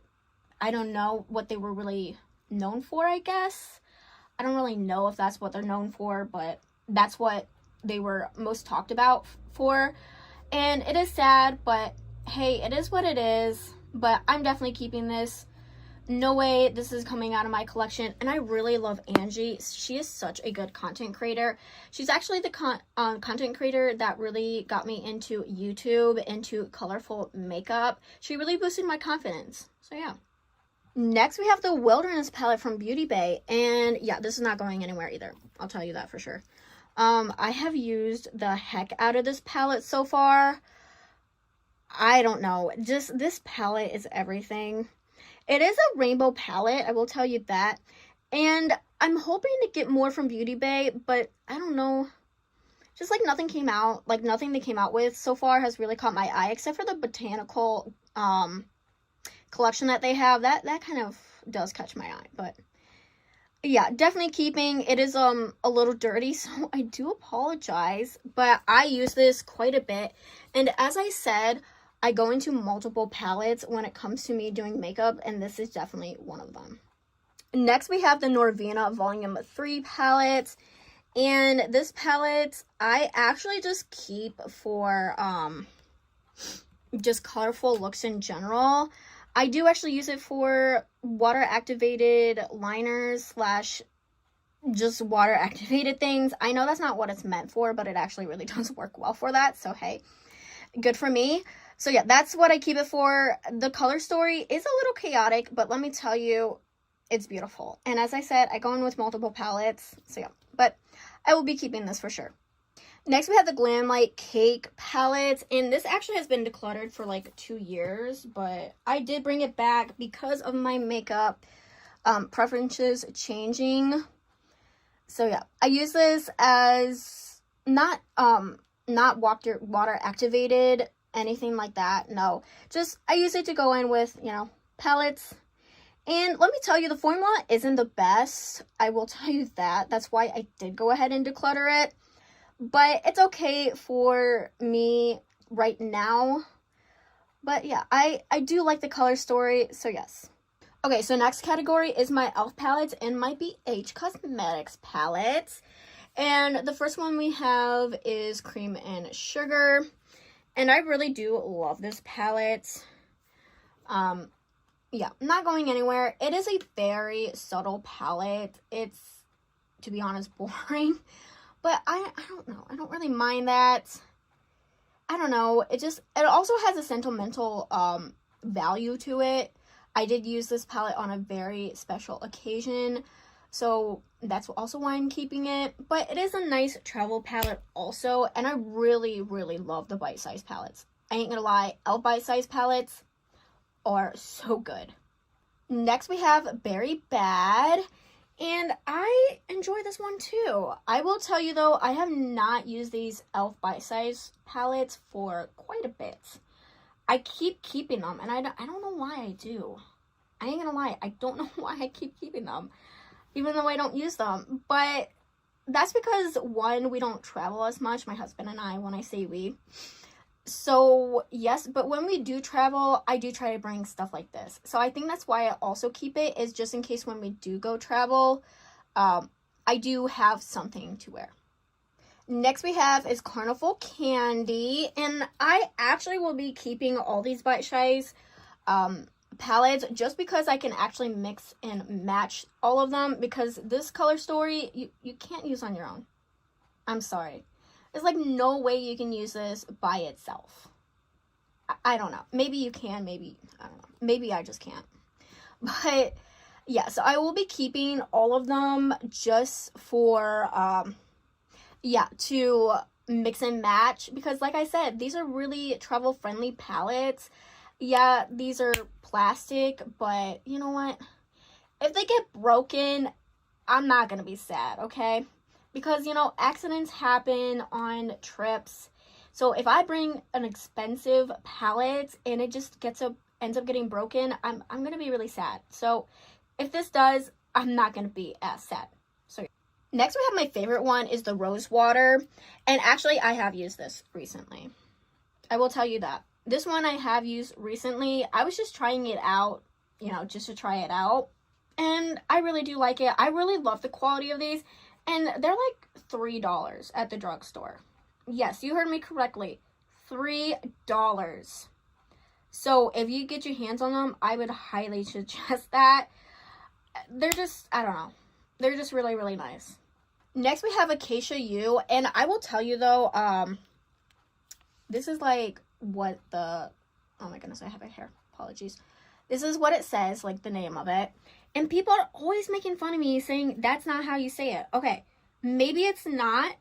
C: I don't know what they were really known for, I guess. I don't really know if that's what they're known for, but that's what they were most talked about for. And it is sad, but hey, it is what it is. But I'm definitely keeping this. No way this is coming out of my collection. And I really love Angie. She is such a good content creator. She's actually the content creator that really got me into YouTube, into colorful makeup. She really boosted my confidence. So yeah. Next, we have the Wilderness palette from Beauty Bay. And yeah, this is not going anywhere either. I'll tell you that for sure. I have used the heck out of this palette so far. I don't know. Just this palette is everything. It is a rainbow palette, I will tell you that. And I'm hoping to get more from Beauty Bay, but I don't know. Just like nothing came out, like nothing they came out with so far has really caught my eye, except for the botanical collection that they have. That kind of does catch my eye, but yeah, definitely keeping. It is a little dirty, so I do apologize, but I use this quite a bit. And as I said, I go into multiple palettes when it comes to me doing makeup, and this is definitely one of them. Next, we have the Norvina Volume 3 palette. And this palette, I actually just keep for just colorful looks in general. I do actually use it for water-activated liners / just water-activated things. I know that's not what it's meant for, but it actually really does work well for that. So, hey, good for me. So, yeah, that's what I keep it for. The color story is a little chaotic, but let me tell you, it's beautiful. And as I said, I go in with multiple palettes. So, yeah, but I will be keeping this for sure. Next, we have the Glam Light Cake palette, and this actually has been decluttered for like 2 years, but I did bring it back because of my makeup preferences changing. So yeah, I use this as not water activated, anything like that. No, just I use it to go in with, you know, palettes. And let me tell you, the formula isn't the best. I will tell you that. That's why I did go ahead and declutter it. But it's okay for me right now. But yeah, I do like the color story, so yes. Okay, so next category is my e.l.f. palettes and my BH Cosmetics palettes. And the first one we have is Cream and Sugar. And I really do love this palette. Yeah, not going anywhere. It is a very subtle palette. It's, to be honest, boring. But I don't know. I don't really mind that. I don't know. It also has a sentimental value to it. I did use this palette on a very special occasion. So that's also why I'm keeping it. But it is a nice travel palette also. And I really, really love the bite-size palettes. I ain't gonna lie. e.l.f. bite-size palettes are so good. Next we have Berry Bad. And I enjoy this one too. I will tell you though, I have not used these e.l.f. bite-size palettes for quite a bit.
A: I keep keeping them, and I don't know why I do. I ain't gonna lie, I don't know why I keep keeping them, even though I don't use them. But that's because, one, we don't travel as much, my husband and I, when I say we. So, yes, but when we do travel, I do try to bring stuff like this. So I think that's why I also keep it, is just in case when we do go travel, I do have something to wear. Next we have is Carnival Candy, and I actually will be keeping all these Bite Shies palettes just because I can actually mix and match all of them, because this color story, you can't use on your own. I'm sorry. There's like no way you can use this by itself. I don't know. Maybe you can, maybe, I don't know. Maybe I just can't. But yeah, so I will be keeping all of them just for, yeah, to mix and match, because like I said, these are really travel friendly palettes. Yeah, these are plastic, but you know what? If they get broken, I'm not gonna be sad, okay? Because, you know, accidents happen on trips. So if I bring an expensive palette and it just ends up getting broken, I'm gonna be really sad. So if this does, I'm not gonna be as sad. So next we have my favorite one, is the Rose Water. And actually I have used this recently. I will tell you that. This one I have used recently. I was just trying it out, you know, just to try it out. And I really do like it. I really love the quality of these. And they're like $3 at the drugstore. Yes, you heard me correctly. $3. So if you get your hands on them, I would highly suggest that. They're just, I don't know. They're just really, really nice. Next we have Acacia U. And I will tell you though, this is like what the, oh my goodness, I have a hair. Apologies. This is what it says, like the name of it. And people are always making fun of me saying that's not how you say it. Okay, maybe it's not,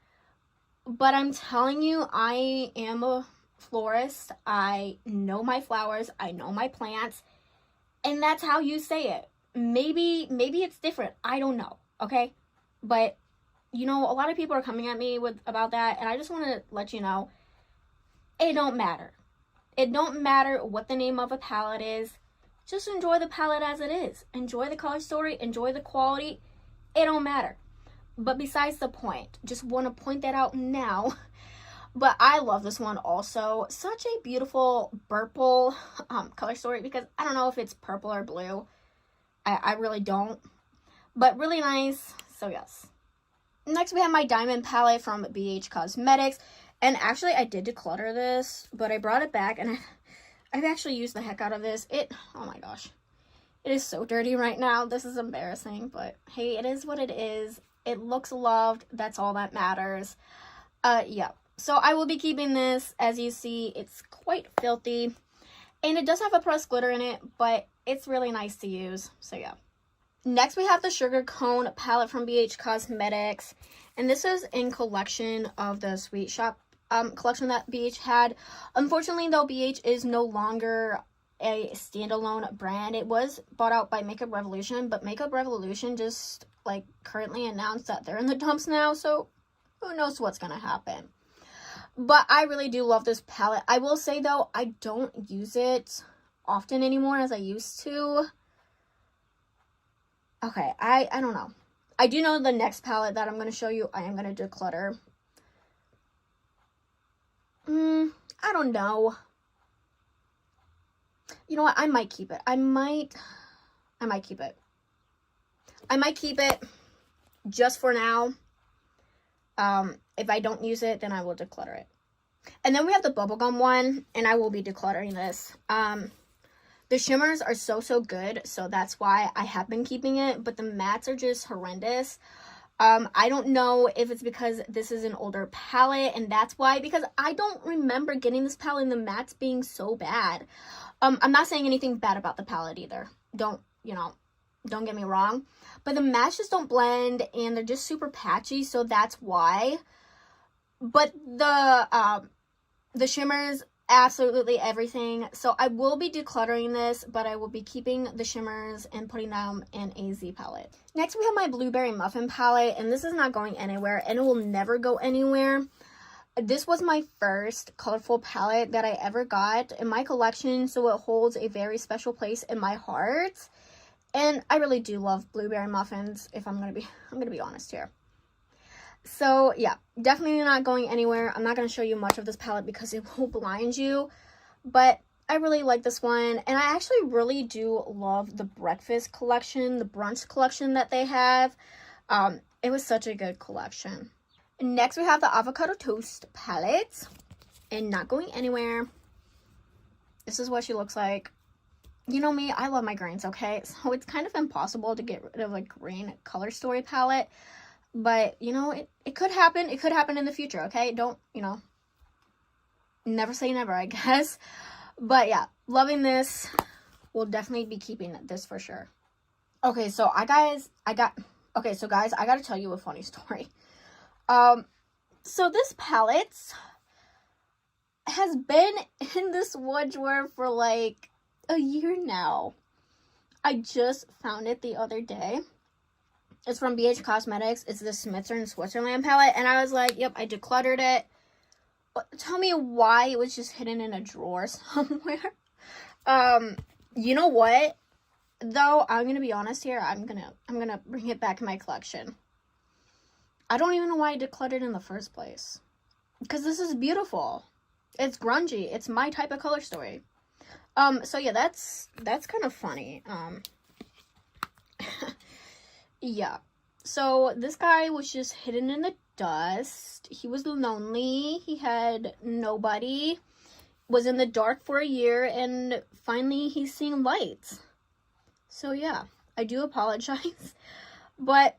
A: but I'm telling you, I am a florist. I know my flowers. I know my plants. And that's how you say it. Maybe it's different. I don't know, okay? But, you know, a lot of people are coming at me about that, and I just want to let you know, it don't matter. It don't matter what the name of a palette is. Just enjoy the palette as it is. Enjoy the color story. Enjoy the quality. It don't matter. But besides the point, just want to point that out now. But I love this one also. Such a beautiful purple color story, because I don't know if it's purple or blue. I really don't. But really nice. So yes. Next we have my Diamond palette from BH Cosmetics. And actually I did declutter this, but I brought it back and I've actually used the heck out of this. Oh my gosh. It is so dirty right now. This is embarrassing, but hey, it is what it is. It looks loved. That's all that matters. Yeah. So I will be keeping this. As you see, it's quite filthy. And it does have a pressed glitter in it, but it's really nice to use. So yeah. Next, we have the Sugar Cone palette from BH Cosmetics. And this is in collection of the Sweet Shop collection that BH had. Unfortunately, though, BH is no longer a standalone brand. It was bought out by Makeup Revolution, but Makeup Revolution just, like, currently announced that they're in the dumps now, so who knows what's gonna happen. But I really do love this palette. I will say, though, I don't use it often anymore as I used to. Okay, I don't know. I do know the next palette that I'm going to show you, I am going to declutter. I don't know. You know what? I might keep it. I might keep it. I might keep it just for now. If I don't use it, then I will declutter it. And then we have the bubblegum one, and I will be decluttering this. The shimmers are so good, so that's why I have been keeping it, but the mattes are just horrendous. I don't know if it's because this is an older palette, and that's why, because I don't remember getting this palette and the mattes being so bad. I'm not saying anything bad about the palette either. Don't get me wrong. But the mattes just don't blend, and they're just super patchy, so that's why. But the shimmers, absolutely everything. So I will be decluttering this, but I will be keeping the shimmers and putting them in a Z palette. Next, we have my Blueberry Muffin palette, and this is not going anywhere, and it will never go anywhere. This was my first colorful palette that I ever got in my collection, so it holds a very special place in my heart. And I really do love blueberry muffins, if I'm gonna be honest here. So yeah, definitely not going anywhere. I'm not gonna show you much of this palette because it will blind you, but I really like this one, and I actually really do love the breakfast collection, the brunch collection that they have. It was such a good collection. Next, we have the Avocado Toast palette, and not going anywhere. This is what she looks like. You know me, I love my greens, okay? So it's kind of impossible to get rid of a green color story palette, but, you know, it could happen. It could happen in the future, okay? Don't, you know, never say never, I guess. But yeah, loving this. We'll definitely be keeping this for sure. Okay, so guys, I gotta tell you a funny story. So this palette has been in this wood drawer for like a year now. I just found it the other day. It's from BH Cosmetics. It's the Smitzer in Switzerland palette, and I was like, yep, I decluttered it. Tell me why it was just hidden in a drawer somewhere. You know what? Though, I'm gonna be honest here. I'm gonna bring it back in my collection. I don't even know why I decluttered in the first place. Because this is beautiful. It's grungy. It's my type of color story. So yeah, that's kind of funny. Yeah. So this guy was just hidden in the dust. He was lonely. He had nobody. Was in the dark for a year, and finally he's seeing light. So yeah, I do apologize. But,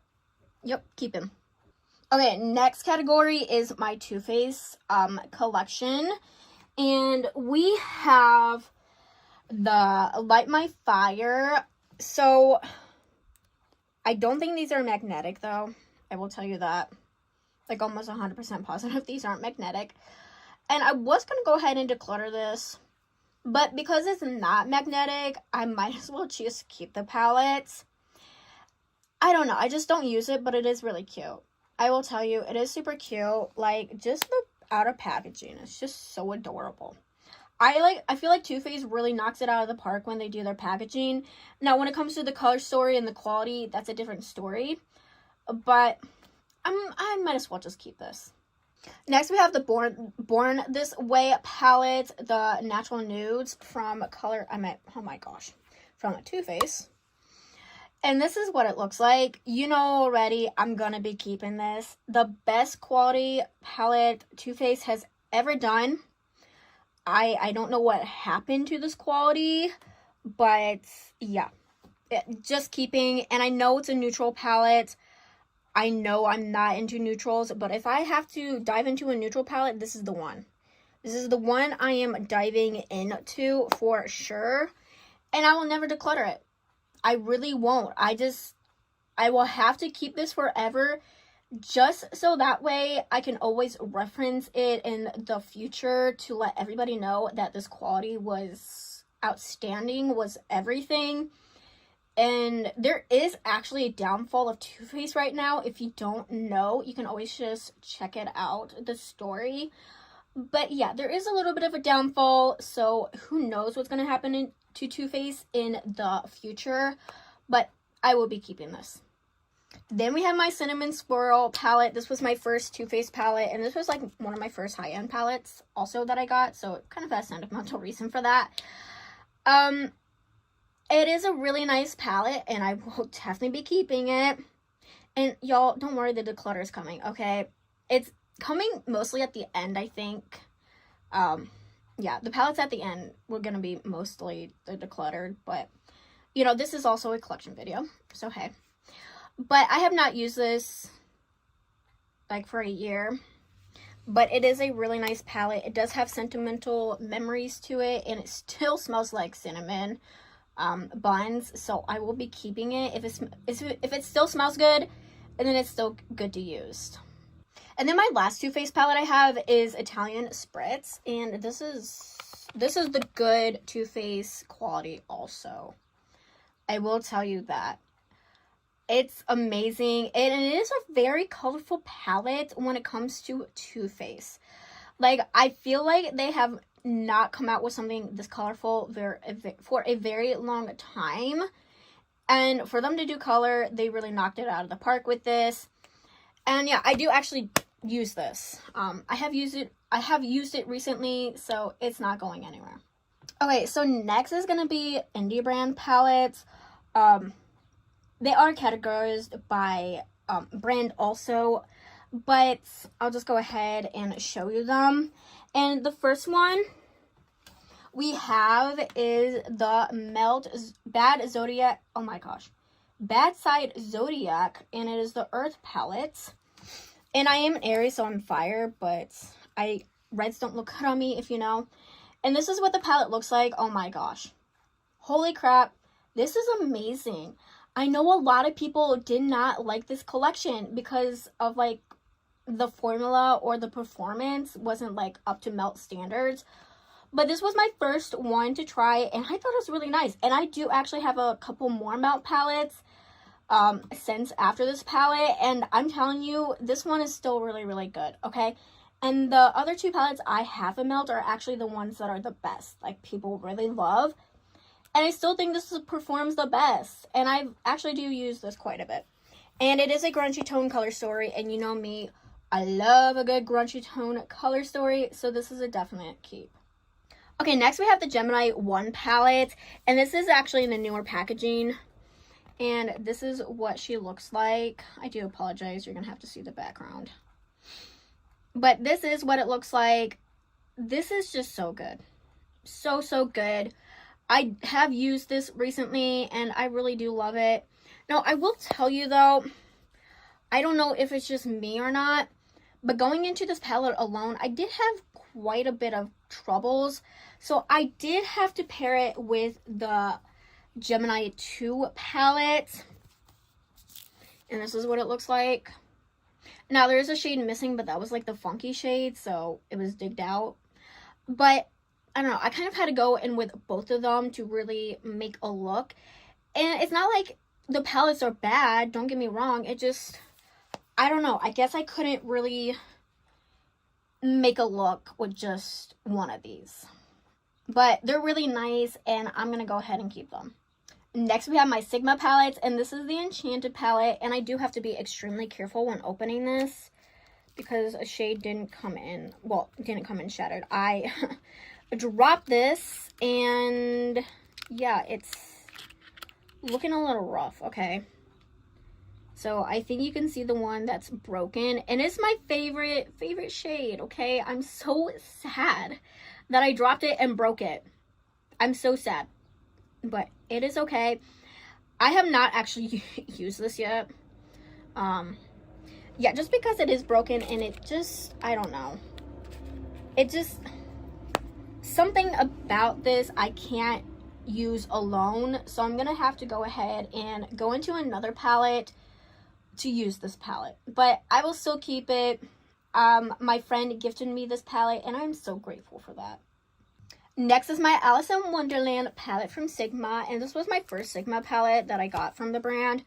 A: yep, keep him. Okay, next category is my Too Faced collection. And we have the Light My Fire. So, I don't think these are magnetic, though. I will tell you that. Like, almost 100% positive these aren't magnetic. And I was going to go ahead and declutter this. But because it's not magnetic, I might as well just keep the palette. I don't know. I just don't use it, but it is really cute. I will tell you, it is super cute. Like, just the outer packaging is just so adorable. I feel like Too Faced really knocks it out of the park when they do their packaging. Now, when it comes to the color story and the quality, that's a different story. But I might as well just keep this. Next, we have the Born This Way palette, the Natural Nudes from from Too Faced. And this is what it looks like. You know already, I'm gonna be keeping this. The best quality palette Too Faced has ever done. I don't know what happened to this quality, but yeah, just keeping. And I know it's a neutral palette. I know I'm not into neutrals, but if I have to dive into a neutral palette, this is the one. This is the one I am diving into for sure. And I will never declutter it. I really won't. I will have to keep this forever, just so that way I can always reference it in the future to let everybody know that this quality was outstanding, was everything. And there is actually a downfall of Too Faced right now. If you don't know, you can always just check it out, the story. But yeah, there is a little bit of a downfall, so who knows what's going to happen to Too Faced in the future. But I will be keeping this. Then we have my Cinnamon Swirl palette. This was my first Too Faced palette, and this was like one of my first high-end palettes also that I got, so it kind of has sentimental reason for that. It is a really nice palette, and I will definitely be keeping it. And y'all, don't worry, the declutter is coming, okay? It's coming mostly at the end, I think. Yeah, the palettes at the end were going to be mostly the decluttered, but, you know, this is also a collection video, so hey. But I have not used this, like, for a year. But it is a really nice palette. It does have sentimental memories to it, and it still smells like cinnamon buns. So I will be keeping it. If it still smells good, and then it's still good to use. And then my last Too Faced palette I have is Italian Spritz, and this is the good Too Faced quality also. I will tell you that. It's amazing, and it is a very colorful palette when it comes to Too Faced.
C: Like, I feel like they have not come out with something this colorful for a very long time. And for them to do color, they really knocked it out of the park with this. And yeah, I do actually use this. I have used it recently, so it's not going anywhere. Okay, so next is gonna be indie brand palettes. They are categorized by brand also, but I'll just go ahead and show you them. And the first one we have is the Melt Bad Zodiac. Oh my gosh. Bad Side Zodiac, and it is the Earth palette. And I am an Aries, so I'm fire, but reds don't look good on me, if you know. And this is what the palette looks like. Oh my gosh. Holy crap. This is amazing. I know a lot of people did not like this collection because of like the formula or the performance wasn't like up to Melt standards. But this was my first one to try, and I thought it was really nice. And I do actually have a couple more Melt palettes since after this palette, and I'm telling you, this one is still really, really good, okay? And the other two palettes I have in Melt are actually the ones that are the best, like people really love. And I still think this performs the best, and I actually do use this quite a bit. And it is a grungy tone color story, and you know me, I love a good grungy tone color story, so this is a definite keep. Okay, next we have the Gemini 1 palette, and this is actually in the newer packaging, and this is what she looks like. I do apologize, you're gonna have to see the background. But this is what it looks like. This is just so good. So, so good. I have used this recently, and I really do love it. Now, I will tell you, though, I don't know if it's just me or not, but going into this palette alone, I did have quite a bit of troubles. So, I did have to pair it with the Gemini 2 palette. And this is what it looks like. Now, there is a shade missing, but that was like the funky shade, so it was digged out. But I don't know, I kind of had to go in with both of them to really make a look. And it's not like the palettes are bad, don't get me wrong. It just, I don't know, I guess I couldn't really make a look with just one of these. But they're really nice, and I'm going to go ahead and keep them. Next, we have my Sigma palettes, and this is the Enchanted palette, and I do have to be extremely careful when opening this because a shade didn't come in, well, didn't come in shattered. I dropped this, and yeah, it's looking a little rough, okay? So I think you can see the one that's broken, and it's my favorite shade, okay? I'm so sad that I dropped it and broke it. I'm so sad. But it is okay. I have not actually used this yet. Yeah, just because it is broken and it just, I don't know. It just, something about this I can't use alone. So I'm going to have to go ahead and go into another palette to use this palette. But I will still keep it. My friend gifted me this palette, and I'm so grateful for that. Next is my Alice in Wonderland palette from Sigma, and this was my first Sigma palette that I got from the brand.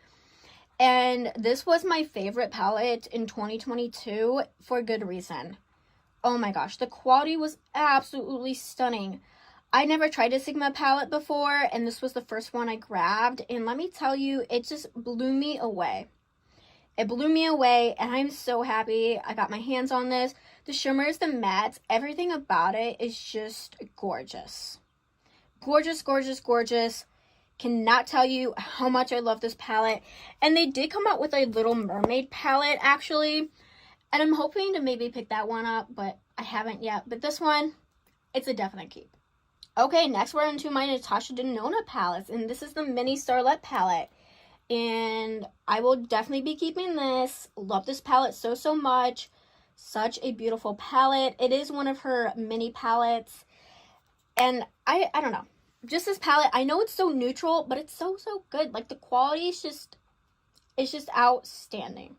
C: And this was my favorite palette in 2022 for a good reason. Oh my gosh, the quality was absolutely stunning. I never tried a Sigma palette before, and this was the first one I grabbed, and let me tell you, it just blew me away. It blew me away, and I'm so happy I got my hands on this. The shimmers, the mattes, everything about it is just gorgeous. Gorgeous, gorgeous, gorgeous. Cannot tell you how much I love this palette. And they did come out with a Little Mermaid palette, actually. And I'm hoping to maybe pick that one up, but I haven't yet. But this one, it's a definite keep. Okay, next we're into my Natasha Denona palettes, and this is the Mini Starlet palette. And I will definitely be keeping this. Love this palette so, so much. Such a beautiful palette. It is one of her mini palettes. And I don't know. Just this palette, I know it's so neutral, but it's so, so good. Like, the quality is just, it's just outstanding.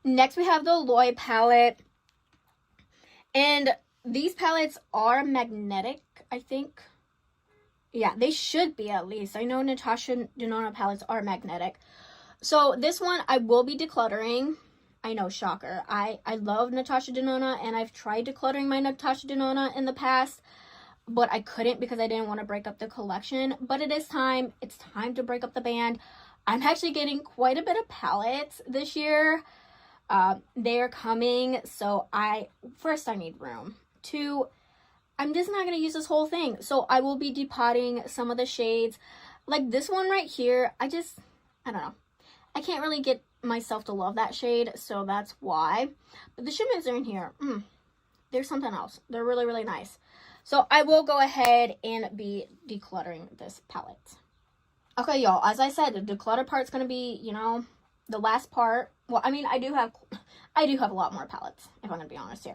C: Next, we have the Loy palette. And these palettes are magnetic, I think. Yeah, they should be at least. I know Natasha Denona palettes are magnetic. So this one I will be decluttering. I know, shocker. I love Natasha Denona, and I've tried decluttering my Natasha Denona in the past, but I couldn't because I didn't want to break up the collection. But it is time. It's time to break up the band. I'm actually getting quite a bit of palettes this year. They are coming, so first I need room. 2, I'm just not going to use this whole thing. So I will be depotting some of the shades. Like this one right here, I don't know. I can't really get myself to love that shade, so that's why. But the shipments are in here. There's something else. They're really, really nice. So I will go ahead and be decluttering this palette. Okay, y'all, as I said, the declutter part's going to be, you know, the last part. Well, I mean, I do have a lot more palettes, if I'm going to be honest here.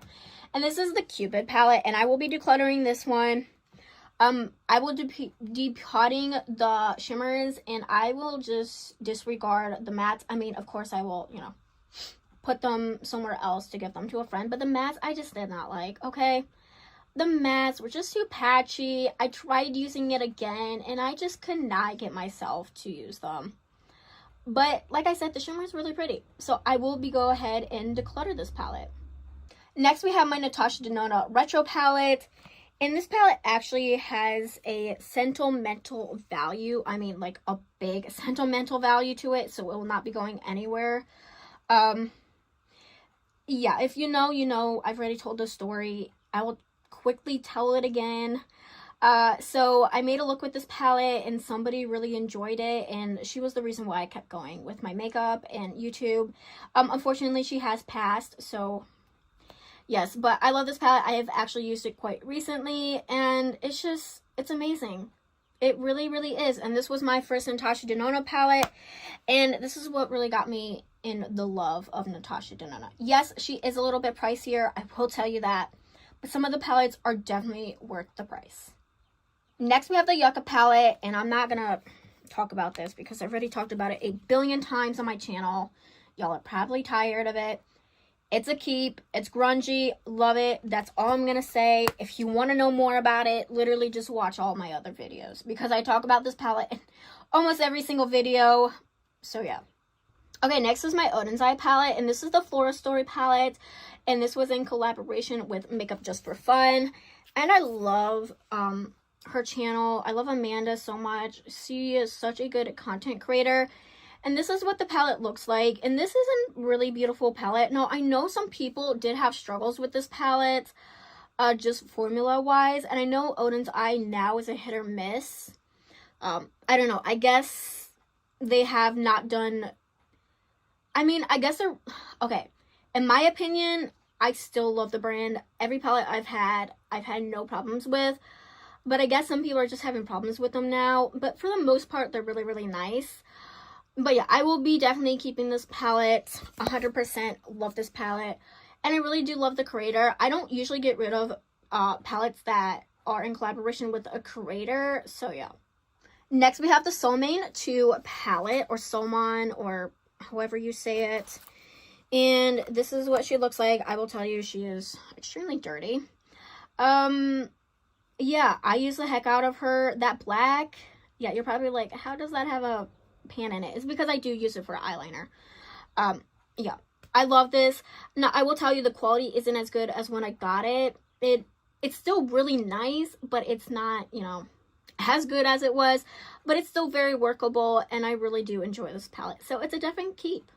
C: And this is the Cupid palette, and I will be decluttering this one. I will be depotting the shimmers, and I will just disregard the mattes. I mean, of course, I will, you know, put them somewhere else to give them to a friend. But the mattes, I just did not like, okay? The mattes were just too patchy. I tried using it again, and I just could not get myself to use them. But, like I said, the shimmer is really pretty. So, I will go ahead and declutter this palette. Next, we have my Natasha Denona Retro palette. And this palette actually has a sentimental value. I mean, like a big sentimental value to it. So, it will not be going anywhere. Yeah, if you know, you know. I've already told the story. I will quickly tell it again. So I made a look with this palette and somebody really enjoyed it, and she was the reason why I kept going with my makeup and YouTube. Unfortunately, she has passed, so yes, but I love this palette. I have actually used it quite recently, and it's amazing. It really, really is. And this was my first Natasha Denona palette, and this is what really got me in the love of Natasha Denona. Yes, she is a little bit pricier, I will tell you that, but some of the palettes are definitely worth the price. Next, we have the Yucca palette, and I'm not going to talk about this because I've already talked about it a billion times on my channel. Y'all are probably tired of it. It's a keep. It's grungy. Love it. That's all I'm going to say. If you want to know more about it, literally just watch all my other videos because I talk about this palette in almost every single video. So, yeah. Okay, next is my Odin's Eye palette, and this is the Flora Story palette, and this was in collaboration with Makeup Just for Fun, and I love, her channel. I love Amanda so much. She is such a good content creator. And this is what the palette looks like. And this is a really beautiful palette. Now, I know some people did have struggles with this palette, just formula-wise. And I know Odin's Eye now is a hit or miss. I don't know. I guess they have not done... I mean, I guess they're... Okay. In my opinion, I still love the brand. Every palette I've had no problems with. But I guess some people are just having problems with them now. But for the most part, they're really, really nice. But yeah, I will be definitely keeping this palette. 100% love this palette. And I really do love the creator. I don't usually get rid of palettes that are in collaboration with a creator. So yeah. Next, we have the Soulmane 2 palette. Or Soulmane, or however you say it. And this is what she looks like. I will tell you, she is extremely dirty. Yeah, I use the heck out of her. That black, yeah, you're probably like, how does that have a pan in it? It's because I do use it for eyeliner. Yeah, I love this. Now, I will tell you the quality isn't as good as when I got it. It's still really nice, but it's not, you know, as good as it was. But it's still very workable, and I really do enjoy this palette. So it's a definite keep.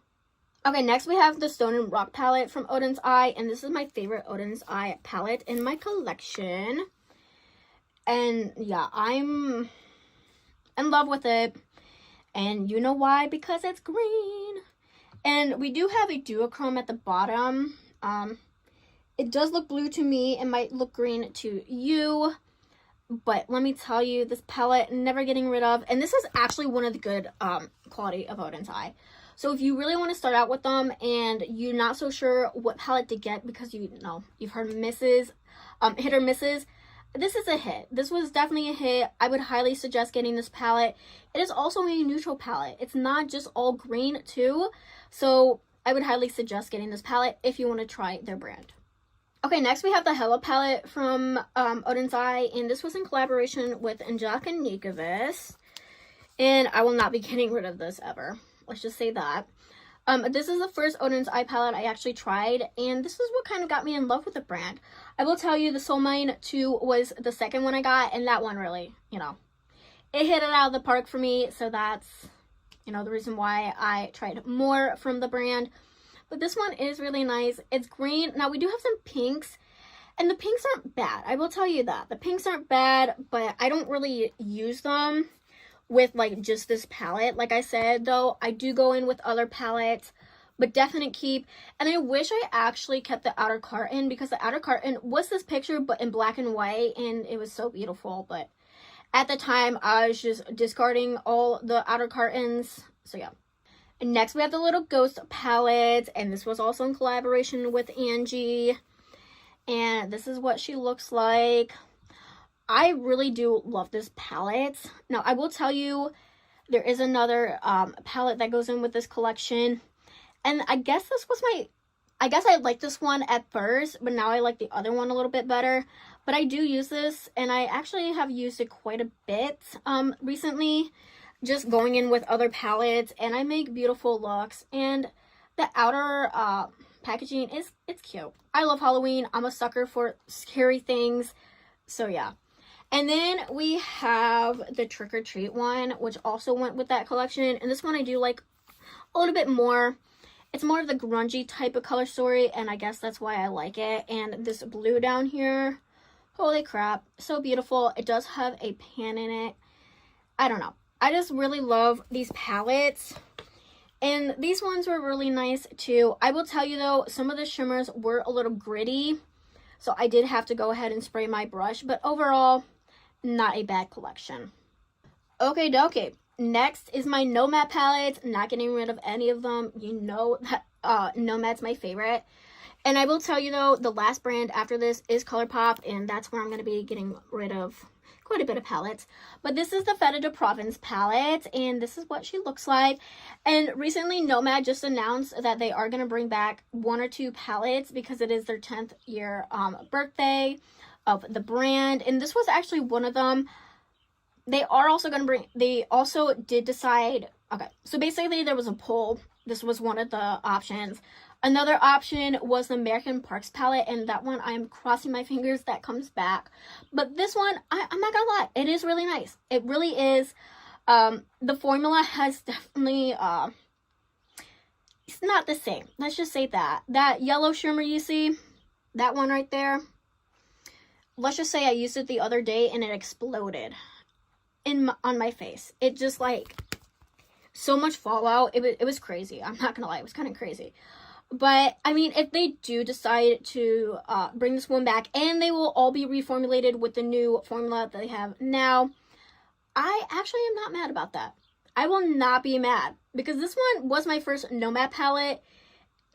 C: Okay, next we have the Stone and Rock palette from Odin's Eye. And this is my favorite Odin's Eye palette in my collection. And yeah, I'm in love with it. And you know why? Because it's green. And we do have a duochrome at the bottom. It does look blue to me. It might look green to you. But let me tell you, this palette, never getting rid of. And this is actually one of the good quality of Odin's Eye. So if you really want to start out with them and you're not so sure what palette to get because you know you've heard hit or misses, this is a hit. This was definitely a hit. I would highly suggest getting this palette. It is also a neutral palette. It's not just all green too. So I would highly suggest getting this palette if you want to try their brand. Okay, next we have the Hella palette from Odin's Eye. And this was in collaboration with Angelica Nikovic. And I will not be getting rid of this ever. Let's just say that. This is the first Odin's Eye palette I actually tried, and this is what kind of got me in love with the brand. I will tell you, the Soul Mine 2 was the second one I got, and that one really, you know, it hit it out of the park for me, so that's, you know, the reason why I tried more from the brand. But this one is really nice. It's green. Now, we do have some pinks, and the pinks aren't bad. I will tell you that. The pinks aren't bad, but I don't really use them with, like, just this palette. Like I said, though, I do go in with other palettes, but definite keep. And I wish I actually kept the outer carton, because the outer carton was this picture, but in black and white, and it was so beautiful. But at the time, I was just discarding all the outer cartons. So, yeah. And next, we have the Little Ghost palette, and this was also in collaboration with Angie. And this is what she looks like. I really do love this palette. Now, I will tell you, there is another palette that goes in with this collection. And I guess I liked this one at first, but now I like the other one a little bit better. But I do use this, and I actually have used it quite a bit recently, just going in with other palettes, and I make beautiful looks. And the outer packaging it's cute. I love Halloween. I'm a sucker for scary things. So, yeah. And then we have the Trick or Treat one, which also went with that collection. And this one I do like a little bit more. It's more of the grungy type of color story, and I guess that's why I like it. And this blue down here, holy crap, so beautiful. It does have a pan in it. I don't know. I just really love these palettes. And these ones were really nice too. I will tell you though, some of the shimmers were a little gritty, so I did have to go ahead and spray my brush. But overall, not a bad collection. Okay, dokie. Next is my Nomad palette. Not getting rid of any of them. You know that Nomad's my favorite. And I will tell you though, the last brand after this is ColourPop, and that's where I'm going to be getting rid of quite a bit of palettes. But this is the Feta de Provence palette, and this is what she looks like. And recently Nomad just announced that they are going to bring back 1 or 2 palettes because it is their 10th year birthday of the brand, and this was actually one of them. They also did decide, okay, so basically there was a poll. This was one of the options. Another option was the American Parks palette, and that one I'm crossing my fingers that comes back. But this one, I'm not gonna lie, it is really nice. It really is. The formula has definitely, it's not the same. Let's just say that. That yellow shimmer you see, that one right there, let's just say I used it the other day and it exploded on my face. It just, like, so much fallout. It was crazy. I'm not gonna lie, it was kind of crazy. But I mean, if they do decide to bring this one back, and they will all be reformulated with the new formula that they have now, I actually am not mad about that. I will not be mad, because this one was my first Nomad palette,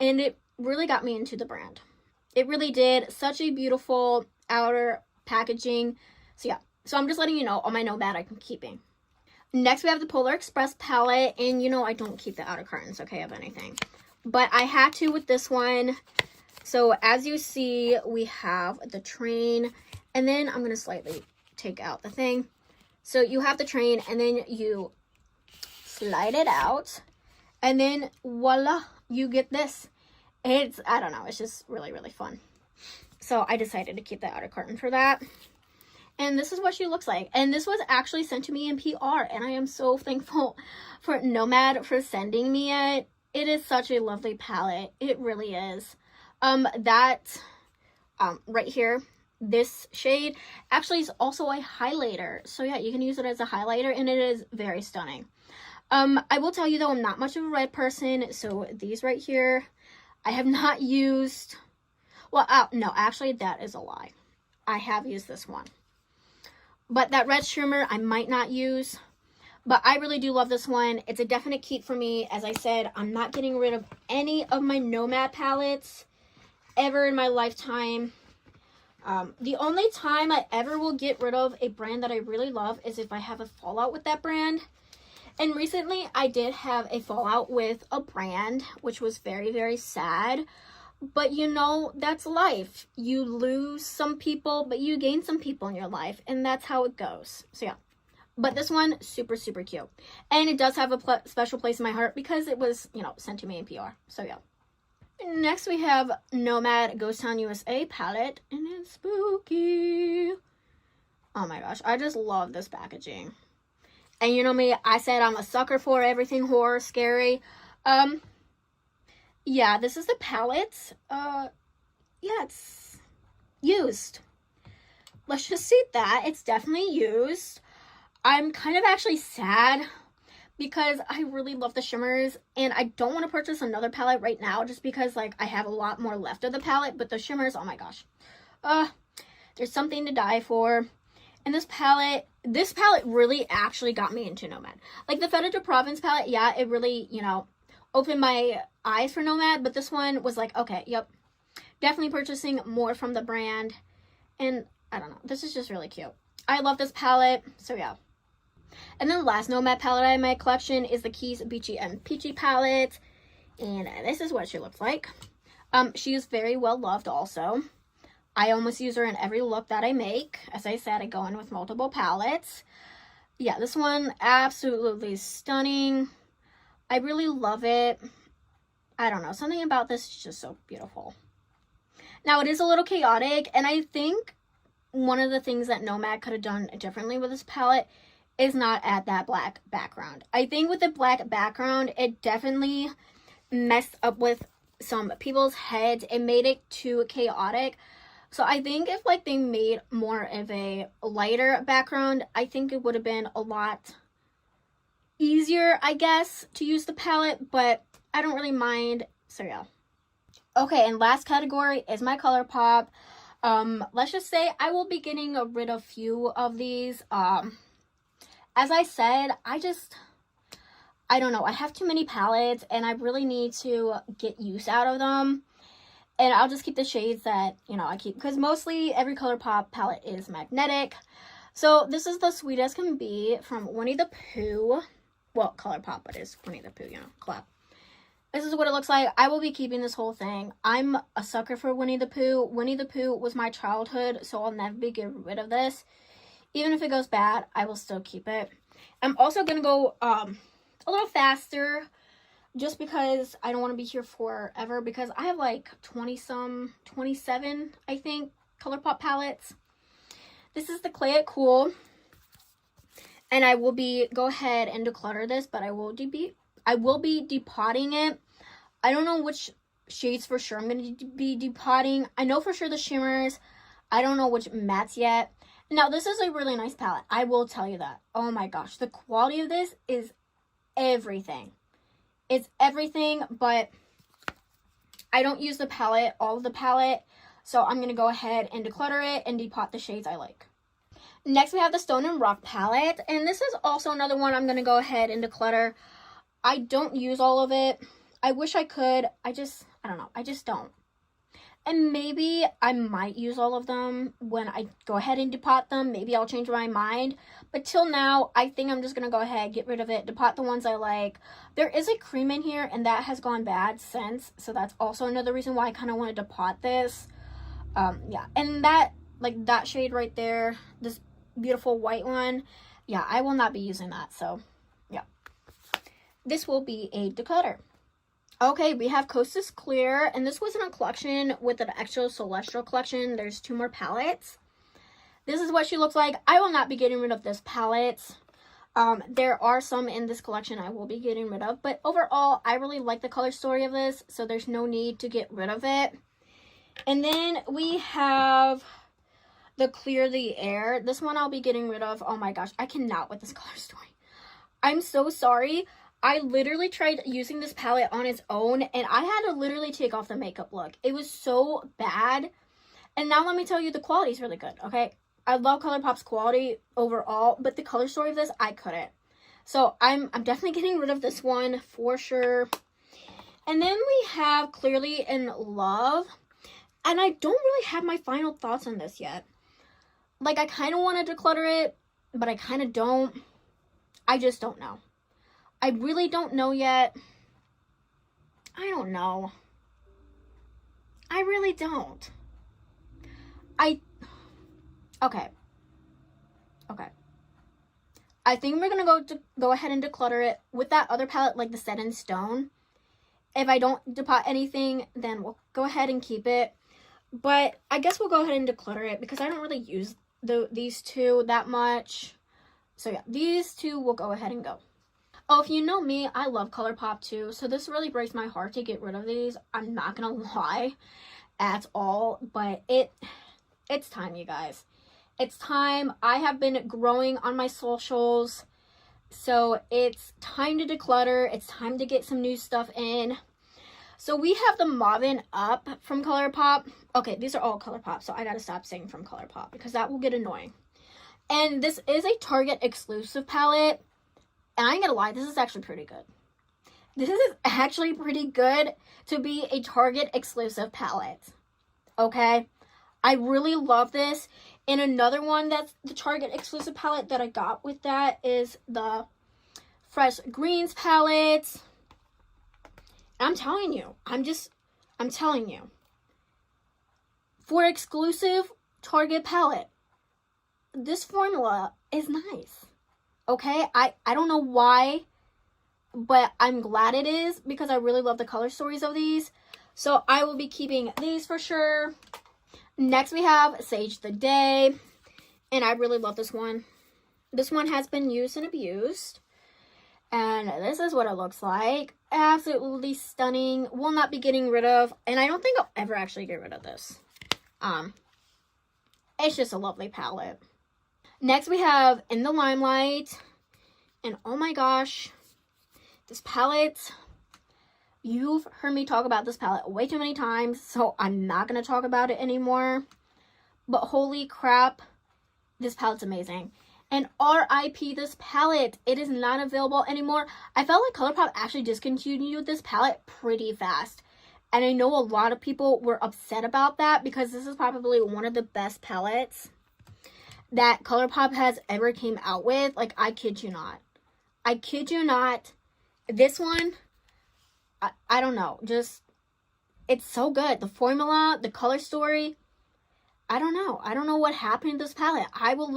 C: and it really got me into the brand. It really did. Such a beautiful outer packaging. So yeah, so I'm just letting you know, all my Nomad I'm keeping. Next we have the Polar Express palette, and you know I don't keep the outer cartons, okay, of anything. But I had to with this one. So as you see, we have the train, and then I'm going to slightly take out the thing. So you have the train, and then you slide it out, and then voila, you get this. It's, I don't know, it's just really, really fun. So I decided to keep the outer carton for that. And this is what she looks like. And this was actually sent to me in PR, and I am so thankful for Nomad for sending me it. It is such a lovely palette. It really is. Right here, this shade actually is also a highlighter. So yeah, you can use it as a highlighter, and it is very stunning. I will tell you though, I'm not much of a red person. So these right here, I have not used. Well, no, actually that is a lie. I have used this one. But that red shimmer, I might not use. But I really do love this one. It's a definite keep for me. As I said, I'm not getting rid of any of my Nomad palettes ever in my lifetime. The only time I ever will get rid of a brand that I really love is if I have a fallout with that brand. And recently, I did have a fallout with a brand, which was very, very sad. But you know, that's life. You lose some people, but you gain some people in your life. And that's how it goes. So yeah. But this one, super, super cute. And it does have a special place in my heart because it was, you know, sent to me in PR. So, yeah. Next, we have Nomad Ghost Town USA palette. And it's spooky. Oh my gosh. I just love this packaging. And you know me, I said I'm a sucker for everything horror, scary. Yeah, this is the palette. Yeah, it's used. Let's just see that. It's definitely used. I'm kind of actually sad because I really love the shimmers and I don't want to purchase another palette right now just because like I have a lot more left of the palette, but the shimmers, oh my gosh. There's something to die for. And this palette really actually got me into Nomad. Like the Feta de Provence palette, yeah, it really, you know, opened my eyes for Nomad, but this one was like, okay, yep. Definitely purchasing more from the brand. And I don't know, this is just really cute. I love this palette, so yeah. And then the last Nomad palette I have in my collection is the Keys Beachy and Peachy palette. And this is what she looks like. She is very well loved also. I almost use her in every look that I make. As I said, I go in with multiple palettes. Yeah, this one, absolutely stunning. I really love it. I don't know, something about this is just so beautiful. Now, it is a little chaotic, and I think one of the things that Nomad could have done differently with this palette is not add that black background. I think with the black background, it definitely messed up with some people's heads. It made it too chaotic. So I think if like they made more of a lighter background, I think it would have been a lot easier, I guess, to use the palette, but I don't really mind. So yeah. Okay, and last category is my ColourPop. Let's just say I will be getting rid of a few of these. As I said, I don't know. I have too many palettes and I really need to get use out of them. And I'll just keep the shades that, you know, I keep. Because mostly every ColourPop palette is magnetic. So this is the Sweet As Can Be from Winnie the Pooh. Well, ColourPop, but it's Winnie the Pooh, you know, collab. This is what it looks like. I will be keeping this whole thing. I'm a sucker for Winnie the Pooh. Winnie the Pooh was my childhood, so I'll never be getting rid of this. Even if it goes bad, I will still keep it. I'm also going to go a little faster just because I don't want to be here forever because I have like 27, I think, ColourPop palettes. This is the Clay It Cool. And I will go ahead and declutter this, but I will be depotting it. I don't know which shades for sure I'm going to be depotting. I know for sure the shimmers. I don't know which mattes yet. Now, this is a really nice palette. I will tell you that. Oh my gosh. The quality of this is everything. It's everything, but I don't use the palette, all of the palette. So I'm going to go ahead and declutter it and depot the shades I like. Next, we have the Stone and Rock palette. And this is also another one I'm going to go ahead and declutter. I don't use all of it. I wish I could. I don't know. I just don't. And maybe I might use all of them when I go ahead and depot them. Maybe I'll change my mind. But till now, I think I'm just going to go ahead, get rid of it, depot the ones I like. There is a cream in here, and that has gone bad since. So that's also another reason why I kind of want to depot this. Yeah, and that shade right there, this beautiful white one, yeah, I will not be using that. So, yeah. This will be a declutter. Okay, we have Costas Clear, and this was in a collection with an extra Celestial collection. There's 2 more palettes. This is what she looks like. I will not be getting rid of this palette. There are some in this collection I will be getting rid of, but overall, I really like the color story of this, so there's no need to get rid of it. And then we have the Clear the Air. This one I'll be getting rid of. Oh my gosh, I cannot with this color story. I'm so sorry. I literally tried using this palette on its own, and I had to literally take off the makeup look. It was so bad. And now let me tell you, the quality is really good, okay? I love ColourPop's quality overall, but the color story of this, I couldn't. So I'm definitely getting rid of this one for sure. And then we have Clearly in Love. And I don't really have my final thoughts on this yet. Like, I kind of want to declutter it, but I kind of don't. I just don't know. I really don't know yet. I don't know. I really don't. Okay. I think we're going to go ahead and declutter it with that other palette, like the Set in Stone. If I don't depot anything, then we'll go ahead and keep it. But I guess we'll go ahead and declutter it because I don't really use these two that much. So yeah, these two will go ahead and go. Oh, if you know me, I love ColourPop too. So this really breaks my heart to get rid of these. I'm not going to lie at all. But it's time, you guys. It's time. I have been growing on my socials. So it's time to declutter. It's time to get some new stuff in. So we have the Mauvin Up from ColourPop. Okay, these are all ColourPop, so I gotta stop saying from ColourPop because that will get annoying. And this is a Target exclusive palette. And I ain't gonna lie, this is actually pretty good. This is actually pretty good to be a Target exclusive palette. Okay? I really love this. And another one that's the Target exclusive palette that I got with that is the Fresh Greens palette. And I'm telling you, I'm telling you. For exclusive Target palette, this formula is nice. Okay? I don't know why, but I'm glad it is because I really love the color stories of these. So I will be keeping these for sure. Next, we have Sage the Day, and I really love this one. This one has been used and abused, and this is what it looks like. Absolutely stunning. Will not be getting rid of, and I don't think I'll ever actually get rid of this. It's just a lovely palette. Next, we have In the Limelight, and oh my gosh, this palette... You've heard me talk about this palette way too many times, so I'm not going to talk about it anymore. But holy crap, this palette's amazing. And RIP this palette. It is not available anymore. I felt like ColourPop actually discontinued this palette pretty fast. And I know a lot of people were upset about that because this is probably one of the best palettes that ColourPop has ever came out with. Like, I kid you not. I kid you not. This one... I don't know, just, it's so good. The formula, the color story, I don't know what happened to this palette. I will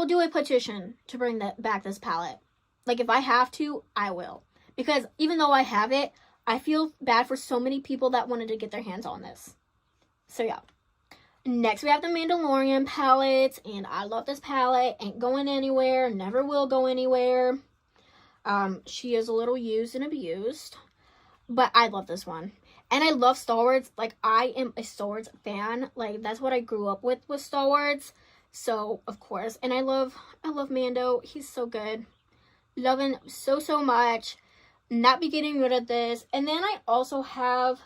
C: do a petition to bring back this palette. Like, if I have to, I will. Because even though I have it, I feel bad for so many people that wanted to get their hands on this. So yeah. Next, we have the Mandalorian palette, and I love this palette. Ain't going anywhere, never will go anywhere. She is a little used and abused, but I love this one. And I love Star Wars. Like, I am a Star Wars fan. Like, that's what I grew up with Star Wars. So, of course. And I love Mando. He's so good. Love him so much. Not be getting rid of this. And then I also have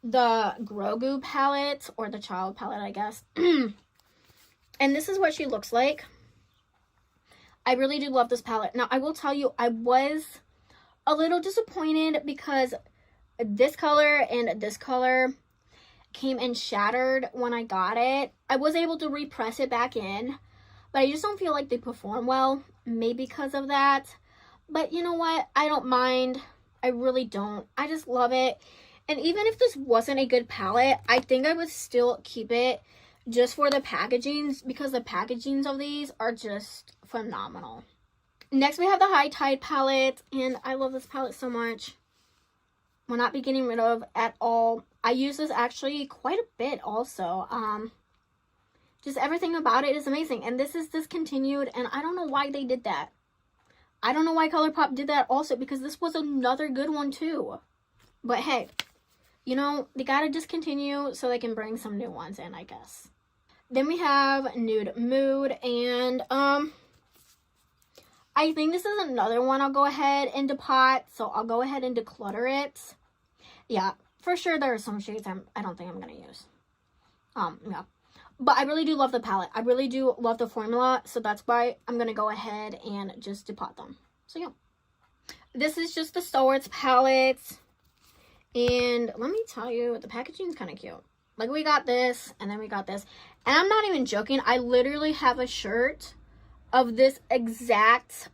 C: the Grogu palette, or the child palette, I guess. And this is what she looks like. I really do love this palette. Now, I will tell you, I was a little disappointed because this color and this color came in shattered when I got it. I was able to repress it back in, but I just don't feel like they perform well, maybe because of that. But you know what? I don't mind. I really don't. I just love it. And even if this wasn't a good palette, I think I would still keep it just for the packagings, because the packagings of these are just phenomenal. Next, we have the High Tide palette, and I love this palette so much. Will not be getting rid of at all. I use this actually quite a bit also. Just everything about it is amazing. And this is discontinued, and I don't know why they did that. I don't know why ColourPop did that also, because this was another good one too. But hey, you know, they gotta discontinue so they can bring some new ones in, I guess. Then we have Nude Mood, and I think this is another one I'll go ahead and depot, so I'll go ahead and declutter it. Yeah, for sure there are some shades I don't think I'm gonna use. Yeah. But I really do love the palette. I really do love the formula, so that's why I'm gonna go ahead and just depot them. So yeah. This is just the Star Wars palette. And let me tell you, the packaging is kind of cute. Like, we got this, and then we got this. And I'm not even joking. I literally have a shirt of this exact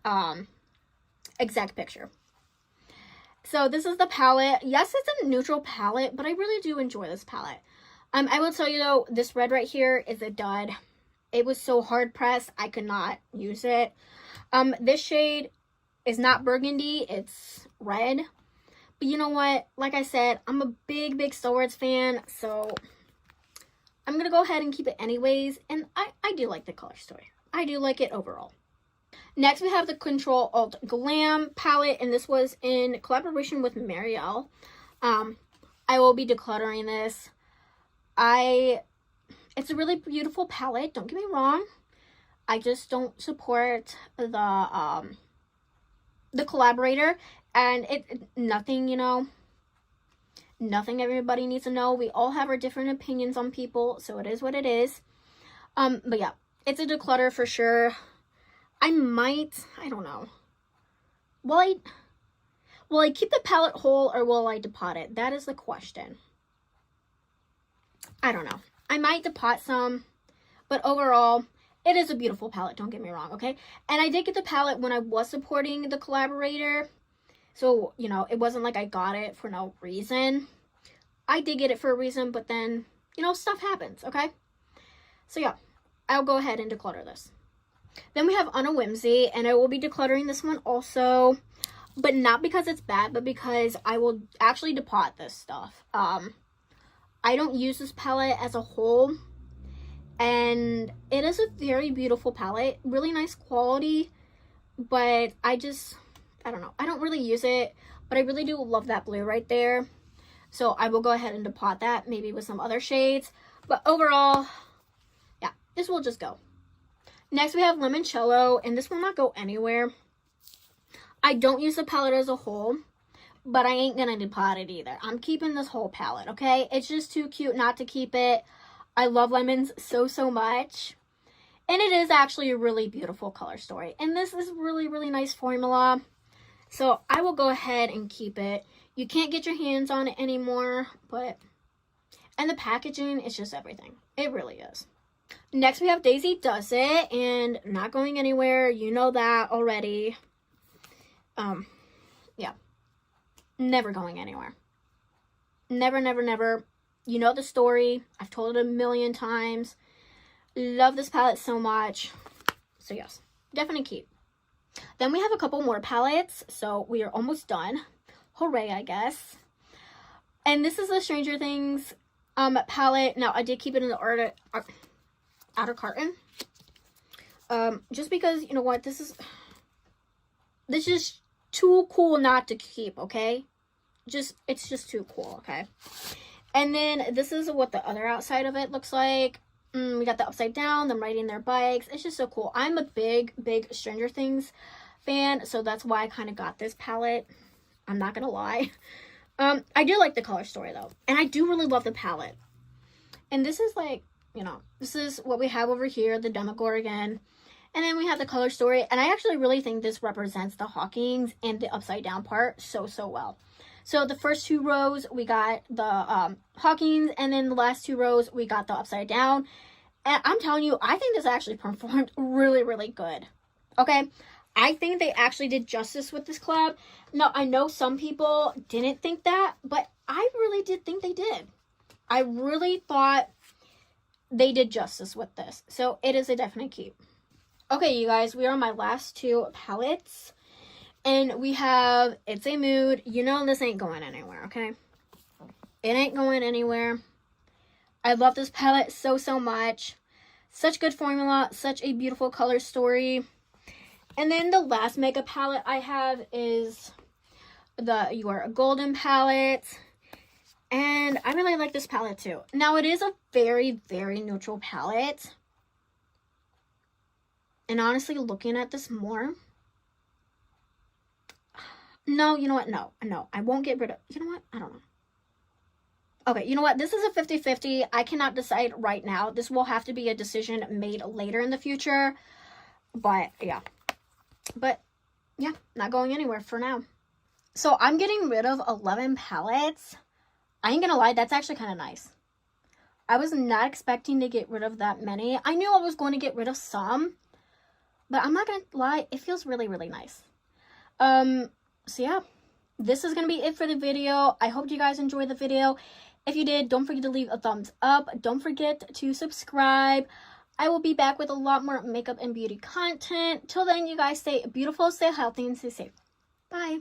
C: picture. So this is the palette. Yes, it's a neutral palette, but I really do enjoy this palette. I will tell you though, this red right here is a dud. it was so hard pressed, I could not use it. This shade is not burgundy, it's red. But you know what? Like I said, I'm a big Star Wars fan, so I'm going to go ahead and keep it anyways. And I do like the color story. I do like it overall. Next, we have the Control Alt Glam palette, and this was in collaboration with Marielle. I will be decluttering this. It's a really beautiful palette, don't get me wrong. I just don't support the collaborator, and nothing, you know, nothing everybody needs to know. We all have our different opinions on people, so it is what it is. But yeah, it's a declutter for sure. I don't know. Will I keep the palette whole or will I depot it? That is the question. I don't know. I might depot some, but overall, it is a beautiful palette, don't get me wrong, okay? And I did get the palette when I was supporting the collaborator. So, you know, it wasn't like I got it for no reason. I did get it for a reason, but then, you know, stuff happens, okay? So yeah, I'll go ahead and declutter this. Then we have On a Whimsy, and I will be decluttering this one also, but not because it's bad, but because I will actually depot this stuff. I don't use this palette as a whole, and it is a very beautiful palette, really nice quality, but I don't know, I don't really use it, but I really do love that blue right there. So I will go ahead and depot that, maybe with some other shades, but overall, yeah, this will just go. Next, we have Limoncello, and this will not go anywhere. I don't use the palette as a whole, but I ain't gonna depot it either. I'm keeping this whole palette, okay? It's just too cute not to keep it. I love lemons so much. And it is actually a really beautiful color story. And this is really nice formula. So I will go ahead and keep it. You can't get your hands on it anymore, but... And the packaging is just everything. It really is. Next, we have Daisy Does It, and not going anywhere. You know that already. Yeah. Never going anywhere. Never. You know the story. I've told it a million times. Love this palette so much. So yes, definitely keep. Then we have a couple more palettes, so we are almost done. Hooray, I guess. And this is the Stranger Things palette. Now, I did keep it in the outer carton, just because, you know what, this is too cool not to keep, okay? It's just too cool, okay? And then this is what the other outside of it looks like. We got the upside down, them riding their bikes. It's just so cool. I'm a big Stranger Things fan, so that's why I kind of got this palette. I'm not gonna lie. I do like the color story though, and I do really love the palette. And this is like, you know, this is what we have over here, the Demogorgon. And then we have the color story. And I actually really think this represents the Hawkings and the upside down part so well. So the first two rows, we got the Hawkings. And then the last two rows, we got the upside down. And I'm telling you, I think this actually performed really good. Okay? I think they actually did justice with this collab. Now, I know some people didn't think that, but I really did think they did. I really thought they did justice with this. So it is a definite keep. Okay, you guys, we are on my last two palettes. And we have It's a Mood. You know this ain't going anywhere, okay? It ain't going anywhere. I love this palette so much. Such good formula. Such a beautiful color story. And then the last makeup palette I have is the You Are a Golden palette. And I really like this palette too. Now, it is a very neutral palette. And honestly, looking at this more... No, you know what? No. I won't get rid of... You know what? I don't know. Okay, you know what? This is a 50-50. I cannot decide right now. This will have to be a decision made later in the future. But, yeah. But, yeah, not going anywhere for now. So, I'm getting rid of 11 palettes. I ain't gonna lie, that's actually kind of nice. I was not expecting to get rid of that many. I knew I was going to get rid of some. But I'm not gonna lie, it feels really nice. So yeah, this is gonna be it for the video. I hope you guys enjoyed the video. If you did, don't forget to leave a thumbs up. Don't forget to subscribe. I will be back with a lot more makeup and beauty content. Till then, you guys stay beautiful, stay healthy, and stay safe. Bye.